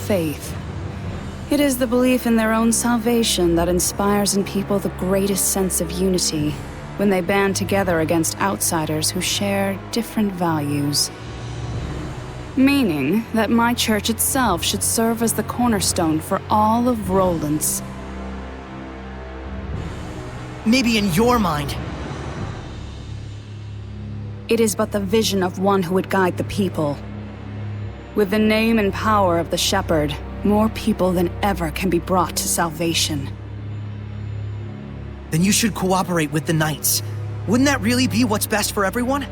faith. It is the belief in their own salvation that inspires in people the greatest sense of unity when they band together against outsiders who share different values. Meaning that my church itself should serve as the cornerstone for all of Rollins. Maybe in your mind. It is but the vision of one who would guide the people. With the name and power of the Shepherd, more people than ever can be brought to salvation. Then you should cooperate with the Knights. Wouldn't that really be what's best for everyone?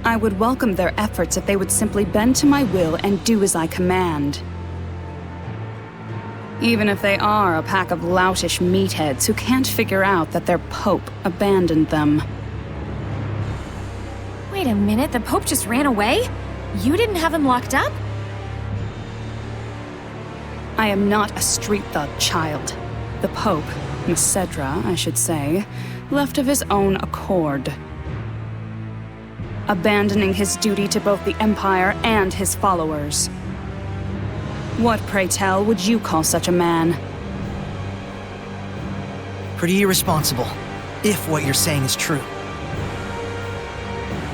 I would welcome their efforts if they would simply bend to my will and do as I command. Even if they are a pack of loutish meatheads who can't figure out that their Pope abandoned them. Wait a minute, the Pope just ran away? You didn't have him locked up? I am not a street thug, child. The Pope, Macedra, I should say, left of his own accord. Abandoning his duty to both the Empire and his followers. What, pray tell, would you call such a man? Pretty irresponsible, if what you're saying is true.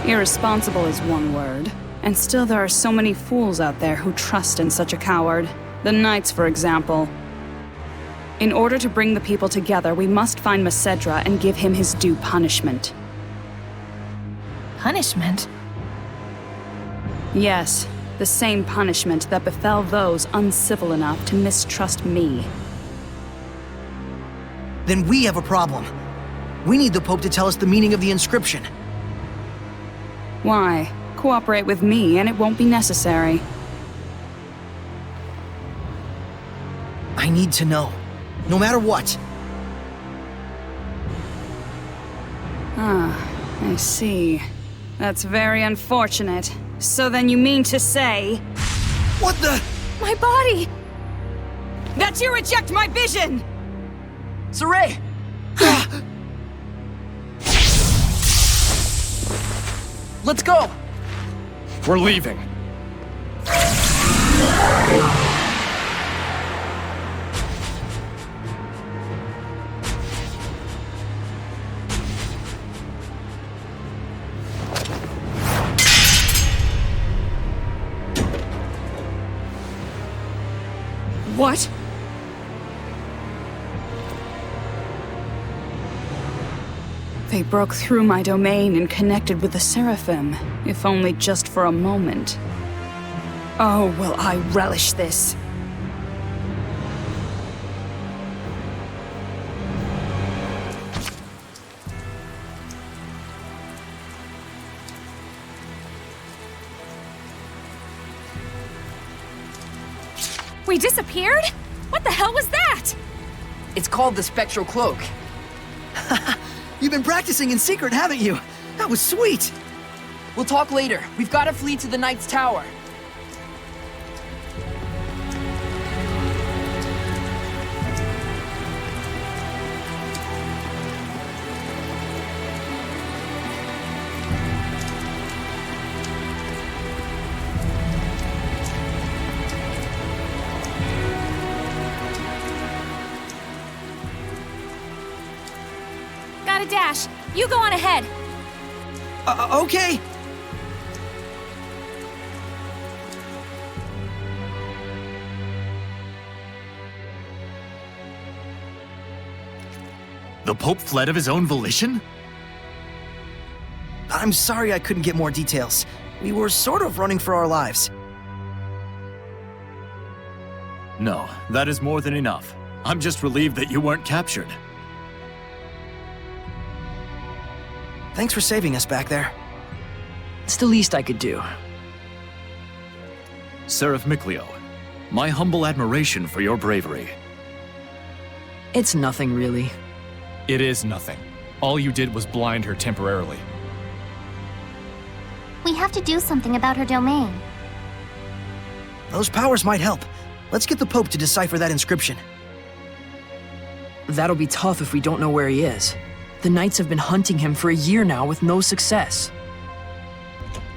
Irresponsible is one word, and still there are so many fools out there who trust in such a coward. The Knights, for example. In order to bring the people together, we must find Macedra and give him his due punishment. Punishment? Yes, the same punishment that befell those uncivil enough to mistrust me. Then we have a problem. We need the Pope to tell us the meaning of the inscription. Why? Cooperate with me and it won't be necessary. I need to know. No matter what. Ah, I see. That's very unfortunate. So then you mean to say... What the... My body! That you reject my vision! Sorey! Let's go! We're leaving. What? They broke through my domain and connected with the Seraphim, if only just for a moment. Oh, will I relish this. We disappeared? What the hell was that? It's called the Spectral Cloak. You've been practicing in secret, haven't you? That was sweet! We'll talk later. We've got to flee to the Knight's Tower. Got a dash. You go on ahead. Okay. The Pope fled of his own volition? I'm sorry I couldn't get more details. We were sort of running for our lives. No, that is more than enough. I'm just relieved that you weren't captured. Thanks for saving us back there. It's the least I could do. Seraph Mikleo, my humble admiration for your bravery. It's nothing, really. It is nothing. All you did was blind her temporarily. We have to do something about her domain. Those powers might help. Let's get the Pope to decipher that inscription. That'll be tough if we don't know where he is. The Knights have been hunting him for a year now with no success.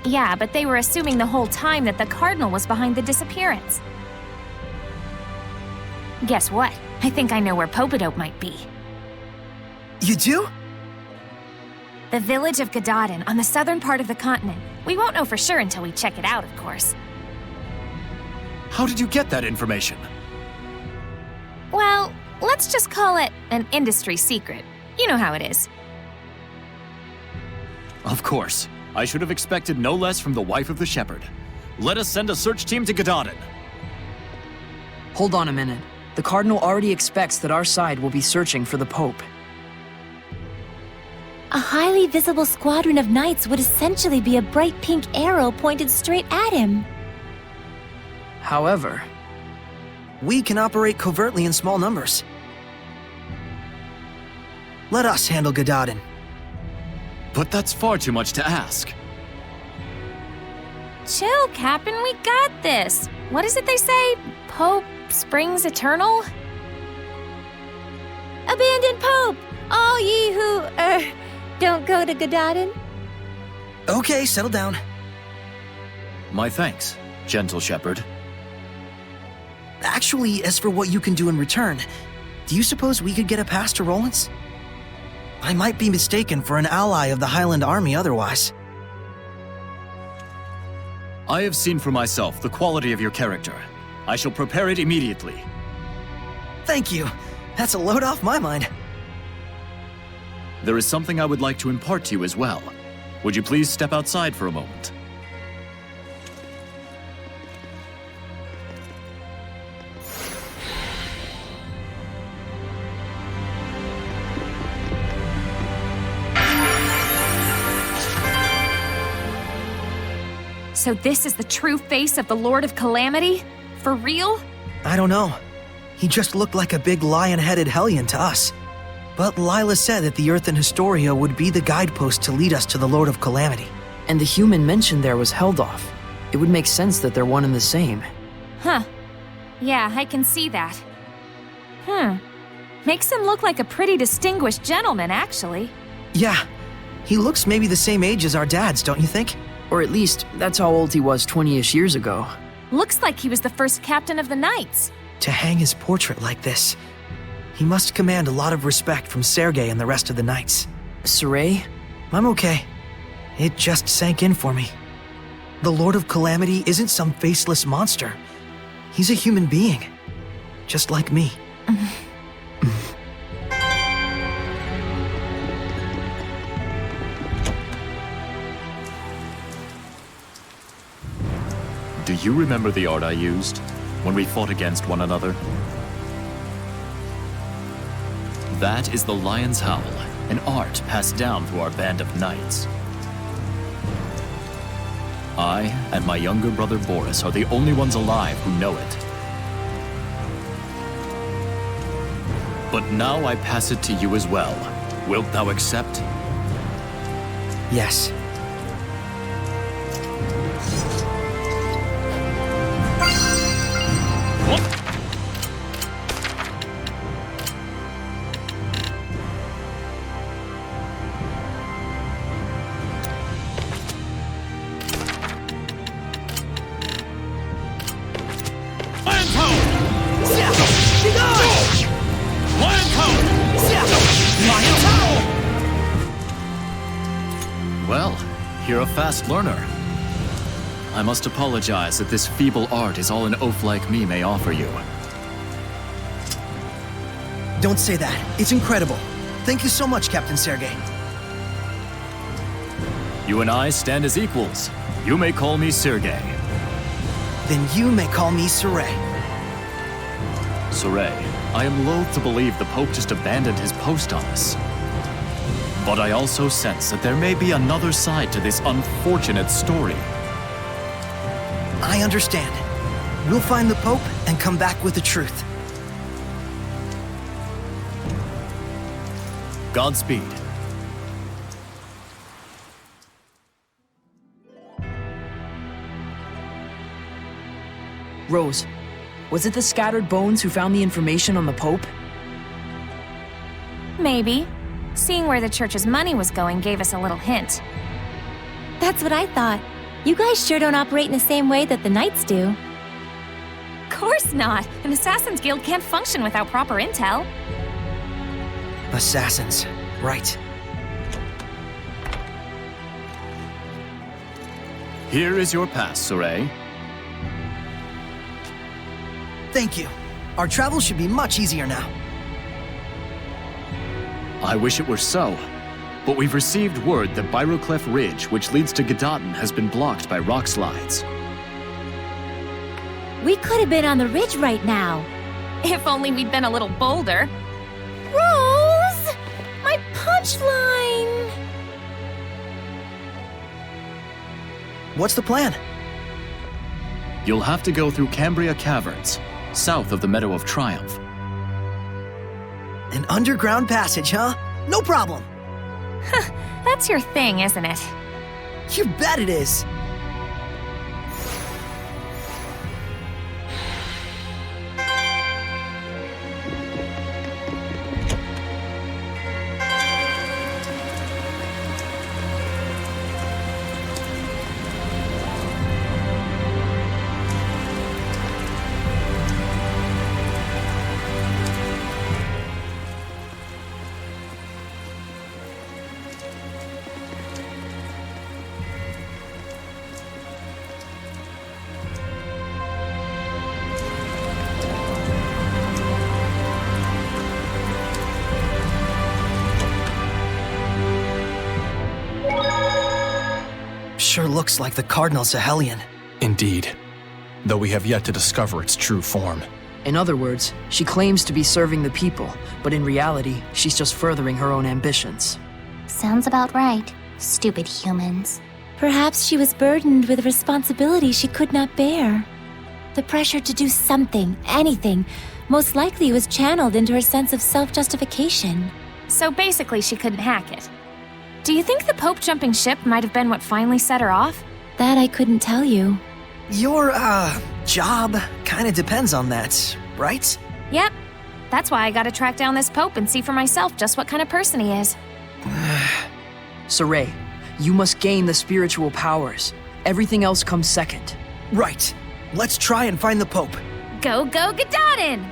Yeah, but they were assuming the whole time that the Cardinal was behind the disappearance. Guess what? I think I know where Popadope might be. You do? The village of Gododdin on the southern part of the continent. We won't know for sure until we check it out, of course. How did you get that information? Well, let's just call it an industry secret. You know how it is. Of course. I should have expected no less from the wife of the shepherd. let us send a search team to Gododdin. Hold on a minute. The Cardinal already expects that our side will be searching for the Pope. A highly visible squadron of knights would essentially be a bright pink arrow pointed straight at him. However, we can operate covertly in small numbers. Let us handle Gododdin. But that's far too much to ask. Chill, Captain, we got this. What is it they say? Pope springs eternal? Abandon Pope! All ye who, don't go to Gododdin. Okay, settle down. My thanks, gentle shepherd. Actually, as for what you can do in return, do you suppose we could get a pass to Rollins? I might be mistaken for an ally of the Highland Army otherwise. I have seen for myself the quality of your character. I shall prepare it immediately. Thank you. That's a load off my mind. There is something I would like to impart to you as well. Would you please step outside for a moment? So this is the true face of the Lord of Calamity? For real? I don't know. He just looked like a big lion-headed hellion to us. But Lailah said that the Earthen Historia would be the guidepost to lead us to the Lord of Calamity. And the human mentioned there was held off. It would make sense that they're one and the same. Huh. Yeah, I can see that. Makes him look like a pretty distinguished gentleman, actually. Yeah. He looks maybe the same age as our dads, don't you think? Or at least, that's how old he was 20-ish years ago. Looks like he was the first captain of the Knights. To hang his portrait like this, he must command a lot of respect from Sergei and the rest of the Knights. Sorey? I'm okay. It just sank in for me. The Lord of Calamity isn't some faceless monster. He's a human being. Just like me. Do you remember the art I used when we fought against one another? That is the Lion's Howl, an art passed down through our band of knights. I and my younger brother Boris are the only ones alive who know it. But now I pass it to you as well. Wilt thou accept? Yes. Well, you're a fast learner. I must apologize that this feeble art is all an oaf like me may offer you. Don't say that. It's incredible. Thank you so much, Captain Sergei. You and I stand as equals. You may call me Sergei. Then you may call me Sorey. Sorey, I am loath to believe the Pope just abandoned his post on us. But I also sense that there may be another side to this unfortunate story. I understand. We'll find the Pope and come back with the truth. Godspeed. Rose, was it the scattered bones who found the information on the Pope? Maybe. Seeing where the church's money was going gave us a little hint. That's what I thought. You guys sure don't operate in the same way that the Knights do. Of course not! An Assassin's Guild can't function without proper intel. Assassins, right. Here is your pass, Sorey. Thank you. Our travel should be much easier now. I wish it were so, but we've received word that Biroclef Ridge, which leads to Gododdin, has been blocked by rock slides. We could have been on the ridge right now. If only we'd been a little bolder. Rose! My punchline! What's the plan? You'll have to go through Cambria Caverns, south of the Meadow of Triumph. An underground passage, huh? No problem. That's your thing, isn't it? You bet it is. Sure looks like the Cardinal's a Hellion. Indeed. Though we have yet to discover its true form. In other words, she claims to be serving the people, but in reality, she's just furthering her own ambitions. Sounds about right. Stupid humans. Perhaps she was burdened with a responsibility she could not bear. The pressure to do something, anything, most likely was channeled into her sense of self-justification. So basically she couldn't hack it. Do you think the Pope jumping ship might have been what finally set her off? That I couldn't tell you. Your, job kinda depends on that, right? Yep. That's why I gotta track down this Pope and see for myself just what kind of person he is. Sorey, you must gain the spiritual powers. Everything else comes second. Right. Let's try and find the Pope. Go, Gododdin!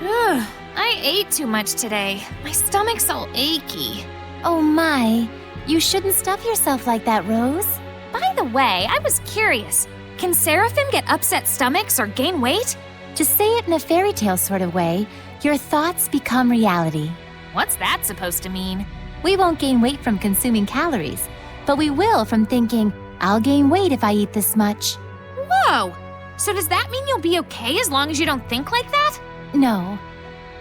Ugh, I ate too much today. My stomach's all achy. Oh my, you shouldn't stuff yourself like that, Rose. By the way, I was curious. Can Seraphim get upset stomachs or gain weight? To say it in a fairy tale sort of way, your thoughts become reality. What's that supposed to mean? We won't gain weight from consuming calories, but we will from thinking, I'll gain weight if I eat this much. Whoa! So does that mean you'll be okay as long as you don't think like that? No.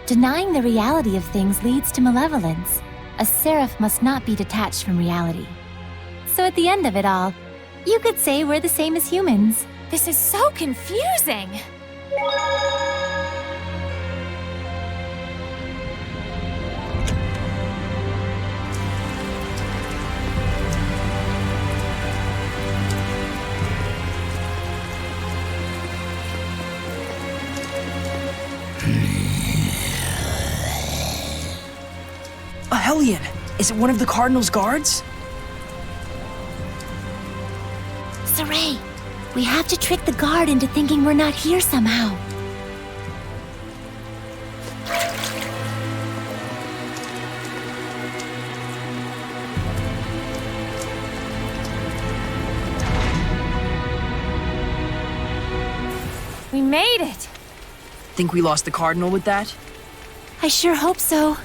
Denying the reality of things leads to malevolence. A seraph must not be detached from reality. So at the end of it all, you could say we're the same as humans. This is so confusing! A Hellion! Is it one of the Cardinal's guards? Sorey, we have to trick the guard into thinking we're not here somehow. We made it! Think we lost the Cardinal with that? I sure hope so.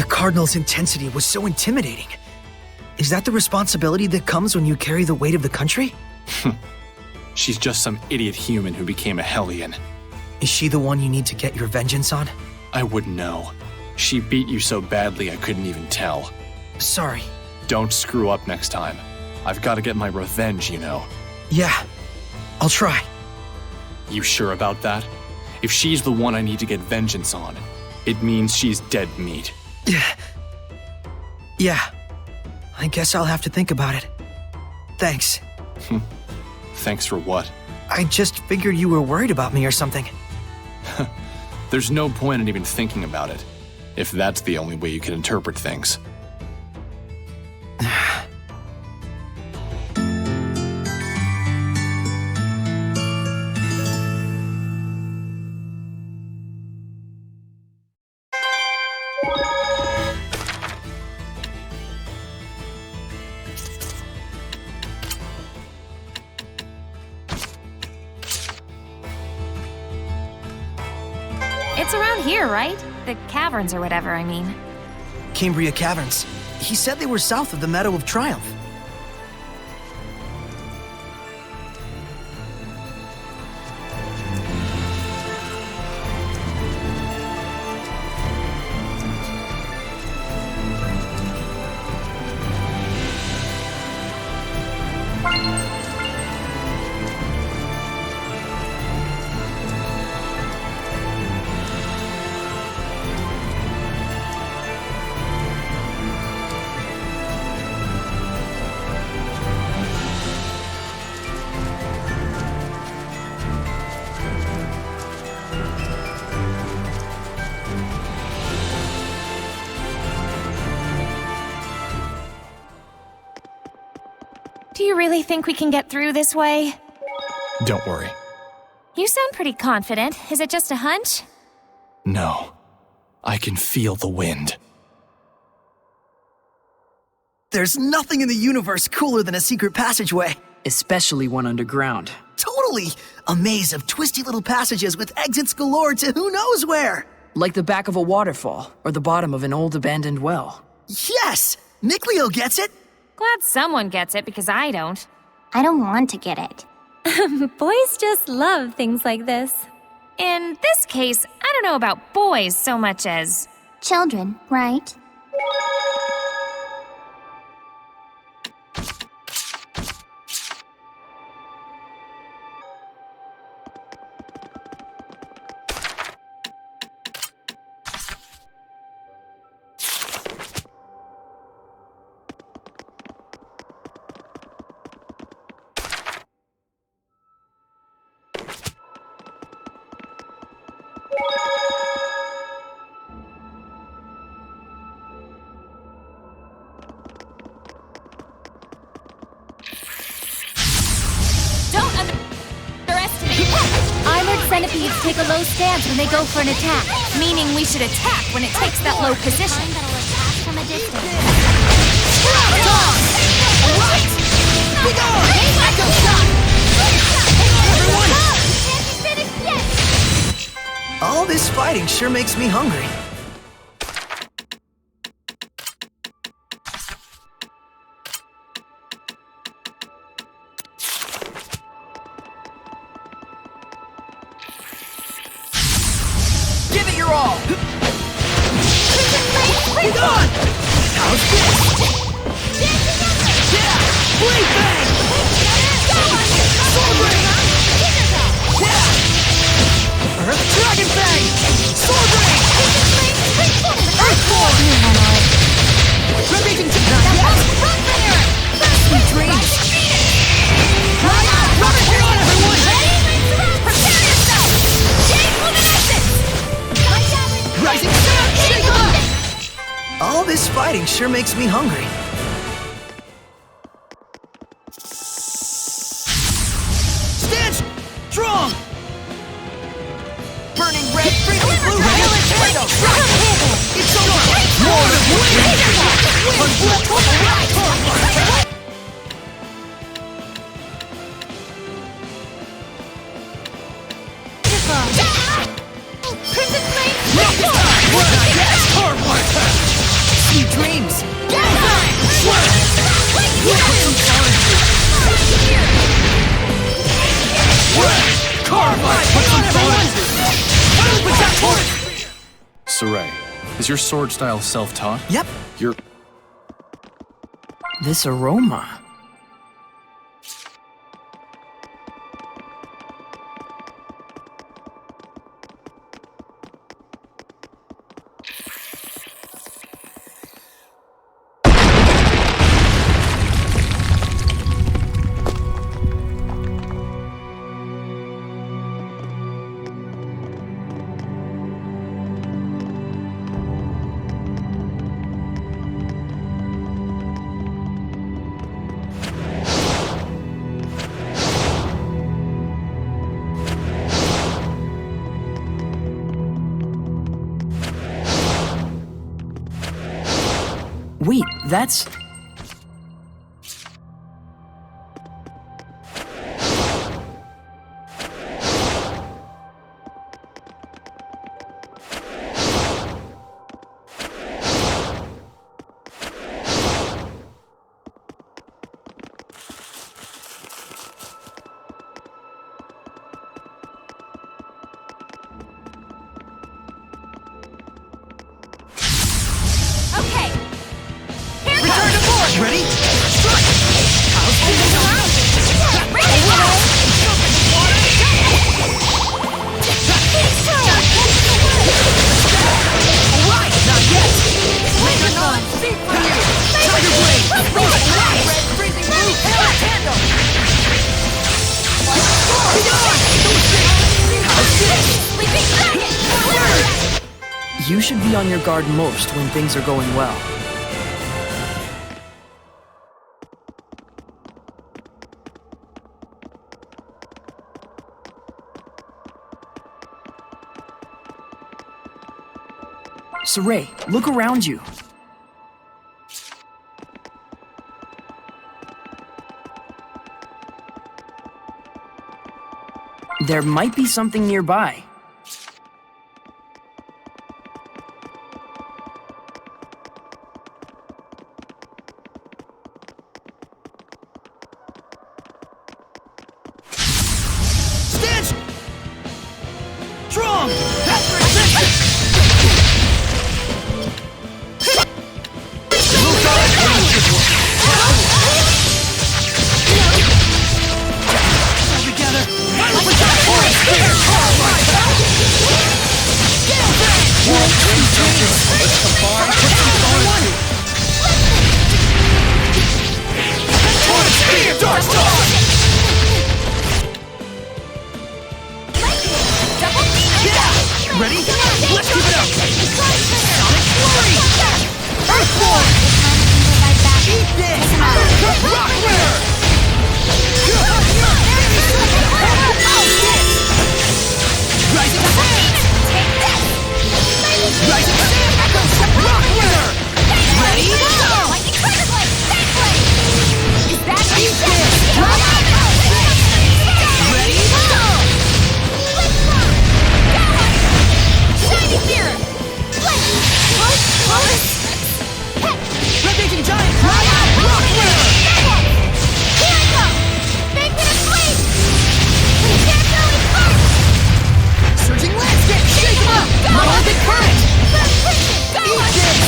Cardinal's intensity was so intimidating. Is that the responsibility that comes when you carry the weight of the country? She's just some idiot human who became a Hellion. Is she the one you need to get your vengeance on? I wouldn't know. She beat you so badly I couldn't even tell. Sorry. Don't screw up next time. I've got to get my revenge, you know. Yeah, I'll try. You sure about that? If she's the one I need to get vengeance on, it means she's dead meat. Yeah. I guess I'll have to think about it. Thanks. Thanks for what? I just figured you were worried about me or something. There's no point in even thinking about it, if that's the only way you can interpret things. It's around here, right? The caverns or whatever, I mean. Cambria Caverns. He said they were south of the Meadow of Triumph. Do you really think we can get through this way? Don't worry. You sound pretty confident. Is it just a hunch? No. I can feel the wind. There's nothing in the universe cooler than a secret passageway. Especially one underground. Totally! A maze of twisty little passages with exits galore to who knows where! Like the back of a waterfall, or the bottom of an old abandoned well. Yes! Mikleo gets it! Glad someone gets it, because I don't. I don't want to get it. Boys just love things like this. In this case, I don't know about boys so much as... Children, right? Centipedes take a low stance when they go for an attack. Meaning we should attack when it takes that low position. From a distance. Alright! Be gone! Echo shot! Everyone! All this fighting sure makes me hungry. All this fighting sure makes me hungry. Stand strong! Burning red, freezing blue, violent tornado! It's over! More of Crimson Flame! Sweet dreams! Sorey, is your sword style self-taught? Yep. You're... This aroma. Wait, that's... Ready? Strike! I'll spin it around! Alright, not yet! Laser on! Tiger Blade! Freezing blue! Candle! You should be on your guard most when things are going well. Sorey, look around you. There might be something nearby. Stench! Strong! Ready? Let's keep it up! Sonic Flurry! Earthborn! Eat this! Rock Ritter! Rising Sand! Rising Sand! Rock Ritter! Ready? Go! Is that eat this? Ready? Go! Here! Ravaging Giant! Rock Ritter! Here I go! Make me a flame! We can't go in first! Surging Landscape! Shake him up! Melodic Current! Eat this!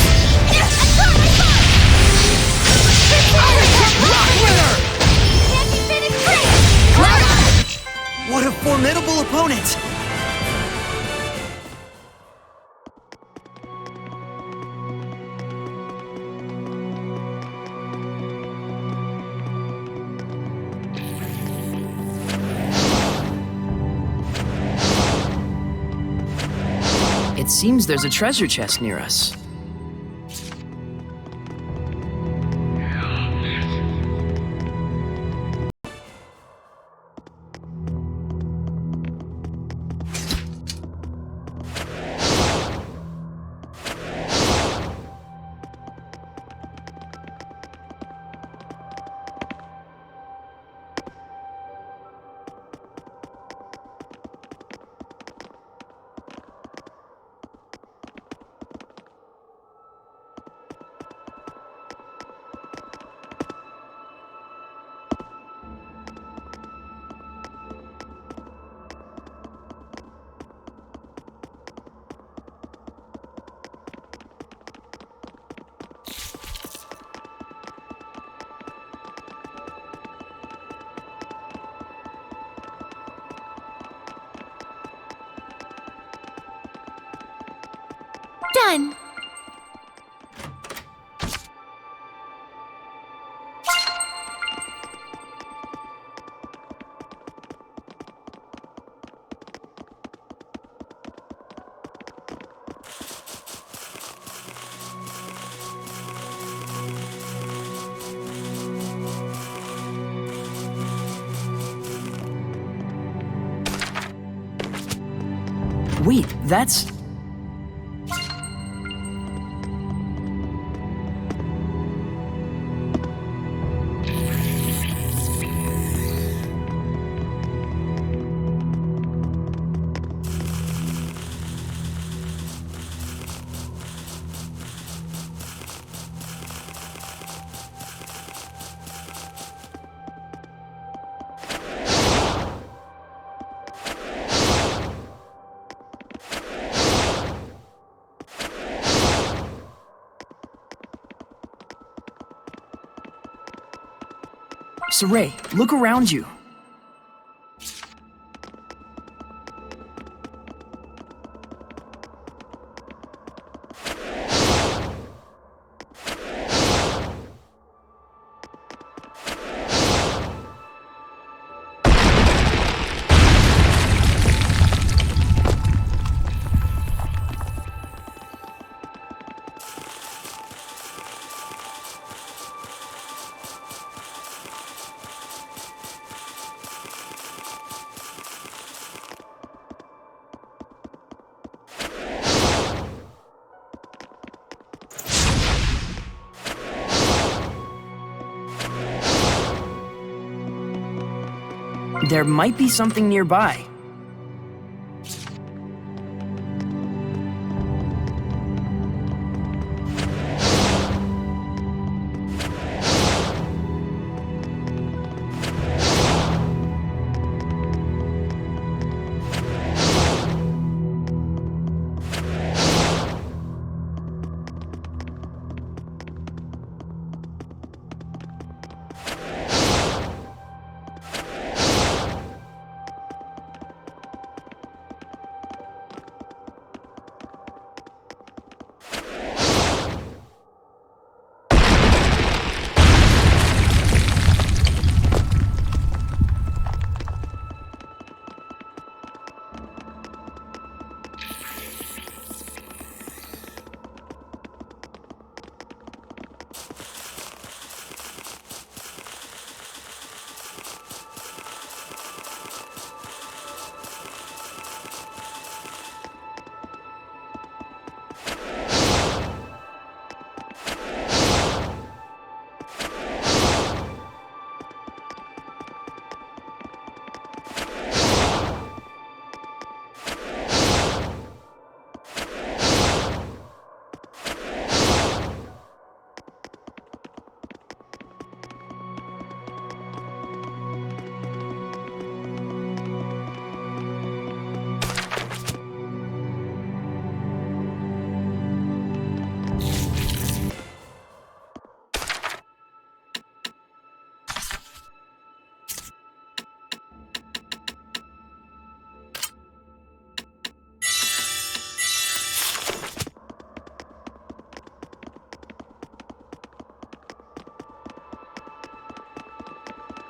Rock Ritter! Can't be finished free! What a formidable opponent! It seems there's a treasure chest near us. Done! Wait, that's... Sorey, look around you. There might be something nearby.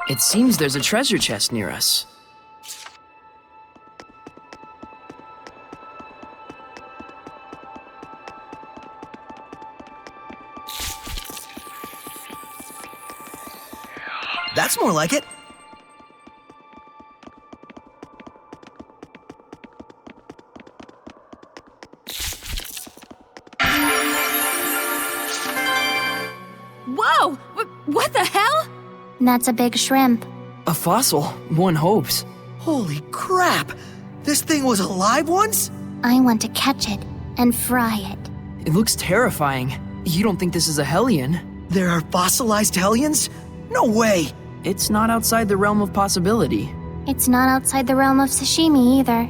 It seems there's a treasure chest near us. That's more like it. Whoa! What the hell? That's a big shrimp. A fossil, one hopes. Holy crap! This thing was alive once? I want to catch it and fry it. It looks terrifying. You don't think this is a Hellion? There are fossilized Hellions? No way! It's not outside the realm of possibility. It's not outside the realm of sashimi either.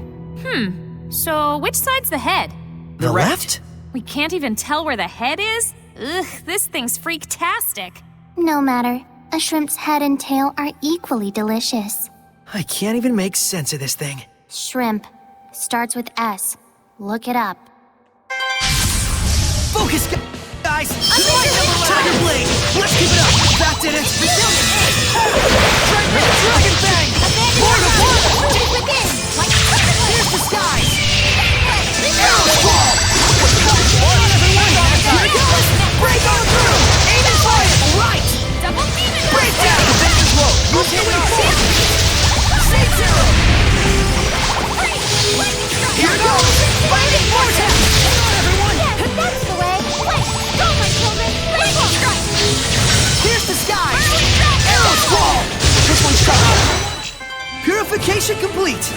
So which side's the head? The left? We can't even tell where the head is? Ugh, this thing's freaktastic. No matter. A shrimp's head and tail are equally delicious. I can't even make sense of this thing. Shrimp. Starts with S. Look it up. Focus, guys! Tiger Blade! Let's keep it up! That did it! Dragon Bang! More to one! Stay within! Here's the skies! Arrow Squall! Here it goes! Break on through! Aim and fire! Right! Double demon! Break down! Avengers roll! Rotating forward! Save Zero! Here it goes! Fighting Vortex! Hang on, everyone! Yeah, that's the way! Wait! Go, my children! Lightning Strike! Here's the skies! Arrow Squall! This one's shot! Purification complete!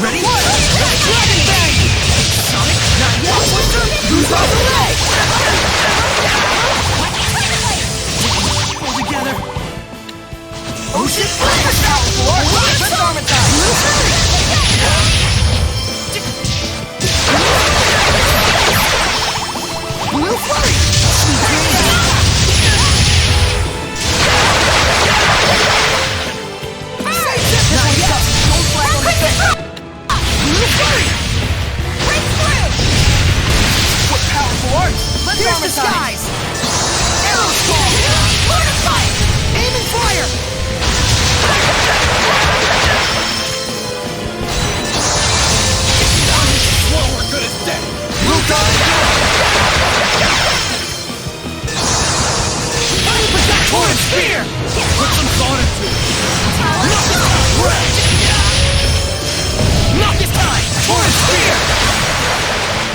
Ready? Dragon Bang! Sonic, not yet! Who's on the way? skies! Arrows fall! Mortify! Aim and fire! Slow or good as dead! Torrent spear! Put some thought into it! Knock this time! Torrent spear!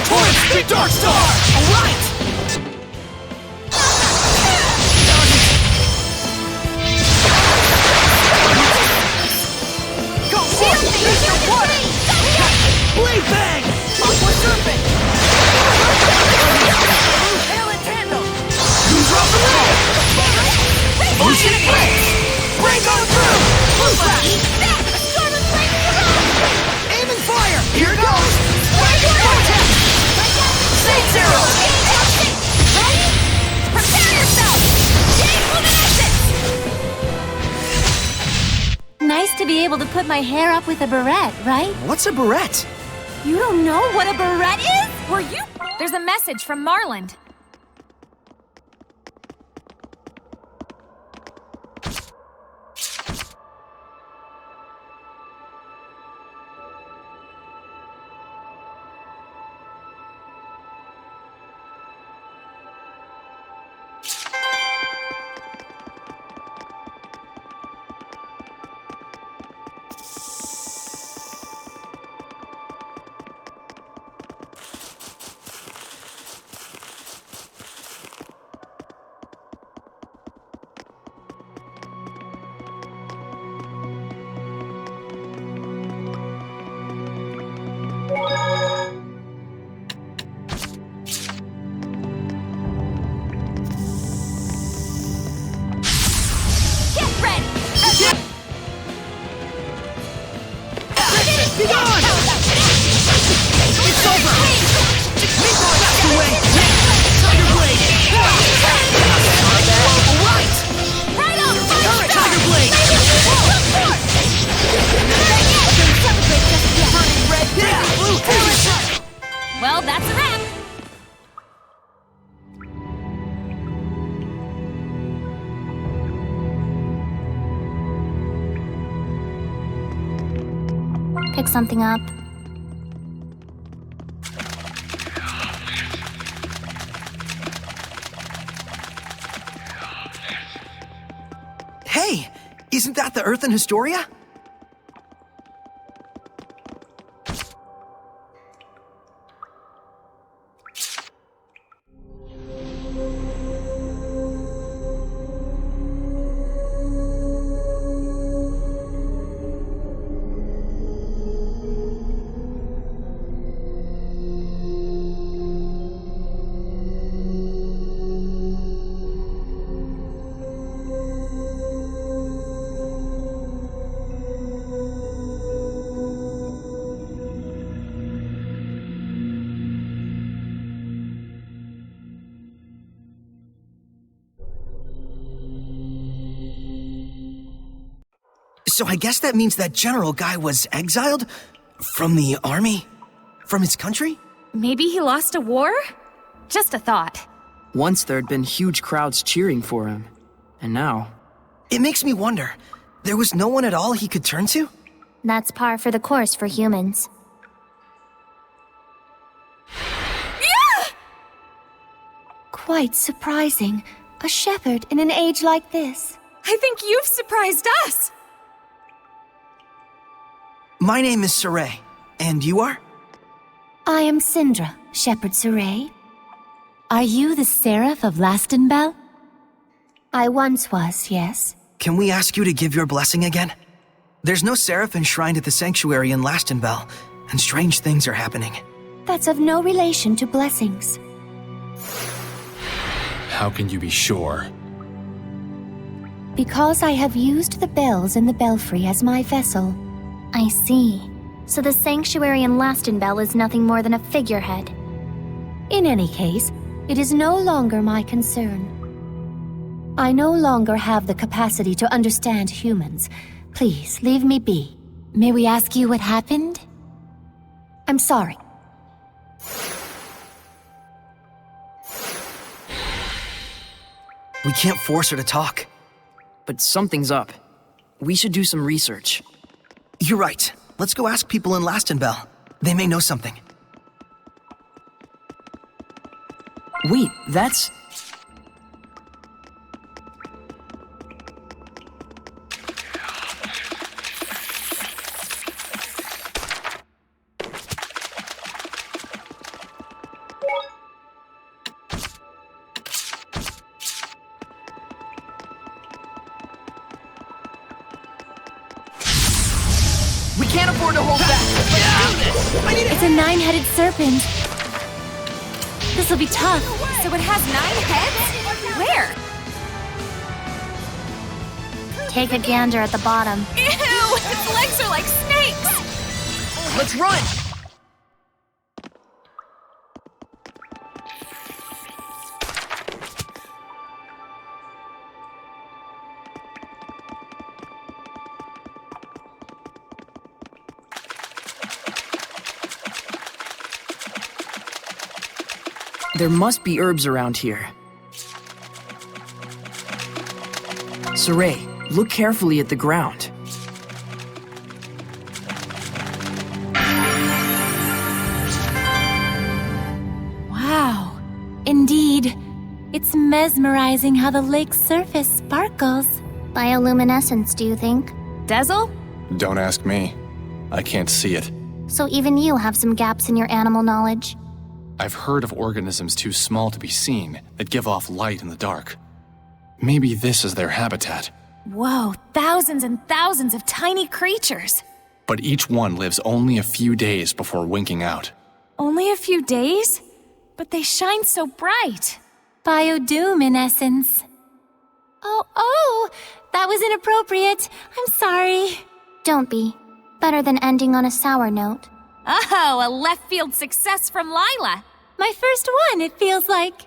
Torrent spear! Dark star! Alright! Go! Blade bang! Aqua serpent! Hail and tandem! Drop the ray! Ocean blitz! Break on through! Blue flash! Aim and fire! Here goes! Vortex! Saints arrow! Ready? Prepare yourself! Nice to be able to put my hair up with a barrette, right? What's a barrette? You don't know what a barrette is? Were you? There's a message from Marland. Well, that's a wrap. Pick something up. Hey! Isn't that the Earth in Historia? So I guess that means that general guy was exiled? From the army? From his country? Maybe he lost a war? Just a thought. Once there'd been huge crowds cheering for him. And now... It makes me wonder, there was no one at all he could turn to? That's par for the course for humans. Quite surprising. A shepherd in an age like this. I think you've surprised us! My name is Sorey, and you are? I am Syndra, Shepherd Sorey. Are you the Seraph of Lastonbell? I once was, yes. Can we ask you to give your blessing again? There's no Seraph enshrined at the sanctuary in Lastonbell, and strange things are happening. That's of no relation to blessings. How can you be sure? Because I have used the bells in the belfry as my vessel. I see. So the sanctuary in Lastonbell is nothing more than a figurehead. In any case, it is no longer my concern. I no longer have the capacity to understand humans. Please, leave me be. May we ask you what happened? I'm sorry. We can't force her to talk. But something's up. We should do some research. You're right. Let's go ask people in Lastonbell. They may know something. Wait, that's... We can't afford to hold back. Let's do this. It's a 9-headed serpent. This'll be tough. So it has 9 heads? Where? Take a gander at the bottom. Ew! Its legs are like snakes! Let's run. There must be herbs around here. Sorey, look carefully at the ground. Wow. Indeed. It's mesmerizing how the lake's surface sparkles. Bioluminescence, do you think? Dezel? Don't ask me. I can't see it. So even you have some gaps in your animal knowledge. I've heard of organisms too small to be seen that give off light in the dark. Maybe this is their habitat. Whoa, thousands and thousands of tiny creatures. But each one lives only a few days before winking out. Only a few days? But they shine so bright. Bioluminescence. Oh, that was inappropriate. I'm sorry. Don't be. Better than ending on a sour note. Oh, a left field success from Lailah. My first one, it feels like.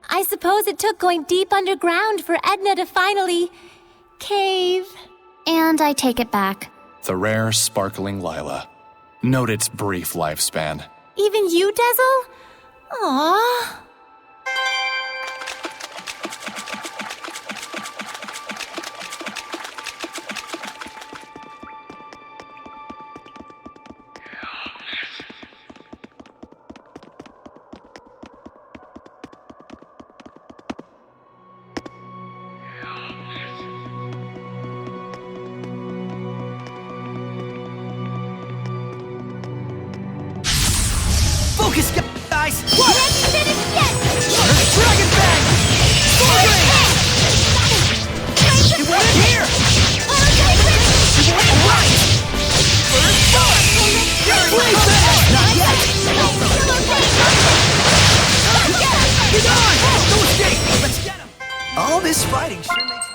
I suppose it took going deep underground for Edna to finally... cave. And I take it back. The rare, sparkling Lailah. Note its brief lifespan. Even you, Dezel? Aww. Focus, guys! What? Finish yet! Dragon Bang! It went in here! It went right! First shot! Play fast! Not yet! Get on! No escape! Let's get him! All this fighting sure makes me...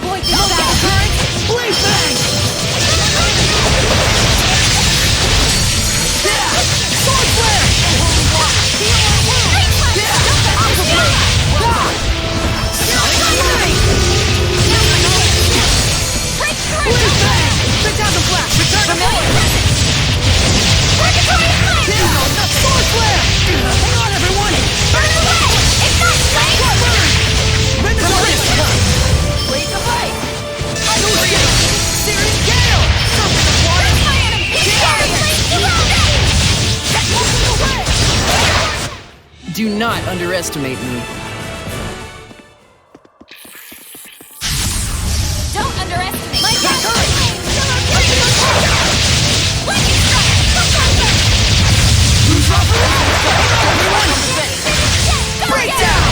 avoid this battle. Blade bang! Yeah! Sword flare! Yeah! Aqua blade! Ah! Sonic fury! Blade bang! Phantasm flash! Return to force! Yeah! Sword flare! Hang on, everyone! Burn away! Ignite flame! Burn! Bend the wrist! Blades of light! Lucian! Searing gale! Serpent of water! Do not underestimate me. Don't underestimate My courage! Breakdown!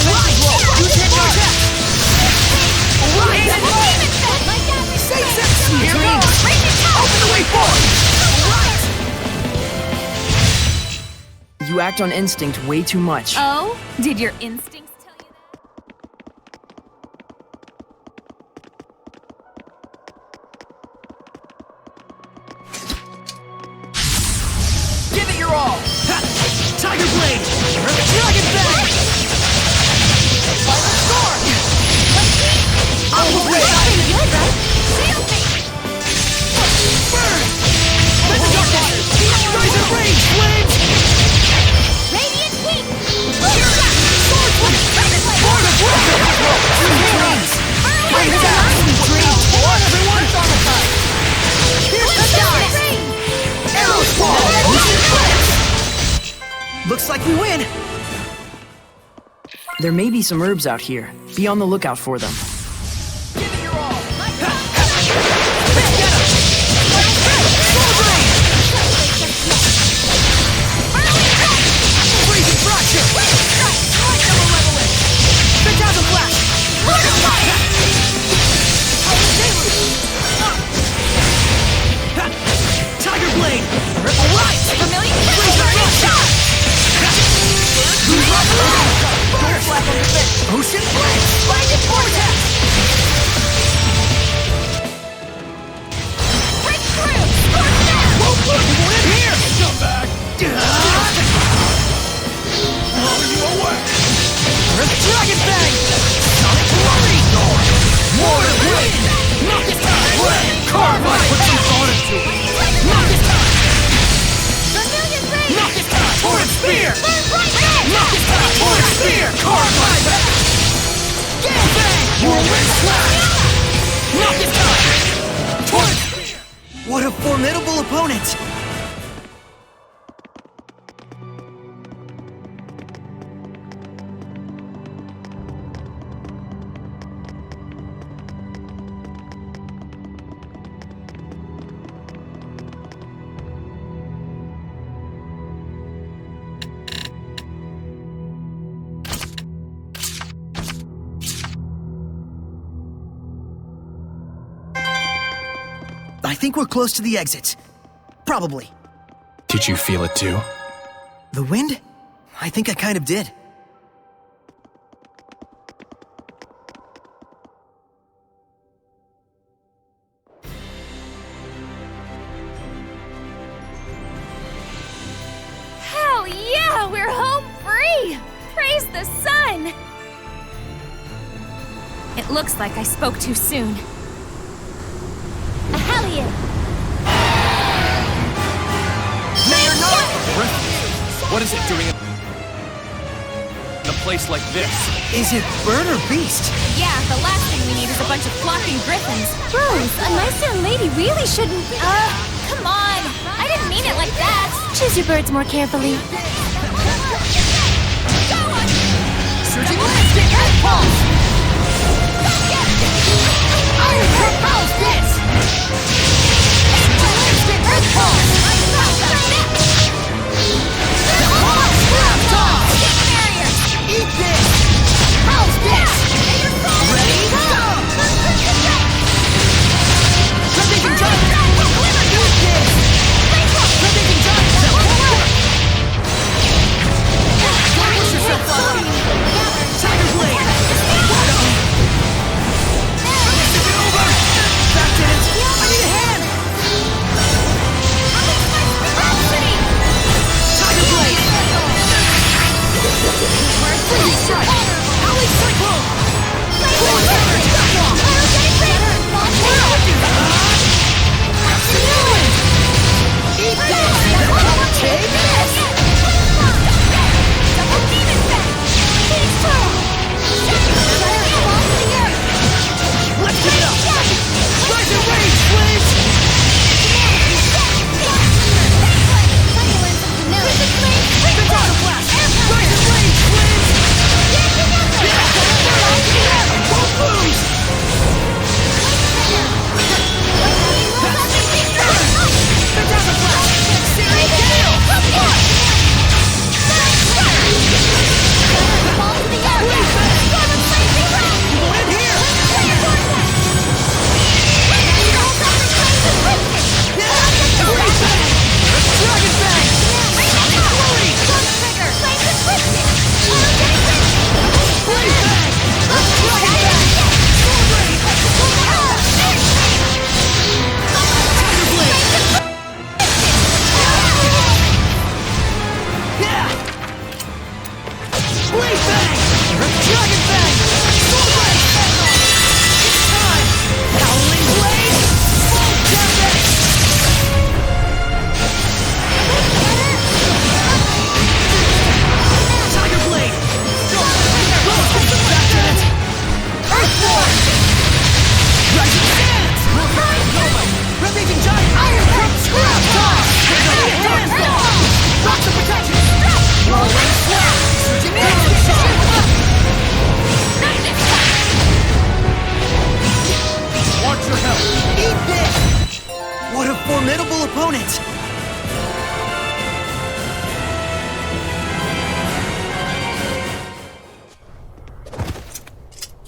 Rise blow! Use hit attack! Save Zestiria! Here goes! Open the way forward! You act on instinct way too much. Oh? Did your instincts tell you that? Give it your all! Ha! Tiger blade! Dragon bang! Violent storm! Aqua blade! Shield me! Burn! Rise in range, flames! Radiant heat! Sword flame! Lord of Water! Dreams! Rain down! Dreams! On, everyone! Here's the dice! Arrows fall! Looks like we win! There may be some herbs out here. Be on the lookout for them. Give it your all! Get him! Sword rain! Freezing fracture! Malevolence! Phantasm flash! Tiger blade! Alight! Familiar? Ocean blade! Blinded vortex! Breakthrough! Scorch down! Whoa, look! In here! Come back! Blow you away! Dragon bang! Sonic flurry! More to win! Knock it time! Carbide! Put some thought into it! Knock it time! Vermilion ray! Knock it time! Torrent spear! Burn bright red! Knock it time! Torrent spear! Carbide! Gale bang! Whirlwind slash! Knock it time! Torrent spear! What a formidable opponent! I think we're close to the exit. Probably. Did you feel it too? The wind? I think I kind of did. Hell yeah! We're home free! Praise the sun! It looks like I spoke too soon. A Hellion! Mayor Nord! What is it doing in a place like this? Is it bird or beast? Yeah, the last thing we need is a bunch of flocking griffins. Rose, a nice young lady really shouldn't... Come on! I didn't mean it like that! Choose your birds more carefully. Surging Elastic Earth Pulse! Iron Earth Pulse this! Elastic Earth Pulse! Eat this! How's this? Ready? Go! Precision Giant! Eat this! Precision Giant!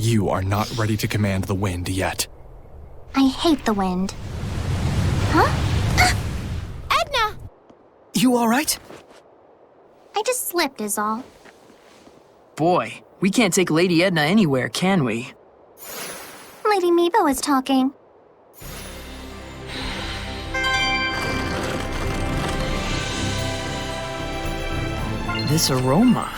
You are not ready to command the wind yet. I hate the wind. Huh? Edna! You alright? I just slipped is all. Boy, we can't take Lady Edna anywhere, can we? Lady Meebo is talking. This aroma.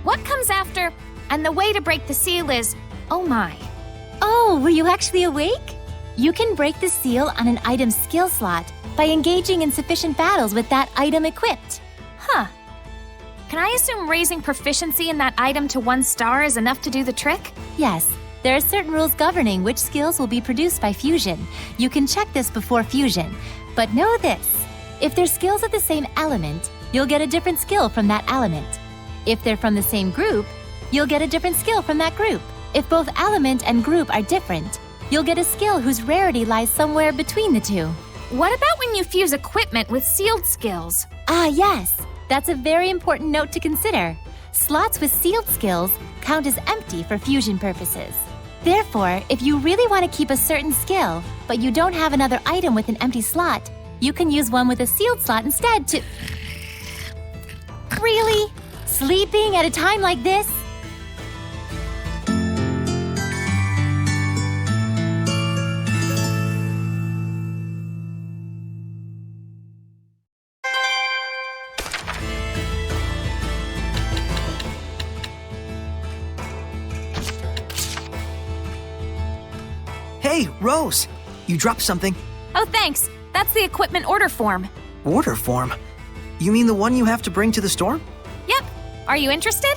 What comes after? And the way to break the seal is, oh my. Oh, were you actually awake? You can break the seal on an item's skill slot by engaging in sufficient battles with that item equipped. Huh. Can I assume raising proficiency in that item to 1 star is enough to do the trick? Yes, there are certain rules governing which skills will be produced by fusion. You can check this before fusion. But know this, if they're skills of the same element, you'll get a different skill from that element. If they're from the same group, you'll get a different skill from that group. If both element and group are different, you'll get a skill whose rarity lies somewhere between the two. What about when you fuse equipment with sealed skills? Ah, yes. That's a very important note to consider. Slots with sealed skills count as empty for fusion purposes. Therefore, if you really want to keep a certain skill, but you don't have another item with an empty slot, you can use one with a sealed slot instead to... Really? Sleeping at a time like this? Hey, Rose! You dropped something. Oh, thanks. That's the equipment order form. Order form? You mean the one you have to bring to the storm? Yep. Are you interested?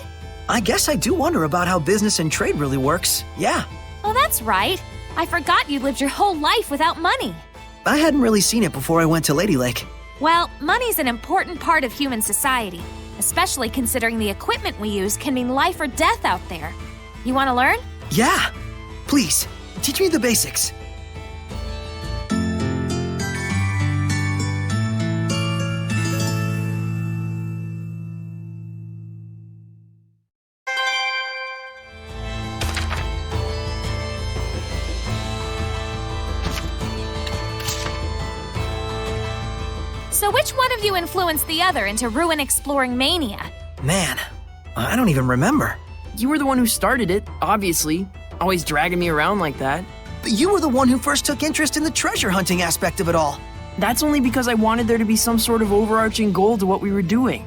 I guess I do wonder about how business and trade really works. Yeah. Oh, that's right. I forgot you lived your whole life without money. I hadn't really seen it before I went to Lady Lake. Well, money's an important part of human society, especially considering the equipment we use can mean life or death out there. You want to learn? Yeah. Please, teach me the basics. So which one of you influenced the other into ruin exploring mania? Man, I don't even remember. You were the one who started it, obviously. Always dragging me around like that. But you were the one who first took interest in the treasure hunting aspect of it all. That's only because I wanted there to be some sort of overarching goal to what we were doing.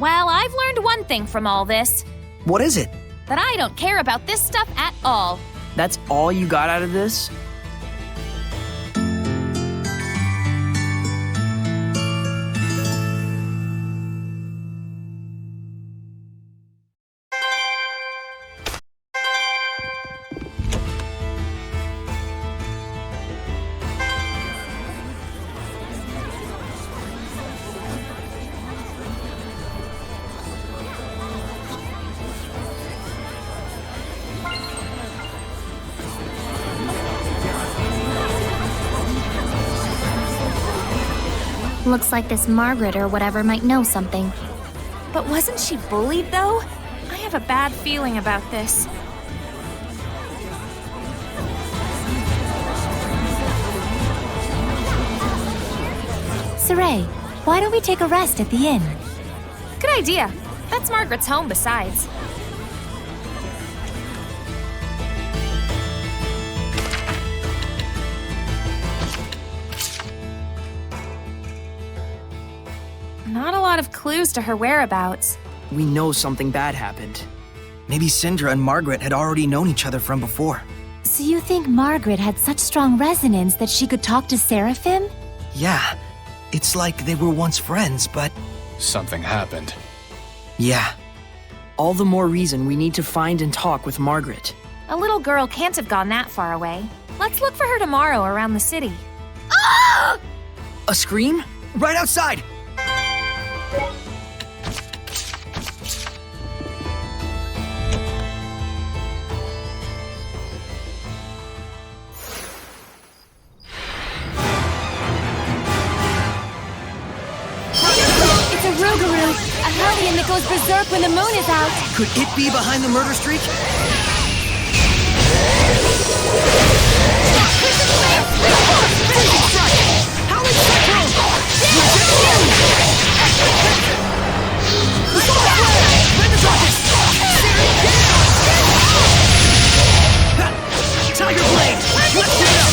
Well, I've learned one thing from all this. What is it? That I don't care about this stuff at all. That's all you got out of this? Looks like this Margaret or whatever might know something. But wasn't she bullied, though? I have a bad feeling about this. Sorey, why don't we take a rest at the inn? Good idea. That's Margaret's home, besides. lot of clues to her whereabouts. We know something bad happened. Maybe Syndra and Margaret had already known each other from before. So you think Margaret had such strong resonance that she could talk to Seraphim? Yeah. It's like they were once friends, but... Something happened. Yeah. All the more reason we need to find and talk with Margaret. A little girl can't have gone that far away. Let's look for her tomorrow around the city. A scream? Right outside! It's a Rougarou, a Hellion that goes berserk when the moon is out. Could it be behind the murder streak? Tiger Blade! Let's get up!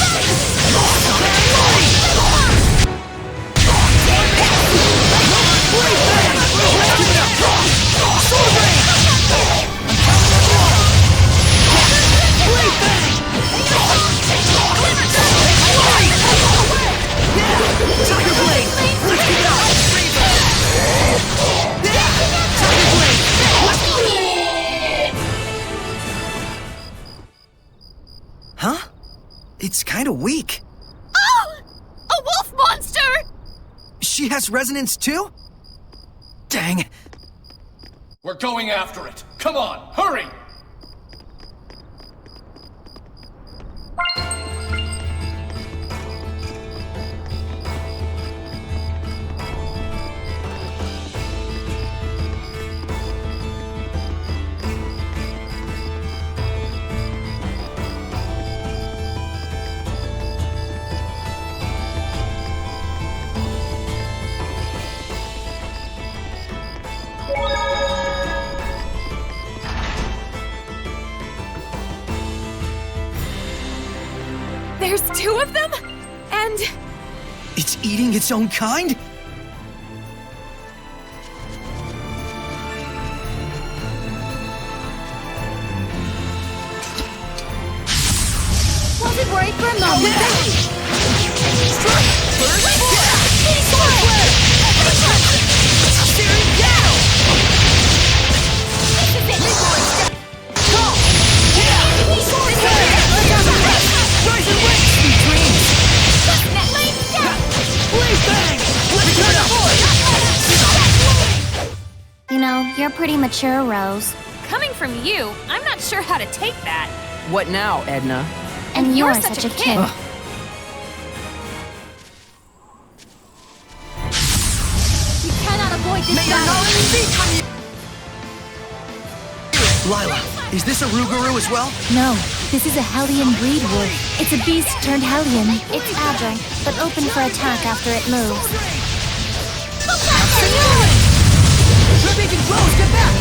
Huh? It's kinda weak. Oh! A wolf monster! She has resonance too? Dang. We're going after it. Come on, hurry! There's two of them? And... It's eating its own kind? Wasn't worried for a moment. Strike! First Steering down! Go! Yeah! Sword Blade! Rise and wait! Sweet dreams! Blaze bang! Let's turn up! You know, you're pretty mature, Rose. Coming from you, I'm not sure how to take that. What now, Edna? And you're such a kid. You cannot avoid this battle. Lailah, is this a Rougarou as well? No, this is a Hellion breed wolf. It's a beast turned Hellion. It's agile, but open for attack after it moves. Rebecca Rose, get back!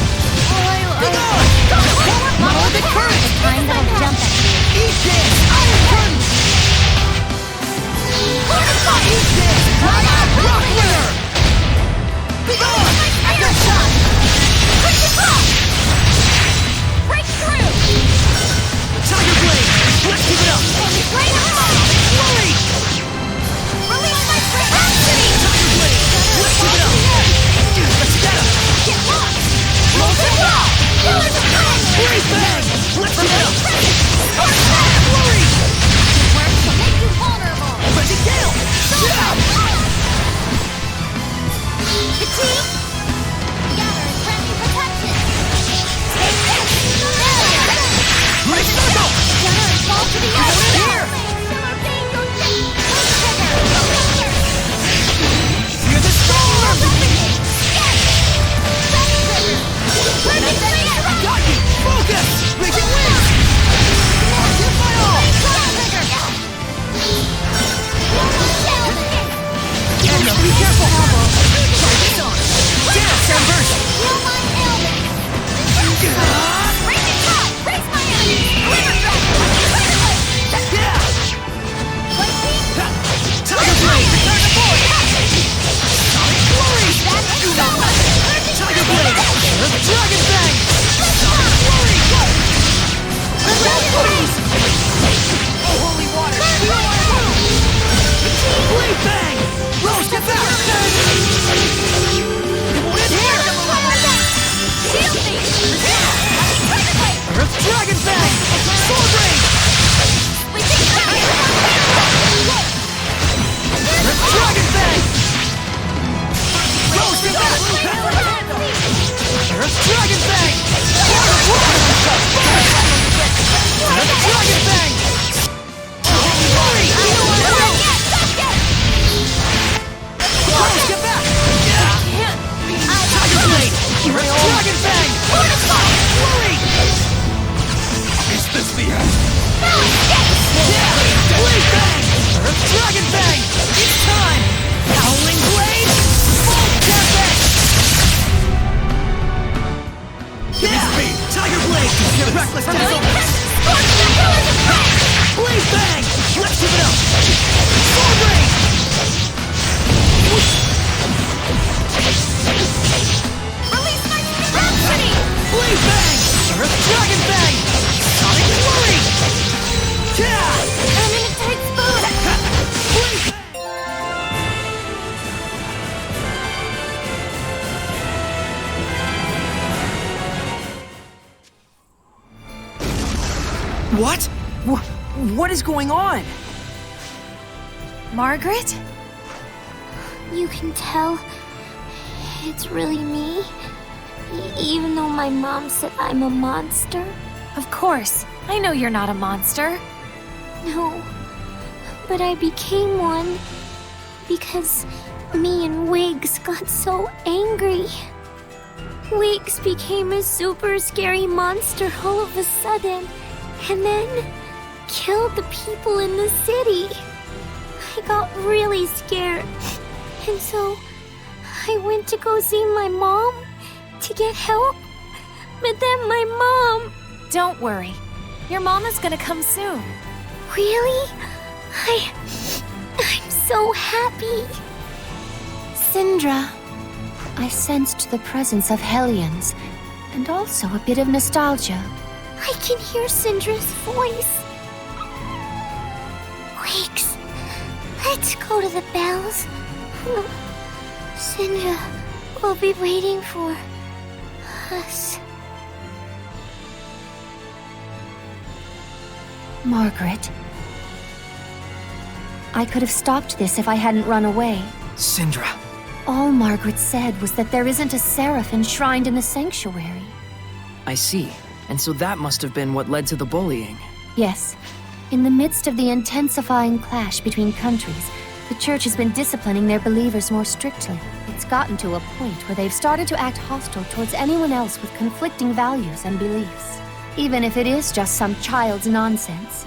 Model the current, the kind that'll jump at you. Eat this! Iron Curtain! Eat this! Rock Winner! Be gone! Good shot! Break through! Tiger Blade! Let's keep it up! Flurry! Release my capacity! Tiger Blade! Let's keep it up! Let's get him! Get lost! Molten Wall! Pillars of Flame! Blaze bang! Let's keep it up! Flurry! Flurry! What? What is going on? Margaret? You can tell it's really me, even though my mom said I'm a monster. Of course. I know you're not a monster. No, but I became one because me and Wiggs got so angry. Wiggs became a super scary monster all of a sudden, and then killed the people in the city. I got really scared, and so I went to go see my mom to get help, but then my mom... Don't worry. Your mama's gonna come soon. Really? I'm so happy. Syndra, I sensed the presence of Hellions, and also a bit of nostalgia. I can hear Syndra's voice. Wiggs, let's go to the bells. Syndra will be waiting for us. Margaret, I could have stopped this if I hadn't run away. Syndra. All Margaret said was that there isn't a seraph enshrined in the sanctuary. I see. And so that must have been what led to the bullying. Yes. In the midst of the intensifying clash between countries, the Church has been disciplining their believers more strictly. It's gotten to a point where they've started to act hostile towards anyone else with conflicting values and beliefs, even if it is just some child's nonsense.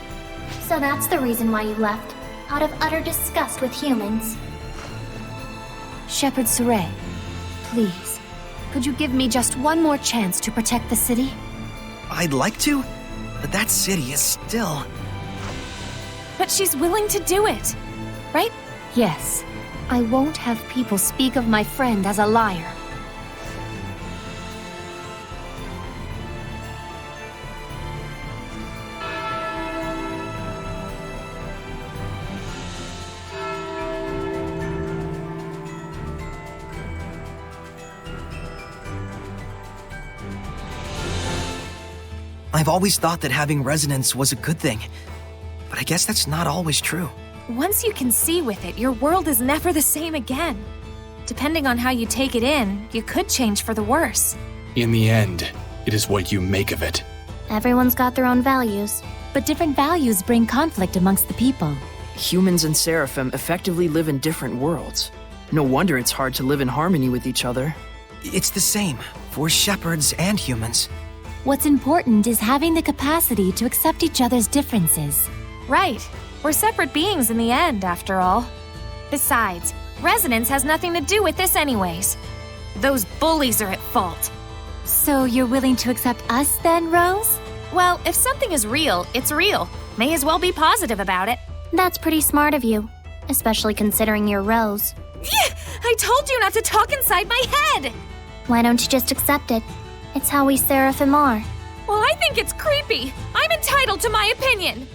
So that's the reason why you left, out of utter disgust with humans. Shepherd Sorey, please, could you give me just one more chance to protect the city? I'd like to, but that city is still... But she's willing to do it, right? Yes. I won't have people speak of my friend as a liar. I've always thought that having resonance was a good thing, but I guess that's not always true. Once you can see with it, your world is never the same again. Depending on how you take it in, you could change for the worse. In the end, it is what you make of it. Everyone's got their own values. But different values bring conflict amongst the people. Humans and Seraphim effectively live in different worlds. No wonder it's hard to live in harmony with each other. It's the same for shepherds and humans. What's important is having the capacity to accept each other's differences. Right. We're separate beings in the end, after all. Besides, resonance has nothing to do with this anyways. Those bullies are at fault. So you're willing to accept us then, Rose? Well, if something is real, it's real. May as well be positive about it. That's pretty smart of you, especially considering you're Rose. Yeah, I told you not to talk inside my head! Why don't you just accept it? It's how we Seraphim are. Well, I think it's creepy. I'm entitled to my opinion.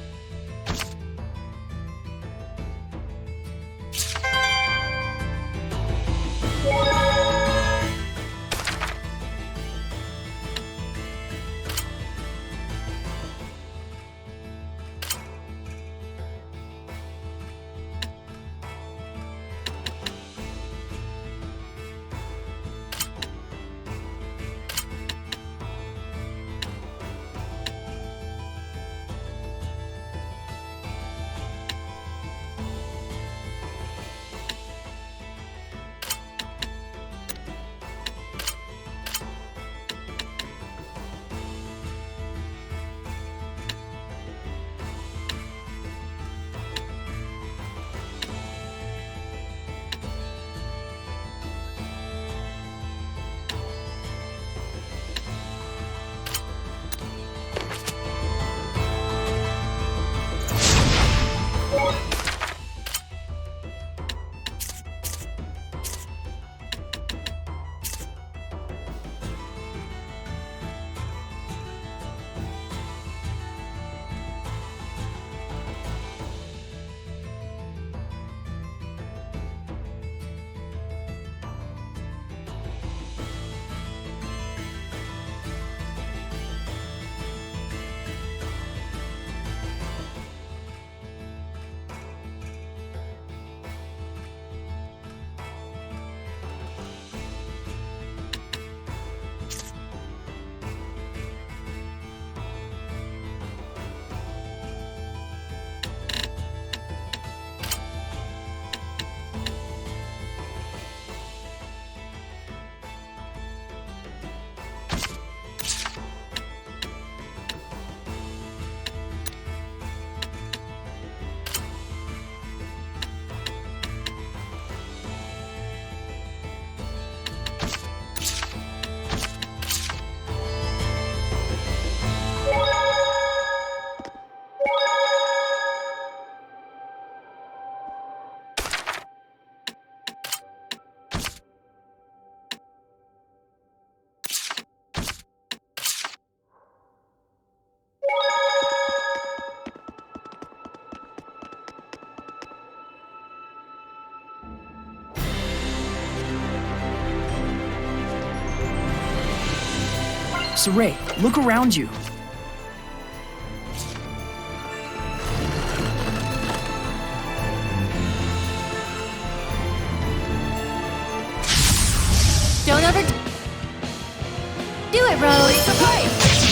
Sorey, look around you. Don't overdo it, Rose.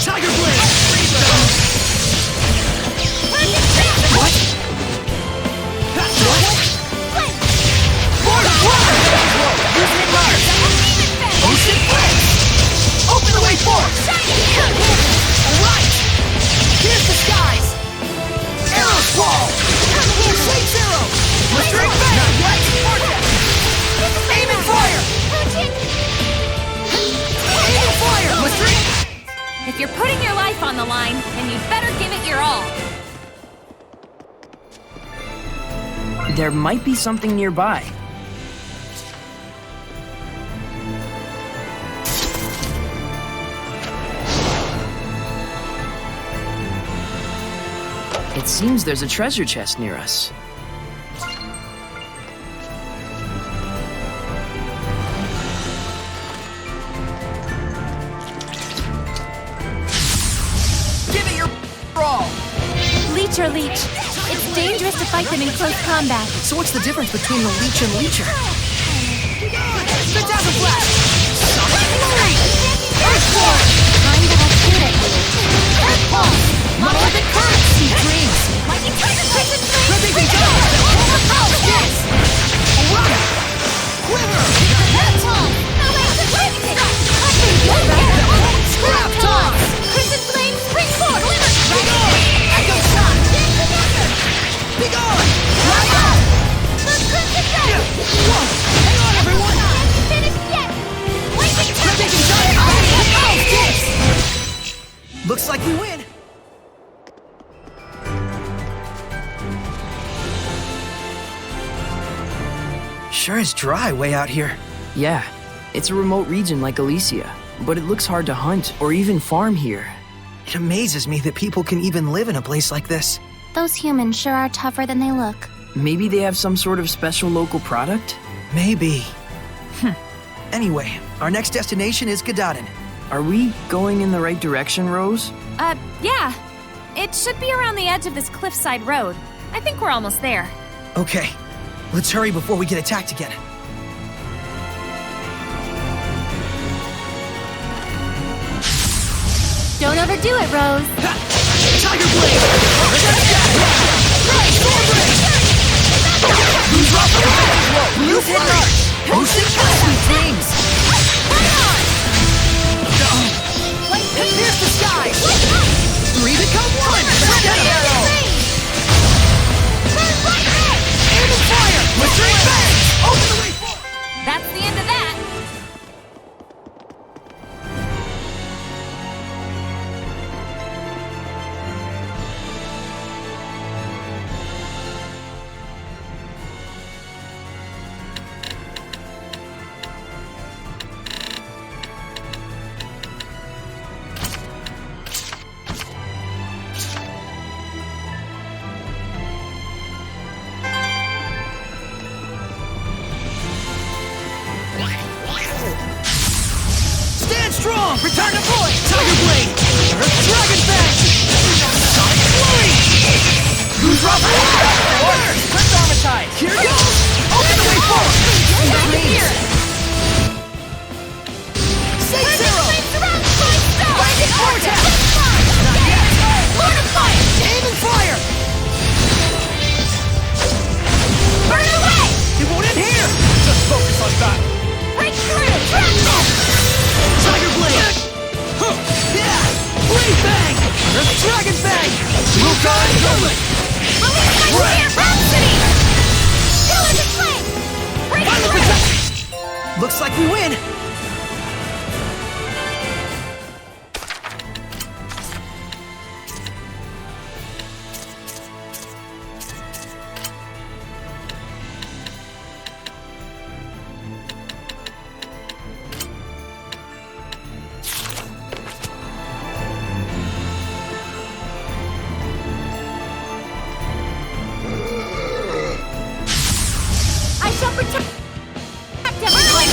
Tiger Blade! What? Using it hard! Ocean Blade! Open the way forward! Alright! Here's the skies! Arrow Squall! Shades Arrow! Restraint Bay! Not yet! Aim and fire! Aim and fire! Restraint! If you're putting your life on the line, then you'd better give it your all. There might be something nearby. It seems there's a treasure chest near us. Give it your all! Leech or leech. It's dangerous to fight them in close combat. So what's the difference between the leech and leecher? Phantasm Flash! Sonic Fury! Earthborn! Time to have shoot it. Earth Pulse! Monolithic Current! Sea Dreams! Lightning Tiger Prison Flame! Ripping Guns! Overpower! Yes! Alright! Quiver! Head Toss! Lightning Strike! Scrap Toss! Crimson Flame Springboard! Be gone! Echo Shot! Be gone! Right on! Hang on, everyone! Finished yet! Lightning Ripping Guns! Yes! Looks like we win. Sure is dry way out here. Yeah, it's a remote region like Elysia, but it looks hard to hunt or even farm here. It amazes me that people can even live in a place like this. Those humans sure are tougher than they look. Maybe they have some sort of special local product? Maybe. Anyway, our next destination is Gododdin. Are we going in the right direction, Rose? Yeah. It should be around the edge of this cliffside road. I think we're almost there. Okay, let's hurry before we get attacked again. Don't overdo it, Rose. Tiger Blade! Blue Flurry! Ocean Sweet Dreams! Pierce the skies! Three become one! Steady Arrow! Aim and fire! Restraint Bang! Open the way forward! That's the end of that. Stand strong! Return to void! Tiger Blade! Earth Dragon Fang! Sonic Fury! Who's Robert? Let's armatize! Here goes! Open the way forward! Here! Say Zero! Lightning Vortex! Not yet! Lord of Fire! Aim and fire! Burn away! It won't end here! Just focus on that! Break through! Tiger Blade! Yeah! Blade Bang! Earth Dragon Fang! Volgran Forest! Release my spear! Rhapsody! Pillars of flame! Break through! Looks like we win. I shall protect everyone!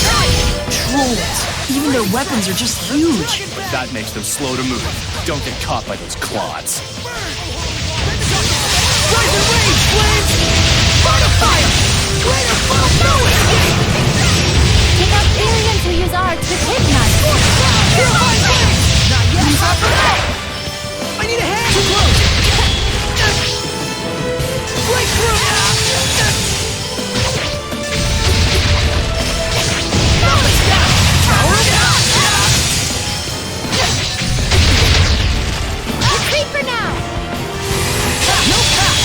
Trolls! Even their weapons are just huge. But that makes them slow to move. Don't get caught by those clods. Rise and rage, flames! Burn of fire! Greater foe, no escape! Take out aliens who use art with Midnight. Purifying flames! Not yet! I need a hand! Too close! Breakthrough! Knowledge down! Power down! Retreat for now! No path!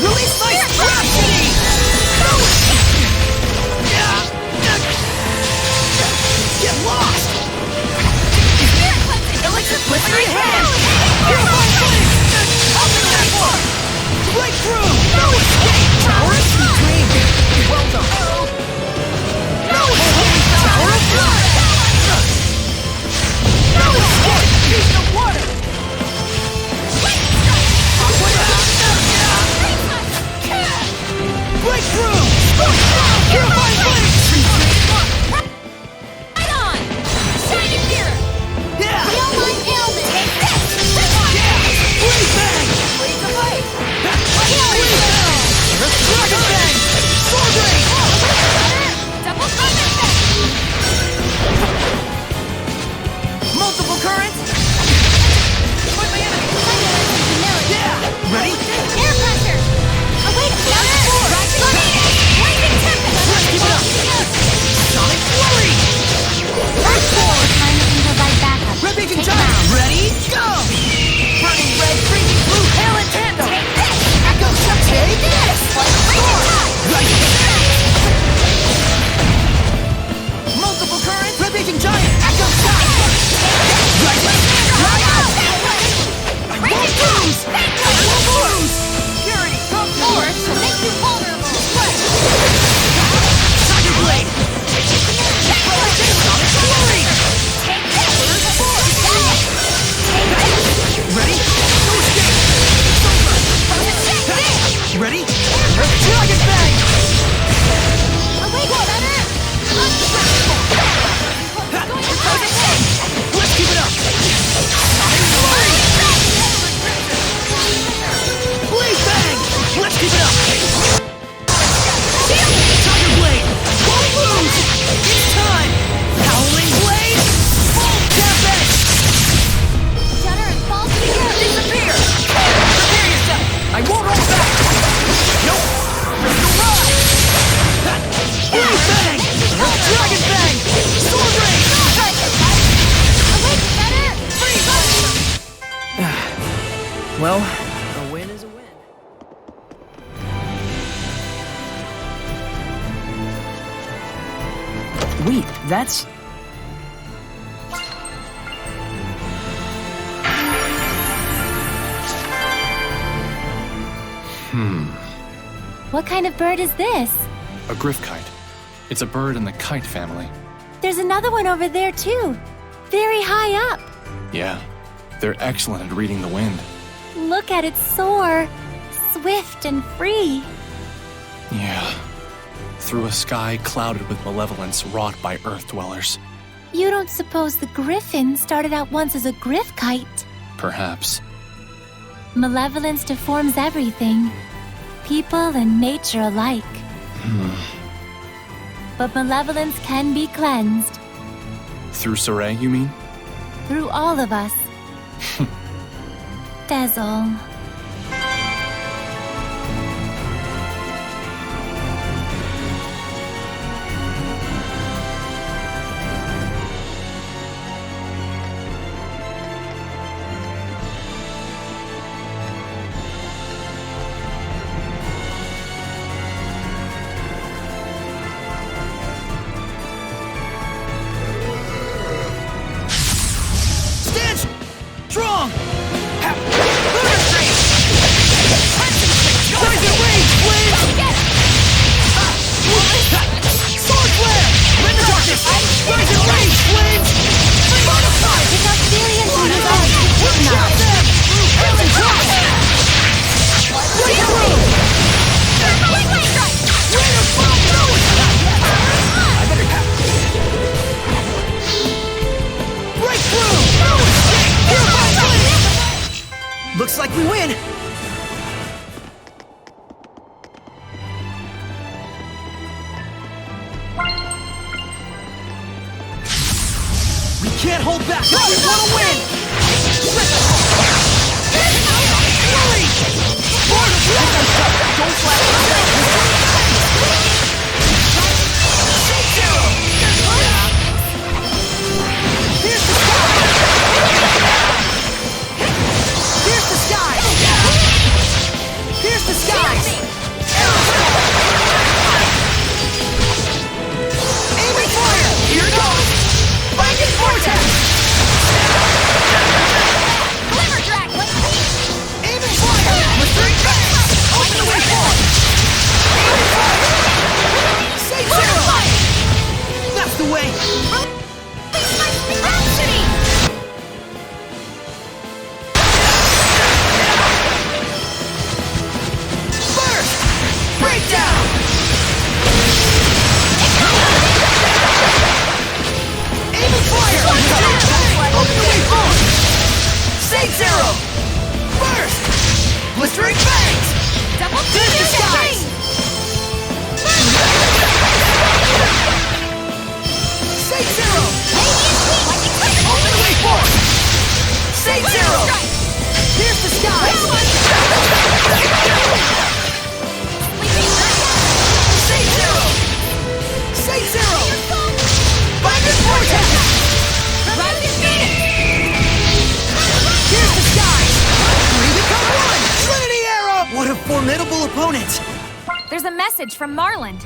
Release my rhapsody! Get lost! With my hand! Purifying flames! Open that door! Breakthrough! No escape! Tower of Dream! Well done! No escape! Tower of Blood! No escape! Beast of Water! Breakthrough! Purifying flames! Right on! Shining mirror! Yeah! Feel my ailment! Take this! Yeah! Blaze bang! Blaze away! Blaze bang! Dragon bang! Sword rain! Double thunder bang! Multiple currents! Put my enemy! Yeah! Ready? Air pressure! Awake counter! Lightning tempest! Let's keep it up! Sonic flurry! Earthborn! Time to provide backup. Red Beacon Giant! Ready? Go! Burning red, freezing blue, hail and tandem! Take this! Echo Shock! Take this! Right! Multiple currents! Red Beacon Giant! Echo Shock! Right! Won't lose! Won't lose! Purity! Come forward! To make you vulnerable! Tiger Blade! Sonic Flurry! Take this! Ready? No escape! It's over! Ready? Dragon Bang! Awake better! Let's keep it up! Sonic Flurry! Blaze Bang! Let's keep it up! Tiger Blade! Won't lose! It's time! Howling Blade! Full Tempest! Shudder and fall to the earth! Disappear! Prepare yourself! I won't hold back! Nope! Crystal Ride! Blaze Bang! Dragon Bang! Sword Rain! Awake better! Freeze! Well, a win is a win. Wait, that's... What kind of bird is this? A griffkite. It's a bird in the kite family. There's another one over there too. Very high up. Yeah, they're excellent at reading the wind. Look at it soar. Swift and free. Yeah. Through a sky clouded with malevolence wrought by earth dwellers. You don't suppose the griffin started out once as a griff kite? Perhaps. Malevolence deforms everything. People and nature alike. But malevolence can be cleansed. Through Sorey, you mean? Through all of us. That's all. Stand strong! Lunar Stream! if we win! We can't hold back if we want to win! Sorey! Don't flash yourself! Zero! Here's the sky! Here's the skies! Aiming fire! Here it goes! Blanket vortex! Glimmer drag! Aiming fire! Restraint back! Open the way forward! Aiming fire! Say zero! That's the way! Velocity! Burst! Breakdown! Aiming fire! Open the way forward! Say zero! Burst! Blistering fangs! Double to the skies! Say zero! Open the way forward! Say zero! Here's the skies! Say zero! Say zero! Blanket vortex! Here's the skies! We become one! Trinity arrow! What a formidable opponent! There's a message from Marland.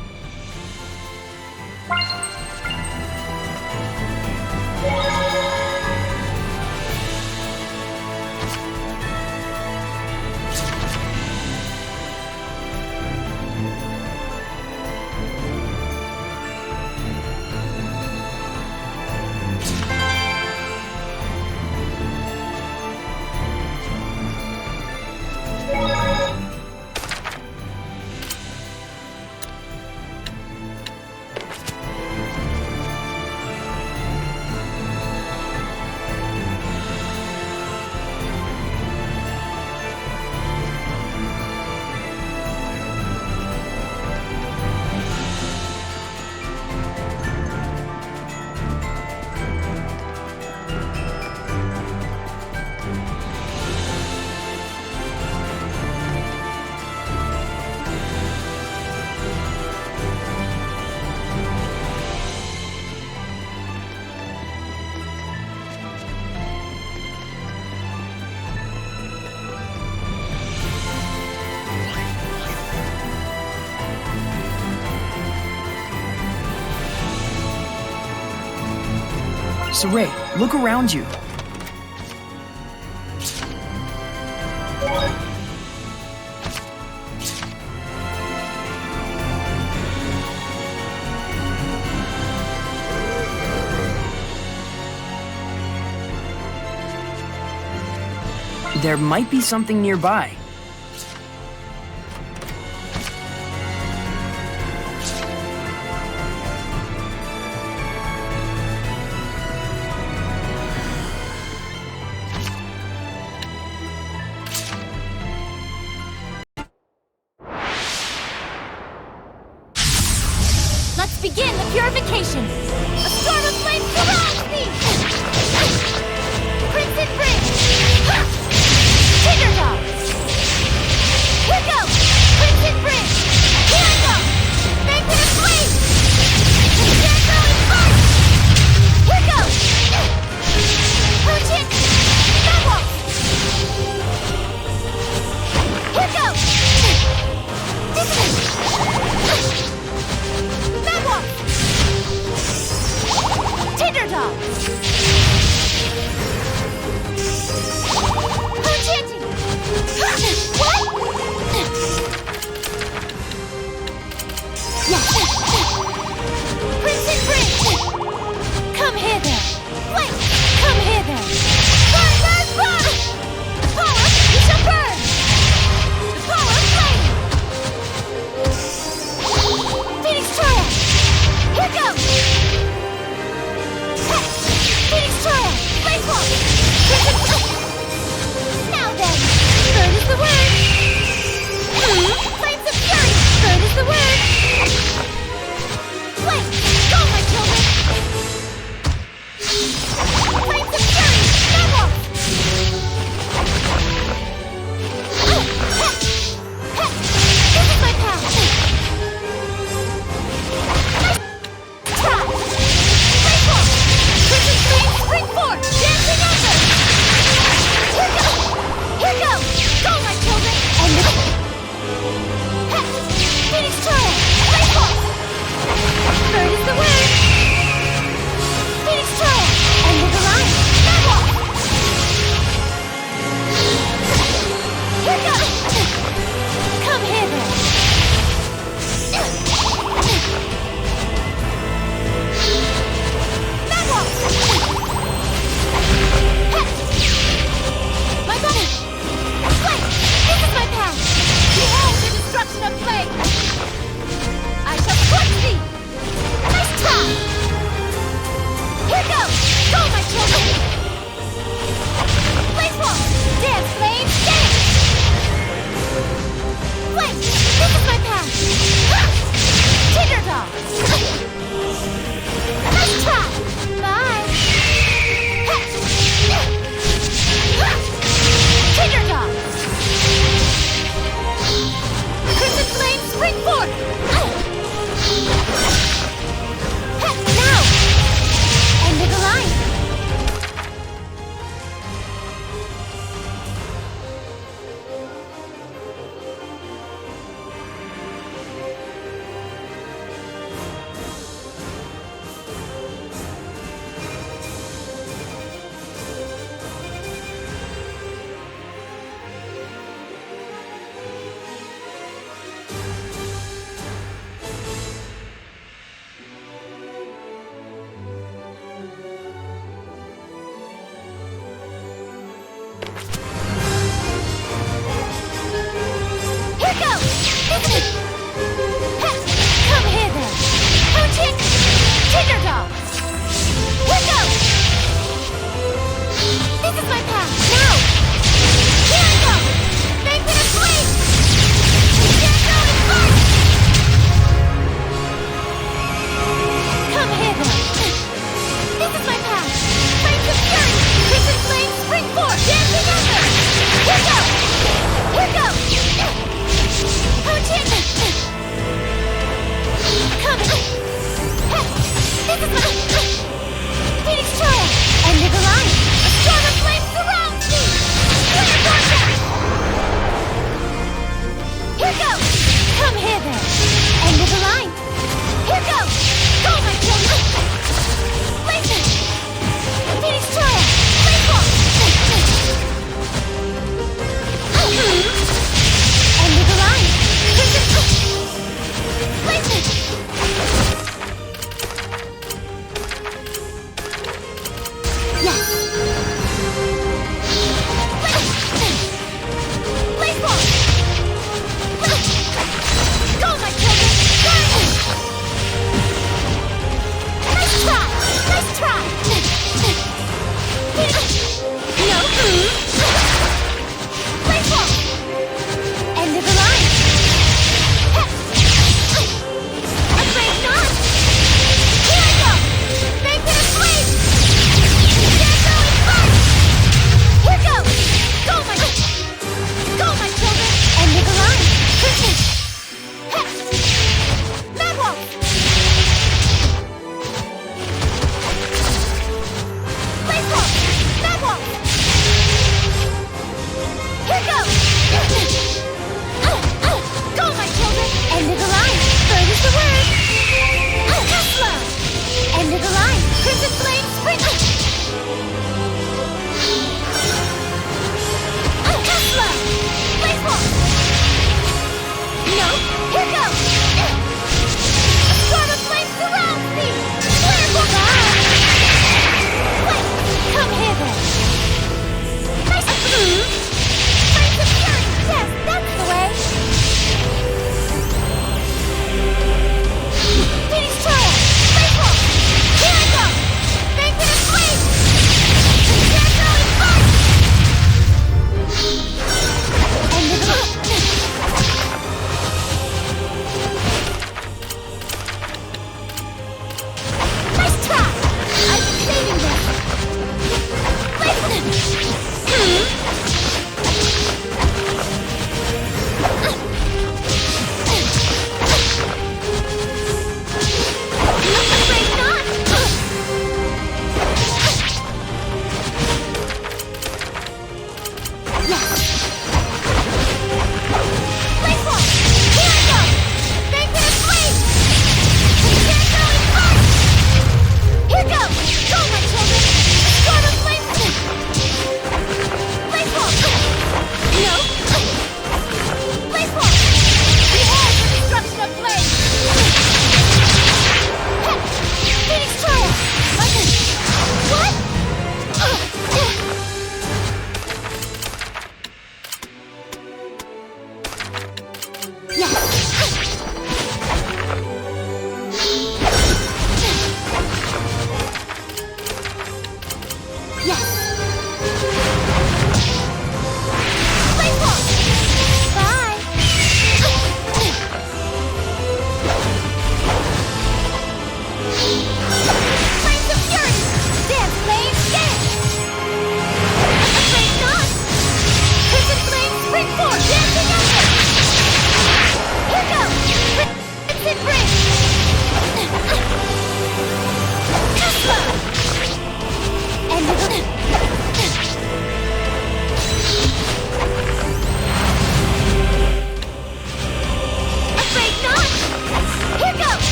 Sorey, look around you. There might be something nearby. Let's begin the purification! A storm of flame surrounds me! Crimson Bridge! Tindertop! Here goes! Crimson Bridge! Here I go! Banquet of Flame! Tangerine Fire! Here goes! Potion! Metal! Here goes! Metal! Tindertop! Enchanting! What? Yes! Crimson Bridge! Come hither! Flame! Come hither! Burn, burn, burn! The power, you shall burn! The power of flame! Phoenix Triumph! Here goes! Phoenix Triumph! Blaze Walk! Now then!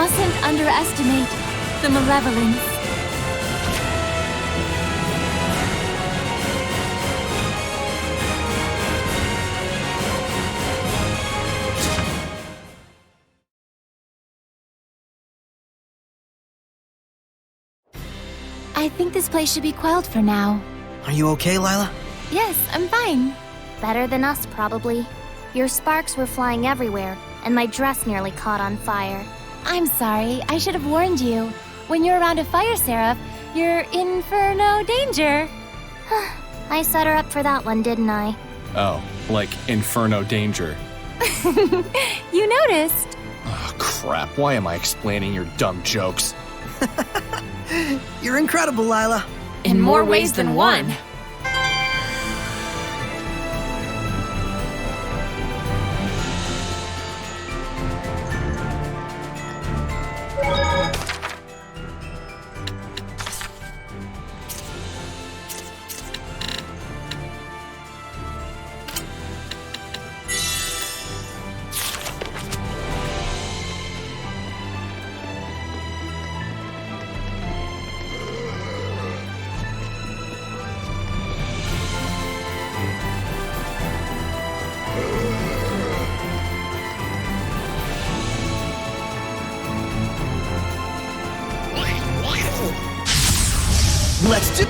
mustn't underestimate the Malevolence. I think this place should be quelled for now. Are you okay, Lailah? Yes, I'm fine. Better than us, probably. Your sparks were flying everywhere, and my dress nearly caught on fire. I'm sorry, I should have warned you. When you're around a fire seraph, you're in for no danger. I set her up for that one, didn't I? Oh, like Inferno Danger. You noticed. Oh, crap. Why am I explaining your dumb jokes? You're incredible, Lailah. In more ways than one. Let's do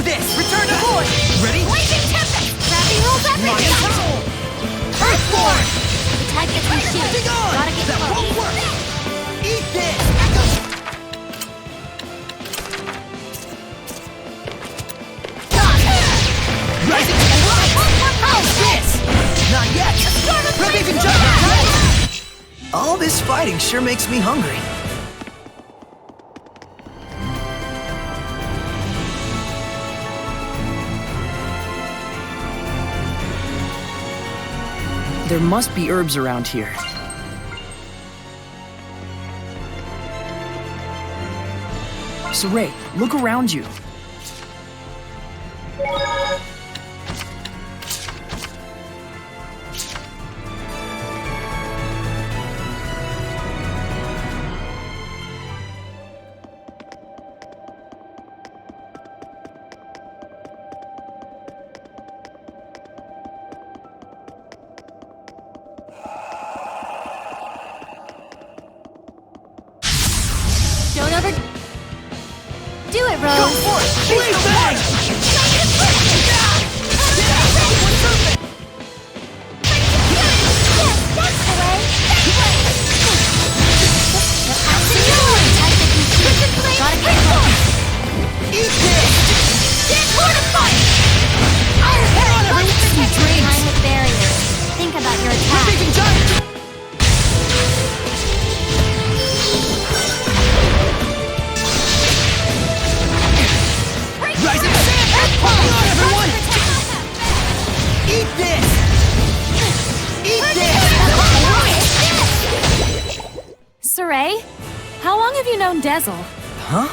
this! Return to void! Ready? Blazing Tempest! Gravity rules everything! Earthborn! The tide gets me shield. Gotta get That close. won't work! Eat this! Rising to the right! How's this? Not yet! Repeating jump! All this fighting sure makes me hungry. There must be herbs around here. Sorey, look around you. Don't overdo it, Rose. Go for it! Please, bang! Eat this! Get mortified! Hold on, everyone! Protect your time with barriers. Think about your attack. Rising sand! Hold on, everyone! Eat this! Eat this! Sorey, how long have you known Dezel? Huh?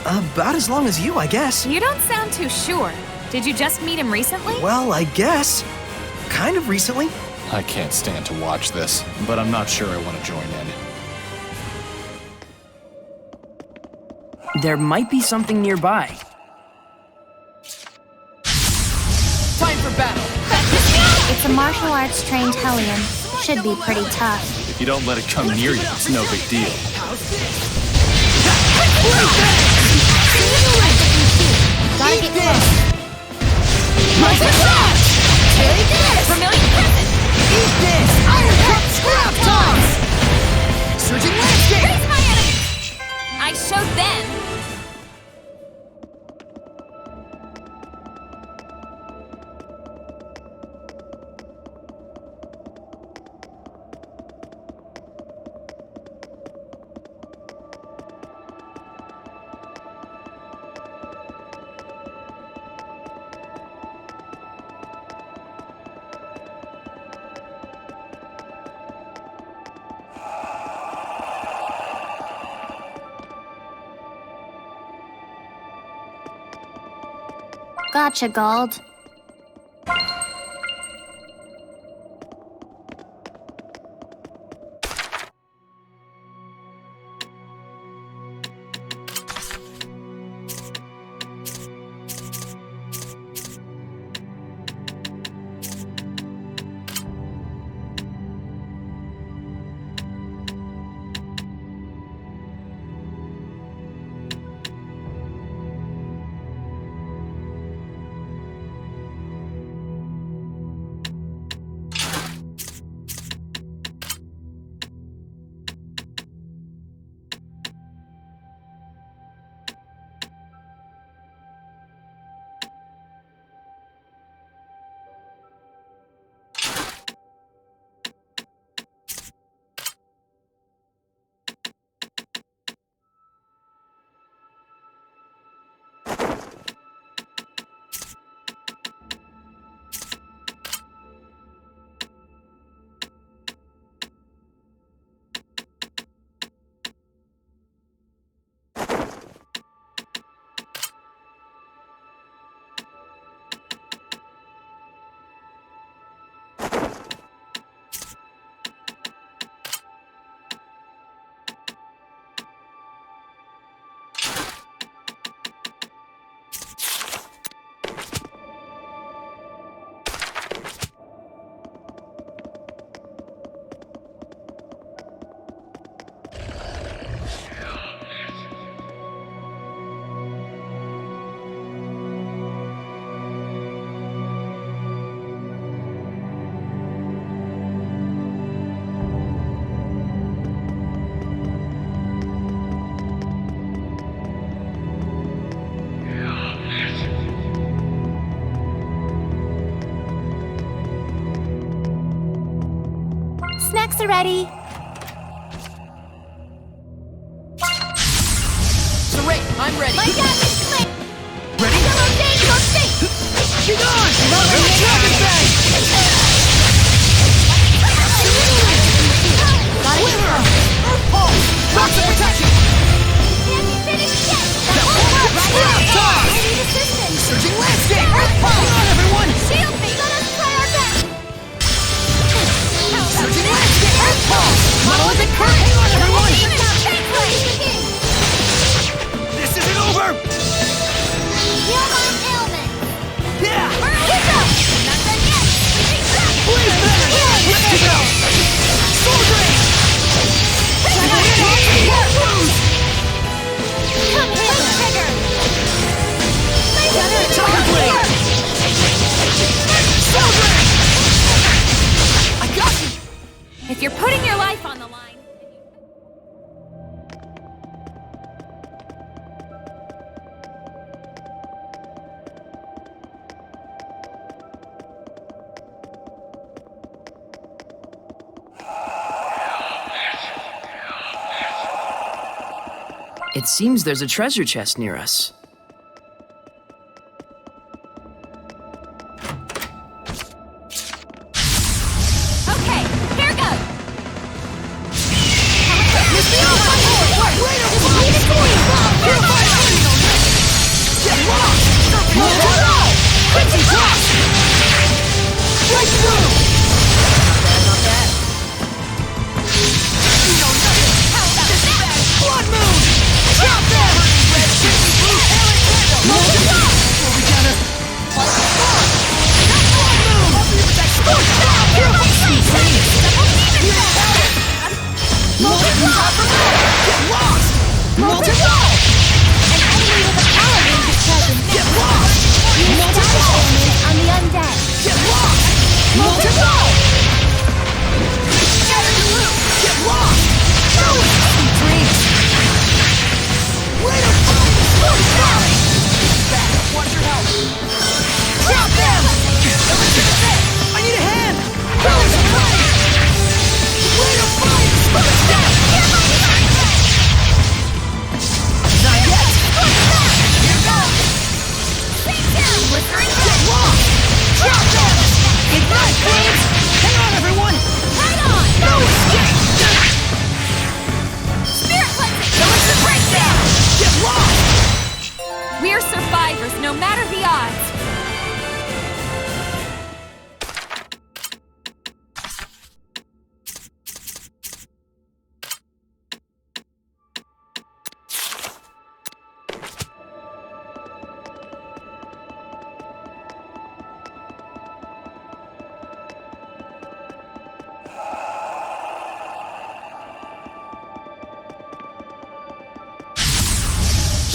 About as long as you, I guess. You don't sound too sure. Did you just meet him recently? Well, I guess. Kind of recently. I can't stand to watch this, but I'm not sure I want to join in. There might be something nearby. Time for battle! It's a martial arts trained Hellion. Should be pretty tough. If you don't let it come near you, it's no big deal. Gotta get close. Take this! Vermilion Crescent! Eat this! Ironheart Scrap Toss! Surging landscape! Raise my enemy! I showed them. Gotcha, Gald. are ready. Sorey, I'm ready. My dad is clear. Ready? Hello, Dave, your feet. Be gone! Dragon Bang! Earth Pulse! Rocks of protection! Can't be finished yet. Toss! I need assistance. Surging landscape! Earth Pulse! Come on, everyone! Shield me. Let us try our best. Surging landscape! Earth Pulse! Monolithic current! Hang on, everyone! This isn't over! Heal my ailment. Yeah! Hit up. Not done yet. Blaze Banner! Let's go! Sword Rain! Come here, trigger. Tiger Blade! Sword Rain! I got you! If you're putting your life on the line... It seems there's a treasure chest near us. Okay, here goes! Blood Moon! Drop them!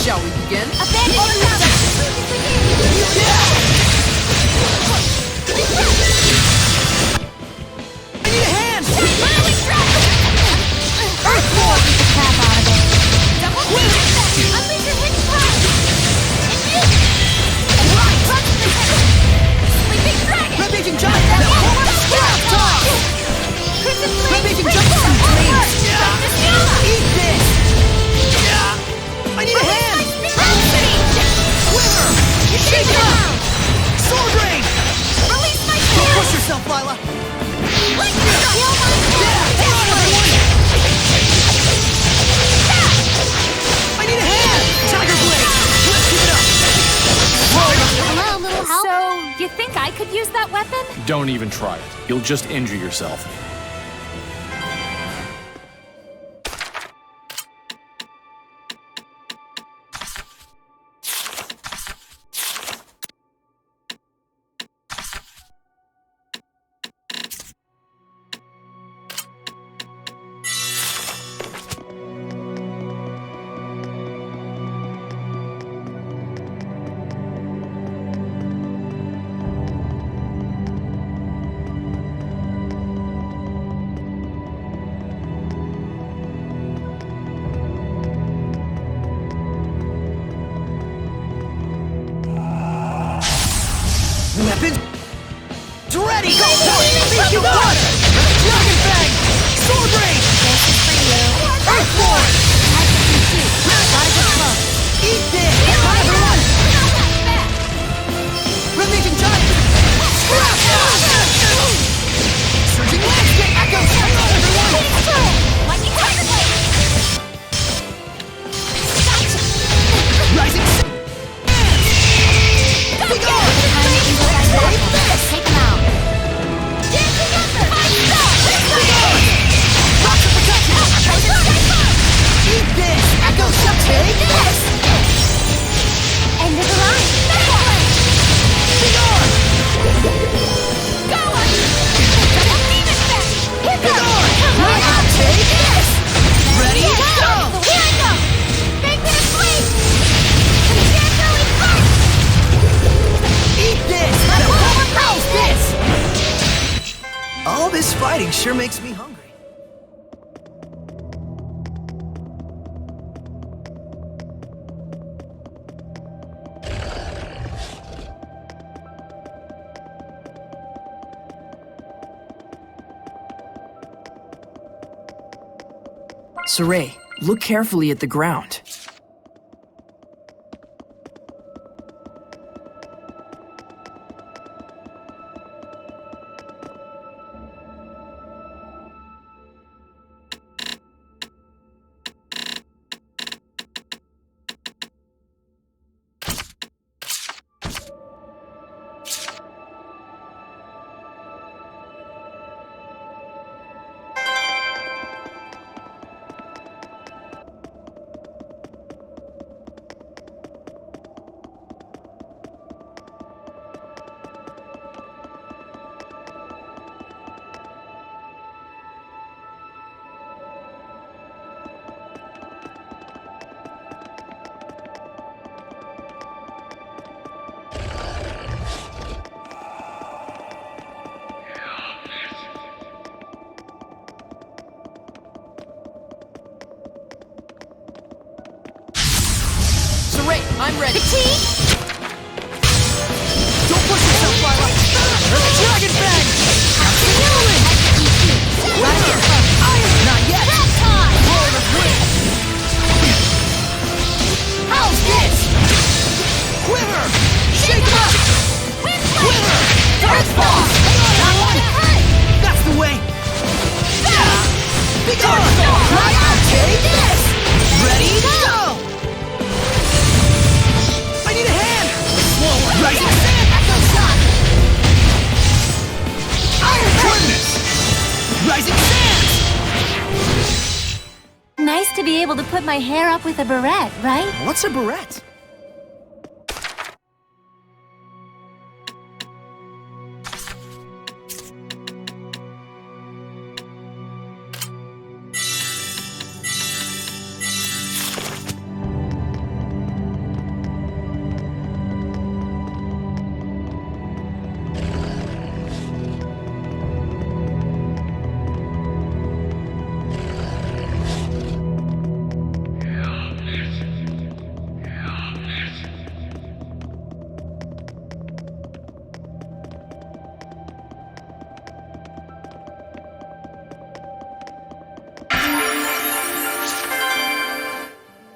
Shall we begin? Abandon yourself! I need a hand! Earthborn! Beat the crap out of it. Double team! Unleash your hidden power! Infuse! Right! Punch the head! Sleeping dragon! Rampaging giant! Now forward! Square toss! Crimson flame! Rampaging jumpsuit! Over! Eat this! I need a hand! Quiver! Shake it up! Sword Rain! Release my Don't shield! push yourself, Lailah! Heal my Hang on, everyone! I need a hand! Tiger Blade! Let's keep it up! Hello, little help? So, you think I could use that weapon? Don't even try it. You'll just injure yourself. sure makes me hungry. Sorey, look carefully at the ground. I'm ready. Don't push yourself, Lailah. Dragon Fang! Not yet. Roll the wind. How's this? Quiver! Shake him up! Quiver! Dark Ball! That's the way. Be gone! Take this! Ready? Go! I need a hand! Rising Sand! Echo Shot! Iron Goodness! Rising Sands! Nice to be able to put my hair up with a barrette, right? What's a barrette?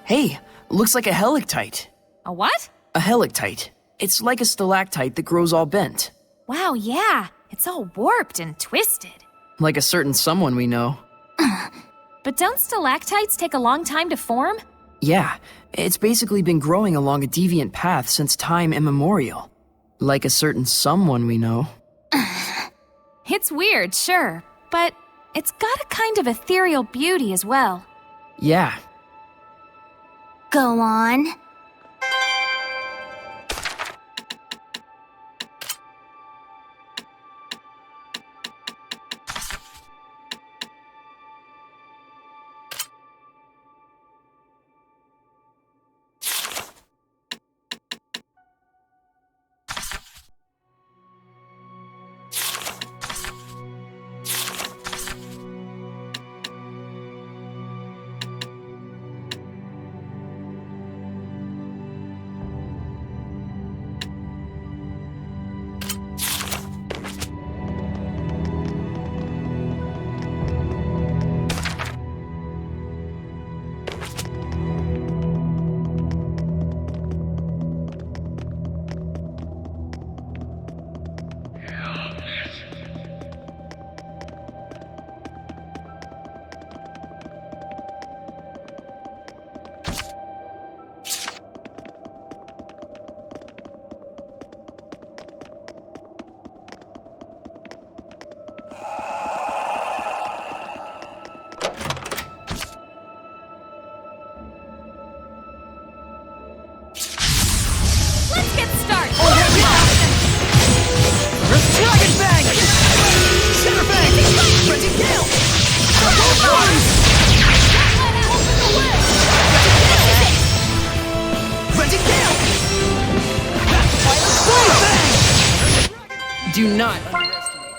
Hey, looks like a helictite. A what? A helictite. It's like a stalactite that grows all bent. Wow, yeah. It's all warped and twisted. Like a certain someone we know. But don't stalactites take a long time to form? Yeah, it's basically been growing along a deviant path since time immemorial. Like a certain someone we know. It's weird, sure, but it's got a kind of ethereal beauty as well. Yeah. Go on. Do not underestimate.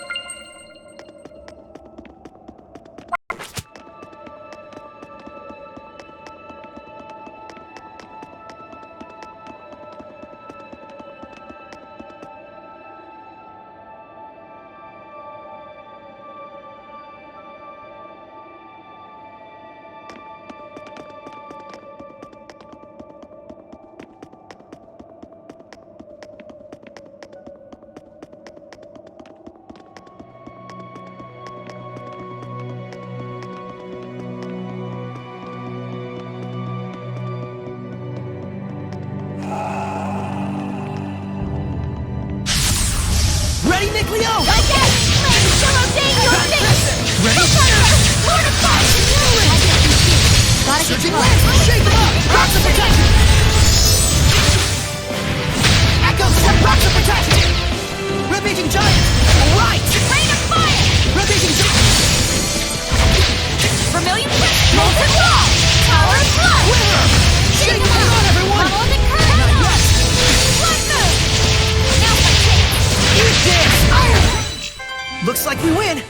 Mikleo! Like that! Flame, Shimmer, Dang, your face! Ready? Lord of Fire! Gotta get Surging close. Lance! Shake them up! Rocks of protection! Echo, set rocks of protection! Rampaging Giant! Alright! Rain of Fire! Rampaging Giant! Vermilion Flip! Molten Wall! Tower of Blood! Quiver! Shake them up! On, everyone! Follow the current! Not yet! One move! Now's my chance! Eat this! Iron! Looks like we win.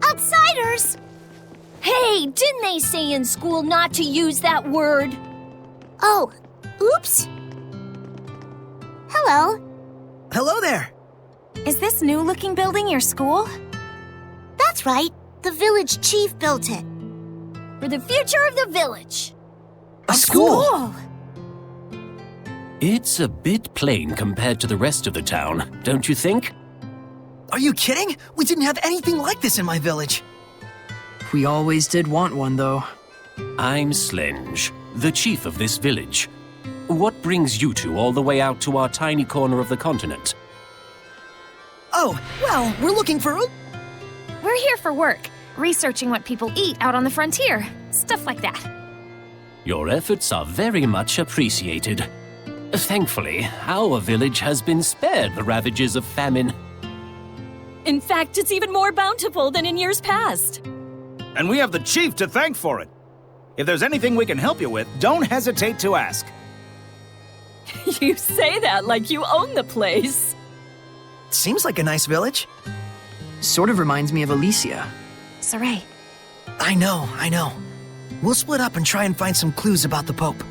Outsiders! Hey, didn't they say in school not to use that word? Oh, oops. Hello. Hello there. Is this new-looking building your school? That's right. The village chief built it. For the future of the village. A school? It's a bit plain compared to the rest of the town, don't you think? Are you kidding? We didn't have anything like this in my village. We always did want one, though. I'm Slenge, the chief of this village. What brings you two all the way out to our tiny corner of the continent? Oh, well, we're looking for... We're here for work, researching what people eat out on the frontier. Stuff like that. Your efforts are very much appreciated. Thankfully, our village has been spared the ravages of famine. In fact, it's even more bountiful than in years past. And we have the chief to thank for it. If there's anything we can help you with, don't hesitate to ask. You say that like you own the place. Seems like a nice village. Sort of reminds me of Elysia. Sorey. I know. We'll split up and try and find some clues about the Pope.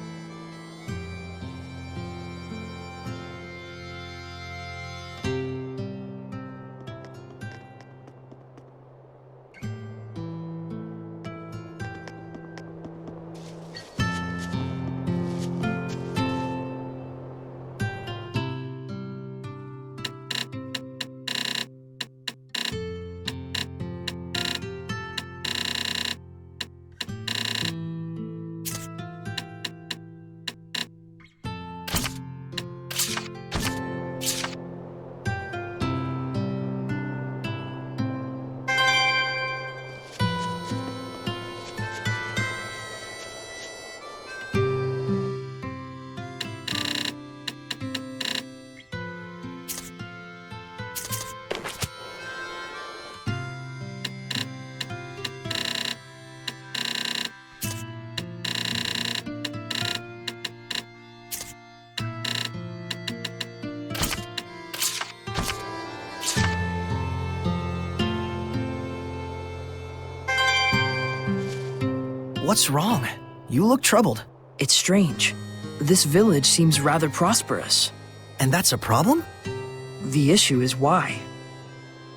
What's wrong? You look troubled. It's strange. This village seems rather prosperous. And that's a problem? The issue is why.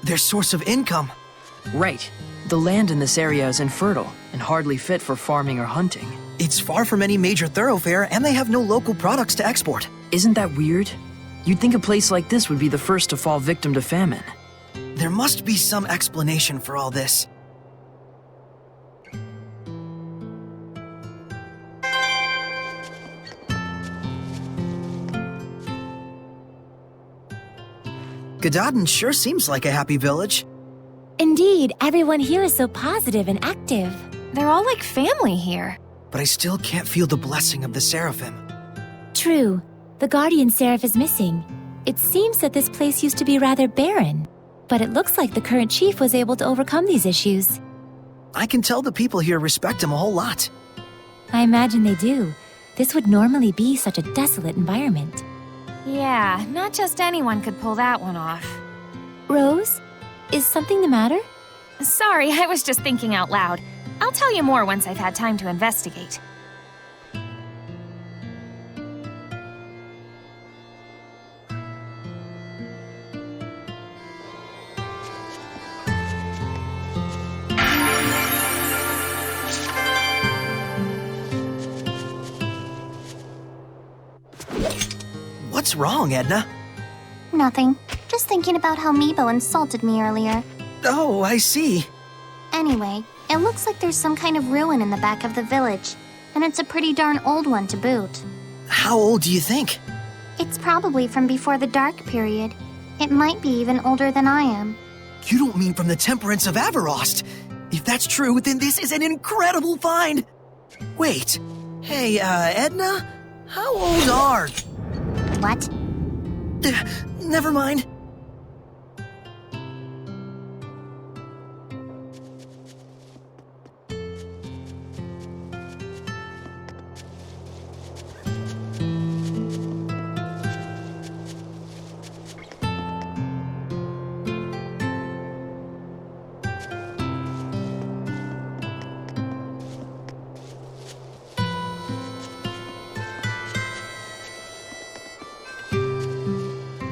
Their source of income. Right. The land in this area is infertile and hardly fit for farming or hunting. It's far from any major thoroughfare, and they have no local products to export. Isn't that weird? You'd think a place like this would be the first to fall victim to famine. There must be some explanation for all this. Gododdin sure seems like a happy village. Indeed, everyone here is so positive and active. They're all like family here. But I still can't feel the blessing of the Seraphim. True. The guardian seraph is missing. It seems that this place used to be rather barren, but it looks like the current chief was able to overcome these issues. I can tell the people here respect him a whole lot. I imagine they do. This would normally be such a desolate environment. Yeah, not just anyone could pull that one off. Rose, is something the matter? Sorry, I was just thinking out loud. I'll tell you more once I've had time to investigate. What's wrong, Edna? Nothing. Just thinking about how Meebo insulted me earlier. Oh, I see. Anyway, it looks like there's some kind of ruin in the back of the village, and it's a pretty darn old one to boot. How old do you think? It's probably from before the Dark Period. It might be even older than I am. You don't mean from the Temperance of Averost? If that's true, then this is an incredible find! Wait. Hey, Edna? How old are... What? Never mind.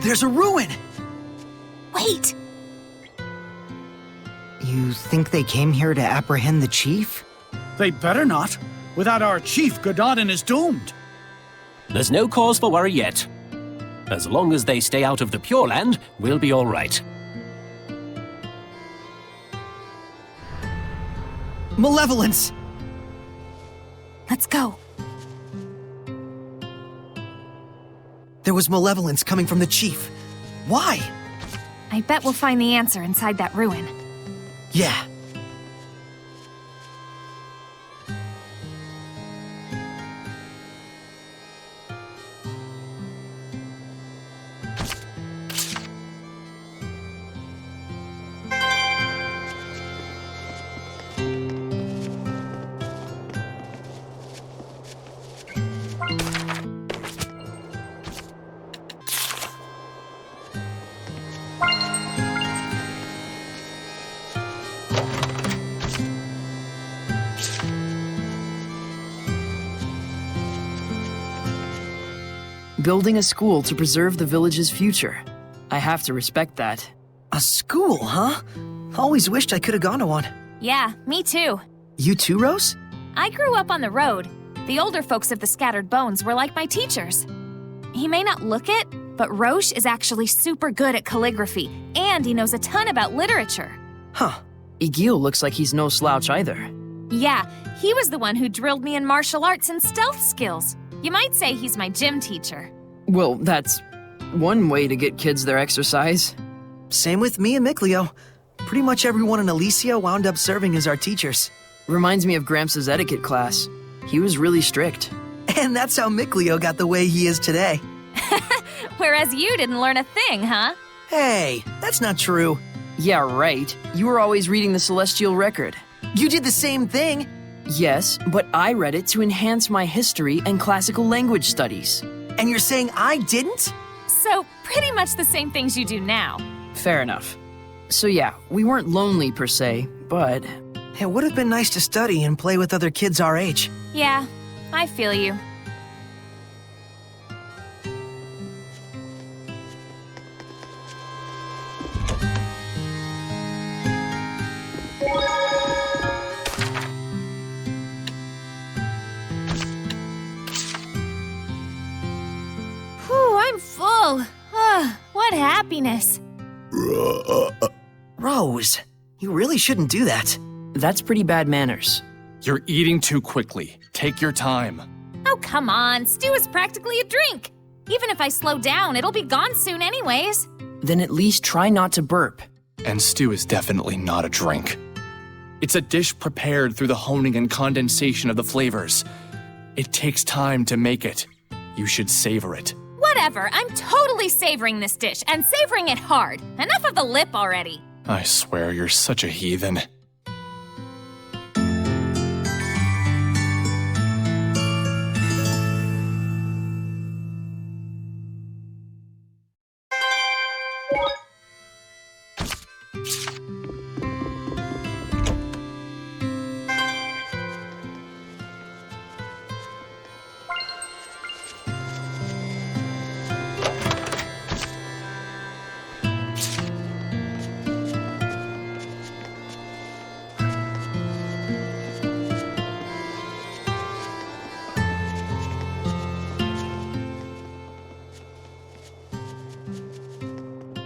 There's a ruin! Wait! You think they came here to apprehend the chief? They better not. Without our chief, Gododdin is doomed. There's no cause for worry yet. As long as they stay out of the Pure Land, we'll be all right. Malevolence! Let's go. There was malevolence coming from the chief. Why? I bet we'll find the answer inside that ruin. Yeah. Building a school to preserve the village's future. I have to respect that. A school, huh? Always wished I could have gone to one. Yeah, me too. You too, Rose? I grew up on the road. The older folks of the Scattered Bones were like my teachers. He may not look it, but Roche is actually super good at calligraphy, and he knows a ton about literature. Huh. Egil looks like he's no slouch either. Yeah, he was the one who drilled me in martial arts and stealth skills. You might say he's my gym teacher. Well, that's one way to get kids their exercise. Same with me and Mikleo. Pretty much everyone in Elysia wound up serving as our teachers. Reminds me of Gramps' etiquette class. He was really strict. And that's how Mikleo got the way he is today. Whereas you didn't learn a thing, huh? Hey, that's not true. Yeah, right. You were always reading the Celestial Record. You did the same thing. Yes, but I read it to enhance my history and classical language studies. And you're saying I didn't? So, pretty much the same things you do now. Fair enough. So yeah, we weren't lonely per se, but... It would have been nice to study and play with other kids our age. Yeah, I feel you. I'm full. What happiness. Rose, you really shouldn't do that. That's pretty bad manners. You're eating too quickly. Take your time. Oh, come on. Stew is practically a drink. Even if I slow down, it'll be gone soon anyways. Then at least try not to burp. And stew is definitely not a drink. It's a dish prepared through the honing and condensation of the flavors. It takes time to make it. You should savor it. Whatever, I'm totally savoring this dish, and savoring it hard. Enough of the lip already. I swear you're such a heathen.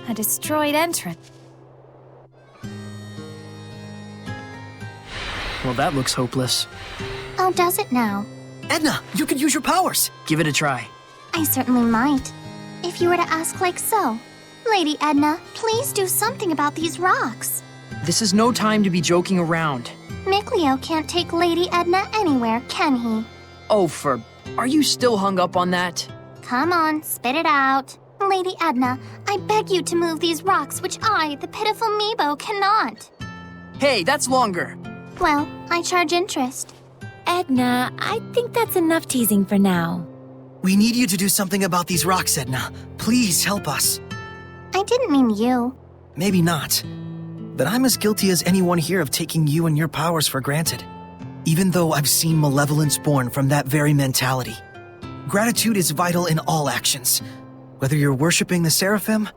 A destroyed entrance. Well, that looks hopeless. Oh, does it now? Edna, you could use your powers. Give it a try. I certainly might. If you were to ask like so. Lady Edna, please do something about these rocks. This is no time to be joking around. Mikleo can't take Lady Edna anywhere, can he? Oh, are you still hung up on that? Come on, spit it out. Lady Edna, I beg you to move these rocks which I, the pitiful Meebo, cannot. Hey, that's longer. Well, I charge interest. Edna, I think that's enough teasing for now. We need you to do something about these rocks, Edna. Please help us. I didn't mean you. Maybe not. But I'm as guilty as anyone here of taking you and your powers for granted. Even though I've seen malevolence born from that very mentality. Gratitude is vital in all actions. Whether you're worshipping the Seraphim,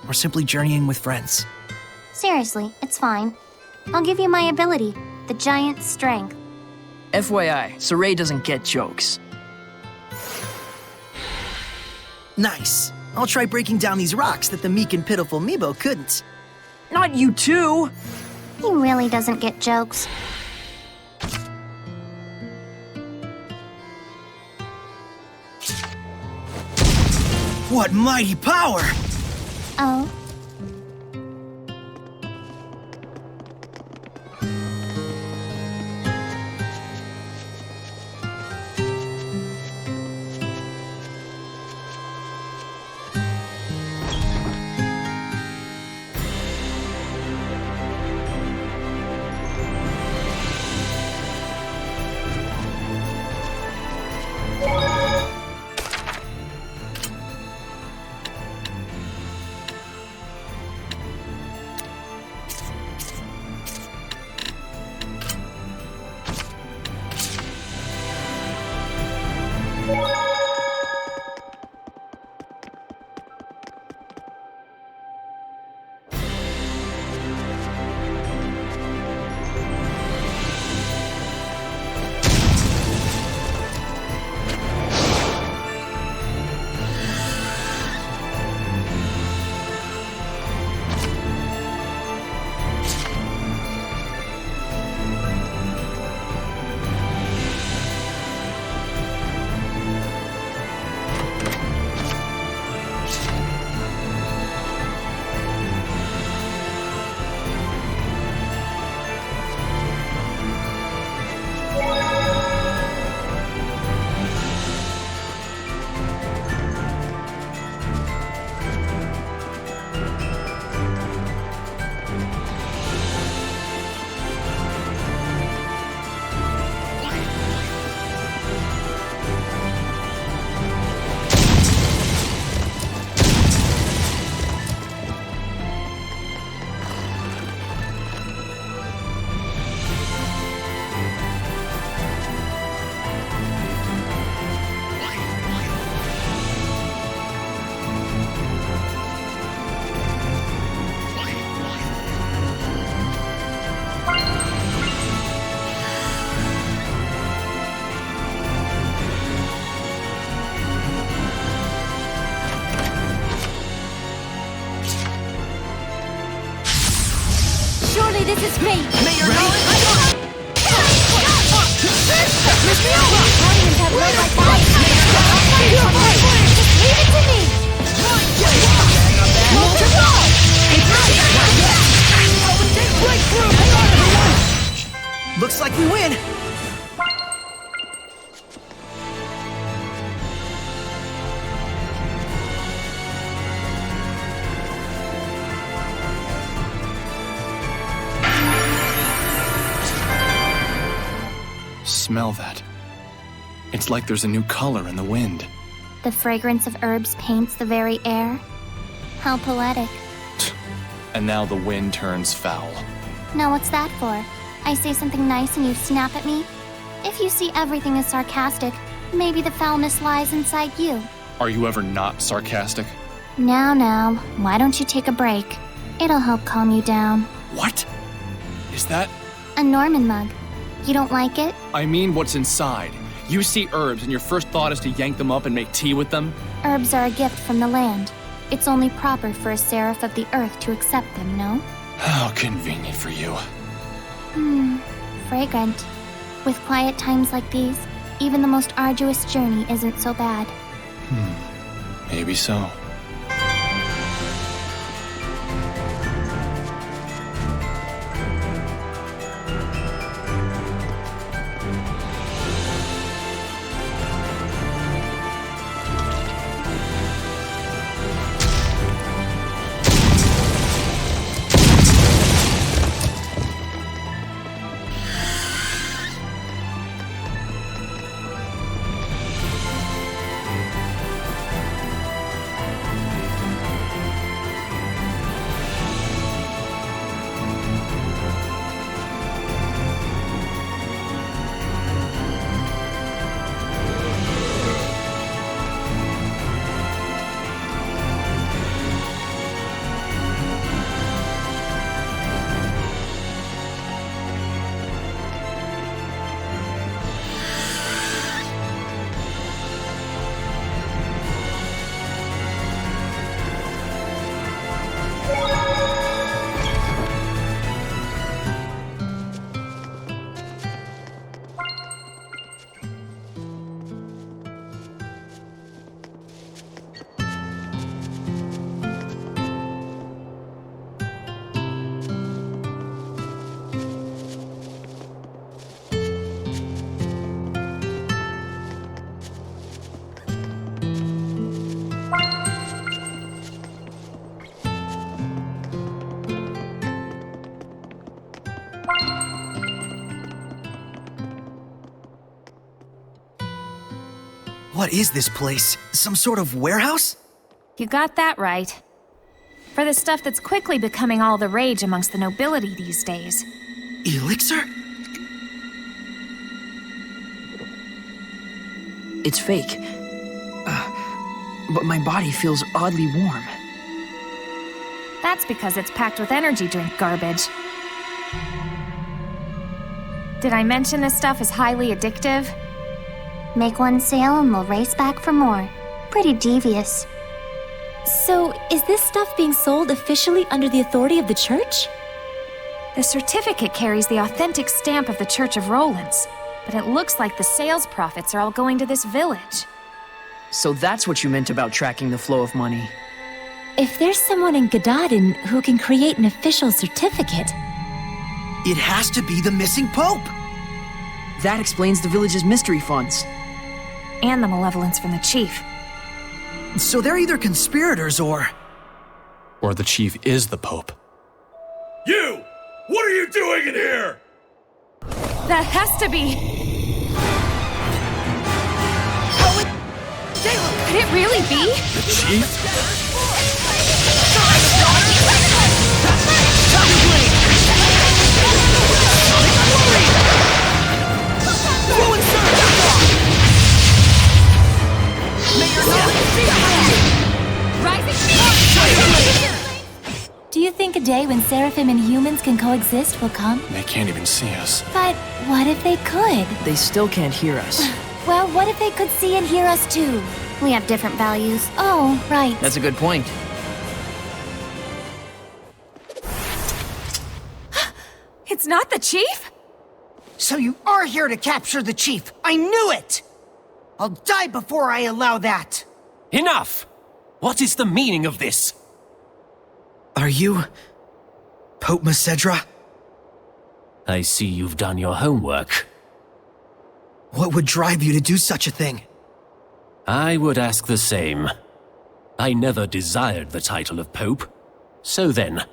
or simply journeying with friends. Seriously, it's fine. I'll give you my ability, the giant strength. FYI, Sorey doesn't get jokes. Nice. I'll try breaking down these rocks that the meek and pitiful Meebo couldn't. Not you too! He really doesn't get jokes. What mighty power! Oh. Surely this is fate! May your knowledge... Guardians have led my fight! Just leave it to me! Looks like we win! Smell that. It's like there's a new color in the wind. The fragrance of herbs paints the very air. How poetic. And now the wind turns foul. Now what's that for? I say something nice and you snap at me? If you see everything as sarcastic, maybe the foulness lies inside you. Are you ever not sarcastic? Now, why don't you take a break? It'll help calm you down. What? Is that... A Norman mug. You don't like it? I mean what's inside. You see herbs and your first thought is to yank them up and make tea with them? Herbs are a gift from the land. It's only proper for a seraph of the earth to accept them, no? How convenient for you. Fragrant. With quiet times like these, even the most arduous journey isn't so bad. Maybe so. What is this place? Some sort of warehouse? You got that right. For the stuff that's quickly becoming all the rage amongst the nobility these days. Elixir? It's fake. But my body feels oddly warm. That's because it's packed with energy drink garbage. Did I mention this stuff is highly addictive? Make one sale and we'll race back for more. Pretty devious. So, is this stuff being sold officially under the authority of the church? The certificate carries the authentic stamp of the Church of Rowlands, but it looks like the sales profits are all going to this village. So that's what you meant about tracking the flow of money. If there's someone in Gododdin who can create an official certificate... It has to be the missing Pope! That explains the village's mystery funds. And the malevolence from the chief. So they're either conspirators or the chief is the Pope. You! What are you doing in here? That has to be... Could it really be? The chief? Do you think a day when Seraphim and humans can coexist will come? They can't even see us. But what if they could? They still can't hear us. Well, what if they could see and hear us too? We have different values. Oh, right. That's a good point. It's not the chief? So you are here to capture the chief! I knew it! I'll die before I allow that! Enough! What is the meaning of this? Are you... Pope Macedra? I see you've done your homework. What would drive you to do such a thing? I would ask the same. I never desired the title of Pope. So then,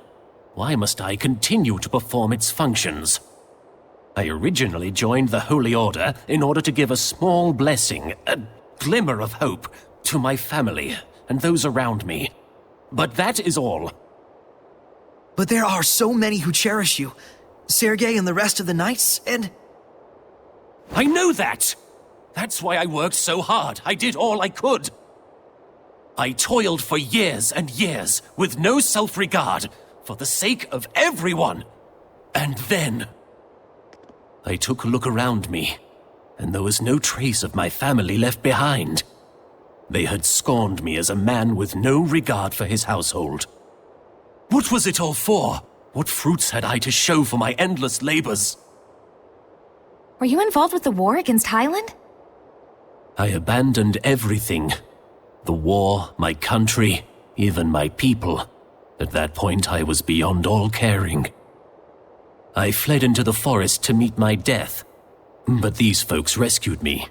why must I continue to perform its functions? I originally joined the Holy Order in order to give a small blessing, a glimmer of hope, to my family and those around me. But that is all. But there are so many who cherish you. Sergei and the rest of the Knights, and... I know that! That's why I worked so hard. I did all I could. I toiled for years and years, with no self-regard, for the sake of everyone. And then... I took a look around me, and there was no trace of my family left behind. They had scorned me as a man with no regard for his household. What was it all for? What fruits had I to show for my endless labors? Were you involved with the war against Highland? I abandoned everything. The war, my country, even my people. At that point, I was beyond all caring. I fled into the forest to meet my death, but these folks rescued me.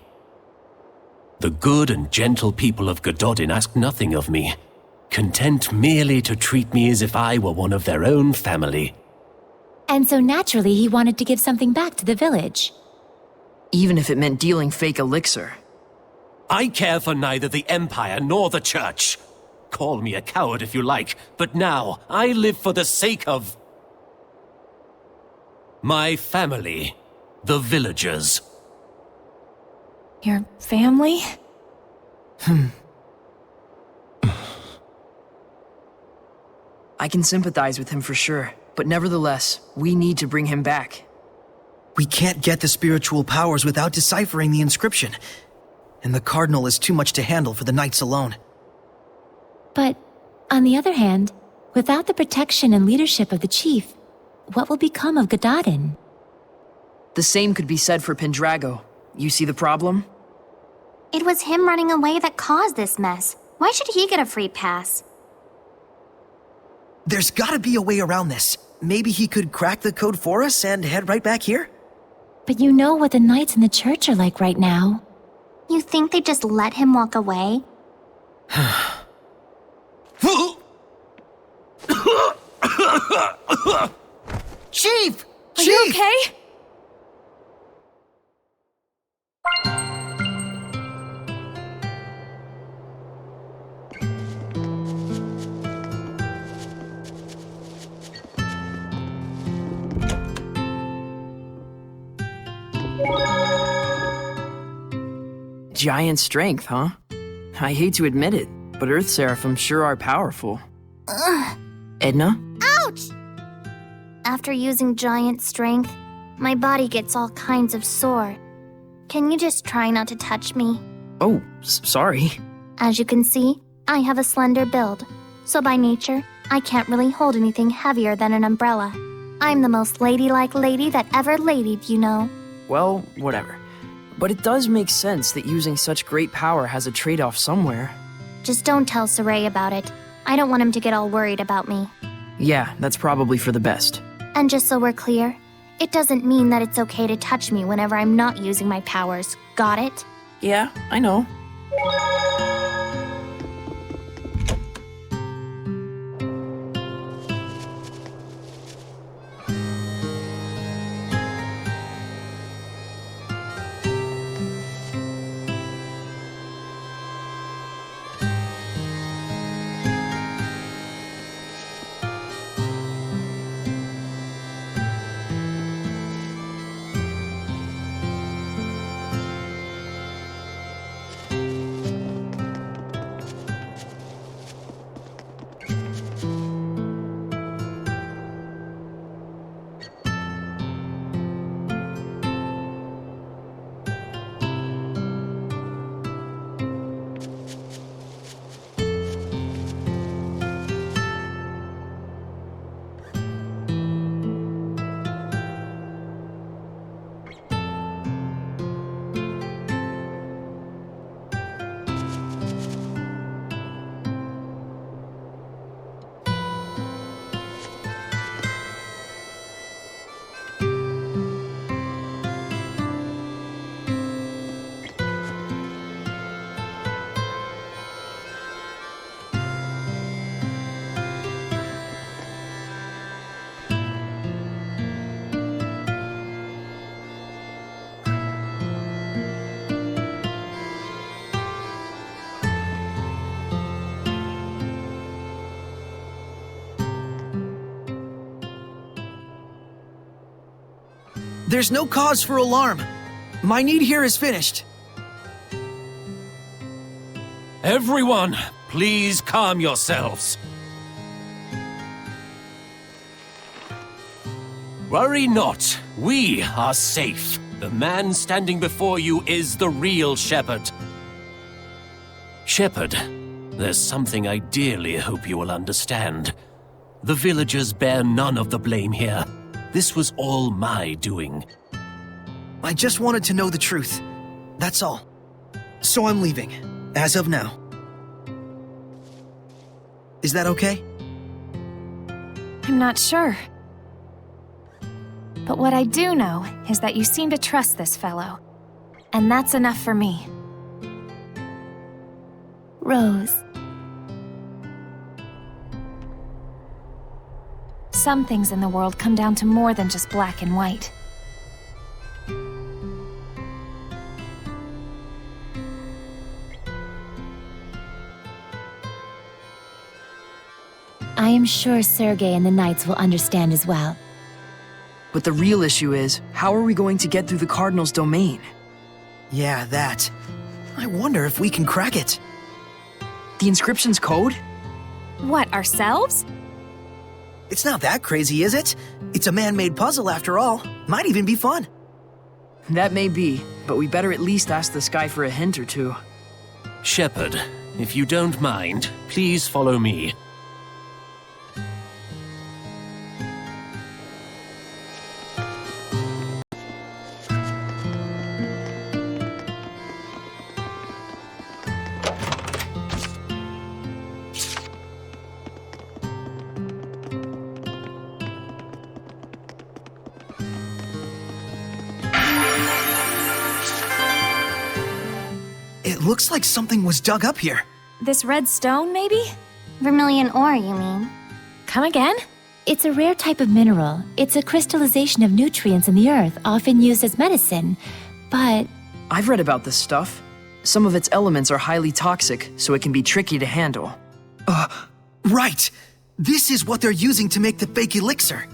The good and gentle people of Gododdin asked nothing of me, content merely to treat me as if I were one of their own family. And so naturally he wanted to give something back to the village. Even if it meant dealing fake elixir. I care for neither the Empire nor the Church. Call me a coward if you like, but now I live for the sake of... my family, the villagers. Your family? I can sympathize with him for sure, but nevertheless, we need to bring him back. We can't get the spiritual powers without deciphering the inscription. And the Cardinal is too much to handle for the Knights alone. But, on the other hand, without the protection and leadership of the Chief, what will become of Gododdin? The same could be said for Pendrago. You see the problem? It was him running away that caused this mess. Why should he get a free pass? There's gotta be a way around this. Maybe he could crack the code for us and head right back here? But you know what the Knights in the church are like right now. You think they just let him walk away? Chief! Are you okay? Giant strength, huh? I hate to admit it, but Earth Seraphim sure are powerful. Edna? Ouch! After using giant strength, my body gets all kinds of sore. Can you just try not to touch me? Oh, sorry. As you can see, I have a slender build, so by nature, I can't really hold anything heavier than an umbrella. I'm the most ladylike lady that ever ladied, you know. Well, whatever. But it does make sense that using such great power has a trade-off somewhere. Just don't tell Sorey about it. I don't want him to get all worried about me. Yeah, that's probably for the best. And just so we're clear, it doesn't mean that it's okay to touch me whenever I'm not using my powers. Got it? Yeah, I know. There's no cause for alarm. My need here is finished. Everyone, please calm yourselves. Worry not, we are safe. The man standing before you is the real shepherd. Shepherd, there's something I dearly hope you will understand. The villagers bear none of the blame here. This was all my doing. I just wanted to know the truth. That's all. So I'm leaving, as of now. Is that okay? I'm not sure. But what I do know is that you seem to trust this fellow. And that's enough for me. Rose. Some things in the world come down to more than just black and white. I am sure Sergei and the Knights will understand as well. But the real issue is, how are we going to get through the Cardinal's domain? Yeah, that. I wonder if we can crack it. The inscription's code? What, ourselves? It's not that crazy, is it? It's a man-made puzzle after all. Might even be fun. That may be, but we better at least ask this guy for a hint or two. Shepherd, if you don't mind, please follow me. Looks like something was dug up here. This red stone, maybe? Vermilion ore, you mean? Come again? It's a rare type of mineral. It's a crystallization of nutrients in the earth, often used as medicine. But... I've read about this stuff. Some of its elements are highly toxic, so it can be tricky to handle. Right! This is what they're using to make the fake elixir.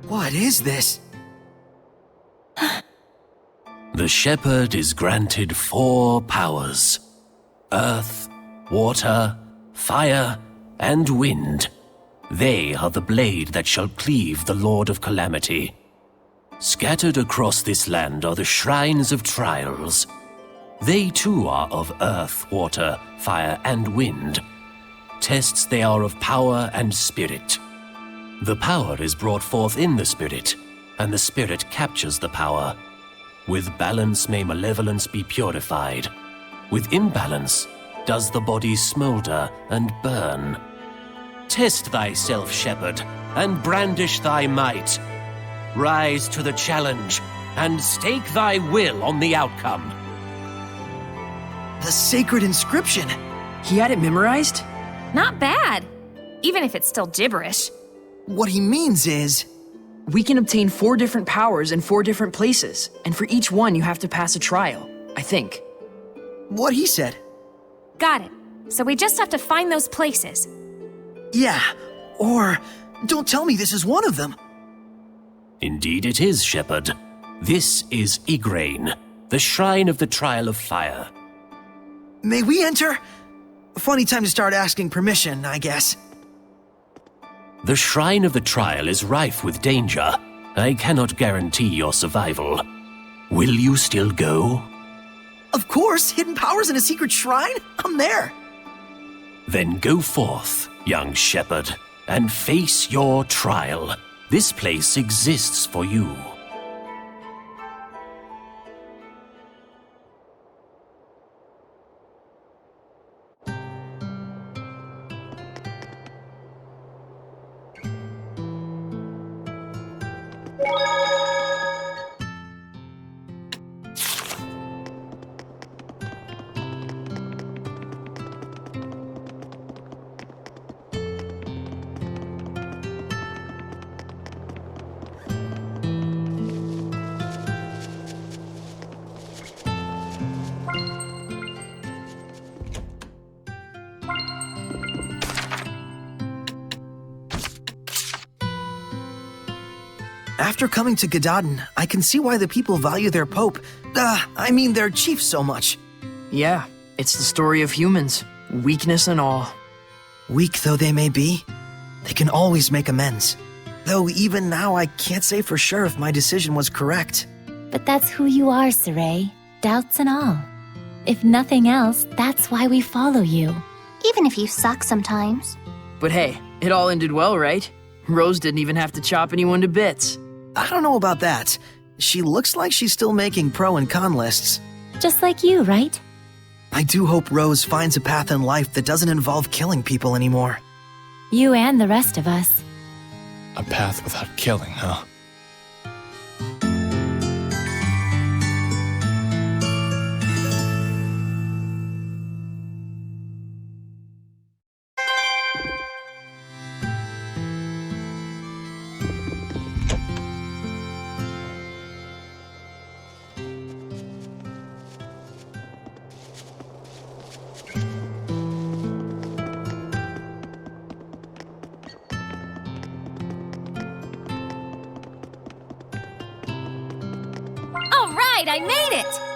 What is this? The shepherd is granted 4 powers: earth, water, fire, and wind. They are the blade that shall cleave the Lord of Calamity. Scattered across this land are the shrines of trials. They too are of earth, water, fire, and wind. Tests they are of power and spirit. The power is brought forth in the spirit, and the spirit captures the power. With balance may malevolence be purified. With imbalance does the body smolder and burn. Test thyself, shepherd, and brandish thy might. Rise to the challenge, and stake thy will on the outcome. The sacred inscription! He had it memorized? Not bad, even if it's still gibberish. What he means is... We can obtain 4 different powers in 4 different places, and for each one you have to pass a trial, I think. What he said. Got it. So we just have to find those places. Yeah, or... Don't tell me this is one of them. Indeed it is, shepherd. This is Igraine, the shrine of the Trial of Fire. May we enter? Funny time to start asking permission, I guess. The Shrine of the Trial is rife with danger. I cannot guarantee your survival. Will you still go? Of course! Hidden powers in a secret shrine? I'm there! Then go forth, young shepherd, and face your trial. This place exists for you. After coming to Gododdin, I can see why the people value their pope, their chief so much. Yeah, it's the story of humans, weakness and all. Weak though they may be, they can always make amends. Though even now I can't say for sure if my decision was correct. But that's who you are, Sorey, doubts and all. If nothing else, that's why we follow you. Even if you suck sometimes. But hey, it all ended well, right? Rose didn't even have to chop anyone to bits. I don't know about that. She looks like she's still making pro and con lists. Just like you, right? I do hope Rose finds a path in life that doesn't involve killing people anymore. You and the rest of us. A path without killing, huh? I made it!